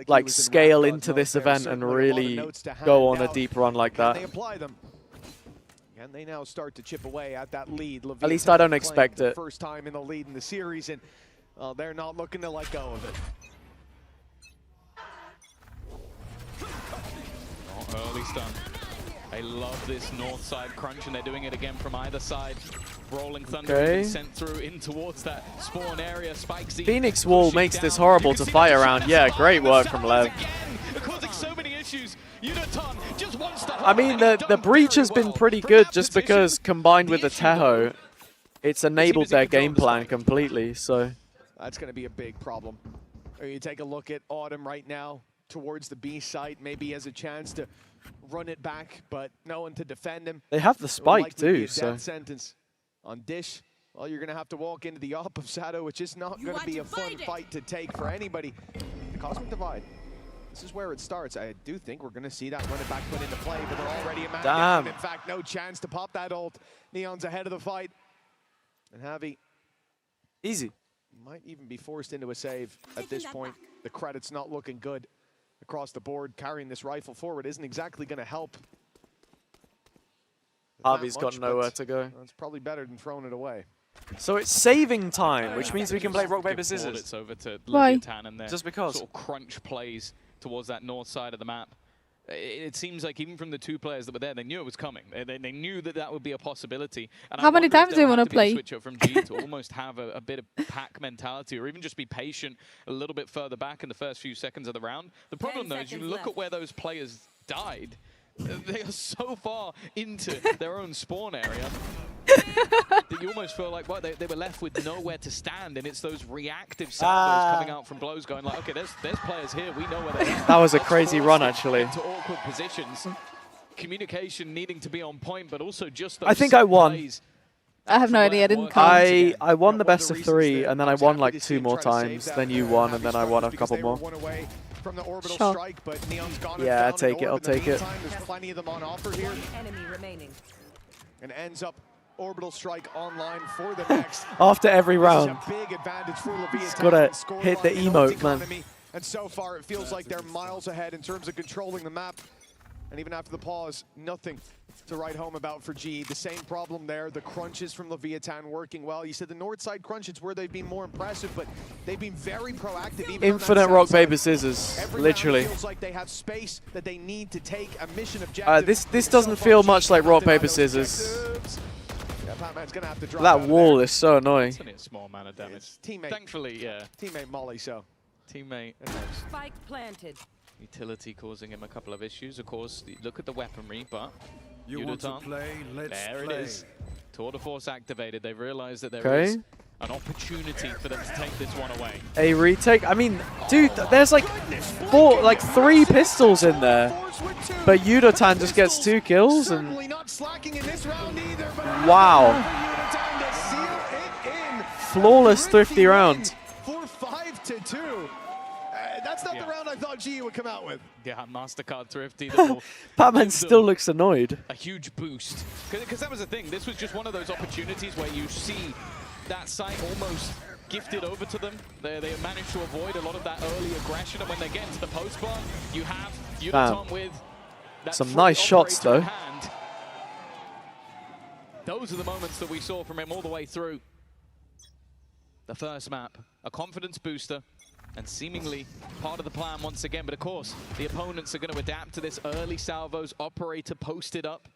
like scale into this event and really go on a deep run like that. They apply them. And they now start to chip away at that lead. At least I don't expect it. First time in the lead in the series, and they're not looking to let go of it. Oh, early stun. I love this north side crunch, and they're doing it again from either side. Rolling Thunder being sent through in towards that spawn area. Spike Z Phoenix Wall makes this horrible to fight around. Yeah, great work from LEV. Causing so many issues. Just wants to I mean, the breach has been pretty good just because combined with the Teho, it's enabled their game plan completely, so. That's going to be a big problem. You take a look at Autumn right now towards the B site, maybe has a chance to run it back, but no one to defend him. They have the spike too, so. Death sentence on Dish. Well, you're going to have to walk into the op of Shadow, which is not going to be a fun fight to take for anybody. The Cosmic Divide. This is where it starts. I do think we're going to see that run it back put into play, but they're already a man down. In fact, no chance to pop that ult. Neon's ahead of the fight. And Javi. Easy. Might even be forced into a save at this point. The credit's not looking good across the board. Carrying this rifle forward isn't exactly going to help. Javi's got nowhere to go. It's probably better than throwing it away. So it's saving time, which means we can play rock, paper, scissors. It's over to Why? LEVIATAN and their Just because. sort of crunch plays towards that north side of the map. It seems like even from the two players that were there, they knew it was coming. They knew that that would be a possibility. And How many times do you want to play? Switch up from G to almost have a bit of pack mentality, or even just be patient a little bit further back in the first few seconds of the round. The problem though is you look at where those players died. They are so far into their own spawn area that you almost feel like, well, they were left with nowhere to stand, and it's those reactive salvos coming out from blows going like, okay, there's players here, we know where they are. That was a crazy run, actually. Into awkward positions. Communication needing to be on point, but also just those I think I won. plays. I have no idea, I didn't count. I won the best of 3, and then I won like 2 more times. Then you won, and then I won a couple more. From the orbital Sure. strike, but Neon's gone Yeah, I'll and take it, I'll orb. In the take it. meantime, there's plenty of them on offer here. And ends up orbital strike online for the next. After every round. It's a big advantage for LEVIATAN. It's gotta hit the emote, man. And so far, it feels like they're miles ahead in terms of controlling the map. And even after the pause, nothing to write home about for G. The same problem there. The crunches from LEVIATAN working well. You said the north side crunch, it's where they've been more impressive, but they've been very proactive. Even Infinite rock, paper, scissors. Literally. Feels like they have space that they need to take a mission objective. This doesn't feel much like rock, paper, scissors. Yeah, Batman's gonna have to drop That wall is so annoying. It's only a small amount of damage. Teammate. Thankfully, yeah. Teammate Molly, so. Teammate. Spike planted. Utility causing him a couple of issues. Of course, look at the weaponry, but You want to play? Let's there play. it is. Tour de Force activated. They've realized that there Okay. is an opportunity for them to take this one away. A retake. I mean, dude, there's like 3 pistols in there, but UDOTAN just gets 2 kills and. Wow. Flawless, thrifty round. For 5-2. That's not the round I thought G would come out with. Yeah, MasterCard Thrifty. That will Batman give still them looks annoyed. a huge boost. Because that was the thing. This was just one of those opportunities where you see that site almost gifted over to them. They managed to avoid a lot of that early aggression, and when they get into the post bar, you have UDOTAN with that Some free nice shots, operator in though. hand. Those are the moments that we saw from him all the way through. The first map, a confidence booster, and seemingly part of the plan once again. But of course, the opponents are going to adapt to this early salvos. Operator posted up.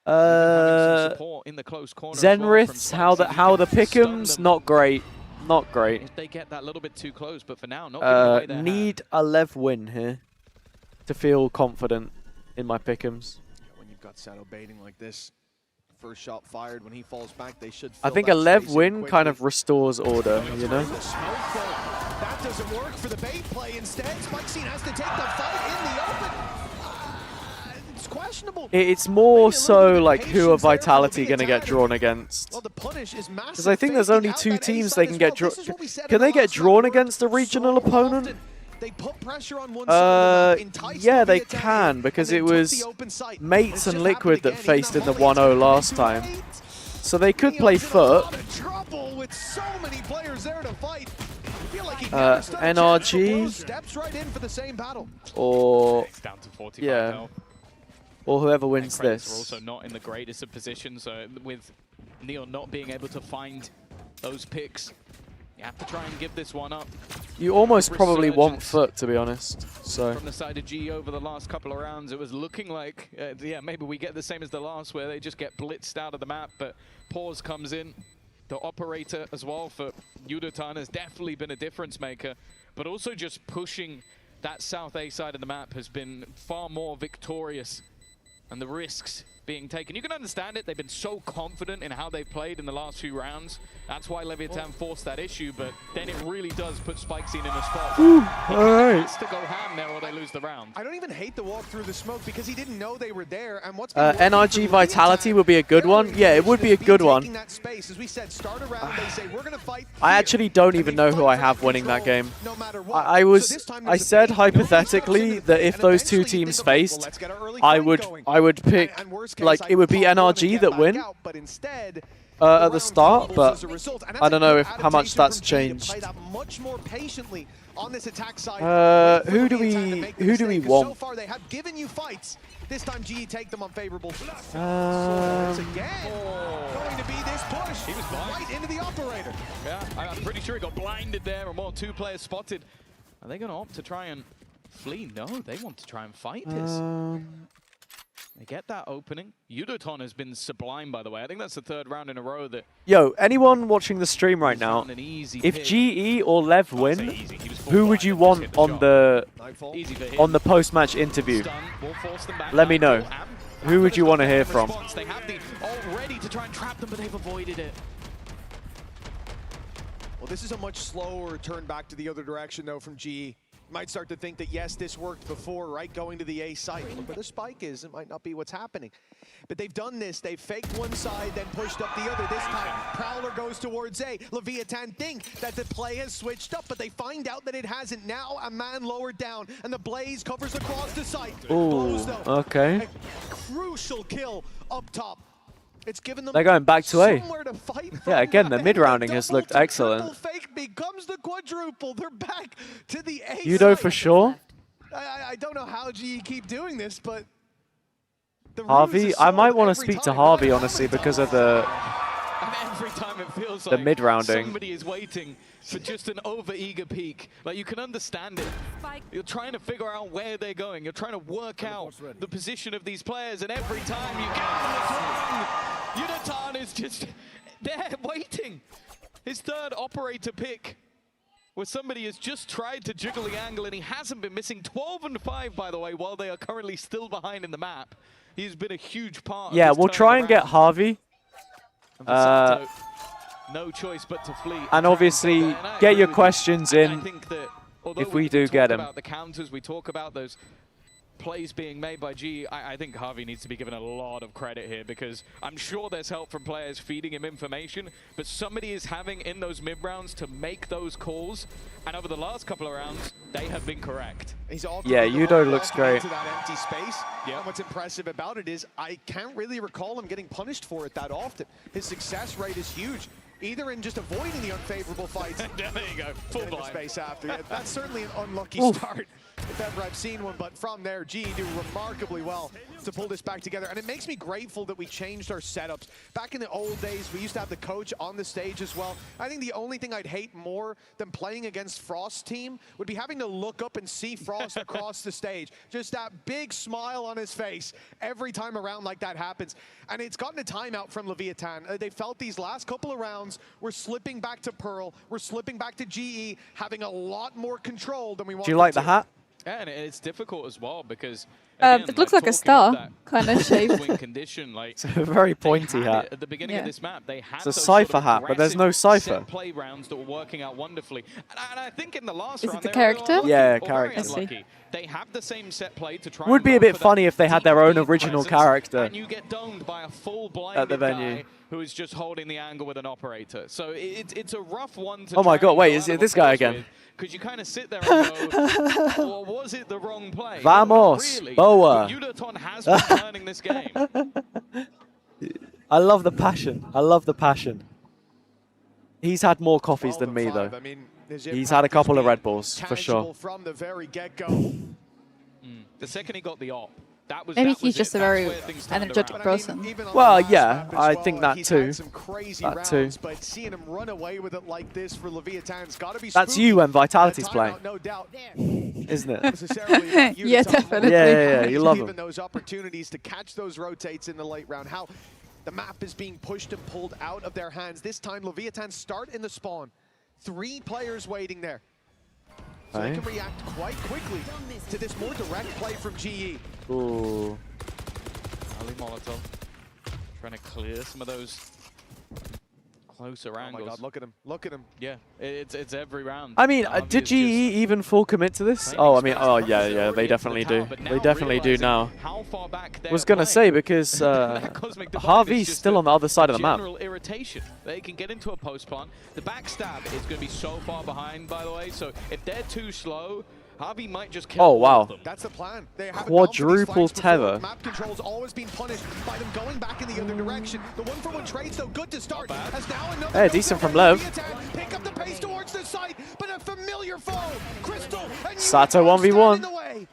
Some support in the close corner as well from Zenriths, how the pick'ems, not great. Not great. If they get that little bit too close, but for now, not giving away their hand. Need a LEV win here to feel confident in my pick'ems. When you got Sato baiting like this. First shot fired. When he falls back, they should. I think a LEV win kind of restores order, you know? That doesn't work for the bait play. Instead, Spikescene has to take the fight in the open. It's questionable. It's more so like who are Vitality going to get drawn against? Well, the punish is massive. Because I think there's only 2 teams they can get drawn. Can they get drawn against a regional opponent? They put pressure on one side yeah, they can, because it was Mates and Liquid that faced in the 1-0 last time. So they could play FUT. NRG. Steps right in for the same battle. Or It's down to 45 yeah, health. or whoever wins Are this. also not in the greatest of positions, so with Neon not being able to find those picks, you have to try and give this one up. You almost probably want FUT, to be honest. So From the side of G over the last couple of rounds, it was looking like, yeah, maybe we get the same as the last, where they just get blitzed out of the map, but Pause comes in. The operator as well for LEVIATAN has definitely been a difference maker, but also just pushing that South A side of the map has been far more victorious, and the risks being taken. You can understand it. They've been so confident in how they've played in the last few rounds. That's why LEVIATAN forced that issue, but then it really does put Spikescene in a spot. Alright. Has to go ham there or they lose the round. I don't even hate the walk through the smoke because he didn't know they were there. And what's NRG Vitality would be a good one. Yeah, it would be a good one. I actually don't even know who I have winning that game. I said hypothetically that if those 2 teams faced, I would pick, like, it would be NRG that win at the start, but I don't know how much that's changed. Who do we want? So far they have given you fights. This time GE take them on favorable. Going to be this push. He was blind. Right into the operator. Yeah, I'm pretty sure he got blinded there, and more 2 players spotted. Are they going to opt to try and flee? No, they want to try and fight this. They get that opening. LEVIATAN has been sublime, by the way. I think that's the 3rd round in a row that... Yo, anyone watching the stream right now, if GE or LEV win, who would you want on the post-match interview? Let me know. Who would you want to hear from? They have the ult ready to try and trap them, but they've avoided it. Well, this is a much slower turn back to the other direction, though, from GE. Might start to think that, yes, this worked before, right? Going to the A site. Look where the spike is. It might not be what's happening. But they've done this. They've faked one side, then pushed up the other. This time, Prowler goes towards A. LEVIATAN think that the play has switched up, but they find out that it hasn't. Now a man lowered down, and the Blaze covers across the site. Ooh, okay. A crucial kill up top. It's given them They're going back to A. somewhere to fight Yeah, again, the mid-rounding has looked excellent. Fake becomes the quadruple. They're back to the A Yudo side. for sure. I don't know how GE keep doing this, but the Harvey, I might want to speak to Harvey, honestly, because of the Every time it feels the like mid-rounding. somebody is waiting for just an over-eager peak. Like, you can understand it. You're trying to figure out where they're going. You're trying to work out the position of these players, and every time you get on the throne, LEVIATAN is just there waiting. His 3rd operator pick, where somebody has just tried to jiggle the angle, and he hasn't been missing. 12 and 5, by the way, while they are currently still behind in the map. He's been a huge part Yeah, of this we'll try and get turnaround. Harvey. No choice but to flee. And obviously, get your questions in Although if we do get talk them. about the counters, we talk about those plays being made by G. I think Harvey needs to be given a lot of credit here, because I'm sure there's help from players feeding him information, but somebody is having in those mid-rounds to make those calls, and over the last couple of rounds, they have been correct. Yeah, Yudo looks great. To that empty space. Yeah. And what's impressive about it is I can't really recall him getting punished for it that often. His success rate is huge, either in just avoiding the unfavorable fights. There you go, full blind. Space after. Yeah, that's certainly an unlucky Oof. start, if ever I've seen one. But from there, GE do remarkably well to pull this back together. And it makes me grateful that we changed our setups. Back in the old days, we used to have the coach on the stage as well. I think the only thing I'd hate more than playing against Frost's team would be having to look up and see Frost across the stage. Just that big smile on his face every time around like that happens. And it's gotten a timeout from LEVIATAN. They felt these last couple of rounds were slipping back to Pearl, we're slipping back to GE, having a lot more control than we want. Do you like the hat? Yeah, and it's difficult as well, because It looks like a star kind of shape. It's a very pointy hat. At the beginning of this map, they had It's a Cypher hat, but there's no Cypher. play rounds that were working out wonderfully. And I think in the last Is round, it the they were character? unlucky Yeah, or very character. unlucky. They have the same set play to try. Would be a bit funny if they had their own original character and you get domed by a full at the blinded venue. guy who is just holding the angle with an operator. So it's a rough one to Oh my try god, and wait, go is out it of this a guy force again? with, because you kind of sit there and go, or was it the wrong play? Vamos, Really, Boa. Yudoton has been learning this game. I love the passion. I love the passion. He's had more coffees than me, though. I mean, He's had a couple of Red Bulls, for sure. From the very get-go. The second he got the op, that was Maybe that he's was just it. a That's very where things turned energetic around. person. Well, yeah, I think that he's too. had some crazy That rounds, too. but seeing him run away with it like this for Leviatan's got to be That's spooky. you when Vitality's Timeout, playing, no doubt. isn't it? Yeah, definitely. Yeah, you love Given him. those opportunities to catch those rotates in the late round. How the map is being pushed and pulled out of their hands. This time, Leviatan start in the spawn. 3 players waiting there. So they can react quite quickly to this more direct play from GE. Ooh. Ali Molotov trying to clear some of those closer angles. Oh my god, look at him. Look at him. Yeah, it's every round. I mean, Navi did is GE even full commit to this? Oh, I mean, oh yeah, they definitely do. They definitely do now. How far back Was gonna say because Harvey's still on the other side of the map. General irritation. They can get into a post plant. The backstab is going to be so far behind, by the way. So if they're too slow, Harvey might just kill Oh all wow. of them. That's the plan. They haven't Quadruple gone for these flanks before. tether. Map control's always been punished by them going back in the other direction. The 1-for-1 trades, though, good to start. As now another Hey, decent from Lev. Pick up the pace towards the site, but a familiar foe. Crystal and Sato Yudoton stand 1v1. in the way.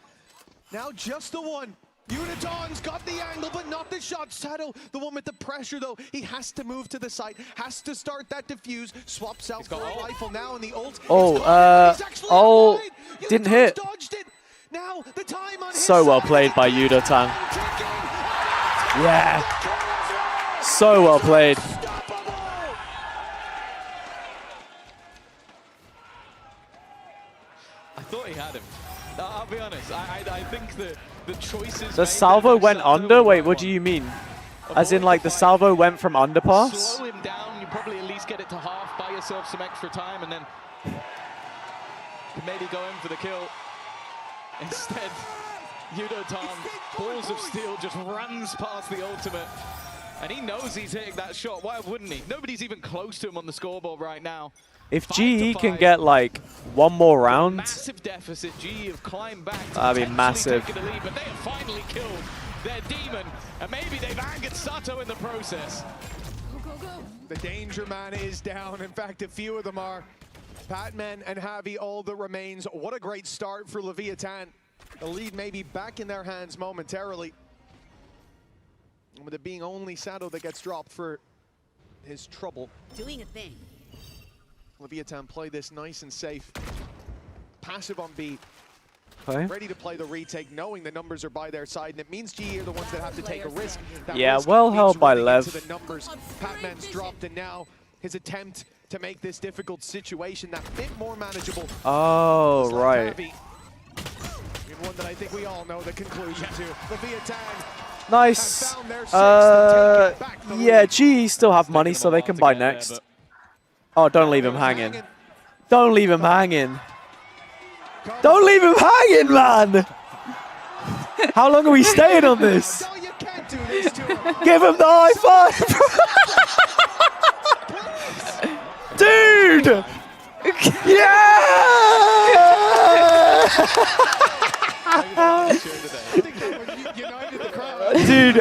Now just the one. Yudoton's got the angle, but not the shot. Sato, the one with the pressure, though. He has to move to the site, has to start that defuse, swaps out for a rifle now, and the ult. Oh, didn't hit. Dodged it. Now the time on So well played by Yudotan. Yeah. So well played. I thought he had him. I'll be honest. I think the choices. The salvo went under? Wait, what do you mean? As in, like, the salvo went from underpass? Slow him down. You probably at least get it to half. Buy yourself some extra time, and then maybe go in for the kill. Instead, Yudotan, balls of steel, just runs past the ultimate. And he knows he's hitting that shot. Why wouldn't he? Nobody's even close to him on the scoreboard right now. If GE can get, like, one more round, Massive deficit. GE have climbed back to that'd be potentially massive. take the lead, but they have finally killed their demon, and maybe they've angered Sato in the process. The danger man is down. In fact, a few of them are. Patman and Javi, all that remains. What a great start for Leviatan. The lead may be back in their hands momentarily. And with it being only Sato that gets dropped for his trouble. Doing a thing. Leviatan play this nice and safe. Passive on B. Okay. Ready to play the retake, knowing the numbers are by their side, and it means GE are the ones that have to take a risk. That Yeah, risk well means held by running Lev. into the numbers. Patman's dropped, and now his attempt to make this difficult situation that bit more manageable. Oh, right. Javi. And one that I think we all know the conclusion to. Leviatan. Nice. Have found their sixth and take it back to the Yeah, lead. GE still have money, so they can buy next. Oh, don't leave him hanging. Don't leave him hanging. Don't leave him hanging, man! How long are we staying on this? Give him the high five! Dude! Yeah! Dude,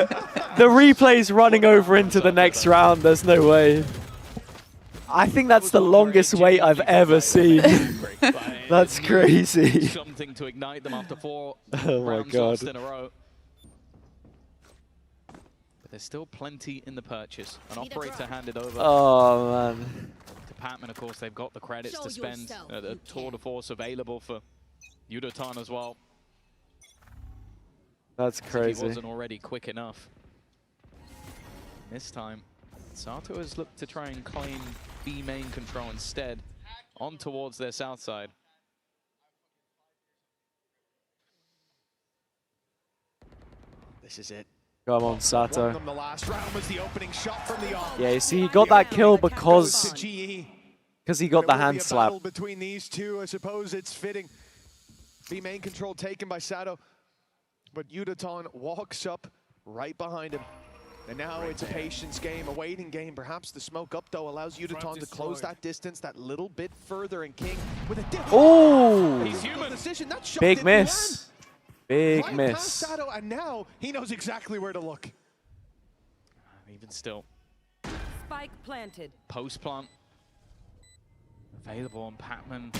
the replay's running over into the next round. There's no way. I think that's the longest wait I've ever seen. That's crazy. Something to ignite them after 4 Oh my rounds God. lost in a row. But there's still plenty in the purchase. An operator handed over. Oh, man. To Patman, of course, they've got the credits to spend. The tour de force available for Yudotan as well. That's As if crazy. he wasn't already quick enough. This time, Sato has looked to try and claim B main control instead, on towards their south side. This is it. Come on, Sato. The last round was the opening shot from the off. Yeah, you see, he got that kill because he got the hand slap. Between these two, I suppose it's fitting. B main control taken by Sato, but Yudaton walks up right behind him. And now it's a patience game, a waiting game. Perhaps the smoke up, though, allows Yudaton to close that distance that little bit further. And King with a different decision. That shot Big didn't miss. land. Big Right miss. past Sato, and now he knows exactly where to look. Even still. Spike planted. Post plant. Available on Patman.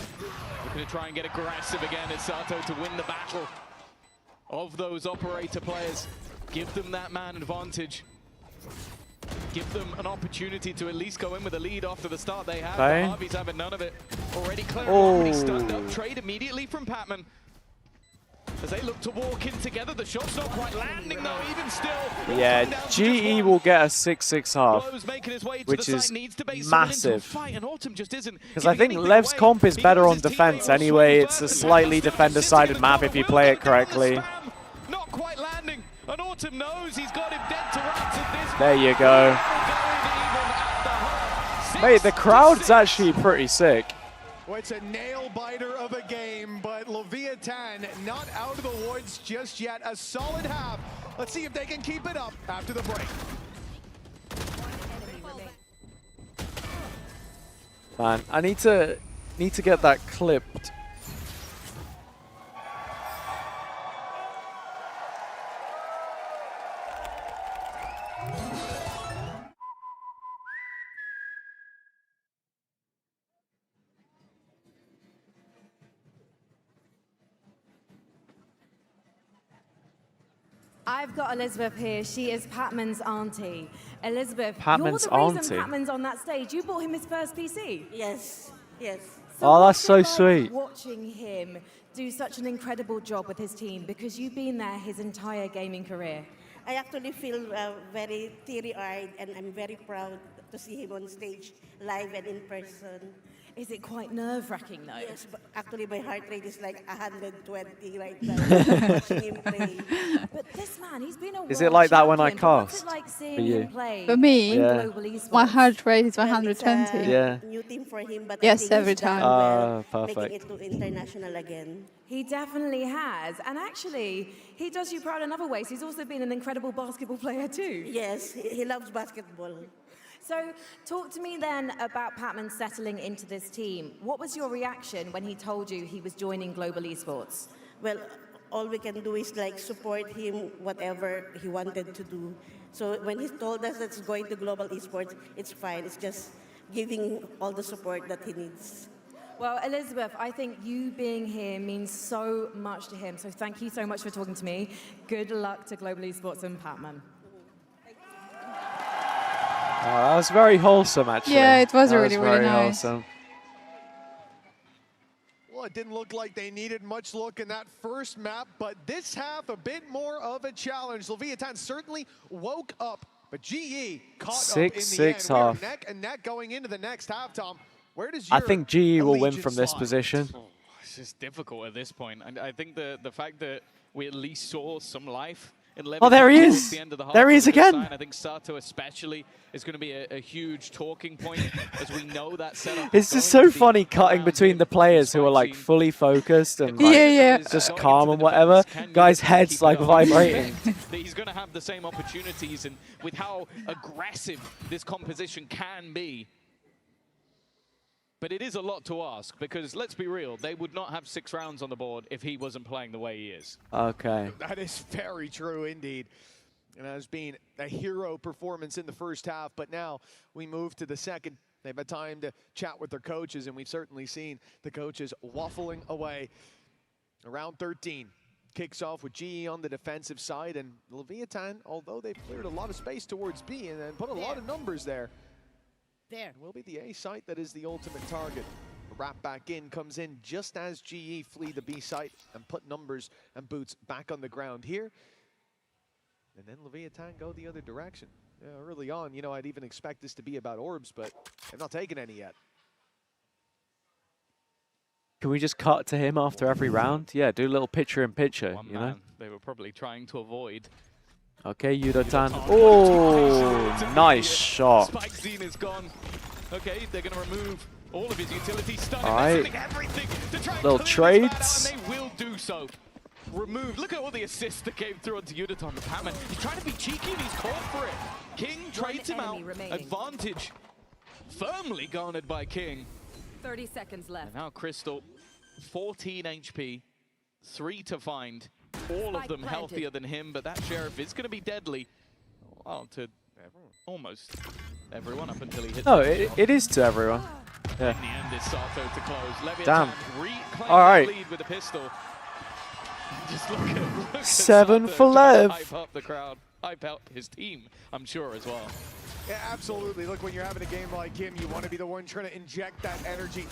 Looking to try and get aggressive again as Sato to win the battle of those operator players. Give them that man advantage. Give them an opportunity to at least go in with a lead after the start they have. Okay. But Harvey's having none of it. Already clear, already stunned up. Trade immediately from Patman. As they look to walk in together, the shot's not quite landing though, even still. Yeah, GE will get a 6-6 half, which is massive. Because I think Lev's comp is better on defense anyway. It's a slightly defender-sided map if you play it correctly. Not quite landing. And Autumn knows he's got him dead to rights at this. There you go. Mate, the crowd's actually pretty sick. Well, it's a nail-biter of a game, but LEVIATAN not out of the woods just yet. A solid half. Let's see if they can keep it up after the break. Man, I need to get that clipped. I've got Elizabeth here. She is Patman's auntie. Elizabeth, Patman's you're the reason auntie? Patman's on that stage. You bought him his first PC. Yes, yes. Oh, that's so what's it like sweet. watching him do such an incredible job with his team, because you've been there his entire gaming career. I actually feel very teary-eyed, and I'm very proud to see him on stage, live and in person. Is it quite nerve-wracking though? Yes, but actually my heart rate is like 120 right now, watching him play. But this man, he's been a Is it like that when I world champion, but what's cast? it like For seeing you? him play For me, in Yeah. global esports? my heart rate is Well, 120. it's a Yeah. new team for him, but I Yes, think every he's done time. well, Perfect. making it to international again. He definitely has. And actually, he does you proud in other ways. He's also been an incredible basketball player too. Yes, he loves basketball. So talk to me then about Patman settling into this team. What was your reaction when he told you he was joining Global Esports? Well, all we can do is like support him, whatever he wanted to do. So when he told us that he's going to Global Esports, it's fine. It's just giving all the support that he needs. Well, Elizabeth, I think you being here means so much to him. So thank you so much for talking to me. Good luck to Global Esports and Patman. Oh, that was very wholesome, actually. Yeah, it was That really, really very nice. wholesome. Well, it didn't look like they needed much look in that first map, but this half a bit more of a challenge. LEVIATAN certainly woke up, but GE caught up in the 6-6 end. We are half. neck and neck going into the next half, Tom. Where does I your think GE will win allegiance from this lie? position. It's just difficult at this point. And I think the fact that we at least saw some life in LEVIATAN Oh, there he towards is. the end of the half There he was is a good again. sign. I think Sato especially is going to be a huge talking point as we know that setup. It's just so funny cutting between the players who are like fully focused and like Yeah. just calm and whatever. Guys' heads like vibrating. That he's going to have the same opportunities, and with how aggressive this composition can be. But it is a lot to ask, because let's be real, they would not have 6 rounds on the board if he wasn't playing the way he is. Okay. That is very true indeed. And has been a hero performance in the first half, but now we move to the second. They've had time to chat with their coaches, and we've certainly seen the coaches waffling away. Round 13 kicks off with GE on the defensive side, and LEVIATAN, although they've cleared a lot of space towards B and put a lot of numbers there, There. will be the A site that is the ultimate target. The wrap back in comes in just as GE flee the B site and put numbers and boots back on the ground here. And then LEVIATAN go the other direction. Early on, you know, I'd even expect this to be about orbs, but they've not taken any yet. Can we just cut to him after every round? Yeah, do a little picture-in-picture, One you know? man they were probably trying to avoid. Okay, Yudotan. Oh, nice shot. Spike Zine is gone. Okay, they're going to remove all of his utility stun. All right. Everything to try Little and trades. and they will do so. Remove. Look at all the assists that came through onto Yudotan. The Batman. He's trying to be cheeky and he's called for it. King trades him out. Advantage firmly garnered by King. 30 seconds left. And now Crystal, 14 HP, 3 to find. All of them healthier than him, but that Sheriff is going to be deadly. Well, to almost everyone up until he hits. No, it is to everyone. Yeah. In the end, it's Sato to close. LEVIATAN Damn. reclaims All right. the lead with a pistol. Just look at 7 Sato for trying to Lev. Hype up the crowd, hype out his team, I'm sure as well. Yeah, absolutely. Look, when you're having a game like him, you want to be the one trying to inject that energy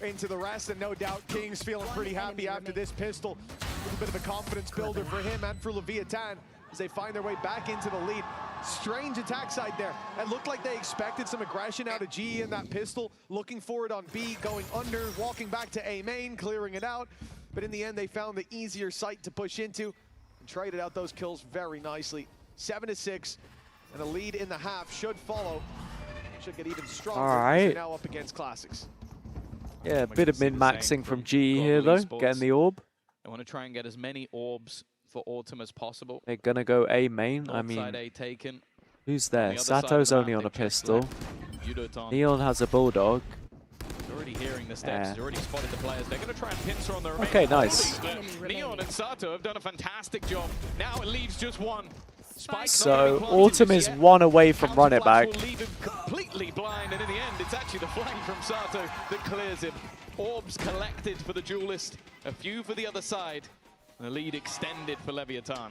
into the rest, and no doubt King's feeling pretty happy after this pistol. A little bit of a confidence builder for him and for LEVIATAN as they find their way back into the lead. Strange attack side there. It looked like they expected some aggression out of GE in that pistol, looking for it on B, going under, walking back to A main, clearing it out. But in the end, they found the easier site to push into and traded out those kills very nicely. 7-6. And a lead in the half should follow. Should get even stronger. All right. Now up against Classics. Yeah, a bit of min-maxing from GE here, though, getting the orb. I want to try and get as many orbs for Autumn as possible. They're going to go A main. I North mean, side A taken. who's On there? the other side of Sato's the only map, on a they check pistol. left. Yudotan. Neon has a Bulldog. He's already hearing the steps. Yeah. He's already spotted the players. They're going to try and pincer on the remaining. Okay, nice. Neon and Sato have done a fantastic job. Now it leaves just one. Spike So Autumn is 1 away from run it back. will leave him completely blind, and in the end, it's actually the flank from Sato that clears him. Orbs collected for the duelist, a few for the other side. The lead extended for LEVIATAN.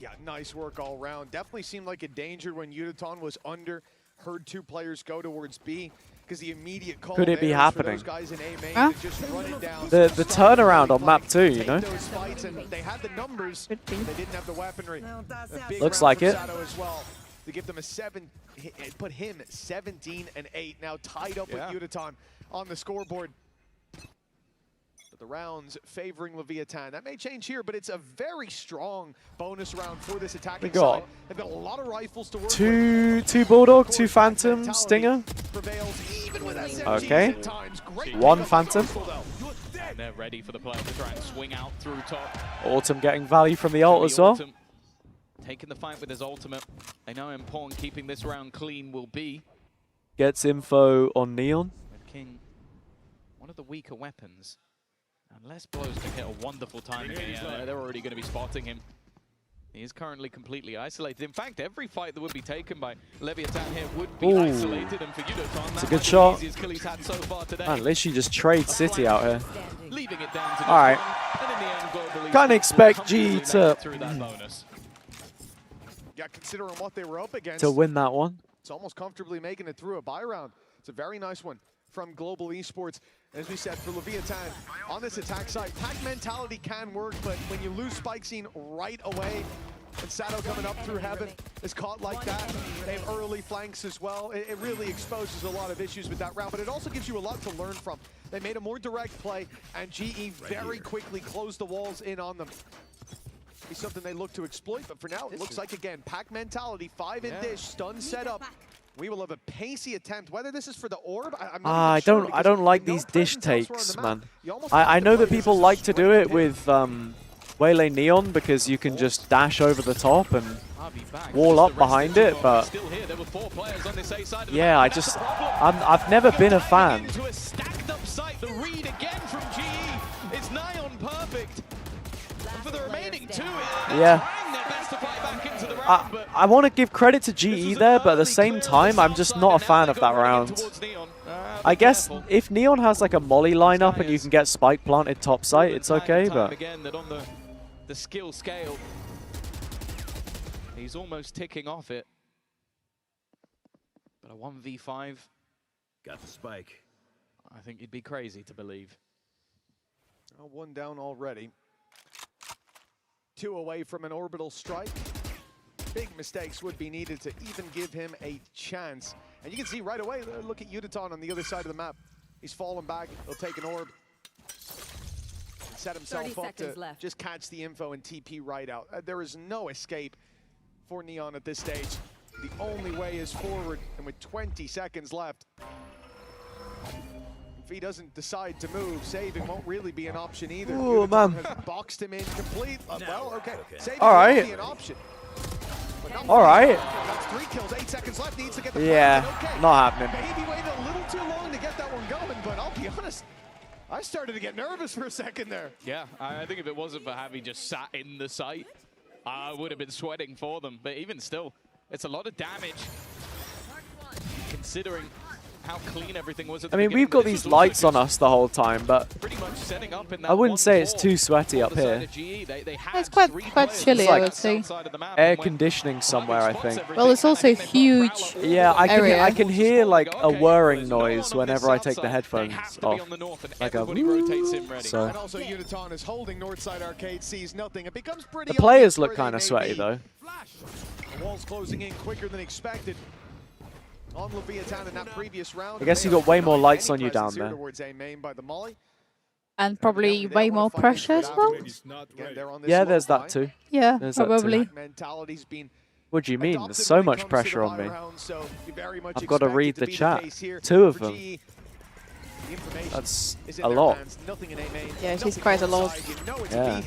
Yeah, nice work all around. Definitely seemed like a danger when Yudotan was under. Heard 2 players go towards B because the immediate call Could it be there was for happening? those guys in A main Huh? to just run it down. The turnaround on map 2, you know? Those fights, and they had the numbers, they didn't have the weaponry. A big Looks round like for it. Sato as well to give them a 7. It put him 17-8, now tied up with Yudotan on the scoreboard. But the rounds favoring LEVIATAN. That may change here, but it's a very strong bonus round for this attacking side. They've got a lot of rifles to work with. Two Bulldog, 2 Phantom, Stinger. Prevails even with SMGs Okay. at times. Great 1 pick up Phantom. And they're ready for the player to try and swing out through top. Autumn getting value from the ult as well. Autumn taking the fight with his ultimate. They know how important keeping this round clean will be. Gets info on Neon. With King, one of the weaker weapons. Unless blows can hit a wonderful timing here, they're already going to be spotting him. He is currently completely isolated. In fact, every fight that would be taken by LEVIATAN here would be isolated, and for Yudotan, It's a good shot. easiest kill he's had so far today. Man, literally just trade City out here. Leaving it down to just All right. one, and in the end, globally, Can't expect comfortably G made to it through that bonus. Yeah, considering what they were up against. to win that one. It's almost comfortably making it through a bye round. It's a very nice one from Global Esports. As we said, for LEVIATAN, on this attack side, pack mentality can work, but when you lose Spike Scene right away, and Sato coming up through heaven is caught like that, they have early flanks as well. It really exposes a lot of issues with that round, but it also gives you a lot to learn from. They made a more direct play, and GE very quickly closed the walls in on them. Be something they look to exploit, but for now, it looks like, again, pack mentality, 5 in dish, stun set up. We will have a pacey attempt. Whether this is for the orb, I'm not even sure, I don't like these dish takes, man. I know that people like to do it with Waylay Neon because you can just dash over the top and wall up behind it, but yeah, I've never been a fan. To a stacked up site, the read again from GE. It's nigh on perfect. And for the remaining 2, Yeah. trying their best to fight back into the round, but I want to give credit to GE there, but at the same time, I'm just not a fan of that round. I guess if Neon has like a molly lineup and you can get spike planted top site, it's okay, but again that on the skill scale, he's almost ticking off it. But a 1v5, got the spike. I think you'd be crazy to believe. 1 down already. 2 away from an orbital strike. Big mistakes would be needed to even give him a chance. And you can see right away, look at Yudotan on the other side of the map. He's fallen back, he'll take an orb. set himself up to just catch the info and TP right out. There is no escape for Neon at this stage. The only way is forward, and with 20 seconds left, if he doesn't decide to move, saving won't really be an option either. Ooh, man. Has boxed him in complete. Well, okay. Saving All right. won't be an option. All right. That's 3 kills, 8 seconds left. Needs to get the Yeah, okay. not happening. Maybe waited a little too long to get that one going, but I'll be honest, I started to get nervous for a second there. Yeah, I think if it wasn't for Javi just sat in the site, I would have been sweating for them. But even still, it's a lot of damage, considering how clean everything was at the beginning. We've got these lights on us the whole time, but pretty much setting up in that I wouldn't say it's too sweaty up here. It's quite chilly, It's like I would say. air conditioning somewhere, I think. Well, it's also huge. Yeah, area. I can hear like a whirring noise whenever I take the headphones off. Like a so. And also Uniton is holding Northside Arcade, sees nothing. It becomes pretty The players obvious look where kind they of may sweaty be. though. The wall's closing in quicker than expected. On LEVIATAN in that previous round. I guess you got way more lights on you down there. And probably way more pressure as well. Yeah, there's that too. Yeah, There's that too. probably. What do you mean? There's so much pressure on me. I've got to read the chat. 2 of them. That's a lot. Yeah, she's quite a lot. Yeah.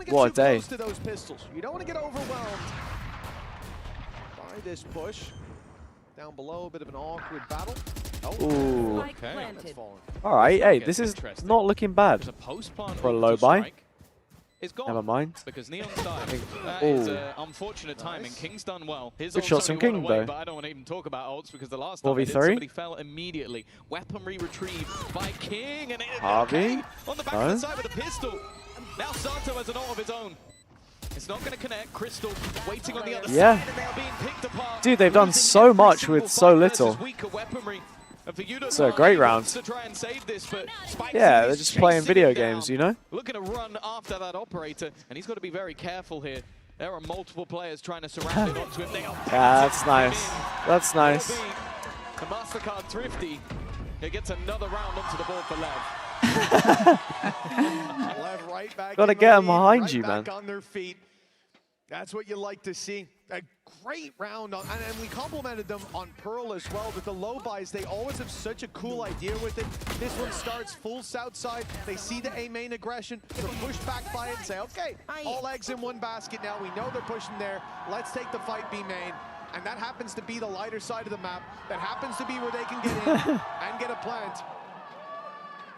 What a day. You don't want to get overwhelmed by this push. Down below, a bit of an awkward battle. Ooh. Okay. Alright, hey, this is not looking bad for a low buy. Never mind. Because Neon's dying. That Ooh. is unfortunate timing. King's done well. His Good ult's shots from only one King, away, though. But I don't want to even talk about ults because the last time I did, 4v3? somebody fell immediately. Weaponry retrieved by King, and it Harvey? on the back No. of the side with a pistol. Now Sato has an ult of his own. It's not going to connect. Crystal waiting on the other Yeah. side, and they are being picked apart. Dude, they've done so much with so little. It's a great round. To try and save this, but Spike's Yeah, they're just playing video games, you know? Looking to run after that operator, and he's got to be very careful here. There are multiple players trying to surround it onto him. They are Yeah, that's nice. That's nice. the MasterCard Thrifty. He gets another round onto the board for Lev. Lev right back Gotta in get the them lead, behind right you, back man. on their feet. That's what you like to see. A great round, and we complimented them on Pearl as well. With the low buys, they always have such a cool idea with it. This one starts full south side. They see the A main aggression. They're pushed back by it and say, okay, all eggs in one basket now. We know they're pushing there. Let's take the fight B main. And that happens to be the lighter side of the map. That happens to be where they can get in and get a plant.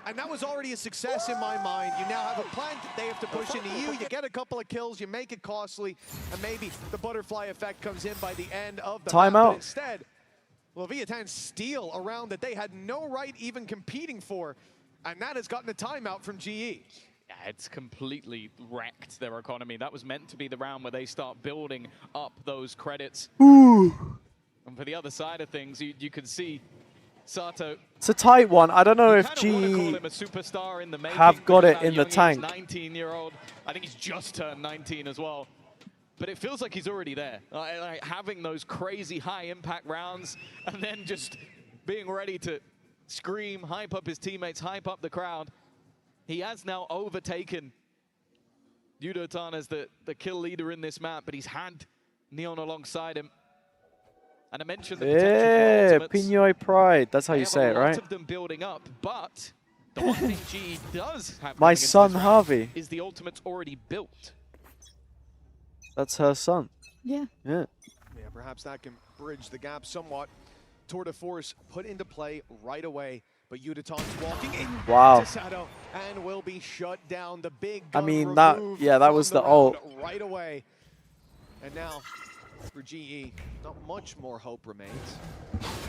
And that was already a success in my mind. You now have a plant that they have to push into you. You get a couple of kills, you make it costly, and maybe the butterfly effect comes in by the end of the map. But Timeout. instead, LEVIATAN steal a round that they had no right even competing for, and that has gotten a timeout from GE. Yeah, it's completely wrecked their economy. That was meant to be the round where they start building up those credits. Ooh. And for the other side of things, you can see Sato. It's a tight one. I don't know if Call him GE a superstar in the making, have got because it how in the young he is, tank. 19-year-old. I think he's just turned 19 as well. But it feels like he's already there. Like having those crazy high-impact rounds and then just being ready to scream, hype up his teammates, hype up the crowd. He has now overtaken Yudotan as the kill leader in this map, but he's had Neon alongside him. And I mentioned the potential Yeah, for ultimates. Pinoy Pride. That's how They you have say a it, lot right? of them building up, but the one thing GE does have My coming into son this round Harvey. is the ultimates already built. That's her son. Yeah. Yeah. Yeah, perhaps that can bridge the gap somewhat. Tour de force put into play right away, but Yudotan's walking in Wow. to Sato and will be shut down. The big I gun mean, that removed was from the round ult. right away. And now for GE, not much more hope remains.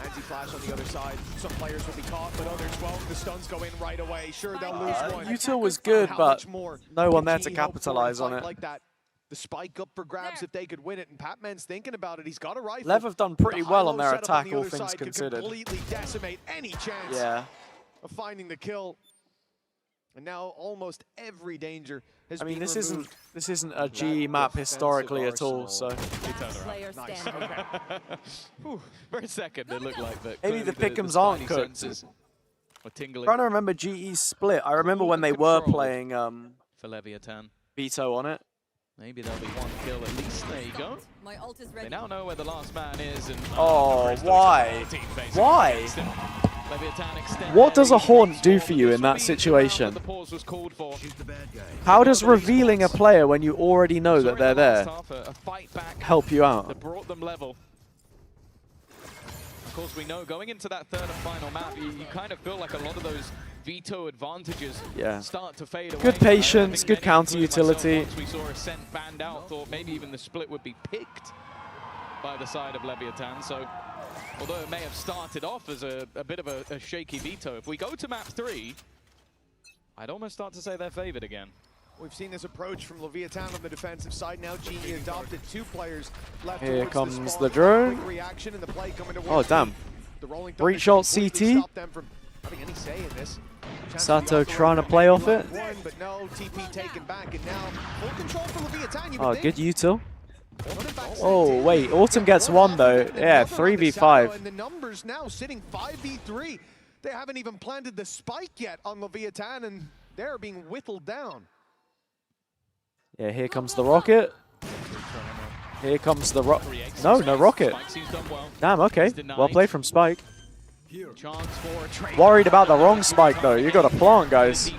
Anti-flash on the other side. Some players will be caught, but others won't. The stuns go in right away. Sure, they'll lose one. U2 was good, How but much more no one can there GE to hope for in a capitalize on fight it. Like that. The spike up for grabs if they could win it, and Patman's thinking about it. He's got a rifle. Lev have done But pretty the well on high-low their setup on attack, the all other things side could considered. completely decimate any chance Yeah. of finding the kill. And now almost every danger has I mean, been this removed. isn't a GE map historically at all, so. Nice. Okay. Whew. For a second, it looked like that. Maybe the clearly pick'ems aren't spidey cooked. senses Or tingling. Trying to remember GE's split. I remember when they were playing for LEVIATAN. Veto on it. Maybe there'll be one kill at least. There you go. My ult is ready. They now know where the last man is. And Oh, why? Why? LEVIATAN What does a haunt do for you in that situation? How does revealing a player when you already know that they're there help you out? That brought them level. Of course, we know going into that third and final map, you kind of feel like a lot of those veto advantages start to fade away. Good patience, good counter utility. Once we saw Ascent banned out, thought maybe even the split would be picked by the side of LEVIATAN. So, although it may have started off as a bit of a shaky veto, if we go to map 3, I'd almost start to say they're favored again. We've seen this approach from LEVIATAN on the defensive side. Now GE adopted 2 players left. Here comes the drone. Oh, damn. 3 shots CT. Sato trying to play off it. But no, TP taken back, and now full control for LEVIATAN. Oh, good util. Oh, wait. Autumn gets 1, though. Yeah, 3v5. And the numbers now sitting 5v3. They haven't even planted the spike yet on LEVIATAN, and they're being whittled down. Yeah, here comes the rocket. Here comes the no rocket. Damn, okay. Well played from Spike. Worried about the wrong spike, though. You got to plant, guys.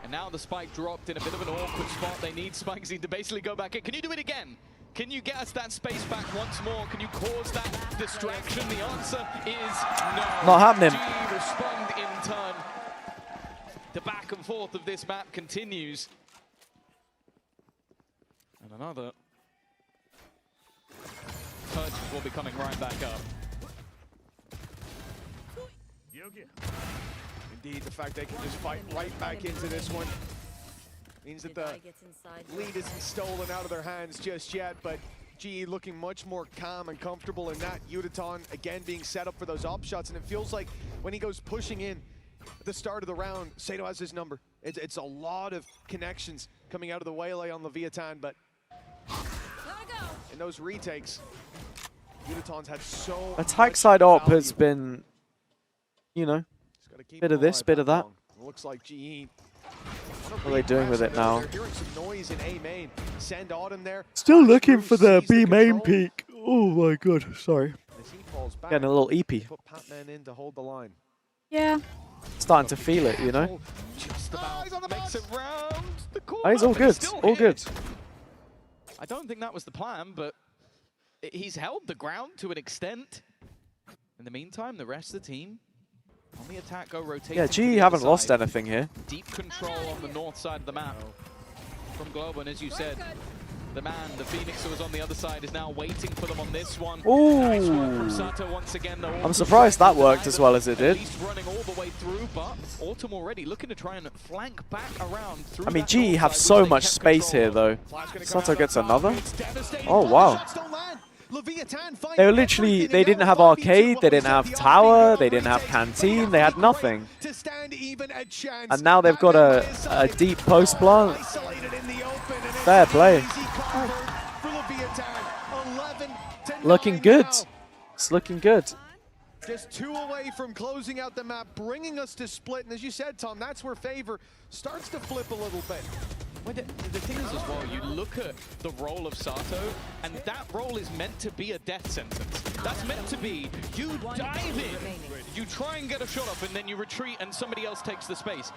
And now the spike dropped in a bit of an awkward spot. They need Spikesy to basically go back in. Can you do it again? Can you get us that space back once more? Can you cause that distraction? The answer is no. Not happening. G respond in turn. The back and forth of this map continues. And another purchase will be coming right back up. Indeed, the fact they can just fight right back into this one means that the lead isn't stolen out of their hands just yet, but GE looking much more calm and comfortable in that. Yudaton again being set up for those op shots, and it feels like when he goes pushing in at the start of the round, Sato has his number. It's a lot of connections coming out of the waylay on LEVIATAN, but in those retakes, Yudaton's had so Attack side op has been, you know, bit of this, bit of that. Looks like GE. What are they doing with it now? They're hearing some noise in A main. Send Autumn there. Still looking for the B main peak. Oh my god, sorry. Getting a little EP. Put Patman in to hold the line. Yeah. Starting to feel it, you know? Just about makes it round the corner. Oh, it's all good, all good. I don't think that was the plan, but he's held the ground to an extent. In the meantime, the rest of the team on the attack go rotating. Yeah, GE haven't lost anything here. Deep control on the north side of the map from Global, and as you said, the man, the Phoenix who was on the other side, is now waiting for them on this one. Ooh. Nice work from Sato once again, though. I'm surprised that worked as well as it did. At least running all the way through, but Autumn already looking to try and flank back around through. I mean, GE have so much space here, though. Sato gets another. Oh, wow. They were literally, they didn't have arcade, they didn't have tower, they didn't have canteen, they had nothing. And now they've got a deep post plant. Fair play. Looking good. It's looking good. Just 2 away from closing out the map, bringing us to split. And as you said, Tom, that's where favor starts to flip a little bit. Well, the thing is as well, you look at the role of Sato, and that role is meant to be a death sentence. That's meant to be, you dive in, you try and get a shot up, and then you retreat and somebody else takes the space.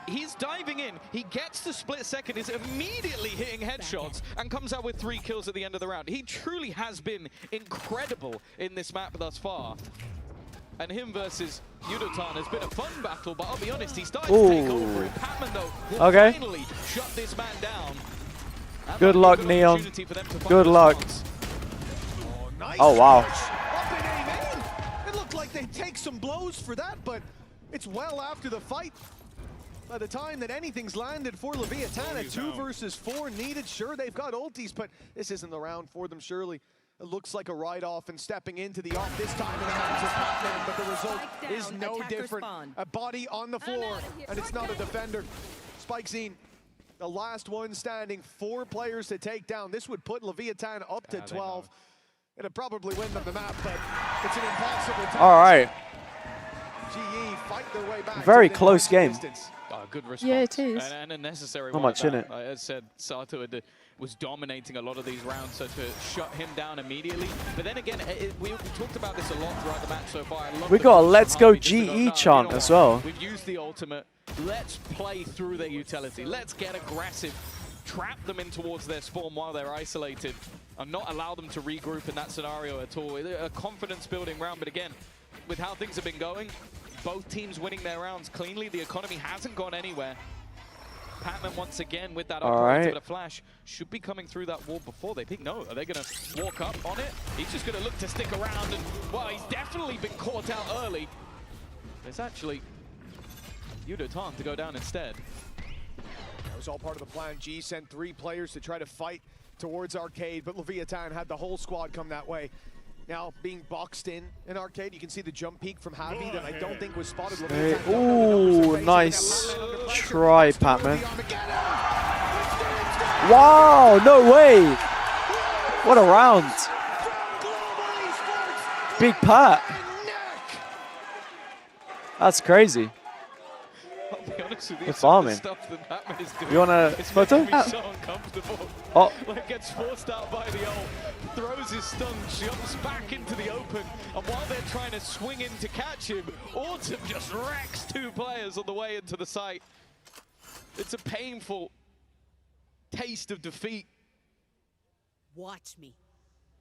He's diving in, he gets the split second, is immediately hitting headshots, and comes out with 3 kills at the end of the round. He truly has been incredible in this map thus far. And him versus Yudotan has been a fun battle, but I'll be honest, he started to take over. Patman, though, will finally shut this man down. Good luck, Neon. Good luck. Oh, wow. It looked like they take some blows for that, but it's well after the fight. By the time that anything's landed for LEVIATAN, a 2 versus 4 needed. Sure, they've got ultis, but this isn't the round for them, surely. It looks like a write-off, and stepping into the off this time in the hands of Patman, but the result is no different. A body on the floor, and it's not a defender. Spikesy, the last one standing, 4 players to take down. This would put LEVIATAN up to 12. It'd probably win them the map, but it's an impossible task. All right. Very close game. Good response. Yeah, it is. And a necessary Not one. much in it. As said, Sato was dominating a lot of these rounds, so to shut him down immediately. But then again, we talked about this a lot throughout the match so far. We got a "Let's go GE" chant as well. We've used the ultimate. Let's play through their utility. Let's get aggressive. Trap them in towards their spawn while they're isolated and not allow them to regroup in that scenario at all. A confidence-building round, but again, with how things have been going, both teams winning their rounds cleanly. The economy hasn't gone anywhere. Patman once again with that operator with a flash should be coming through that wall before they pick. No, are they going to walk up on it? He's just going to look to stick around, and well, he's definitely been caught out early. There's actually VALORANT to go down instead. That was all part of the plan. G sent 3 players to try to fight towards Arcade, but LEVIATAN had the whole squad come that way. Now being boxed in Arcade, you can see the jump peek from Javi that I don't think was spotted. Ooh, nice try, Patman. Wow, no way. What a round. Big Pat. That's crazy. I'll be honest with you, We're farming. Stuff that Patman is doing, You want a photo? so uncomfortable. Oh. Like gets forced out by the ult, throws his stun, jumps back into the open, and while they're trying to swing in to catch him, Autumn just wrecks 2 players on the way into the site. It's a painful taste of defeat. Watch me.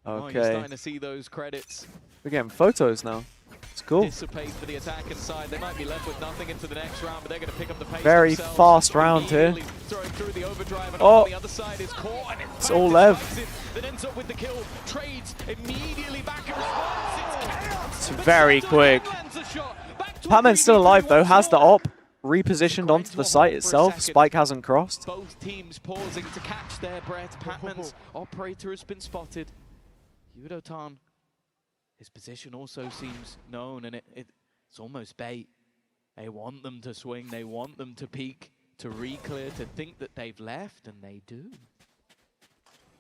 Oh, Okay. you're starting to see those credits We're getting photos now. It's cool. dissipate for the attacking side. They might be left with nothing into the next round, but they're going to pick up the pace Very themselves. fast round here. Throwing through the overdrive, and Oh. on the other side is caught, and It's all Lev. that ends up with the kill. Trades immediately back in response. It's chaos. It's very quick. Patman's still alive though, has the op repositioned onto the site itself. Spike hasn't crossed. Both teams pausing to catch their breath. Patman's operator has been spotted. VALORANT, his position also seems known, and it's almost bait. They want them to swing, they want them to peek, to re-clear, to think that they've left, and they do.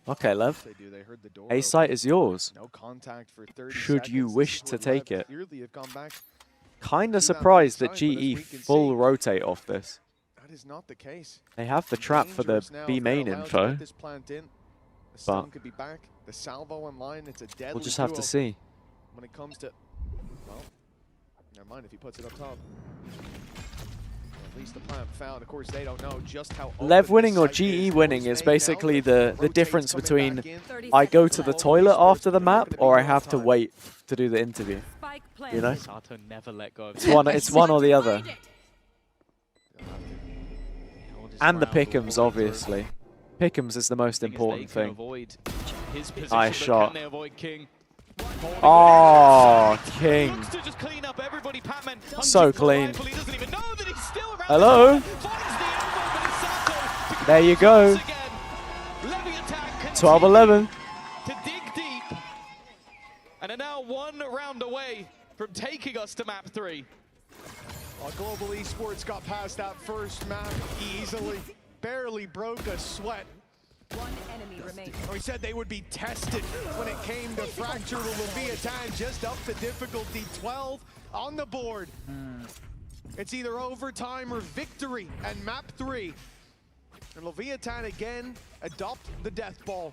Okay, Lev. They do. They heard the door A site is yours. No contact for 30 Should you seconds. wish to take it. Clearly have gone back. Kinda surprised that GE full rotate off this. That is not the case. They have the trap for the B main info, This plant in. The but stun could be back. The salvo online. It's a deadly we'll just have to duo see. when it comes to, well, never mind if he puts it up top. At least the plan found. Of course, they don't know just how. Lev winning or GE winning is basically the difference between I go to the toilet after the map or I have to wait to do the interview. You know? Sato never let go of It's one or the other. And the pick'ems, obviously. Pick'ems is the most important thing. Nice shot. Oh, King. So clean. Hello? There you go. 12-11. To dig deep, and are now 1 round away from taking us to map 3. Global Esports got past that first map easily. Barely broke a sweat. One enemy remaining. We said they would be tested when it came to Fracture with LEVIATAN, just up the difficulty, 12 on the board. It's either overtime or victory and map 3. And LEVIATAN again adopt the death ball.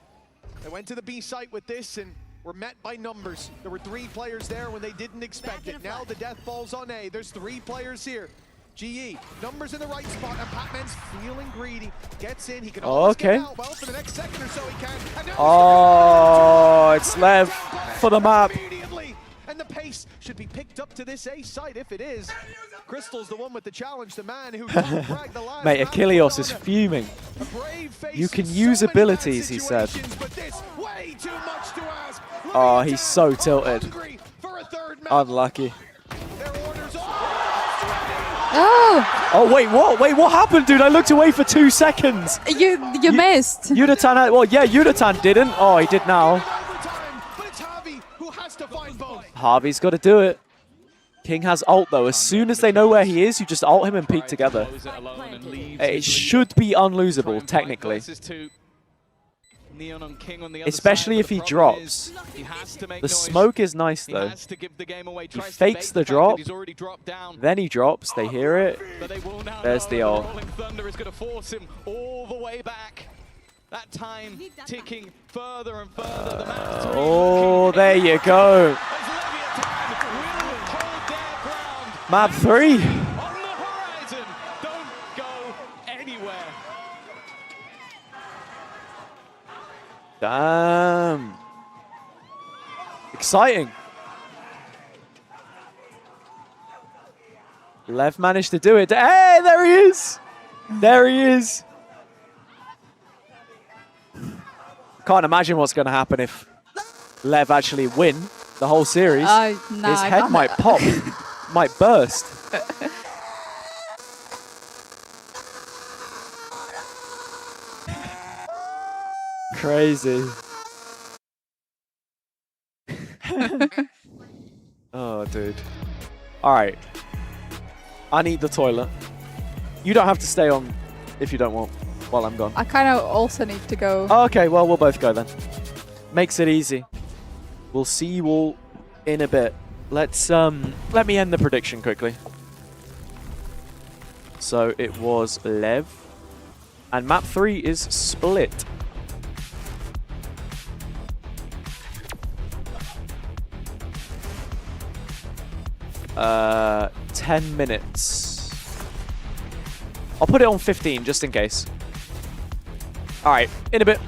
They went to the B site with this and were met by numbers. There were 3 players there when they didn't expect it. Now the death ball's on A. There's 3 players here. GE, numbers in the right spot, and Patman's feeling greedy. Gets in, he can almost get out. Well, for the next second or so he can. And now Oh, it's Lev for the map. immediately. And the pace should be picked up to this A site if it is. Crystal's the one with the challenge, the man who dragged the last Mate, map Achilles is on him. fuming. A brave face You can in use so many abilities, bad he said. situations, but this way too much to ask. Oh, he's so tilted. Hungry for a third map. Unlucky. Oh! Oh, wait, what? Wait, what happened, dude? I looked away for 2 seconds. You missed. VALORANT had, well, yeah, VALORANT didn't. Oh, he did now. But it's Javi who has to find both. Harvey's got to do it. King has ult, though. As soon as they know where he is, you just ult him and peek together. It should be unlosable, technically. Neon on King on the other Especially side, if but he the problem drops. is he has to make The noise. smoke is nice, He though. has to give the game away. He Tries to fakes bait the fact that drop. He's already dropped down. Then he drops. They hear it. But they will now There's know the that ult. Rolling Thunder is going to force him all the way back. That time ticking further and further. The map Oh, there you go. Map 3. on the horizon. Don't go anywhere. Damn. Exciting. Lev managed to do it. Hey, there he is. There he is. Can't imagine what's going to happen if Lev actually win the whole series. Nah, His head might pop, might burst. Crazy. Oh, dude. All right. I need the toilet. You don't have to stay on if you don't want while I'm gone. I kind of also need to go. Oh, okay, well, we'll both go then. Makes it easy. We'll see you all in a bit. Let's let me end the prediction quickly. So it was Lev, and map 3 is split. Uh, 10 minutes. I'll put it on 15 just in case. All right, in a bit.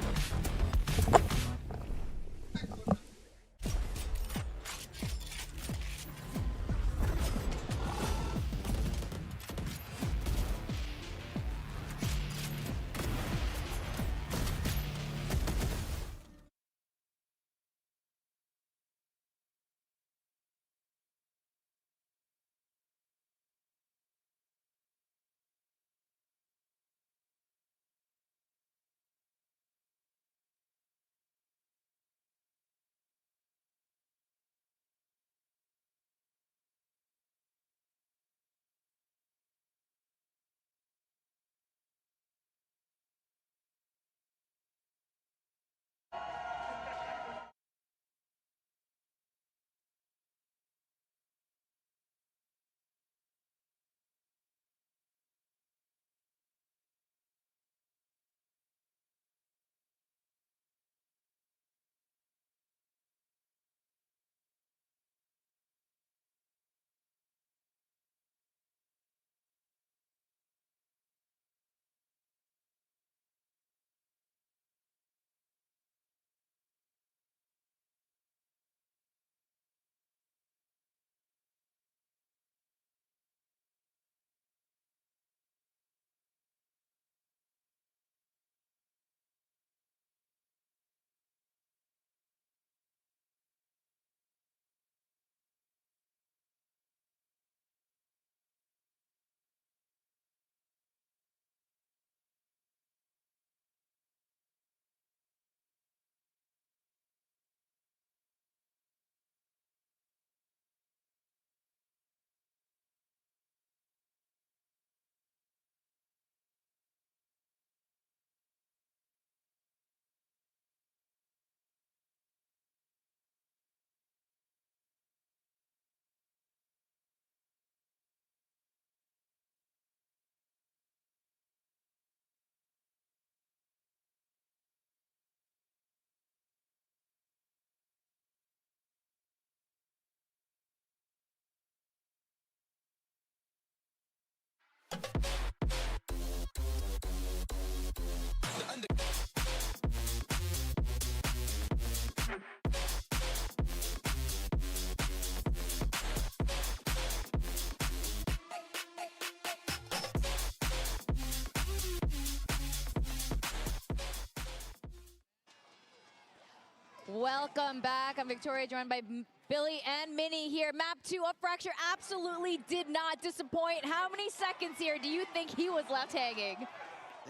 Welcome back. I'm Victoria, joined by Billy and Minnie here. Map 2 up Fracture absolutely did not disappoint. How many seconds here do you think he was left hanging?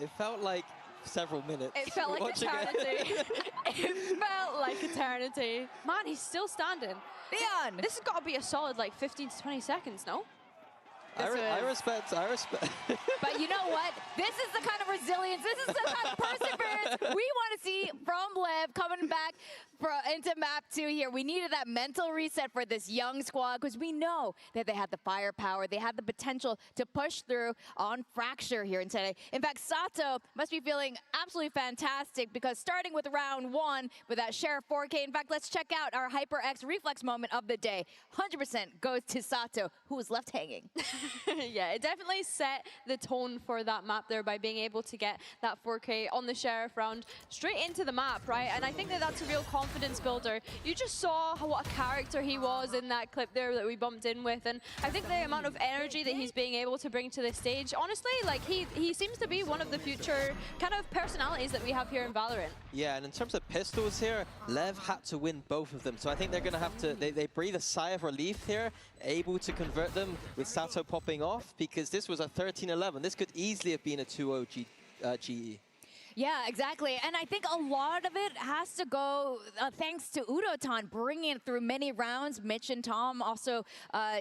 It felt like several minutes. It felt like watching eternity. It felt like eternity. Man, he's still standing. Leon! This has got to be a solid like 15 to 20 seconds, no? I respect. But you know what? This is the kind of resilience, this is the kind of perseverance we want to see from LEV coming back into map 2 here. We needed that mental reset for this young squad because we know that they had the firepower, they had the potential to push through on Fracture here today. In fact, Sato must be feeling absolutely fantastic because starting with round 1 with that share of 4K. In fact, let's check out our HyperX reflex moment of the day. 100% goes to Sato, who was left hanging. Yeah, it definitely set the tone for that map there by being able to get that 4K on the Sheriff round straight into the map, right? And I think that that's a real confidence builder. You just saw what a character he was in that clip there that we bumped in with, and I think the amount of energy that he's being able to bring to the stage, honestly, like he seems to be one of the future kind of personalities that we have here in Valorant. Yeah, and in terms of pistols here, LEV had to win both of them. So I think they're going to have to, they breathe a sigh of relief here, able to convert them with Sato popping off, because this was a 13-11. This could easily have been a 2-0 GE. Yeah, exactly. And I think a lot of it has to go thanks to LEVIATAN bringing it through many rounds. Mitch and Tom also,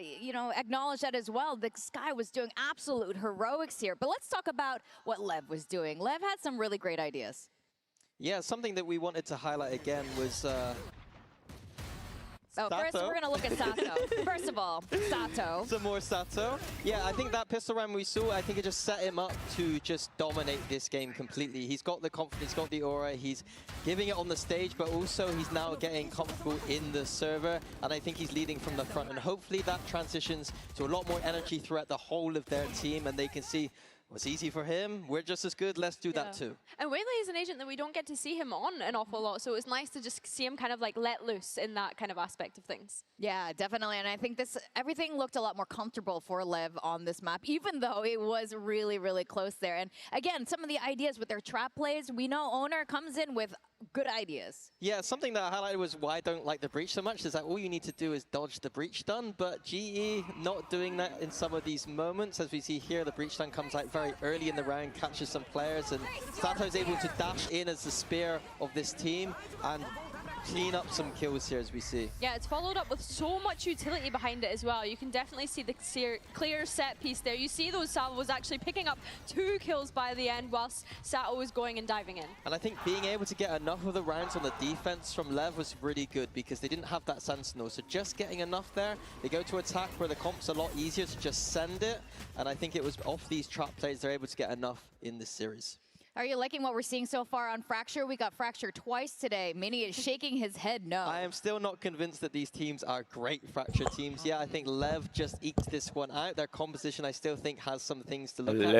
you know, acknowledged that as well. This guy was doing absolute heroics here. But let's talk about what LEV was doing. LEV had some really great ideas. Yeah, something that we wanted to highlight again was... So first, we're going to look at Sato. First of all, Sato. Some more Sato. Yeah, I think that pistol round we saw, I think it just set him up to just dominate this game completely. He's got the confidence, got the aura, he's giving it on the stage, but also he's now getting comfortable in the server, and I think he's leading from the front, and hopefully that transitions to a lot more energy throughout the whole of their team, and they can see, it's easy for him, we're just as good, let's do that too. And Whaley is an agent that we don't get to see him on an awful lot, so it's nice to just see him kind of like let loose in that kind of aspect of things. Yeah, definitely, and I think everything looked a lot more comfortable for LEV on this map, even though it was really, really close there. And again, some of the ideas with their trap plays, we know Owner comes in with good ideas. Yeah, something that I highlighted was why I don't like the breach so much is that all you need to do is dodge the breach stun, but GE not doing that in some of these moments. As we see here, the breach stun comes out very early in the round, catches some players, and Sato's able to dash in as the spear of this team and clean up some kills here, as we see. Yeah, it's followed up with so much utility behind it as well. You can definitely see the clear set piece there. You see those salvos actually picking up 2 kills by the end whilst Sato was going and diving in. And I think being able to get enough of the rounds on the defense from LEV was really good because they didn't have that Sentinel. So just getting enough there, they go to attack where the comp's a lot easier to just send it. And I think it was off these trap plays, they're able to get enough in this series. Are you liking what we're seeing so far on Fracture? We got Fracture twice today. Mini is shaking his head no. I am still not convinced that these teams are great Fracture teams. Yeah, I think LEV just eked this one out. Their composition, I still think, has some things to look at.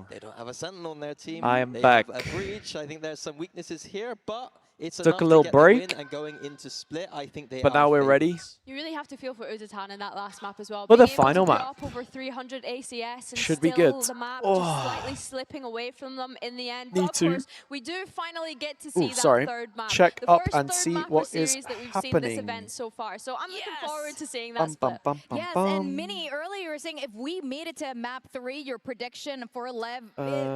They don't have a Sentinel on their team. I am they back. Have a breach. I think there's some weaknesses here, but it's Took enough a little to get break. the win, and going into split, I think they But are now we're ready. favorites. You really have to feel for LEVIATAN in that last map as well. For the Being able final to put map. up over 300 ACS and Should be still good. the map Oh. just slightly slipping away from them in the end. Need But of to. course, we do finally get to see Ooh, that sorry. third map. Check the up first and third see map what of is series that we've seen happening. this event so far. So I'm looking forward to seeing that Bum, split. bum, bum, Yes, bum. and Mini, earlier you were saying if we made it to map 3, your prediction for LEV,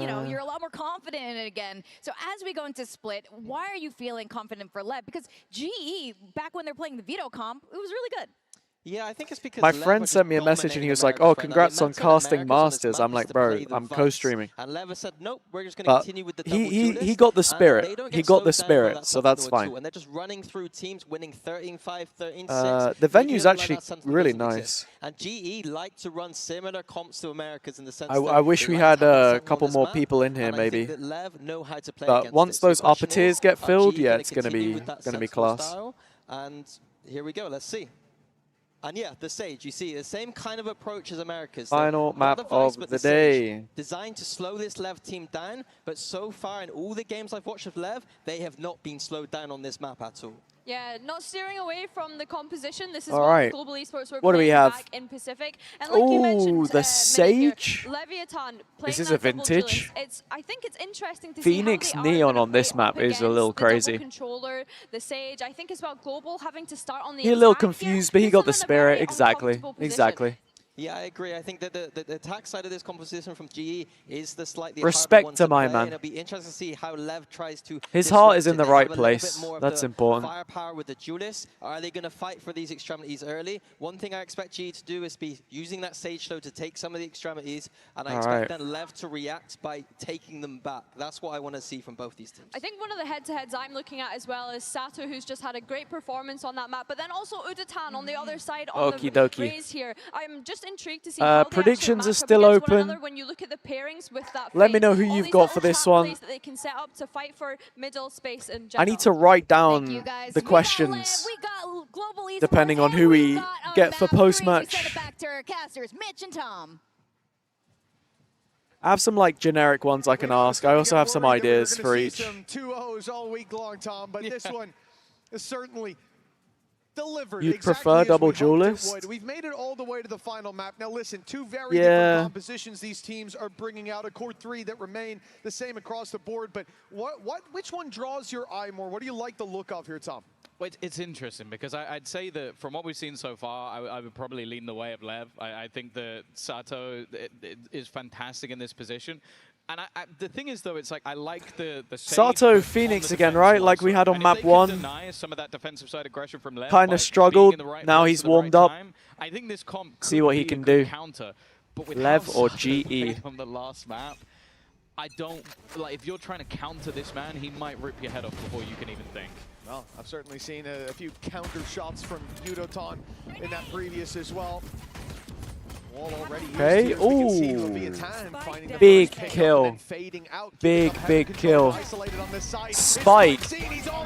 you know, you're a lot more confident in it again. So as we go into split, why are you feeling confident for LEV? Because GE, back when they're playing the Veto comp, it was really good. Yeah, I think it's because My LEV friend were sent me a just message and he dominating was like, America's oh, front. congrats And on they meant casting America's on this Masters. map I'm is like, to bro, play the I'm fights. co-streaming. And LEV said, nope, we're just going to But continue with the he double he got the and spirit. they don't He get got the slowed down by spirit, that so that's Sentinel at fine. all. And they're just running through teams, winning 13-5, 13-6. The making venue's it look like actually that Sentinel really doesn't nice. exist. And GE like to run similar comps to Americas in the sense I wish we had a couple more people in here, and maybe. I think that LEV know how to play But against once it. So those the question upper tiers is, get are filled, GE yeah, gonna it's gonna continue be with that gonna be Sentinel class. style? And here we go. Let's see. And yeah, the Sage, you see, the same kind of approach as America's. So Final not map the Vice, of but the Sage. day. Designed to slow this LEV team down, but so far in all the games I've watched of LEV, they have not been slowed down on this map at all. Yeah, not steering away from the composition. This is All what right. Global Esports were What do we playing have? back in Pacific. And like you Ooh, mentioned, the Sage. LEVIATAN Is this playing a that double vintage? duelist. I think it's interesting to Phoenix see how they are Neon gonna on this play map up is a little against the double crazy. controller, the Sage. I think as well Global having to start on the He's a little attack here confused, but he puts got them the in a spirit. very Exactly. uncomfortable position. Exactly. Yeah, I agree. I think that the attack side of this composition from GE is the slightly Respect harder one to my play, man. and it'll be interesting to see how LEV tries to His heart is in disrupt the it. They right have a little bit place. more of That's the important. firepower with the duelists. Are they going to fight for these extremities early? One thing I expect GE to do is be using that Sage Slow to take some of the extremities, and I expect then LEV to react by taking them back. That's what I want to see from both these teams. I think one of the head-to-heads I'm looking at as well is Sato, who's just had a great performance on that map, but then also UDATAN on the other side on the raise here. I'm just intrigued to see how predictions are still open. When you look at the pairings with that Let me know who you've got for this one. that they can set up to fight for middle space in I need to write down the questions depending on who we get for post-match. Mitch and Tom. I have some like generic ones I can ask. I also have some ideas for each. Some 2-0s all week long, Tom, but this one is certainly delivered. You'd exactly prefer as double we hoped it duelist? would. We've made it all the way to the final map. Now listen, two very different compositions these teams are bringing out. A core 3 that remain the same across the board, but which one draws your eye more? What do you like the look of here, Tom? Well, it's interesting because I'd say that from what we've seen so far, I would probably lean the way of LEV. I think that Sato is fantastic in this position. And the thing is, though, it's like I like the Sato Phoenix again, right? Like we had on map 1. Deny some of that defensive side aggression from LEV Kind of struggled. Now he's warmed up. I think this comp See what he can do. Counter, but with LEV or how GE. on the last map, I don't like if you're trying to counter this man, he might rip your head off before you can even think. Well, I've certainly seen a few counter shots from UDATAN in that previous as well. Wall already Okay, ooh. Big kill. Big kill. Spike.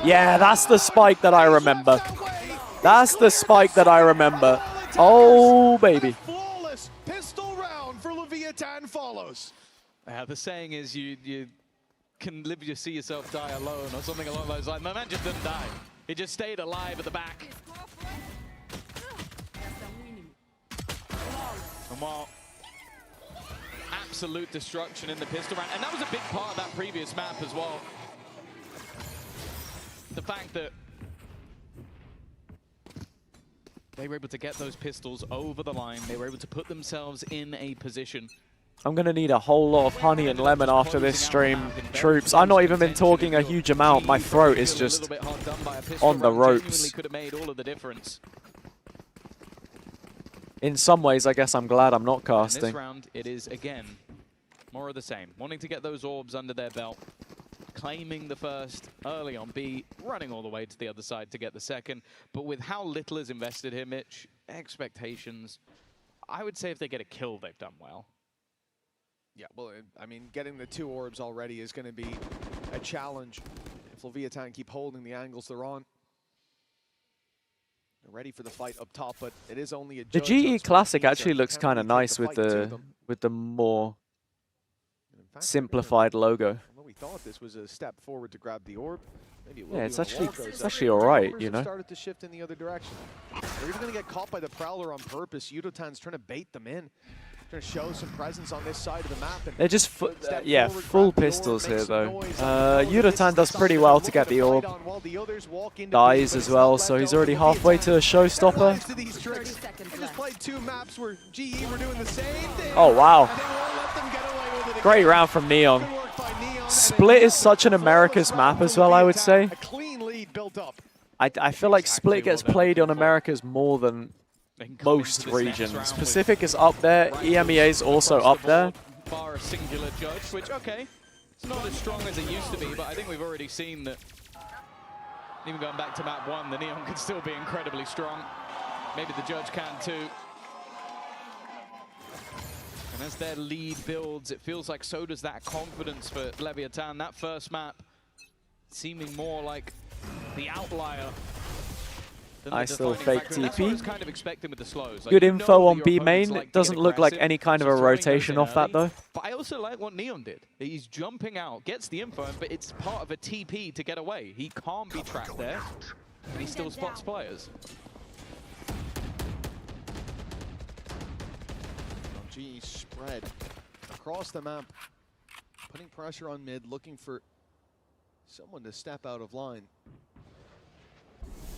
Yeah, that's the spike that I remember. That's the spike that I remember. Oh, baby. Flawless pistol round for LEVIATAN follows. The saying is you can live to see yourself die alone or something along those lines. My man just didn't die. He just stayed alive at the back. And while absolute destruction in the pistol round, and that was a big part of that previous map as well. The fact that they were able to get those pistols over the line, they were able to put themselves in a position. I'm going to need a whole lot of honey and lemon after this stream, troops. I've not even been talking a huge amount. My throat is just on the ropes. Could have made all of the difference. In some ways, I guess I'm glad I'm not casting. In this round, it is, again, more of the same. Wanting to get those orbs under their belt, claiming the first early on B, running all the way to the other side to get the second. But with how little is invested here, Mitch, expectations, I would say if they get a kill, they've done well. Yeah, well, I mean, getting the 2 orbs already is going to be a challenge if LEVIATAN keep holding the angles they're on. They're ready for the fight up top, but it is only a The judge GE Classic actually looks kind of nice with the more simplified logo. We thought this was a step forward to grab the orb. Maybe it will Yeah, it's be actually all right, you know. Started to shift in the other direction. They're even going to get caught by the Prowler on purpose. UDATAN's trying to bait them in. Trying to show some presence on this side of the map. They're just full pistols here though. UDATAN does pretty well to get the orb. Dies as well, so he's already halfway to a showstopper. I just played 2 maps where GE were doing the same thing. Oh wow. Great round from Neon. Split is such an America's map as well, I would say. A clean lead built up. I feel like Split gets played on America's more than most regions. Pacific is up there, EMEA is also up there. Bar a singular judge, which, okay, it's not as strong as it used to be, but I think we've already seen that even going back to map 1, the Neon can still be incredibly strong. Maybe the judge can too. And as their lead builds, it feels like so does that confidence for LEVIATAN. That first map seeming more like the outlier. Nice little fake TP. Kind of expecting with the slows. Good info on B main. It doesn't look like any kind of a rotation off that though. But I also like what Neon did. He's jumping out, gets the info, but it's part of a TP to get away. He can't be trapped there, and he still spots players. GE spread across the map, putting pressure on mid, looking for someone to step out of line.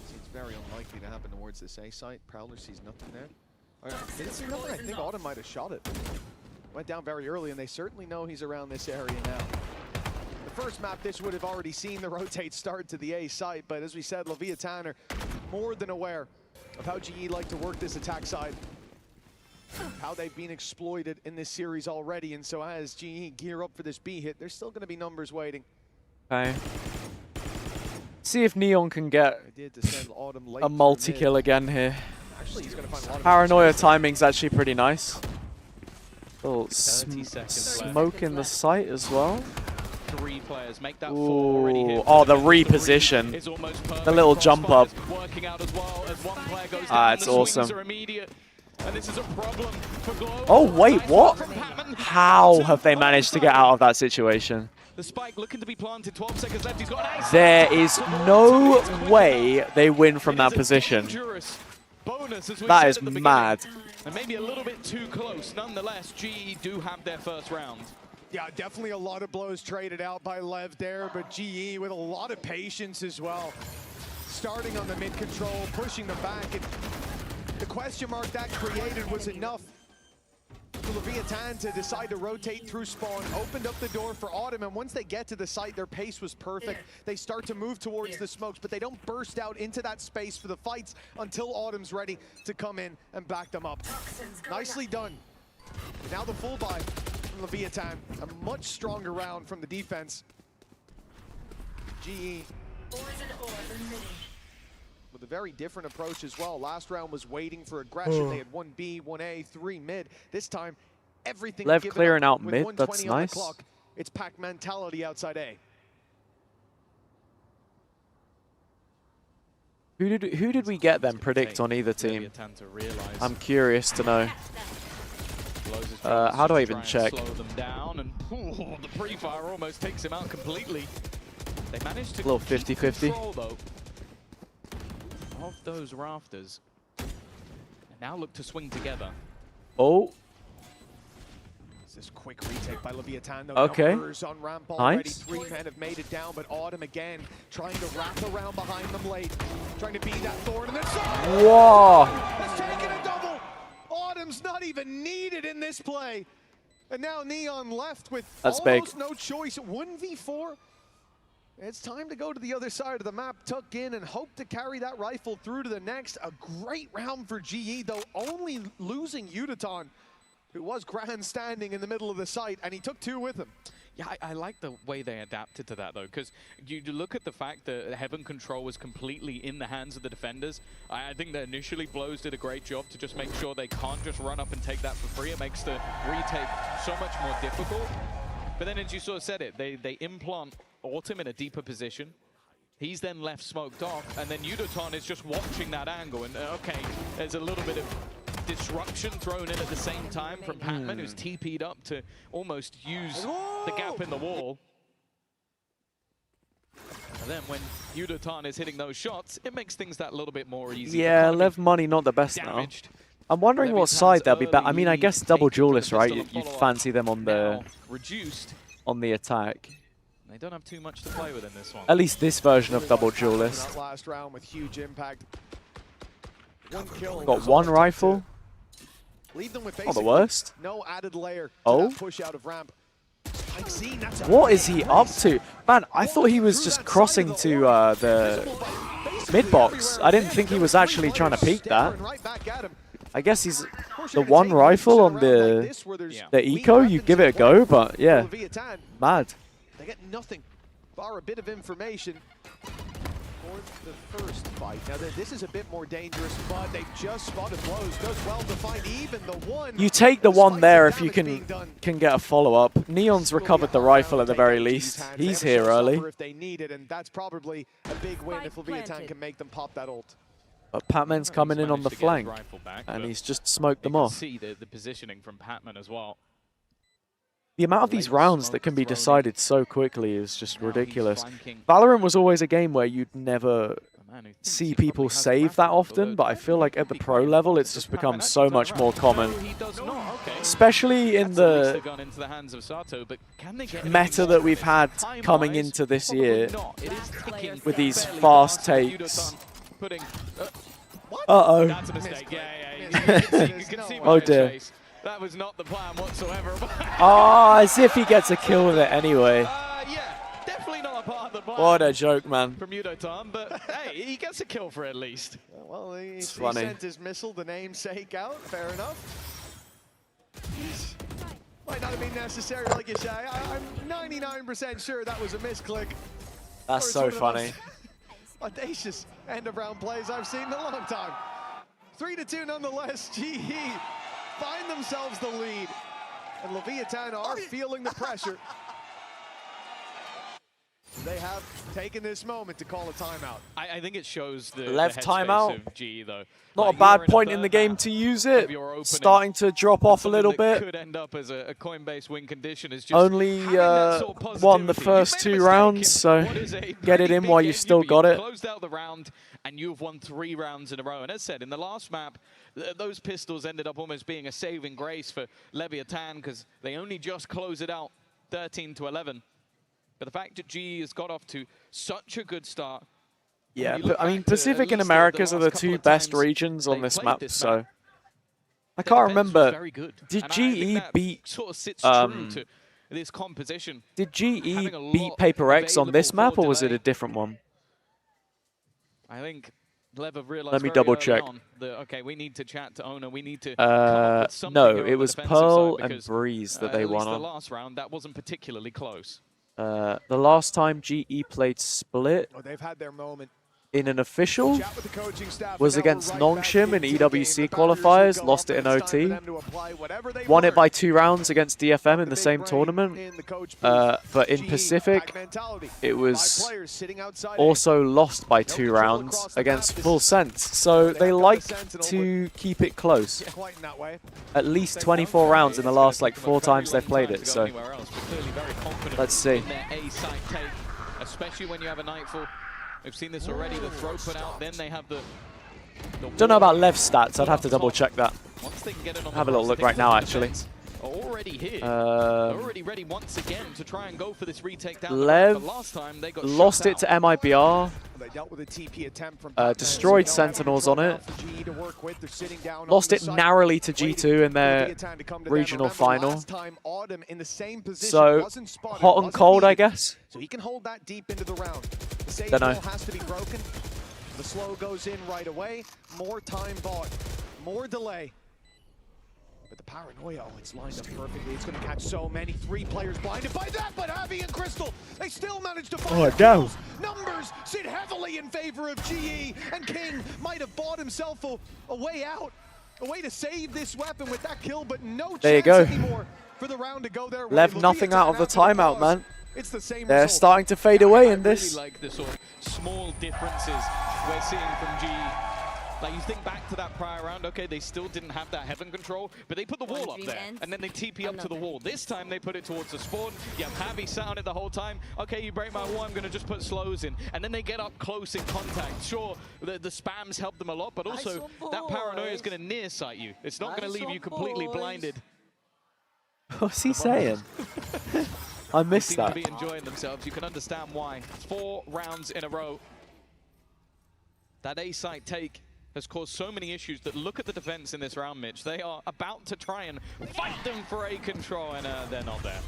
Seems very unlikely to happen towards this A site. Prowler sees nothing there. Didn't see nothing. I think Autumn might have shot it. Went down very early, and they certainly know he's around this area now. The first map, this would have already seen the rotate start to the A site, but as we said, LEVIATAN are more than aware of how GE like to work this attack side. How they've been exploited in this series already, and so as GE gear up for this B hit, there's still going to be numbers waiting. Okay. See if Neon can get a multi-kill again here. Actually, he's gonna find a lot of Paranoia timing's actually pretty nice. Little 30 seconds smoke left. in the site as well. 3 players make that 4 Ooh. already here. Oh, the reposition. The little jump up. Working out as well as one player goes Ah, down. it's The swings awesome. are immediate, and this is a problem for Glow. Oh, wait, what? How have they managed to get out of that situation? The spike looking to be planted. 12 seconds left. He's got an ace. There is no way they win from that position. Bonus, as we That said is at the beginning. mad. And maybe a little bit too close. Nonetheless, GE do have their first round. Yeah, definitely a lot of blows traded out by LEV there, but GE with a lot of patience as well. Starting on the mid control, pushing them back, and the question mark that created was enough for LEVIATAN to decide to rotate through spawn, opened up the door for Autumn, and once they get to the site, their pace was perfect. They start to move towards the smokes, but they don't burst out into that space for the fights until Autumn's ready to come in and back them up. Nicely done. Now the full buy from LEVIATAN, a much stronger round from the defense. GE with a very different approach as well. Last round was waiting for aggression. They had 1B, 1A, 3 mid. This time, everything Lev given clearing up out with mid, 120 that's on the nice. clock. It's pack mentality outside A. Who did we get them predict on either team? I'm curious to know. How do I even check? Slow them down, and the pre-fire almost takes him out completely. They managed to A little 50-50. control, though, of those rafters. And now look to swing together. Oh. This is quick retake by LEVIATAN. Okay. Numbers on ramp already. Nice. 3 men have made it down, but Autumn again trying to wrap around behind them late, trying to be that thorn in the side. Whoa. Has taken a double. Autumn's not even needed in this play. And now Neon left with That's almost big. no choice. 1v4. It's time to go to the other side of the map, tuck in, and hope to carry that rifle through to the next. A great round for GE, though only losing LEVIATAN, who was grandstanding in the middle of the site, and he took 2 with him. Yeah, I like the way they adapted to that, though, because you look at the fact that Heaven Control was completely in the hands of the defenders. I think that initially Blows did a great job to just make sure they can't just run up and take that for free. It makes the retake so much more difficult. But then, as you sort of said it, they implant Autumn in a deeper position. He's then left smoked off, and then LEVIATAN is just watching that angle. And okay, there's a little bit of disruption thrown in at the same time from Patman, who's TP'd up to almost use the gap in the wall. And then when LEVIATAN is hitting those shots, it makes things that little bit more easy. Yeah, Lev money not the best damaged. now. I'm wondering what side they'll be back. I mean, I guess double duelist, right? You'd fancy them on the reduced on the attack. They don't have too much to play with in this one. At least this version of double duelist. That last round with huge impact. 1 kill. Got 1 rifle. Leave them with Not the worst. no added layer to Oh. that push out of ramp. That's a What is he up to? Man, I thought he was just crossing to the mid box. I didn't think he was actually trying to peek that. I guess he's the 1 rifle on the eco. You give it a go, but yeah, mad. They get nothing, bar a bit of information for the first fight. Now this is a bit more dangerous, but they've just spotted Blows. Does well to find even the 1. You take the 1 there if you can get a follow-up. Neon's recovered the rifle at the very least. He's here early. If they need it, and that's probably a big win if LEVIATAN can make them pop that ult. But Patman's coming in on the flank, and he's just smoked them off. See the positioning from Patman as well. The amount of these rounds that can be decided so quickly is just ridiculous. Valorant was always a game where you'd never see people save that often, but I feel like at the pro level it's just become so much more common. Especially in the meta that we've had coming into this year with these fast takes. Uh-oh. That's a mistake. Yeah. You can see Oh my dear. face. That was not the plan whatsoever. Oh, as if he gets a kill with it anyway. Yeah, definitely not a part of the plan. What a joke, man. From Yudotan, but hey, he gets a kill for it at least. Well, he funny. sent his missile, the namesake, out. Fair enough. Might not have been necessary, like you say. I'm 99% sure that was a misclick. That's Or it's so one of the funny. most audacious end-of-round plays I've seen in a long time. 3-2 nonetheless. GE find themselves the lead. And LEVIATAN are feeling the pressure. They have taken this moment to call a timeout. I think it shows the LEV headspace timeout. of GE though. Not Like, a bad you're in point in third the game map to use of it. your opening, Starting to drop off a something little that bit. could end up as a coin-based win condition is just Only having that sort of won the positivity. first You've made a 2 mistake rounds, in so what is a get it pretty in big while game you've still for you. got it. Closed out the round and you've won 3 rounds in a row. And as said, in the last map, those pistols ended up almost being a saving grace for LEVIATAN because they only just close it out 13-11. But the fact that GE has got off to such a good start. Yeah, I mean, Pacific and Americas are the 2 best regions on this map, so I can't remember. Did GE beat sort of sits true to this composition? Did GE beat Paper X on this map, or was it a different one? I think LEV have realized Let me very double early check. on that, okay, we need to chat to owner. We need to come up with something No, here it on the was defensive Pearl side and because, Breeze that they at least won the on. last round, that wasn't particularly close. The last time GE played Split Oh, they've had their moment. in an official Chat with the coaching staff, was and now against we're right back Nongshim in into the game. EWC The barriers will qualifiers, go lost up, it in and it's time for OT. them to apply whatever they Won it learned. by 2 rounds against DFM in the same brain tournament. in the coach booth. But in GE Pacific, pack mentality. it 5 was players sitting outside also lost by 2 rounds against Full Sense. So they like to keep it close. Quite in that way. At least 24 rounds in the last like 4 times they've played it. So let's see. In their A-side take, especially when you have a Nightfall. We've seen this already, the throw put out, then they have the Don't know about Lev stats, I'd have to double check that. Once they can get it on Have a the little cross, look right now, actually. already here. Already ready once again to try and go for this retake down. Lev the last time they got lost shut it to MIBR. They dealt with a TP attempt from Destroyed Sentinels on it. Lost it narrowly to G2 in their regional final. So, hot and cold, I guess. So he can hold that deep into the round. The save Dunno. ball has to be broken. The slow goes in right away. More time bought. More delay. But the paranoia, oh, it's lined up perfectly. It's going to catch so many. 3 players blinded by that, but Javi and Crystal, they still managed to find Oh, no. Numbers sit heavily in favor of GE, and King might have bought himself a way out, a way to save this weapon with that kill, but no There you chance go. anymore for the round to go their way. Lev nothing out of the timeout, man. It's the same They're result. starting to fade away in I this. really like the sort of small differences we're seeing from GE. Like, you think back to that prior round, okay, they still didn't have that heaven control, but they put the wall up there, and then they TP up to the wall. This time they put it towards the spawn. You have Javi sat on it the whole time. Okay, you break my wall, I'm going to just put slows in. And then they get up close in contact. Sure, the spams help them a lot, but also that paranoia is going to near sight you. It's not going to leave you completely blinded. What's he saying? I They missed seem that. to be enjoying themselves. You can understand why. 4 rounds in a row. That A-site take has caused so many issues that look at the defense in this round, Mitch. They are about to try and fight them for A control, and they're not there.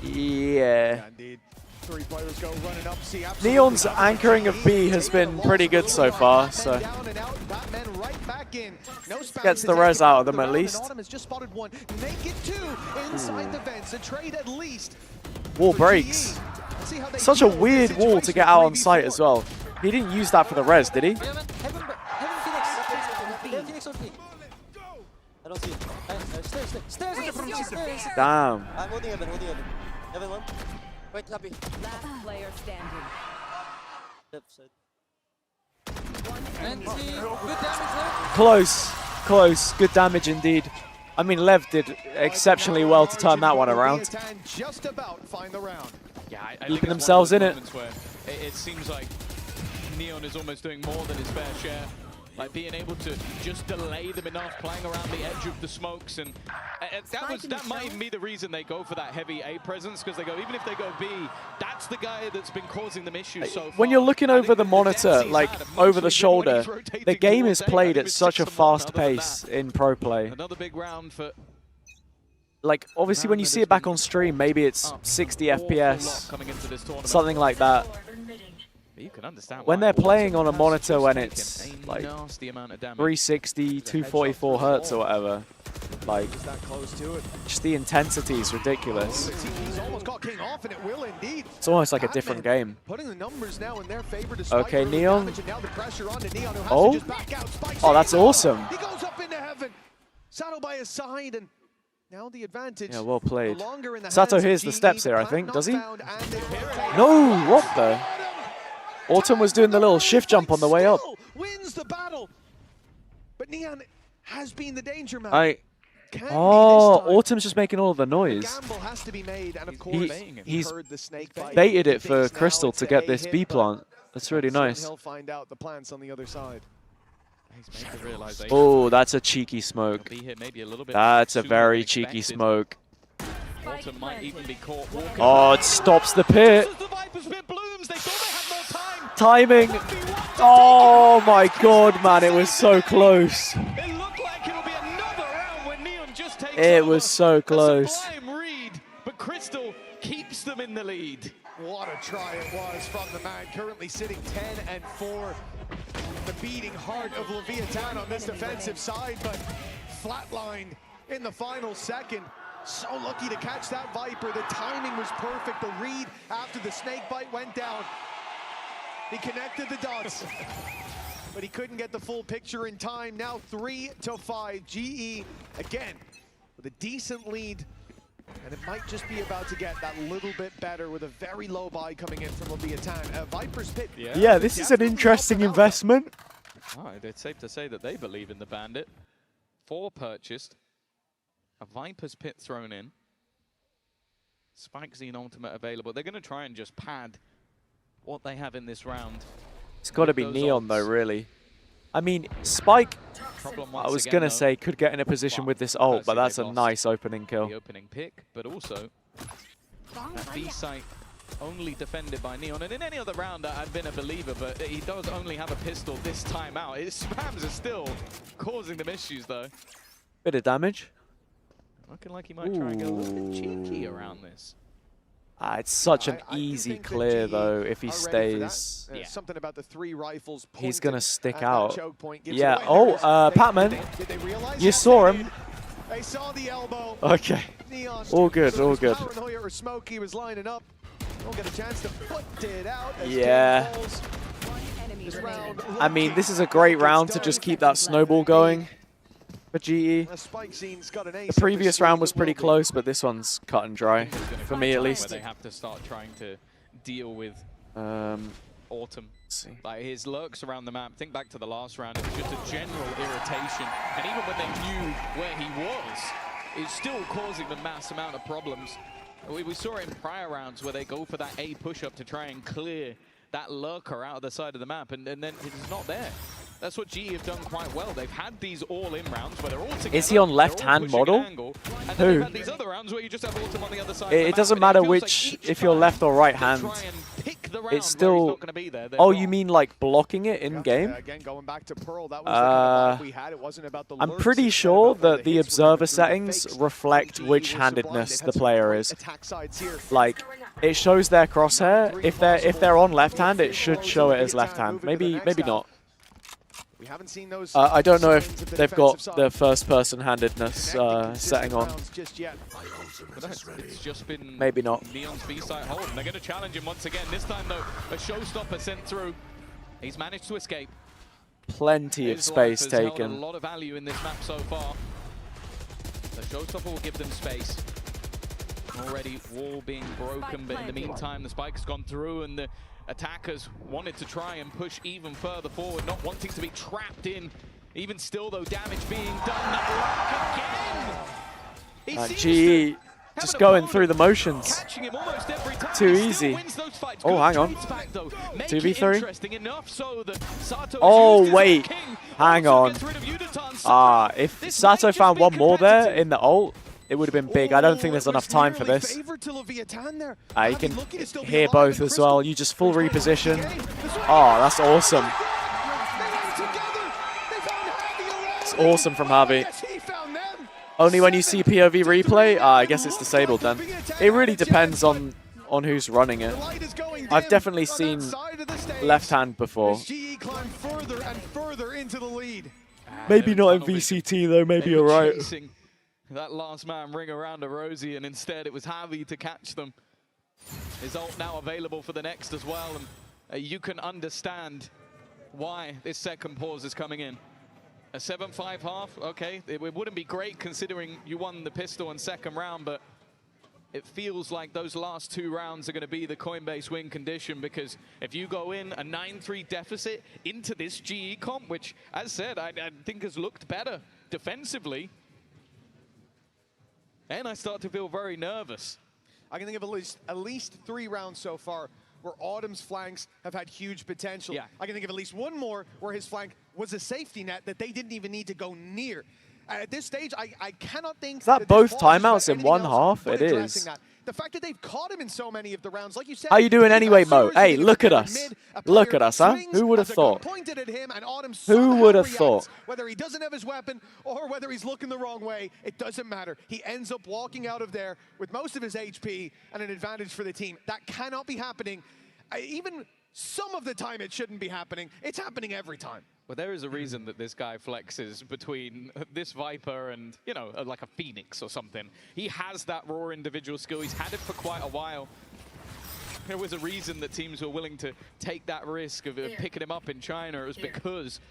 Yeah. Indeed. 3 players go running up. See, absolutely. Neon's anchoring of B has been pretty good so far, so Down and out, Batman right back in. No gets the res out of them at least. Autumn has just spotted 1. Make it 2 inside the vents. A trade at least. Wall breaks. Such a weird wall to get out on site as well. He didn't use that for the res, did he? I don't see it. Stairs. Damn. I'm holding heaven. Heaven 1. Right, happy. Last player standing. Left side. Close. Good damage indeed. I mean, Lev did exceptionally well to turn that one around. Just about find the round. Yeah, I Keeping think it's themselves one in of it. those moments where it seems like Neon is almost doing more than his fair share. Like being able to just delay them enough, playing around the edge of the smokes, and that might even be the reason they go for that heavy A presence, because they go, even if they go B, that's the guy that's been causing them issues so far. When you're looking over the monitor, like over the shoulder, the game is played at such a fast pace in pro play. Another big round for... Like, obviously when you see it back on stream, maybe it's 60 FPS, something like that. You can understand when they're playing on a monitor when it's like 360, 244 hertz or whatever, like just the intensity is ridiculous. He's almost got King off, and it will indeed. It's almost like a different game. Putting the numbers now in their favor. Okay, Neon. Now the pressure onto Neon, who has Oh, to just back out. oh, that's awesome. He goes up into heaven. Sato by his side, and now the advantage. Yeah, well played. The Sato hears the steps here, I think. Does he? No, what the? Autumn was doing the little shift jump on the way up. Wins the battle, but Neon has been the danger man. Oh, Autumn's just making all of the noise. Gamble has to be made, and of course, He's heard the snake bite. baited it for Crystal to get this B plant. That's really nice. He'll find out the plants on the other side. He's made the realization. Oh, that's a cheeky smoke. That's a very cheeky smoke. Autumn might even be caught walking. Oh, it stops the pit. Timing. Oh my god, man, it was so close. It was so close. Read, but Crystal keeps them in the lead. What a try it was from the man, currently sitting 10-4. The beating heart of LEVIATAN on this defensive side, but flatlined in the final second. So lucky to catch that Viper. The timing was perfect. The read after the snake bite went down. He connected the dots, but he couldn't get the full picture in time. Now 3-5. GE again with a decent lead, and it might just be about to get that little bit better with a very low buy coming in from LEVIATAN. Viper's pit. Yeah, this is an interesting investment. Oh, it's safe to say that they believe in the Bandit. 4 purchased. A Viper's pit thrown in. Spike Zine ultimate available. They're going to try and just pad what they have in this round. It's got to be Neon though, really. I mean, Spike, I was going to say, could get in a position with this ult, but that's a nice opening kill. The opening pick, but also that B site only defended by Neon. And in any other round, I've been a believer, but he does only have a pistol this time out. His spams are still causing them issues, though. Bit of damage. Looking like he might try and go a little bit cheeky around this. It's such an easy clear, though, if he stays. Yeah. Something about the 3 rifles. He's going to stick out. Yeah. Oh, Patman, you saw him. They saw the elbow. Okay. All good, all good. Paranoia or smoke, he was lining up. Don't get a chance to put it out. Yeah. I mean, this is a great round to just keep that snowball going for GE. The previous round was pretty close, but this one's cut and dry, for me at least. Where they have to start trying to deal with Autumn. Like his lurks around the map. Think back to the last round, it was just a general irritation. And even when they knew where he was, it's still causing them mass amount of problems. We saw it in prior rounds where they go for that A push-up to try and clear that lurker out of the side of the map, and then he's not there. That's what GE have done quite well. They've had these all-in rounds where they're all together. Is he on left-hand model? Who? These other rounds where you just have Autumn on the other side It doesn't matter which, if you're left or right hand. It's still. Oh, you mean like blocking it in game? Again, going back to Pearl, that was the kind of we had. It wasn't about the I'm pretty sure that the observer settings reflect which handedness the player is. Like, it shows their crosshair. If they're on left hand, it should show it as left hand. Maybe not. We haven't seen those. I don't know if they've got the first-person handedness setting on. It's just been maybe not. Neon's B-side hold, and they're going to challenge him once again. This time, though, a showstopper sent through. He's managed to escape. Plenty of space His life has taken. held a lot of value in this map so far. The showstopper will give them space. Already wall being broken, but in the meantime, the spike has gone through, and the attackers wanted to try and push even further forward, not wanting to be trapped in. Even still, though, damage being done. That lock again! GE, Just going through the motions. Too easy. Oh, hang on. 2v3. Oh, wait. Hang on. If Sato found one more there in the ult, it would have been big. I don't think there's enough time for this. You can hear both as well. You just full reposition. Oh, that's awesome. It's awesome from Javi. Only when you see POV replay, I guess it's disabled then. It really depends on who's running it. I've definitely seen left hand before. Maybe not in VCT though, maybe you're right. That last man ring around a Rosie, and instead it was Javi to catch them. His ult now available for the next as well, and you can understand why this second pause is coming in. A 7-5 half, okay, it wouldn't be great considering you won the pistol and second round, but it feels like those last 2 rounds are going to be the Coinbase win condition, because if you go in a 9-3 deficit into this GE comp, which, as said, I think has looked better defensively, and I start to feel very nervous. I can think of at least 3 rounds so far where Autumn's flanks have had huge potential. Yeah. I can think of at least one more where his flank was a safety net that they didn't even need to go near. At this stage, I cannot think... Is that both timeouts in one half? It is. That. The fact that they've caught him in so many of the rounds, like you said... How you doing anyway, Mo? Hey, look at us. Look at us, huh? Who would have thought? Who would have thought? Whether he doesn't have his weapon or whether he's looking the wrong way, it doesn't matter. He ends up walking out of there with most of his HP and an advantage for the team. That cannot be happening. Even some of the time it shouldn't be happening. It's happening every time. Well, there is a reason that this guy flexes between this Viper and, you know, like a Phoenix or something. He has that raw individual skill. He's had it for quite a while. There was a reason that teams were willing to take that risk of picking him up in China. It was because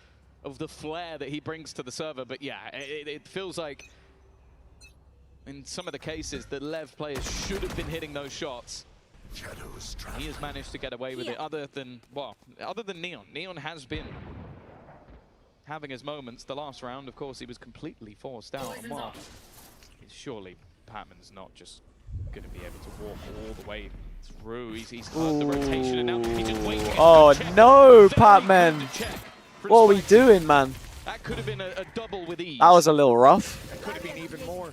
of the flair that he brings to the server. But yeah, it feels like in some of the cases, the LEV players should have been hitting those shots. He has managed to get away with it other than Neon. Neon has been having his moments. The last round, of course, he was completely forced out. And well, surely Patman's not just going to be able to walk all the way through. He's heard the rotation, and now he's just waiting. Oh no, Patman! What are we doing, man? That could have been a double with ease. That was a little rough. That could have been even more.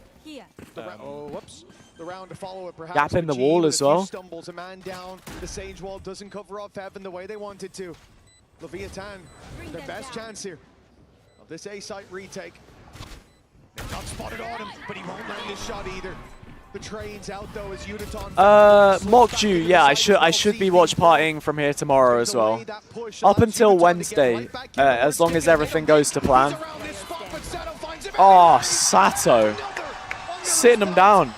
Whoops. The round to follow it, perhaps. Gap in the wall as well. Stumbles a man down. The Sage Wall doesn't cover off Heaven the way they wanted to. LEVIATAN, their best chance here of this A site retake. They've not spotted Autumn, but he won't land his shot either. The train's out though as Yudaton. Mocked you, yeah, I should be watch partying from here tomorrow as well. Up until Wednesday, as long as everything goes to plan. Oh, Sato. Sitting him down.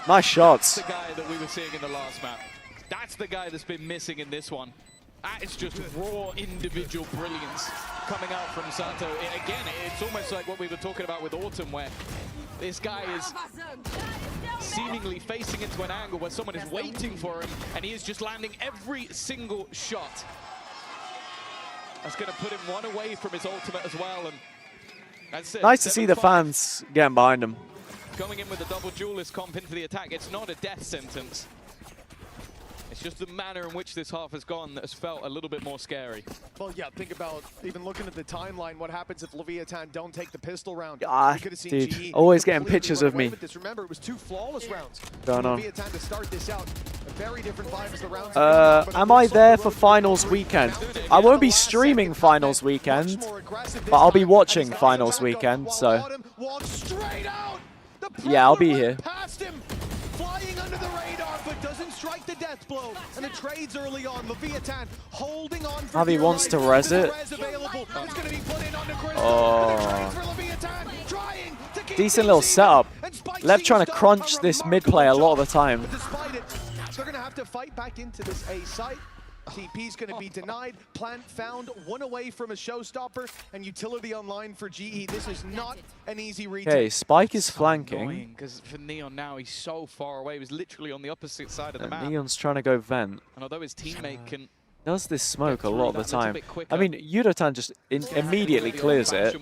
Nice shots. That's the guy that we were seeing in the last map. That's the guy that's been missing in this one. That is just raw individual brilliance coming out from Sato. Again, it's almost like what we were talking about with Autumn, where this guy is seemingly facing into an angle where someone is waiting for him, and he is just landing every single shot. That's going to put him one away from his ultimate as well. And that's it. Nice to see the fans getting behind him. Going in with a double duelist comp into the attack. It's not a death sentence. It's just the manner in which this half has gone that has felt a little bit more scary. Well, yeah, think about even looking at the timeline, what happens if LEVIATAN don't take the pistol round? Ah, dude, always getting pictures of me. Remember, it was 2 flawless rounds. Going on. LEVIATAN to start this out. A very different vibe as the rounds. Am I there for finals weekend? I won't be streaming finals weekend, but I'll be watching finals weekend, so yeah, I'll be here. Flying under the radar, but doesn't strike the death blow. And the trades early on. LEVIATAN holding on for Javi wants to res it. Oh. Decent little setup. Lev trying to crunch this mid play a lot of the time. Despite it, they're going to have to fight back into this A site. TP's going to be denied. Plant found, one away from a showstopper, and utility online for GE. This is not an easy retake. Okay, Spike is flanking. Because for Neon now, he's so far away. He was literally on the opposite side of the map. Neon's trying to go vent. And although his teammate can... Does this smoke a lot of the time. I mean, Yudotan just immediately clears it.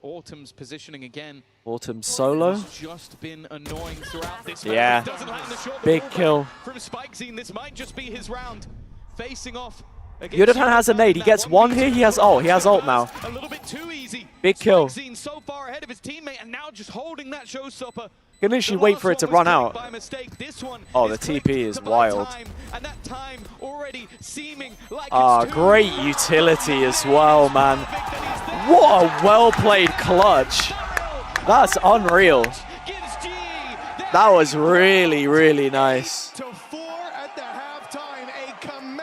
Autumn's positioning again. Autumn solo. Has just been annoying throughout this Yeah. Big kill. From SpikeZine, this might just be his round. Facing off. VALORANT has a nade. He gets one here. He has ult. He has ult now. A little bit too easy. Big kill. SpikeZine so far ahead of his teammate and now just holding that showstopper. You can literally wait for it to run out. Oh, the TP is wild. Great utility as well, man. What a well-played clutch. That's unreal. That was really, really nice.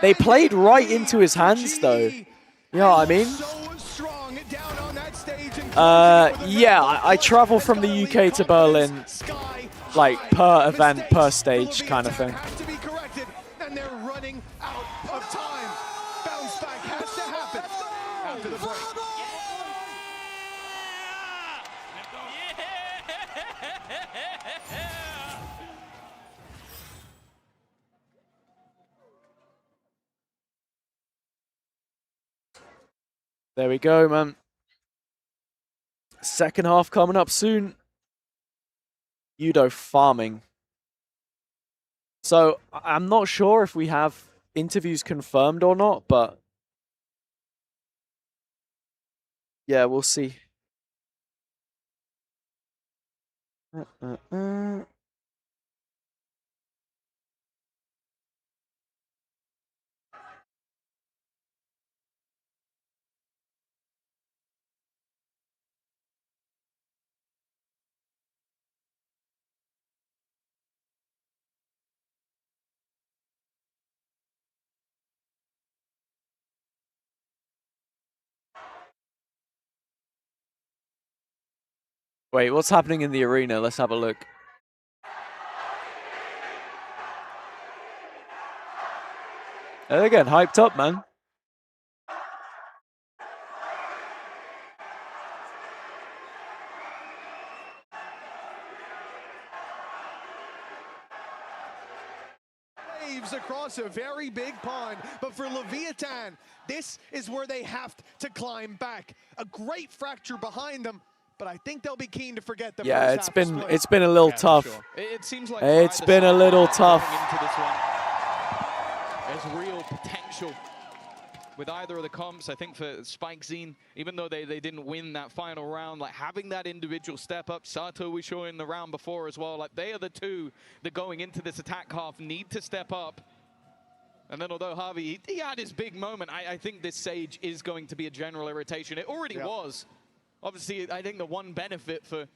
They played right into his hands, though. You know what I mean? Yeah, I travel from the UK to Berlin, like per event, per stage kind of thing. And they're running out of time. Bounce back has to happen after the break. There we go, man. Second half coming up soon. Yudo farming. So, I'm not sure if we have interviews confirmed or not, but yeah, we'll see. Wait, what's happening in the arena? Let's have a look. They're getting hyped up, man. Waves across a very big pond, but for LEVIATAN, this is where they have to climb back. A great fracture behind them. But I think they'll be keen to forget the Yeah, first it's been a little tough. Sure. It seems like it's been a little tough. Into this one. There's real potential with either of the comps. I think for SpikeZine, even though they didn't win that final round, like having that individual step up, Sato we saw in the round before as well, like they are the two that going into this attack half need to step up. And then although Harvey, he had his big moment, I think this Sage is going to be a general irritation. It already was. Obviously, I think the one benefit for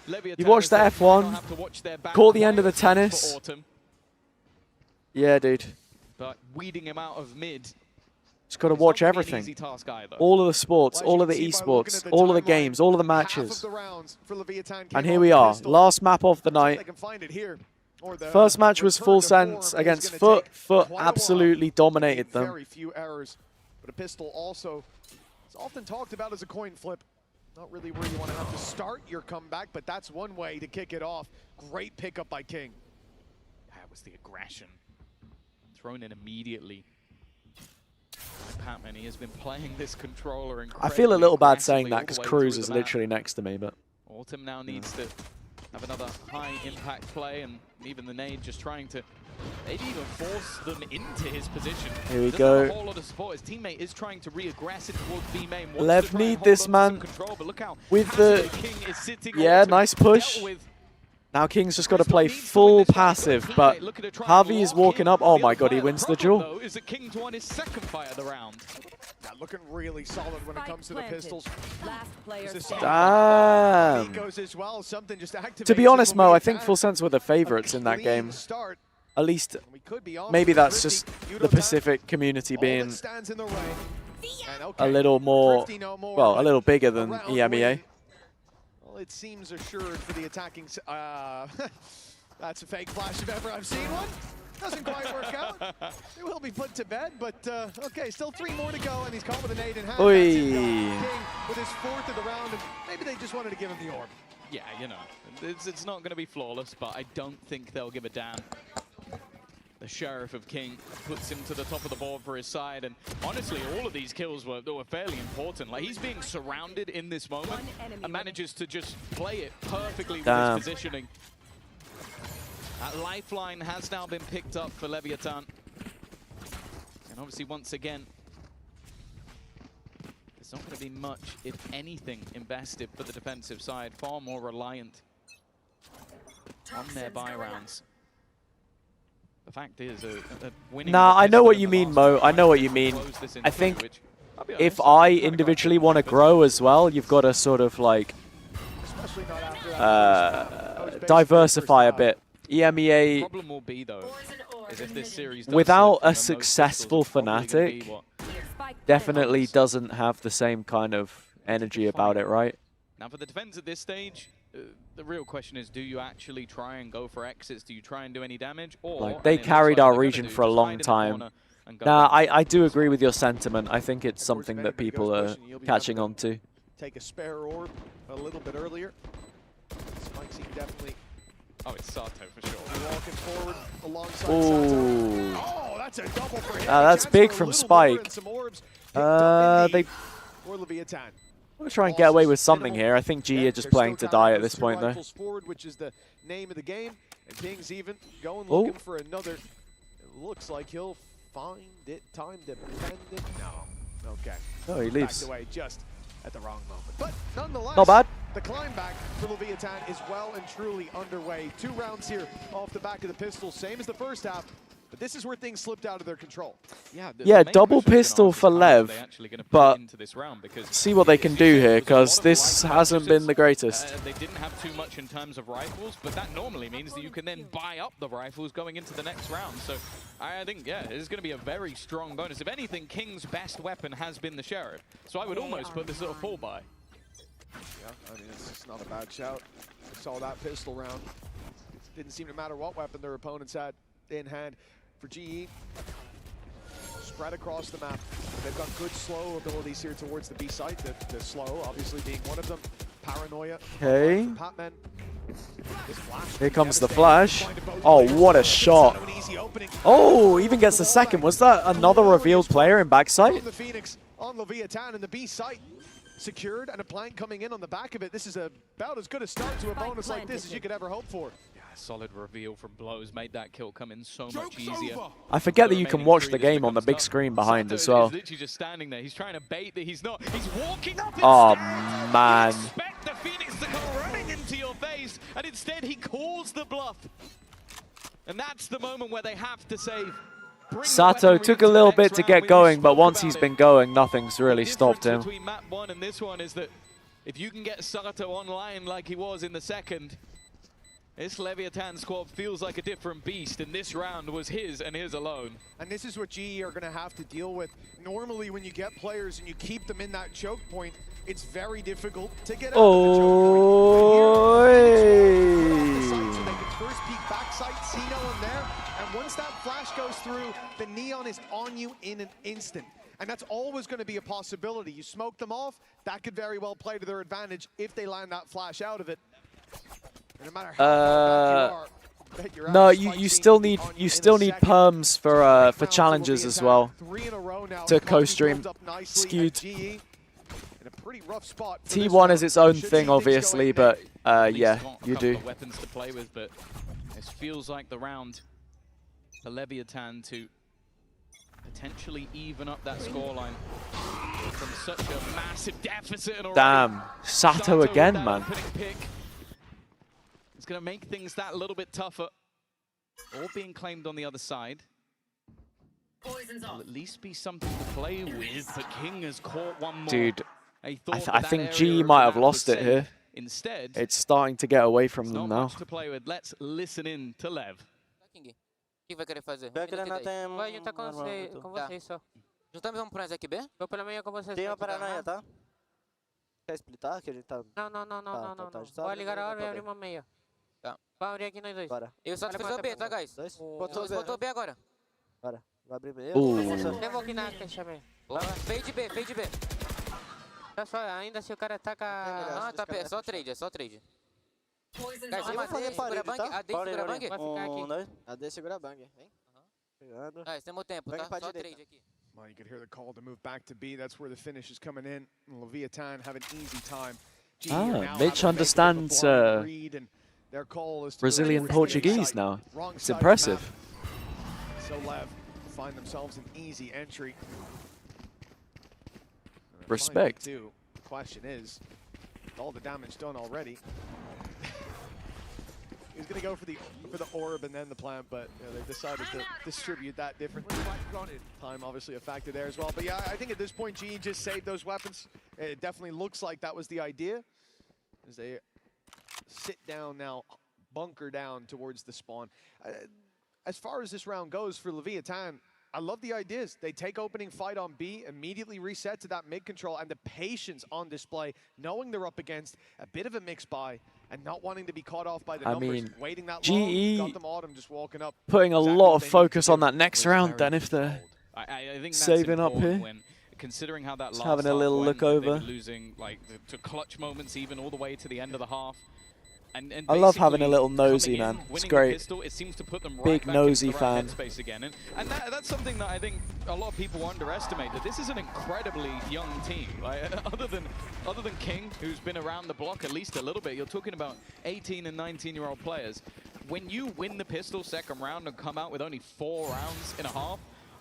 LEVIATAN, You watched the F1, caught the end of the tennis. Yeah, dude. But weeding him out of mid. Just got to watch everything. All of the sports, all of the esports, all of the games, all of the matches. And here we are, last map of the night. First match was Full Sense against FUT. FUT absolutely dominated them. Very few errors, but a pistol also is often talked about as a coin flip. Not really where you want to have to start your comeback, but that's one way to kick it off. Great pickup by King. That was the aggression. Thrown in immediately. Patman, he has been playing this controller incredibly. I feel a little bad saying that because Cruz is literally next to me, but Autumn now needs to have another high impact play, and even the nade just trying to maybe even force them into his position. Here we Doesn't go. have a whole lot of support. His teammate is trying to re-aggress it towards B main. Lev need this, man. With the nice push. Now King's just got to play full passive, but Harvey is walking up. Oh my god, he wins the duel. Is that King's won his second fight of the round. Yeah, looking really solid when it comes to the pistols. Damn. Well. Something just To be honest, Mo, I think Full Sense were the favorites in that game. At least, maybe that's just the Pacific community being a little more, well, a little bigger than EMEA. Well, it seems assured for the attacking. That's a fake flash if ever I've seen one. Doesn't quite work out. It will be put to bed, but okay, still 3 more to go, and he's caught with an 8 in hand. King with his 4th of the round, and maybe they just wanted to give him the orb. Yeah, you know, it's not going to be flawless, but I don't think they'll give a damn. The Sheriff of King puts him to the top of the board for his side, and honestly, all of these kills were fairly important. Like, he's being surrounded in this moment and manages to just play it perfectly with his positioning. That lifeline has now been picked up for LEVIATAN. And obviously, once again, there's not going to be much, if anything, invested for the defensive side. Far more reliant on their buy rounds. The fact is, winning. Nah, I know what you mean, Mo. I know what you mean. I think if I individually want to grow as well, you've got to sort of like diversify a bit. EMEA, problem will be though, is if this series without a successful Fnatic, definitely doesn't have the same kind of energy about it, right? Now for the defense at this stage, the real question is, do you actually try and go for exits? Do you try and do any damage? Or like, they carried our region for a long time. Nah, I do agree with your sentiment. I think it's something that people are catching on to. Take a spare orb a little bit earlier. Spikes definitely. Oh, it's Sato for sure. Walking forward alongside Ooh. Sato. Oh, that's a double for him. That's big from Spike. They or LEVIATAN. want to try and get away with something here. I think GE are just playing to die at this point, though. Forward, which is the name of the game, and King's even going looking for another. It looks like he'll find it. Time dependent. No. Okay. Oh, he leaves. Backed away just at the wrong moment. But nonetheless, not bad. The climb back for LEVIATAN is well and truly underway. 2 rounds here off the back of the pistol, same as the first half. But this is where things slipped out of their control. Yeah, double pistol for Lev, but see what they can do here, because this hasn't been the greatest. They didn't have too much in terms of rifles, but that normally means that you can then buy up the rifles going into the next round. So I think, yeah, it's going to be a very strong bonus. If anything, King's best weapon has been the Sheriff. So I would almost put this at a full buy. Yeah, I mean, it's just not a bad shout. I saw that pistol round. It didn't seem to matter what weapon their opponents had in hand. For GE, spread across the map. They've got good slow abilities here towards the B site. The slow, obviously, being one of them. Paranoia. Okay. Here comes the flash. Oh, what a shot. Oh, even gets the second. Was that another revealed player in backside? The Phoenix on LEVIATAN and the B site secured, and a plank coming in on the back of it. This is about as good a start to a bonus like this as you could ever hope for. Solid reveal from Blows made that kill come in so much easier. I forget that you can watch the game on the big screen behind as well. He's literally just standing there. He's trying to bait that he's not. He's walking up. Oh, man. You expect the Phoenix to go running into your face, and instead he calls the bluff. And that's the moment where they have to save. Sato took a little bit to get going, but once he's been going, nothing's really stopped him. Between map 1 and this one is that if you can get Sato online like he was in the second, this LEVIATAN squad feels like a different beast, and this round was his and his alone. And this is what GE are going to have to deal with. Normally, when you get players and you keep them in that choke point, it's very difficult to get out of the choke point. So they can first peek backside, see no one there, and once that flash goes through, the Neon is on you in an instant. And that's always going to be a possibility. You smoke them off, that could very well play to their advantage if they land that flash out of it. No matter how no, you still need perms for challenges as well to co-stream. Skewed. T1 is its own thing, obviously, but yeah, you do. Weapons to play with, but this feels like the round for LEVIATAN to potentially even up that scoreline from such a massive deficit. Damn, Sato again, man. It's going to make things that little bit tougher. All being claimed on the other side. Will at least be something to play with. The King has caught one more. Dude, I think GE might have lost it here. Instead, it's starting to get away from them now. Much to play with. Let's listen in to Lev. O que vai querer fazer? Vai juntar com vocês só. Juntamos, vamos pra aqui B? Vou pela meia com vocês. Tem uma paranoia, tá? Quer splitar? Que a gente tá... Não. Vai ligar a hora e abrir uma meia. Tá. Vai abrir aqui nós dois. Bora. Eu só fiz o B, tá, guys? Botou B agora. Bora. Vai abrir B. Nem vou aqui na caixa B. Fade B. Tá só, ainda se o cara tá com a... Ah, tá, é só trade. Guys, vai fazer parede, tá? AD segura a bang? Vai ficar aqui. AD segura a bang, vem. Nice, temos tempo, tá? Só trade aqui. Well, you could hear the call to move back to B. That's where the finish is coming in. LEVIATAN have an easy time. Mitch understands Brazilian Portuguese now. It's impressive. So LEV find themselves an easy entry. Respect. The question is, with all the damage done already, he's going to go for the orb and then the plant, but they've decided to distribute that differently. Time obviously a factor there as well. But yeah, I think at this point, GE just saved those weapons. It definitely looks like that was the idea. As they sit down now, bunker down towards the spawn. As far as this round goes for LEVIATAN, I love the ideas. They take opening fight on B, immediately reset to that mid control, and the patience on display, knowing they're up against a bit of a mix buy and not wanting to be caught off by the numbers. Mean, waiting that GE long, got them Autumn just walking up. Putting a lot of focus on that next round then if they're I think saving up here. When, considering how that Just last having a little look over. Losing like to clutch moments even all the way to the end of the half. And I love having a little nosy, in, man. It's great. Pistol, it seems to put them right big back nosy into the right fan. headspace again. And that's something that I think a lot of people underestimate. That this is an incredibly young team. Like, other than King, who's been around the block at least a little bit, you're talking about 18 and 19-year-old players. When you win the pistol second round and come out with only 4 rounds in a half,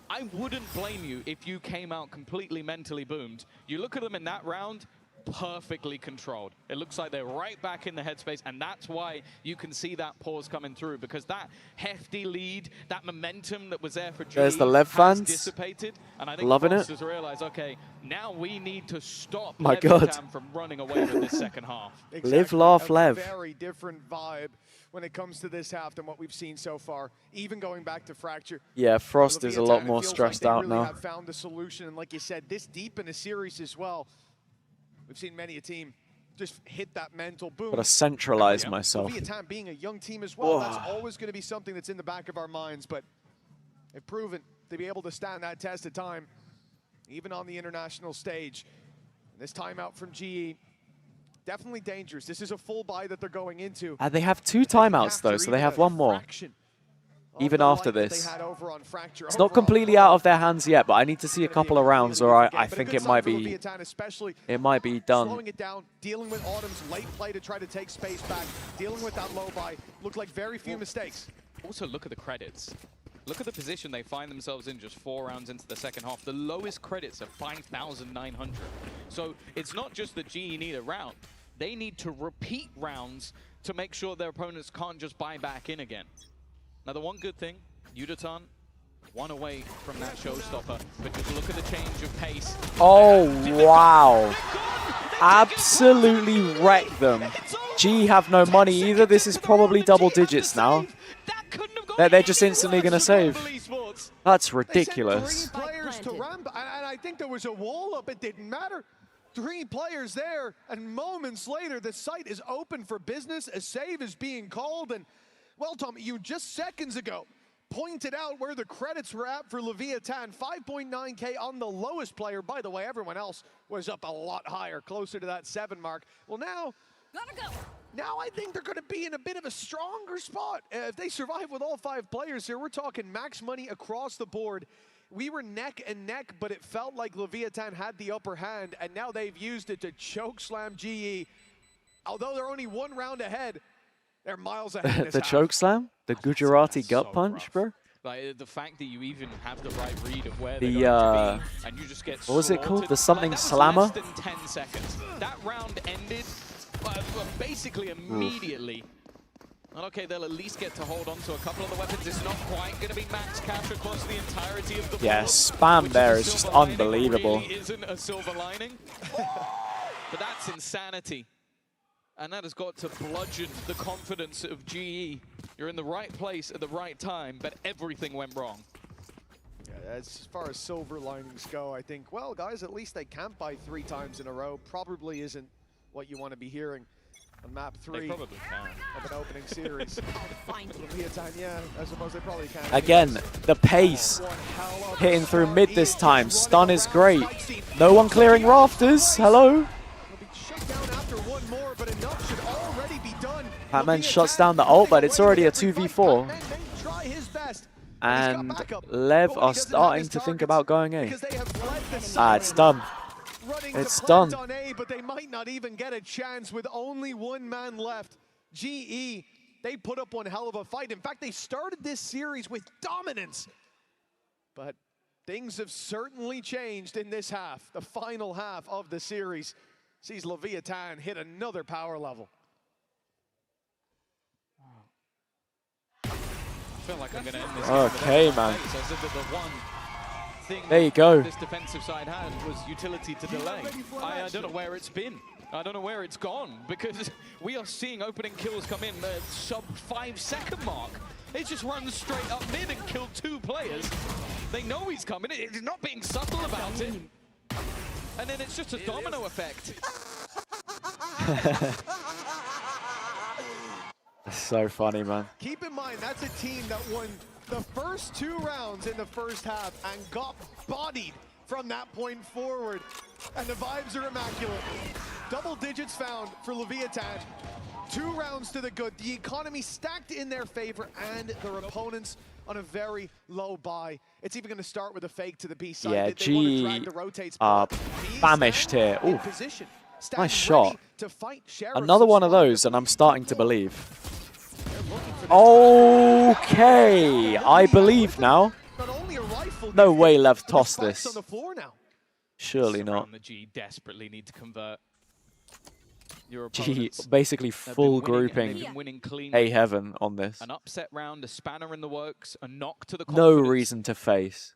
I wouldn't blame you if you came out completely mentally boomed. You look at them in that round, perfectly controlled. It looks like they're right back in the headspace, and that's why you can see that pause coming through, because that hefty lead, that momentum that was there for GE There's the LEV fans dissipated, and I think loving it. Frost has realized, okay, now we need to stop My God. from running away with this second half. Exactly. Live, laugh, Lev. Very different vibe when it comes to this half than what we've seen so far, even going back to Fracture. Yeah, Frost is a lot more feels stressed like they out really now. have found the solution, and like you said, this deep in a series as well. We've seen many a team just hit that mental boom. Gotta centralize myself. LEVIATAN being a young team as well, that's always going to be something that's in the back of our minds, but they've proven to be able to stand that test of time, even on the international stage. And this timeout from GE, definitely dangerous. This is a full buy that they're going into. They have 2 timeouts though, so they have 1 more. Even after this. It's not completely out of their hands yet, but I need to see a couple of rounds, or I think it might be done. Slowing it down, dealing with Autumn's late play to try to take space back, dealing with that low buy. Looked like very few mistakes. Also, look at the credits. Look at the position they find themselves in just 4 rounds into the second half. The lowest credits are 5,900. So it's not just that GE need a round. They need to repeat rounds to make sure their opponents can't just buy back in again. Now, the one good thing, LEVIATAN, 1 away from that showstopper, but just look at the change of pace. Oh, wow. Absolutely wrecked them. G have no money either. This is probably double digits now. They're just instantly going to save. That's ridiculous. 3 players to ramp, and I think there was a wall up. It didn't matter. 3 players there, and moments later, the site is open for business. A save is being called, and well, Tom, you just seconds ago pointed out where the credits were at for LEVIATAN. 5.9K on the lowest player. By the way, everyone else was up a lot higher, closer to that 7 mark. Well, now I think they're going to be in a bit of a stronger spot. If they survive with all 5 players here, we're talking max money across the board. We were neck and neck, but it felt like LEVIATAN had the upper hand, and now they've used it to chokeslam GE. Although they're only 1 round ahead, they're miles ahead. The chokeslam? The Gujarati gut punch, bro? Like, the fact that you even have the right read of where they're going to be, and you just get what was it called? The something like, slammer? Less than 10 seconds. That round ended basically immediately. And okay, they'll at least get to hold on to a couple of the weapons. It's not quite going to be max cash across the entirety of the board. Yeah, spam there is just unbelievable. Really isn't a silver lining. But that's insanity. And that has got to bludgeon the confidence of GE. You're in the right place at the right time, but everything went wrong. Yeah, as far as silver linings go, I think, well, guys, at least they can't buy 3 times in a row. Probably isn't what you want to be hearing on map 3 they probably can. of an opening series. LEVIATAN, yeah, I suppose they probably can. Again, the pace. Hitting through mid this time. Stun is great. No one clearing rafters. Hello? Batman shuts down the ult, but it's already a 2v4. And LEV are starting to think about going A. It's done. It's done. On A, but they might not even get a chance with only one man left. GE, they put up one hell of a fight. In fact, they started this series with dominance. But things have certainly changed in this half. The final half of the series sees LEVIATAN hit another power level. I feel like I'm going to end this Okay, man. The one thing there you go. This defensive side had was utility to delay. I don't know where it's been. I don't know where it's gone, because we are seeing opening kills come in the sub 5-second mark. It just runs straight up mid and killed 2 players. They know he's coming. It's not being subtle about it. And then it's just a domino effect. That's so funny, man. Keep in mind, that's a team that won the first 2 rounds in the first half and got bodied from that point forward. And the vibes are immaculate. Double digits found for LEVIATAN. 2 rounds to the good. The economy stacked in their favor and their opponents on a very low buy. It's even going to start with a fake to the B side. Yeah, G are famished here. Ooh, nice shot. Another one of those, and I'm starting to believe. Okay, I believe now. No way LEV tossed this. Surely not. The G desperately need to convert. Your G basically full grouping A heaven on this. An upset round, a spanner in the works, a knock to the no reason to face.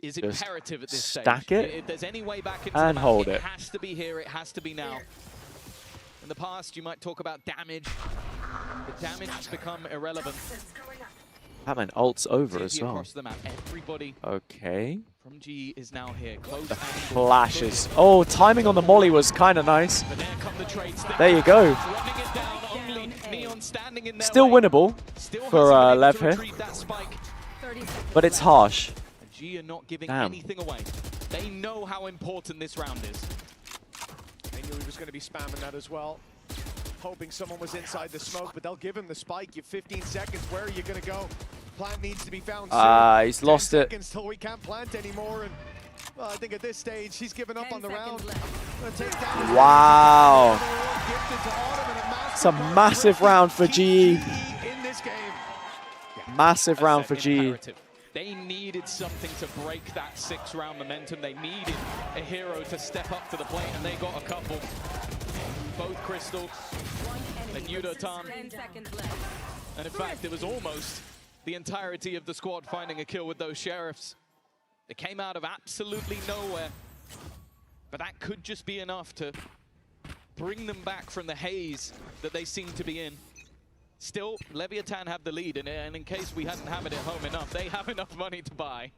Is just imperative at this stage. Stack it If there's any way back into and the hold it. it. Has to be here, it has to be now. In the past, you might talk about damage. The damage has become irrelevant. Batman ults over as well. Across the map. Everybody okay. From G is now here. Close The flashes. Oh, timing on the molly was kind of nice. There you go. Still winnable for LEV here. But it's harsh. G are not giving Damn. anything away. They know how important this round is. They knew he was going to be spamming that as well. Hoping someone was inside the smoke, but they'll give him the spike. You have 15 seconds. Where are you going to go? Plant needs to be found soon. He's lost it. Till we can't plant anymore. And well, I think at this stage, he's given up on the round. Wow. It's a massive round for GE. Massive round for GE. They needed something to break that 6-round momentum. They needed a hero to step up to the plate, and they got a couple. Both Crystal and LEVIATAN. And in fact, it was almost the entirety of the squad finding a kill with those sheriffs. They came out of absolutely nowhere. But that could just be enough to bring them back from the haze that they seem to be in. Still, LEVIATAN have the lead, and in case we hadn't hammered it home enough, they have enough money to buy.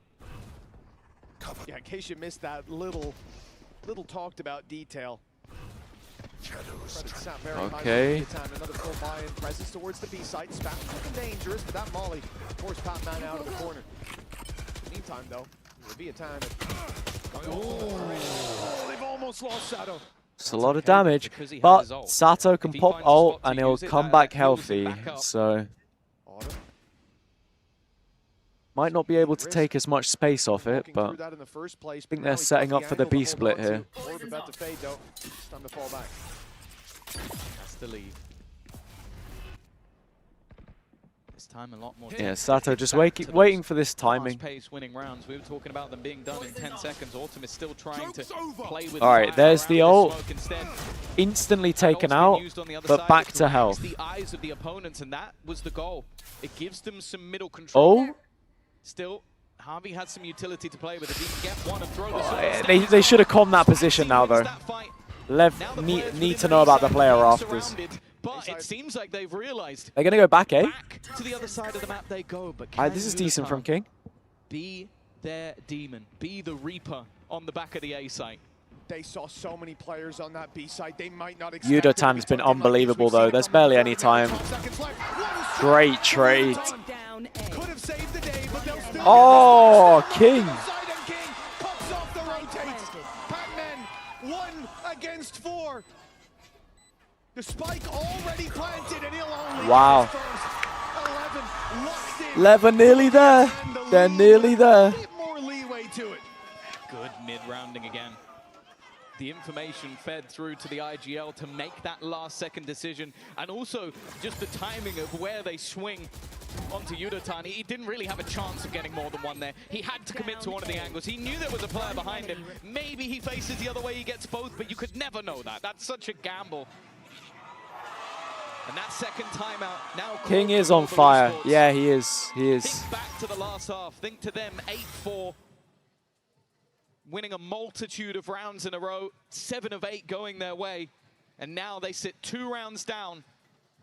Yeah, in case you missed that little talked about detail. Okay. Another full buy-in presence towards the B site. Spam looking dangerous, but that molly forced Batman out of the corner. In the meantime, though, LEVIATAN. Oh, they've almost lost Shadow. It's a lot of damage, but Sato can pop ult and he'll come back healthy, so might not be able to take as much space off it, but I think they're setting up for the B split here. About to fade, though. It's time to fall back. That's the lead. This time a lot more. Yeah, Sato just waiting for this timing. Pace winning rounds. We were talking about them being done in 10 seconds. Autumn is still trying to play with. All right, there's the ult. Instantly taken out, but back to health. The eyes of the opponents, and that was the goal. It gives them some middle control. Oh. Still, Harvey had some utility to play with. If he can get one and throw the They should have calmed that position now, though. LEV need to know about the player rafters. But it seems like they've realized. They're going to go back, eh? Back to the other side of the map they go. But This is decent from King. Be their demon. Be the Reaper on the back of the A site. They saw so many players on that B side. They might not expect LEVIATAN's been unbelievable, though. There's barely any time. Great trade. Oh, King. Pac-Man 1 against 4. The spike already planted, and he'll only wow. first. 11 locked in. LEV are nearly there. They're nearly there. More leeway to it. Good mid-rounding again. The information fed through to the IGL to make that last-second decision, and also just the timing of where they swing onto LEVIATAN. He didn't really have a chance of getting more than one there. He had to commit to one of the angles. He knew there was a player behind him. Maybe he faces the other way, he gets both, but you could never know that. That's such a gamble. And that second timeout now. King is on fire. Yeah, he is. He is. Think back to the last half. Think to them 8-4. Winning a multitude of rounds in a row, 7 of 8 going their way, and now they sit 2 rounds down,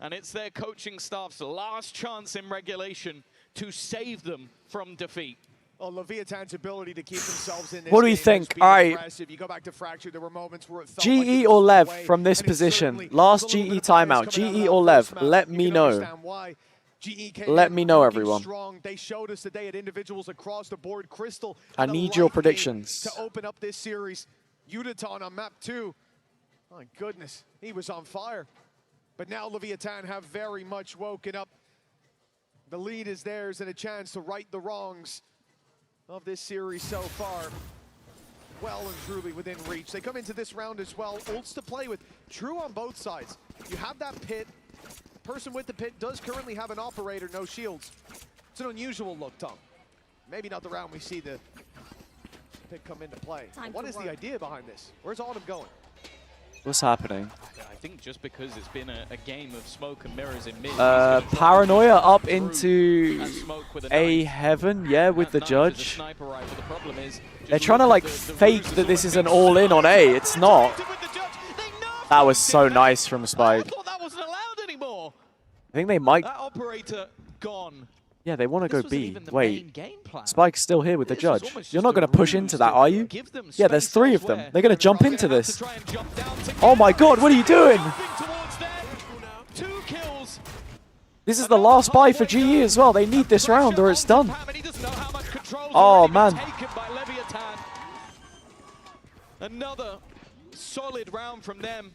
and it's their coaching staff's last chance in regulation to save them from defeat. Well, LEVIATAN's ability to keep themselves in this What do you think? All right. You go back to Fracture, there were moments where it felt GE like or LEV from this position? Last GE timeout. GE or LEV? Let me know. Let me know, everyone. Strong. They showed us today at individuals across the board. Crystal, I need your predictions. to open up this series. LEVIATAN on map 2. My goodness, he was on fire. But now LEVIATAN have very much woken up. The lead is theirs and a chance to right the wrongs of this series so far. Well and truly within reach. They come into this round as well. Ults to play with. True on both sides. You have that pit. Person with the pit does currently have an operator, no shields. It's an unusual look, Tom. Maybe not the round we see the pit come into play. What is the idea behind this? Where's Autumn going? What's happening? I think just because it's been a game of smoke and mirrors in mid. Paranoia up into A heaven, yeah, with the judge. They're trying to like fake that this is an all-in on A. It's not. That was so nice from Spike. I think they might. That operator gone. Yeah, they want to go B. Wait, Spike's still here with the judge. You're not going to push into that, are you? Yeah, there's 3 of them. They're going to jump into this. Oh my god, what are you doing? This is the last buy for GE as well. They need this round or it's done. Oh man. Another solid round from them.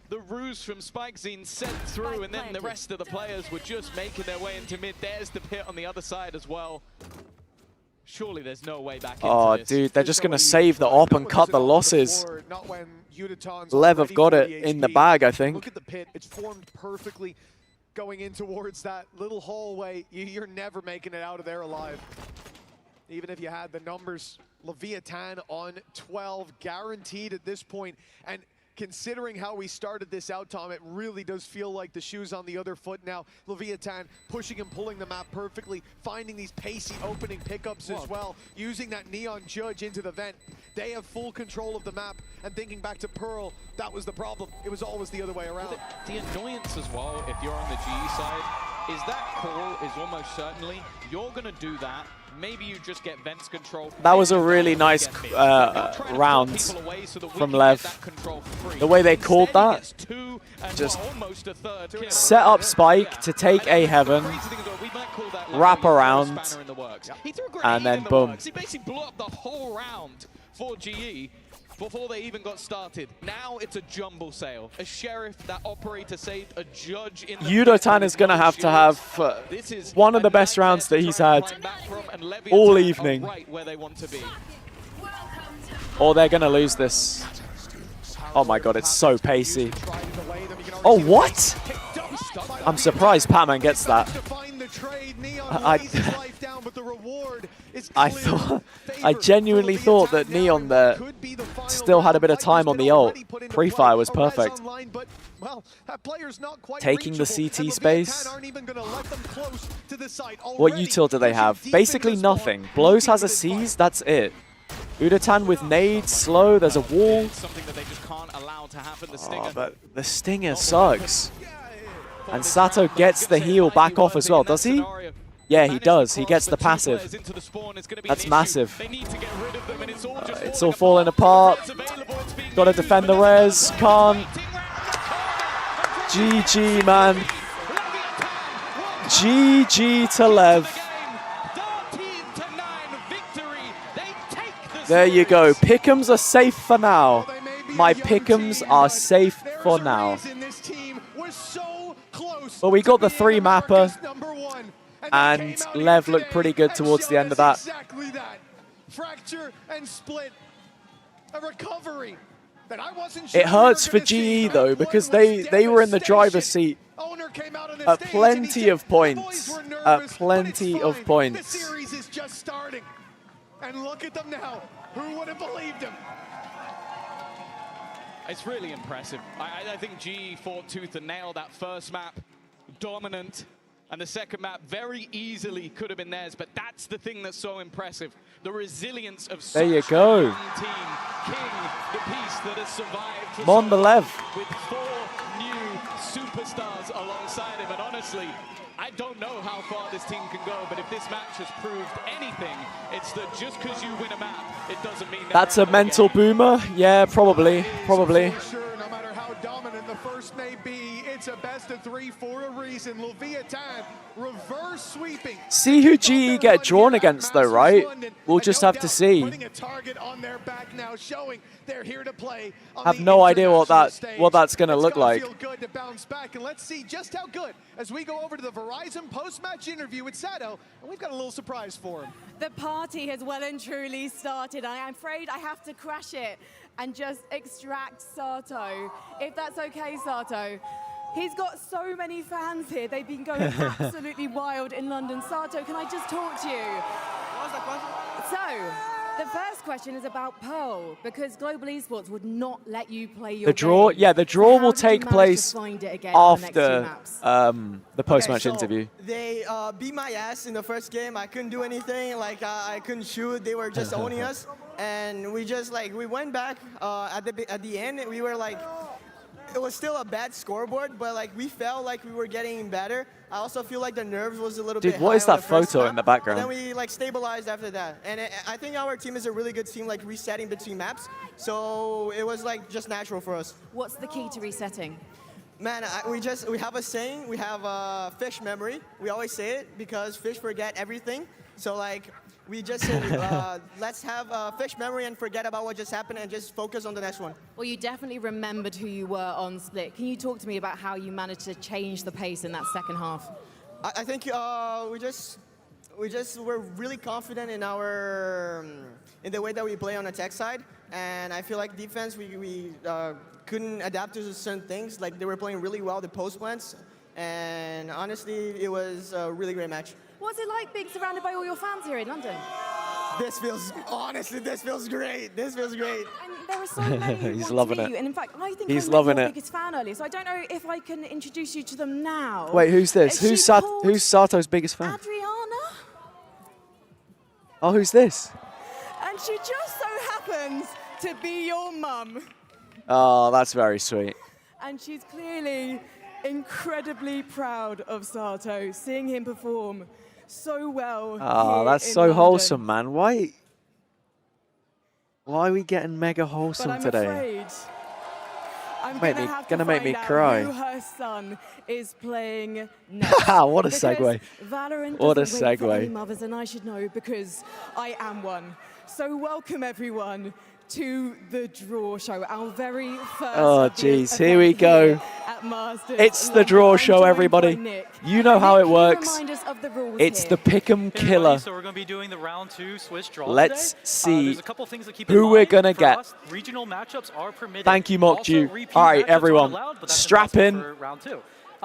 The ruse from Spikezine sent through, and then the rest of the players were just making their way into mid. There's the pit on the other side as well. Surely there's no way back into this. Oh, dude, they're just going to save the op and cut the losses. LEV have got it in the bag, I think. Look at the pit. It's formed perfectly going in towards that little hallway. You're never making it out of there alive. Even if you had the numbers. LEVIATAN on 12, guaranteed at this point. And considering how we started this out, Tom, it really does feel like the shoe's on the other foot now. LEVIATAN pushing and pulling the map perfectly, finding these pacey opening pickups as well, using that Neon Judge into the vent. They have full control of the map, and thinking back to Pearl, that was the problem. It was always the other way around. The annoyance as well, if you're on the GE side, is that call is almost certainly, you're going to do that. Maybe you just get Vents control. That was a really nice round from LEV. The way they called that, just set up Spike to take A heaven, wrap around, and then boom. He basically blew up the whole round for GE before they even got started. Now it's a jumble sale. A sheriff, that operator saved, a judge in the LEVIATAN is going to have one of the best rounds that he's had all evening. Or they're going to lose this. Oh my god, it's so pacey. Oh, what? I'm surprised Patman gets that. I genuinely thought that Neon there still had a bit of time on the ult. Pre-fire was perfect. Taking the CT space. What util do they have? Basically nothing. Blows has a seize, that's it. LEVIATAN with nades, slow, there's a wall. Oh, but the Stinger sucks. And Sato gets the heal back off as well, does he? Yeah, he does. He gets the passive. That's massive. It's all falling apart. Got to defend the res. Can't. GG, man. GG to LEV. There you go. Pick'ems are safe for now. My pick'ems are safe for now. But we got the 3 mapper. And Lev looked pretty good towards the end of that. Exactly that. Fracture and split. A recovery that I wasn't sure It hurts for GE though, because they were in the driver's seat at plenty of points. At plenty of points. The series is just starting. And look at them now. Who would have believed him? It's really impressive. I think GE fought tooth and nail that first map, dominant, and the second map very easily could have been theirs, but that's the thing that's so impressive. The resilience of such There you go. a young team. King, the piece that has survived for Mon so long, Lev. with 4 new superstars alongside him, and honestly, I don't know how far this team can go, but if this match has proved anything, it's that just because you win a map, it doesn't mean That's a mental boomer. Yeah, probably. Probably. Sure, no matter how dominant the first may be, it's a best of 3 for a reason. LEVIATAN reverse sweeping. See who GE get drawn against though, right? We'll just have to see. Putting a target on their back now, showing they're here to play. Have no idea what that's going to look like. Feel good to bounce back, and let's see just how good as we go over to the Verizon post-match interview with Sato, and we've got a little surprise for him. The party has well and truly started. I'm afraid I have to crash it and just extract Sato. If that's okay, Sato. He's got so many fans here. They've been going absolutely wild in London. Sato, can I just talk to you? So, the first question is about Pearl, because Global Esports would not let you play your The draw, game. yeah, the draw will How did you take manage to place find it again on the next two after maps? the post-match interview. They beat my ass in the first game. I couldn't do anything. Like I couldn't shoot. They were just owning us, and we just we went back at the end. We were like, it was still a bad scoreboard, but we felt like we were getting better. I also feel like the nerves was a little bit. Dude, what is high on that the first photo map, in the background? And then we stabilized after that. And I think our team is a really good team, resetting between maps. So it was just natural for us. What's the key to resetting? Man, we have a saying. We have fish memory. We always say it because fish forget everything. So we just say, let's have fish memory and forget about what just happened and just focus on the next one. Well, you definitely remembered who you were on Split. Can you talk to me about how you managed to change the pace in that second half? I think we just were really confident in in the way that we play on the tech side, and I feel like defense we couldn't adapt to certain things. They were playing really well the post plants, and honestly, it was a really great match. What's it like being surrounded by all your fans here in London? Honestly, this feels great. This feels great. And there are so many who He's want loving to it. meet you. And in fact, I think He's I met loving your it. biggest fan earlier, so I don't know if I can introduce you to them now. Wait, who's this? She's Who's Sato's biggest fan? Adriana. Oh, who's this? And she just so happens to be your mum. Oh, that's very sweet. And she's clearly incredibly proud of Sato, seeing him perform so well. Oh, here that's in so London. wholesome, man. Why are we getting mega wholesome But I'm today? afraid I'm Gonna make me find out cry. who her son is playing next. What a Because segue. Valorant What a doesn't wait for segue. any mothers, and I should know because I am one. So welcome everyone to the Draw Show, our very first. Oh, jeez, here we go. At Masters It's the London. draw I'm show, joined by everybody. Nick. You know how Nick, it can you works. remind us of the rules It's here? the pick'em killer. So we're going to be doing the round 2 Swiss draw Let's today. see There's a couple things to keep in who we're mind. going to For get. us, regional matchups are permitted. Thank you, Also, Mokju. repeat All right, matchups everyone, aren't allowed, but that's strap impossible in. for round 2.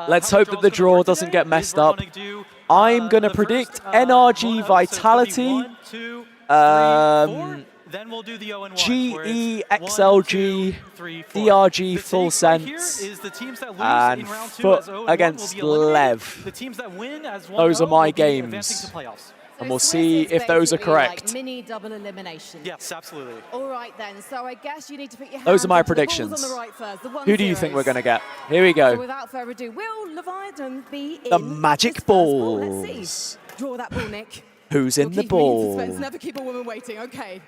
Let's How hope that the draw's gonna draw work doesn't today get messed is we're up. gonna do, I'm going to the predict first, NRG one-up, so it's gonna be Vitality, 1, 2, 3, 4. Then we'll do the 0 and 1. GE, XLG, 3, 4. DRG, The Full take right here Sense, is the teams that lose and in round 2 FUT as 0 and 1 against will be eliminated. LEV. The teams that win as 1 Those are my will be advancing games. to playoffs. And we'll see if those are Basically like correct. mini double elimination. Yes, absolutely. All right then. So I guess you need to put your hands Those are my up to the balls predictions. on the right first, the Who do you think we're 1-0s. going to get? Here we So go. without further ado, will Leviathan be in The magic this first ball? Let's balls. see. Draw that ball, Nick. Who's in the Keep me in ball? suspense. Never keep a woman waiting. Okay.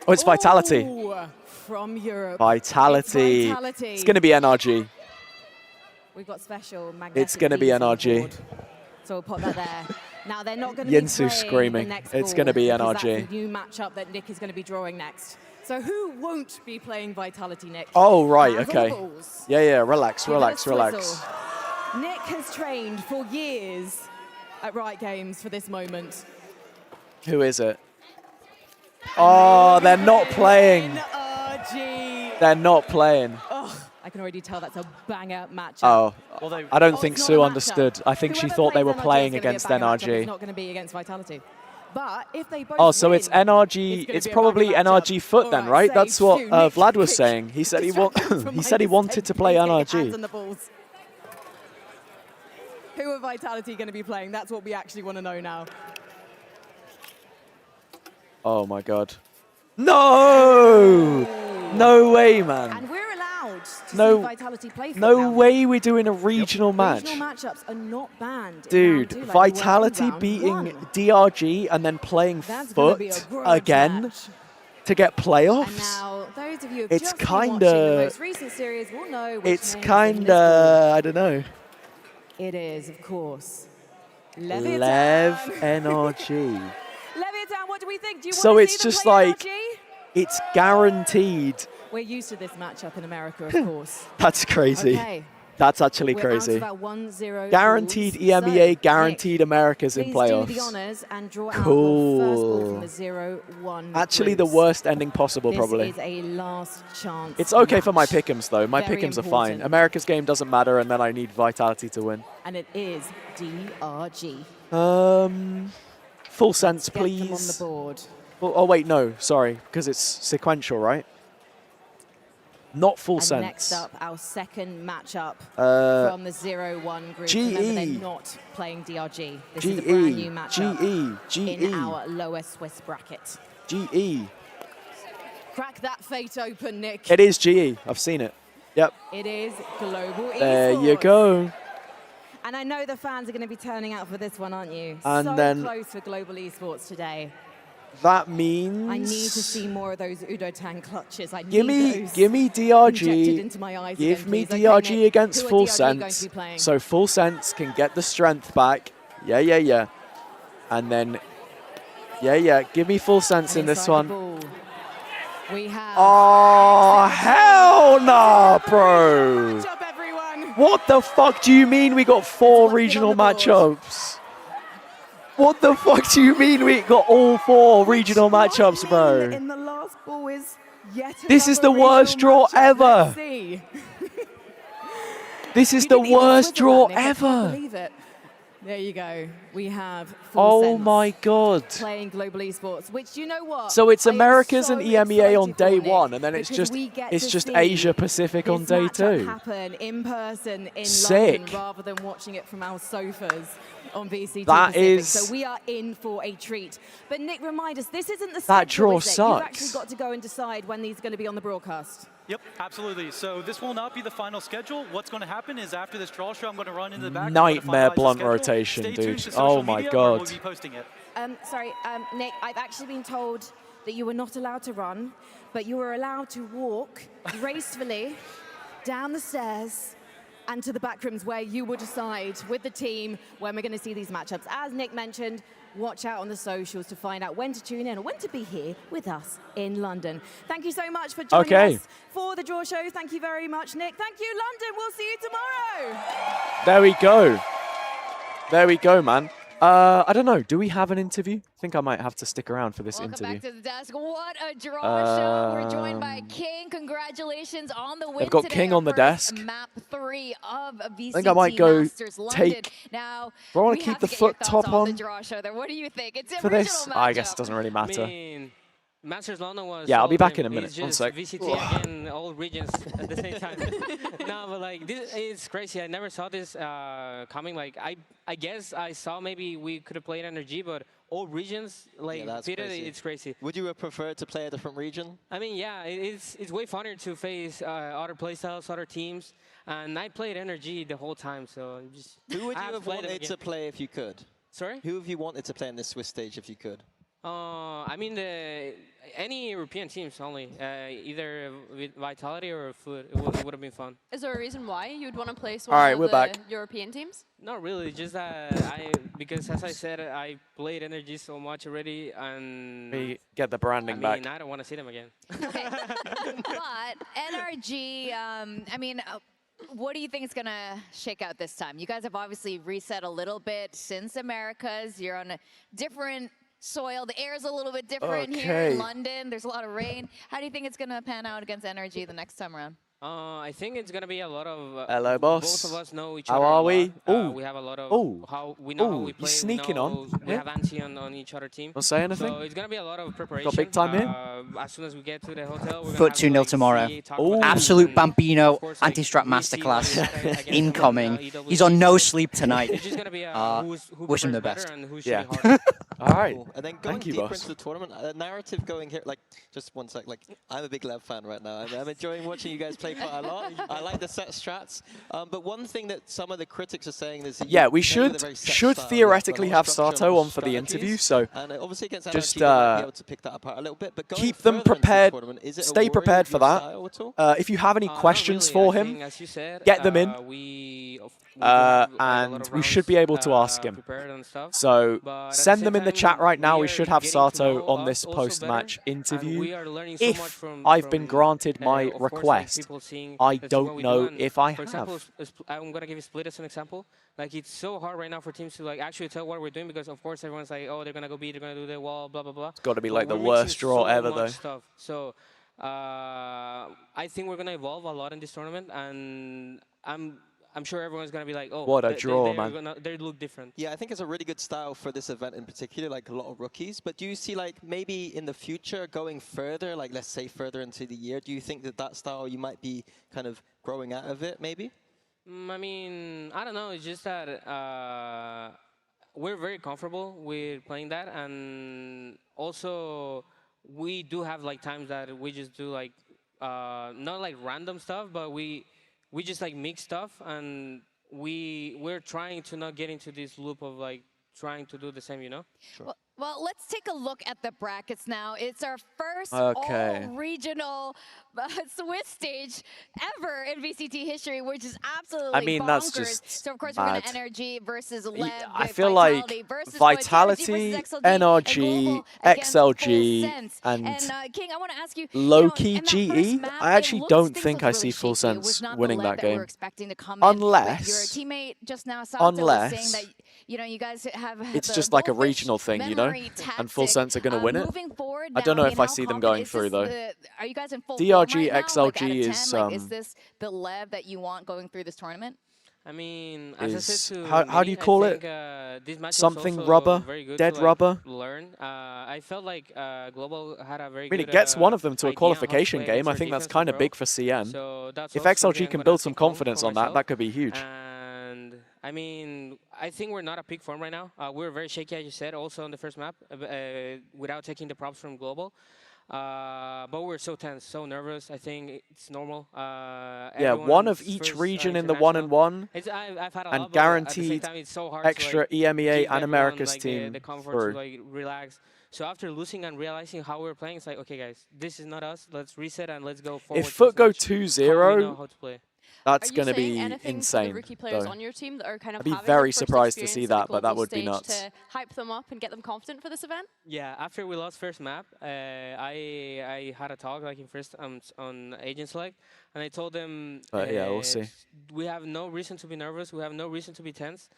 Oh, it's Vitality. Ooh, from Europe. Vitality. It's Vitality. It's going to be NRG. We've got special magnetic. It's going to be beads on the NRG. board. So we'll put that there. Now they're not going to Yinsu be playing screaming. the next It's ball gonna be because NRG. That's the new matchup that Nick is going to be drawing next. So who won't be playing Vitality, Nick? Oh, right, Hands on the okay. balls. Yeah, relax, Give it a relax, relax. swizzle. Nick has trained for years at Riot Games for this moment. Who is it? Oh, they're not playing. NRG. They're not playing. Oh, I can already tell that's a banger matchup. Oh, I don't think it's not Sue a matchup. understood. I think she Whoever thought they plays were NRG playing is gonna be a against banger matchup. NRG. It's not going to be against Vitality. But if they both Oh, so win, it's NRG. It's probably NRG FUT then, right? That's what Vlad was saying. He said he wanted to play NRG. Who are Vitality going to be playing? That's what we actually want to know now. Oh my god. No! No way, man. And we're allowed to No, see Vitality play for no now. way we're doing a regional match. Regional matchups are not banned. Dude, in round 2, like Vitality they were in round beating 1. DRG and then playing That's gonna be a FUT grudge again match. to get And playoffs. now, those of you who have It's just been watching the kinda- most recent series will know which It's name is in this kinda, I don't know. ball. It is, of course, Lev LEVIATAN. NRG. LEVIATAN, what do we think? Do you So want to it's see them just play like, NRG? it's guaranteed. We're used to this matchup in America, of course. That's crazy. Okay. That's actually We're crazy. out of our 1-0 Guaranteed pools. EMEA, So, guaranteed Americas in Please do the playoffs. honours and draw out your first ball from Cool. the 0-1 Actually, the groups. worst ending possible, This probably. is a last chance. It's okay for my match. pick'ems, though. My Very pick'ems are fine. important. America's game doesn't matter, and then I need Vitality to win. And it is DRG. Full sense, Get them on the please. board. Well, oh, wait, no. Sorry, because it's sequential, right? Not full And sense. next up, our second matchup Uh, from the 0-1 group. GE. Remember, they're not playing DRG. This is a brand new matchup in our lower Swiss bracket. GE. Crack that fate open, Nick. It is GE. I've seen it. Yep. It is Global There you Esports. go. And I know the fans are going to be turning out for this one, aren't you? And so then- close for Global Esports today. That means... I need to see more of those Udo Tang clutches. I Give need me those DRG. injected into my eyes Give again, me please. Okay, DRG Nick, against who are full DRG going to sense, be playing? so full sense can get the strength back. Yeah. And then, yeah. Give me full sense in this Inside one. the ball, we have Oh hell nah, bro! matchup, everyone. What the fuck do you mean we got 4 regional matchups? What the fuck do you mean we got all 4 regional matchups, bro? In the last ball is yet This is the another worst regional draw matchup. ever. Let's see. This is You the didn't even worst twizzle draw that, Nick. I can't ever. believe it. There you go. We have full Oh sense my god. playing Global Esports, which you know what? So it's I am Americas so and EMEA on excited day for, Nick, 1, and then it's because we get to just see Asia Pacific on this day matchup 2. happen in person in Sick. London rather than watching it from our sofas on VCT That Pacific. is- So we are in for a treat. But Nick, remind us, this isn't the That schedule, draw is it? You've sucks. actually got to go and decide when these are going to be on the broadcast. Yep, absolutely. So this will not be the final schedule. What's going to happen is after this draw show, I'm going to run into the back. Nightmare finalize the blunt schedule. rotation, Stay dude. tuned to Oh social my media, God. where We'll be posting it. Sorry, Nick, I've actually been told that you were not allowed to run, but you were allowed to walk gracefully down the stairs and to the back rooms where you will decide with the team when we're going to see these matchups. As Nick mentioned, watch out on the socials to find out when to tune in or when to be here with us in London. Thank you so much for joining us for the draw show. Thank you very much, Nick. Thank you, London. We'll see you tomorrow. There we go. There we go, man. I don't know. Do we have an interview? I think I might have to stick around for this interview. Welcome back to the desk. What a draw show. We're joined by King. Congratulations on the win They've got today. King Our on the first desk. Map 3 of VCT I think I might go Masters London. take... Now, Do I want we to keep have the get your FUT thoughts top on the on draw show there. What do you think? It's for original this? matchup. I guess it doesn't really matter. I mean, Masters London was. Yeah, I'll be all back in a them. minute. It's One just sec. VCT again, all regions at the same time. No, but like this is crazy. I never saw this coming. Like I guess I saw maybe we could have played Energy, but all regions like that's Peter, crazy. it's crazy. Would you have preferred to play a different region? I mean, yeah, it's way funner to face other playstyles, other teams, and I played Energy the whole time. So just Who would I you have played them wanted again. to play if you could? Sorry? Who have you wanted to play in this Swiss stage if you could? I mean, any European teams only. Either with Vitality or FUT, it would have been fun. Is there a reason why you'd want to place All one right, of we're the back. European teams? Not really, just because as I said, I played Energy so much already, and We get the branding I mean, back. I don't want to see them again. But NRG, I mean, what do you think is going to shake out this time? You guys have obviously reset a little bit since Americas. You're on a different soil. The air is a little bit different here in London. There's a lot of rain. How do you think it's going to pan out against Energy the next time around? I think it's gonna be a lot of. Hello, boss. Both of us know each how other. How are we? We have a lot of. How we know how we play. He's sneaking on. We have anti on each other team. Not say anything. So it's gonna be a lot of preparation. Got big time here. As soon as we get to the hotel, we're FUT 2-0 tomorrow. Absolute Bambino anti-strap masterclass incoming. He's on no sleep tonight. Wish him the best. Yeah. All right. Cool. And then going deeper into the tournament, narrative going here, like, just one sec, like, I'm a big LEV fan right now. I'm enjoying watching you guys play quite a lot. I like the set strats. But one thing that some of the critics are saying is that we should theoretically have Sato on for the interview, so obviously against just be able to pick that apart a little bit, but keep them prepared. Stay prepared for that. If you have any questions for him, get them in. And we should be able to ask him. So send them in the chat right now. We should have Sato on this post-match interview. If I've been granted my request, I don't know if I have. I'm going to give you Split as an example. Like, it's so hard right now for teams to like actually tell what we're doing because, of course, everyone's like, oh, they're going to go B, they're going to do the wall, blah, blah, blah. It's got to be like the worst draw ever, though. So I think we're going to evolve a lot in this tournament, and I'm sure everyone's going to be like, oh, what a draw, man. They look different. Yeah, I think it's a really good style for this event in particular, like a lot of rookies. But do you see, like, maybe in the future going further, like, let's say further into the year, do you think that that style you might be kind of growing out of it, maybe? I mean, I don't know. It's just that we're very comfortable with playing that. And also, we do have, like, times that we just do, like, not, like, random stuff, but we just like mix stuff, and we're trying to not get into this loop of like trying to do the same, you know? Sure. Well, let's take a look at the brackets now. It's our first all-regional Swiss stage ever in VCT history, which is absolutely bonkers. That's just so, of course, we're going to Energy versus LEV. I feel like Vitality, NRG, XLG, and King, I want to ask you, low-key GE. I actually don't think I see Full Sense winning that game. Unless, your teammate just now, Sato, was saying that, you know, you guys have it's just like a regional thing, you know? And Full Sense are going to win it. I don't know if I see them going through, though. Are you guys in full DRG, right XLG is... is this the LEV that you want going through this tournament? I mean, as I said to how do you call it? Something rubber? Dead rubber? Learn. I felt like Global had a very good it gets one of them to a qualification game. I think that's kind of big for CN. So if XLG can build some confidence on that, that could be huge. And I mean, I think we're not at peak form right now. We're very shaky, as you said, also on the first map, without taking the props from Global. But we're so tense, so nervous. I think it's normal. Yeah, one of each region in the 1-on-1, and guaranteed extra EMEA and Americas team the comfort to like relax. So after losing and realizing how we're playing, it's like, okay, guys, this is not us. Let's reset and let's go forward. If FUT go 2-0, that's going to be insane. The rookie players on your team that are kind of I'd be very surprised to see that, but that would be nuts. To hype them up and get them confident for this event. Yeah, after we lost first map, I had a talk like in first on Agent Select, and I told them, yeah, we'll see. We have no reason to be nervous. We have no reason to be tense.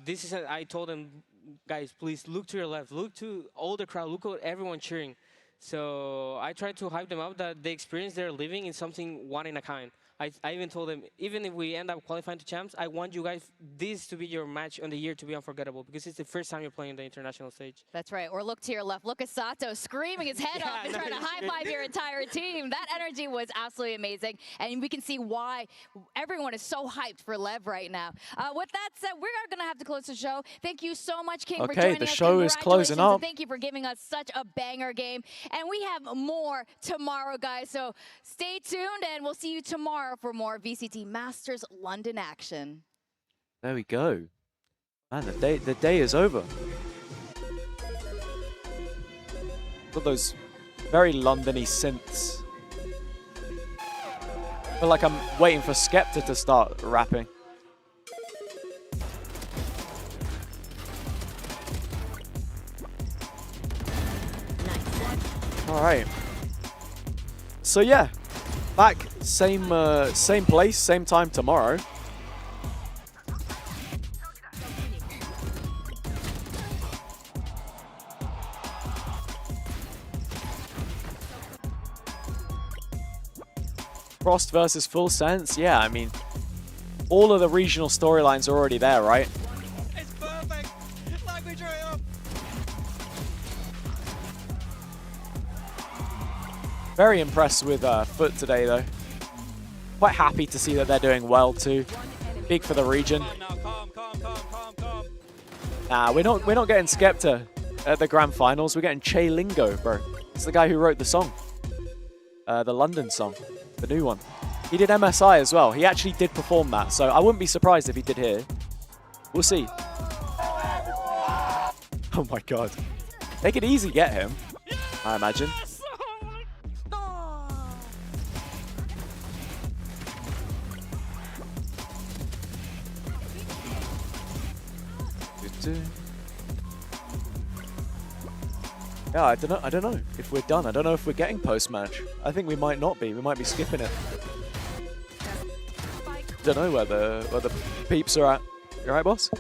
This is I told them, guys, please look to your left, look to all the crowd, look at everyone cheering. So I tried to hype them up that the experience they're living is something one in a kind. I even told them, even if we end up qualifying to champs, I want you guys, this to be your match on the year to be unforgettable, because it's the first time you're playing the international stage. That's right. Or look to your left. Look at Sato screaming his head off and trying to high-five your entire team. That energy was absolutely amazing. And we can see why everyone is so hyped for LEV right now. With that said, we're going to have to close the show. Thank you so much, King, for joining us. Okay, the show is closing up. Thank you for giving us such a banger game. And we have more tomorrow, guys. So stay tuned, and we'll see you tomorrow for more VCT Masters London action. There we go. Man, the day is over. Got those very London-y synths. I feel like I'm waiting for Skepta to start rapping. Nice. All right. So yeah. Back, same place, same time tomorrow. Frost versus Full Sense? Yeah, I mean, all of the regional storylines are already there, right? It's perfect! Like we drew it up! Very impressed with FUT today, though. Quite happy to see that they're doing well, too. Big for the region. Nah, we're not getting Skepta at the grand finals. We're getting Che Lingo, bro. It's the guy who wrote the song. The London song. The new one. He did MSI as well. He actually did perform that, so I wouldn't be surprised if he did here. We'll see. Oh my god. They could easily get him, I imagine. Yeah, I don't know if we're done. I don't know if we're getting post-match. I think we might not be. We might be skipping it. Don't know where the peeps are at. You alright, boss?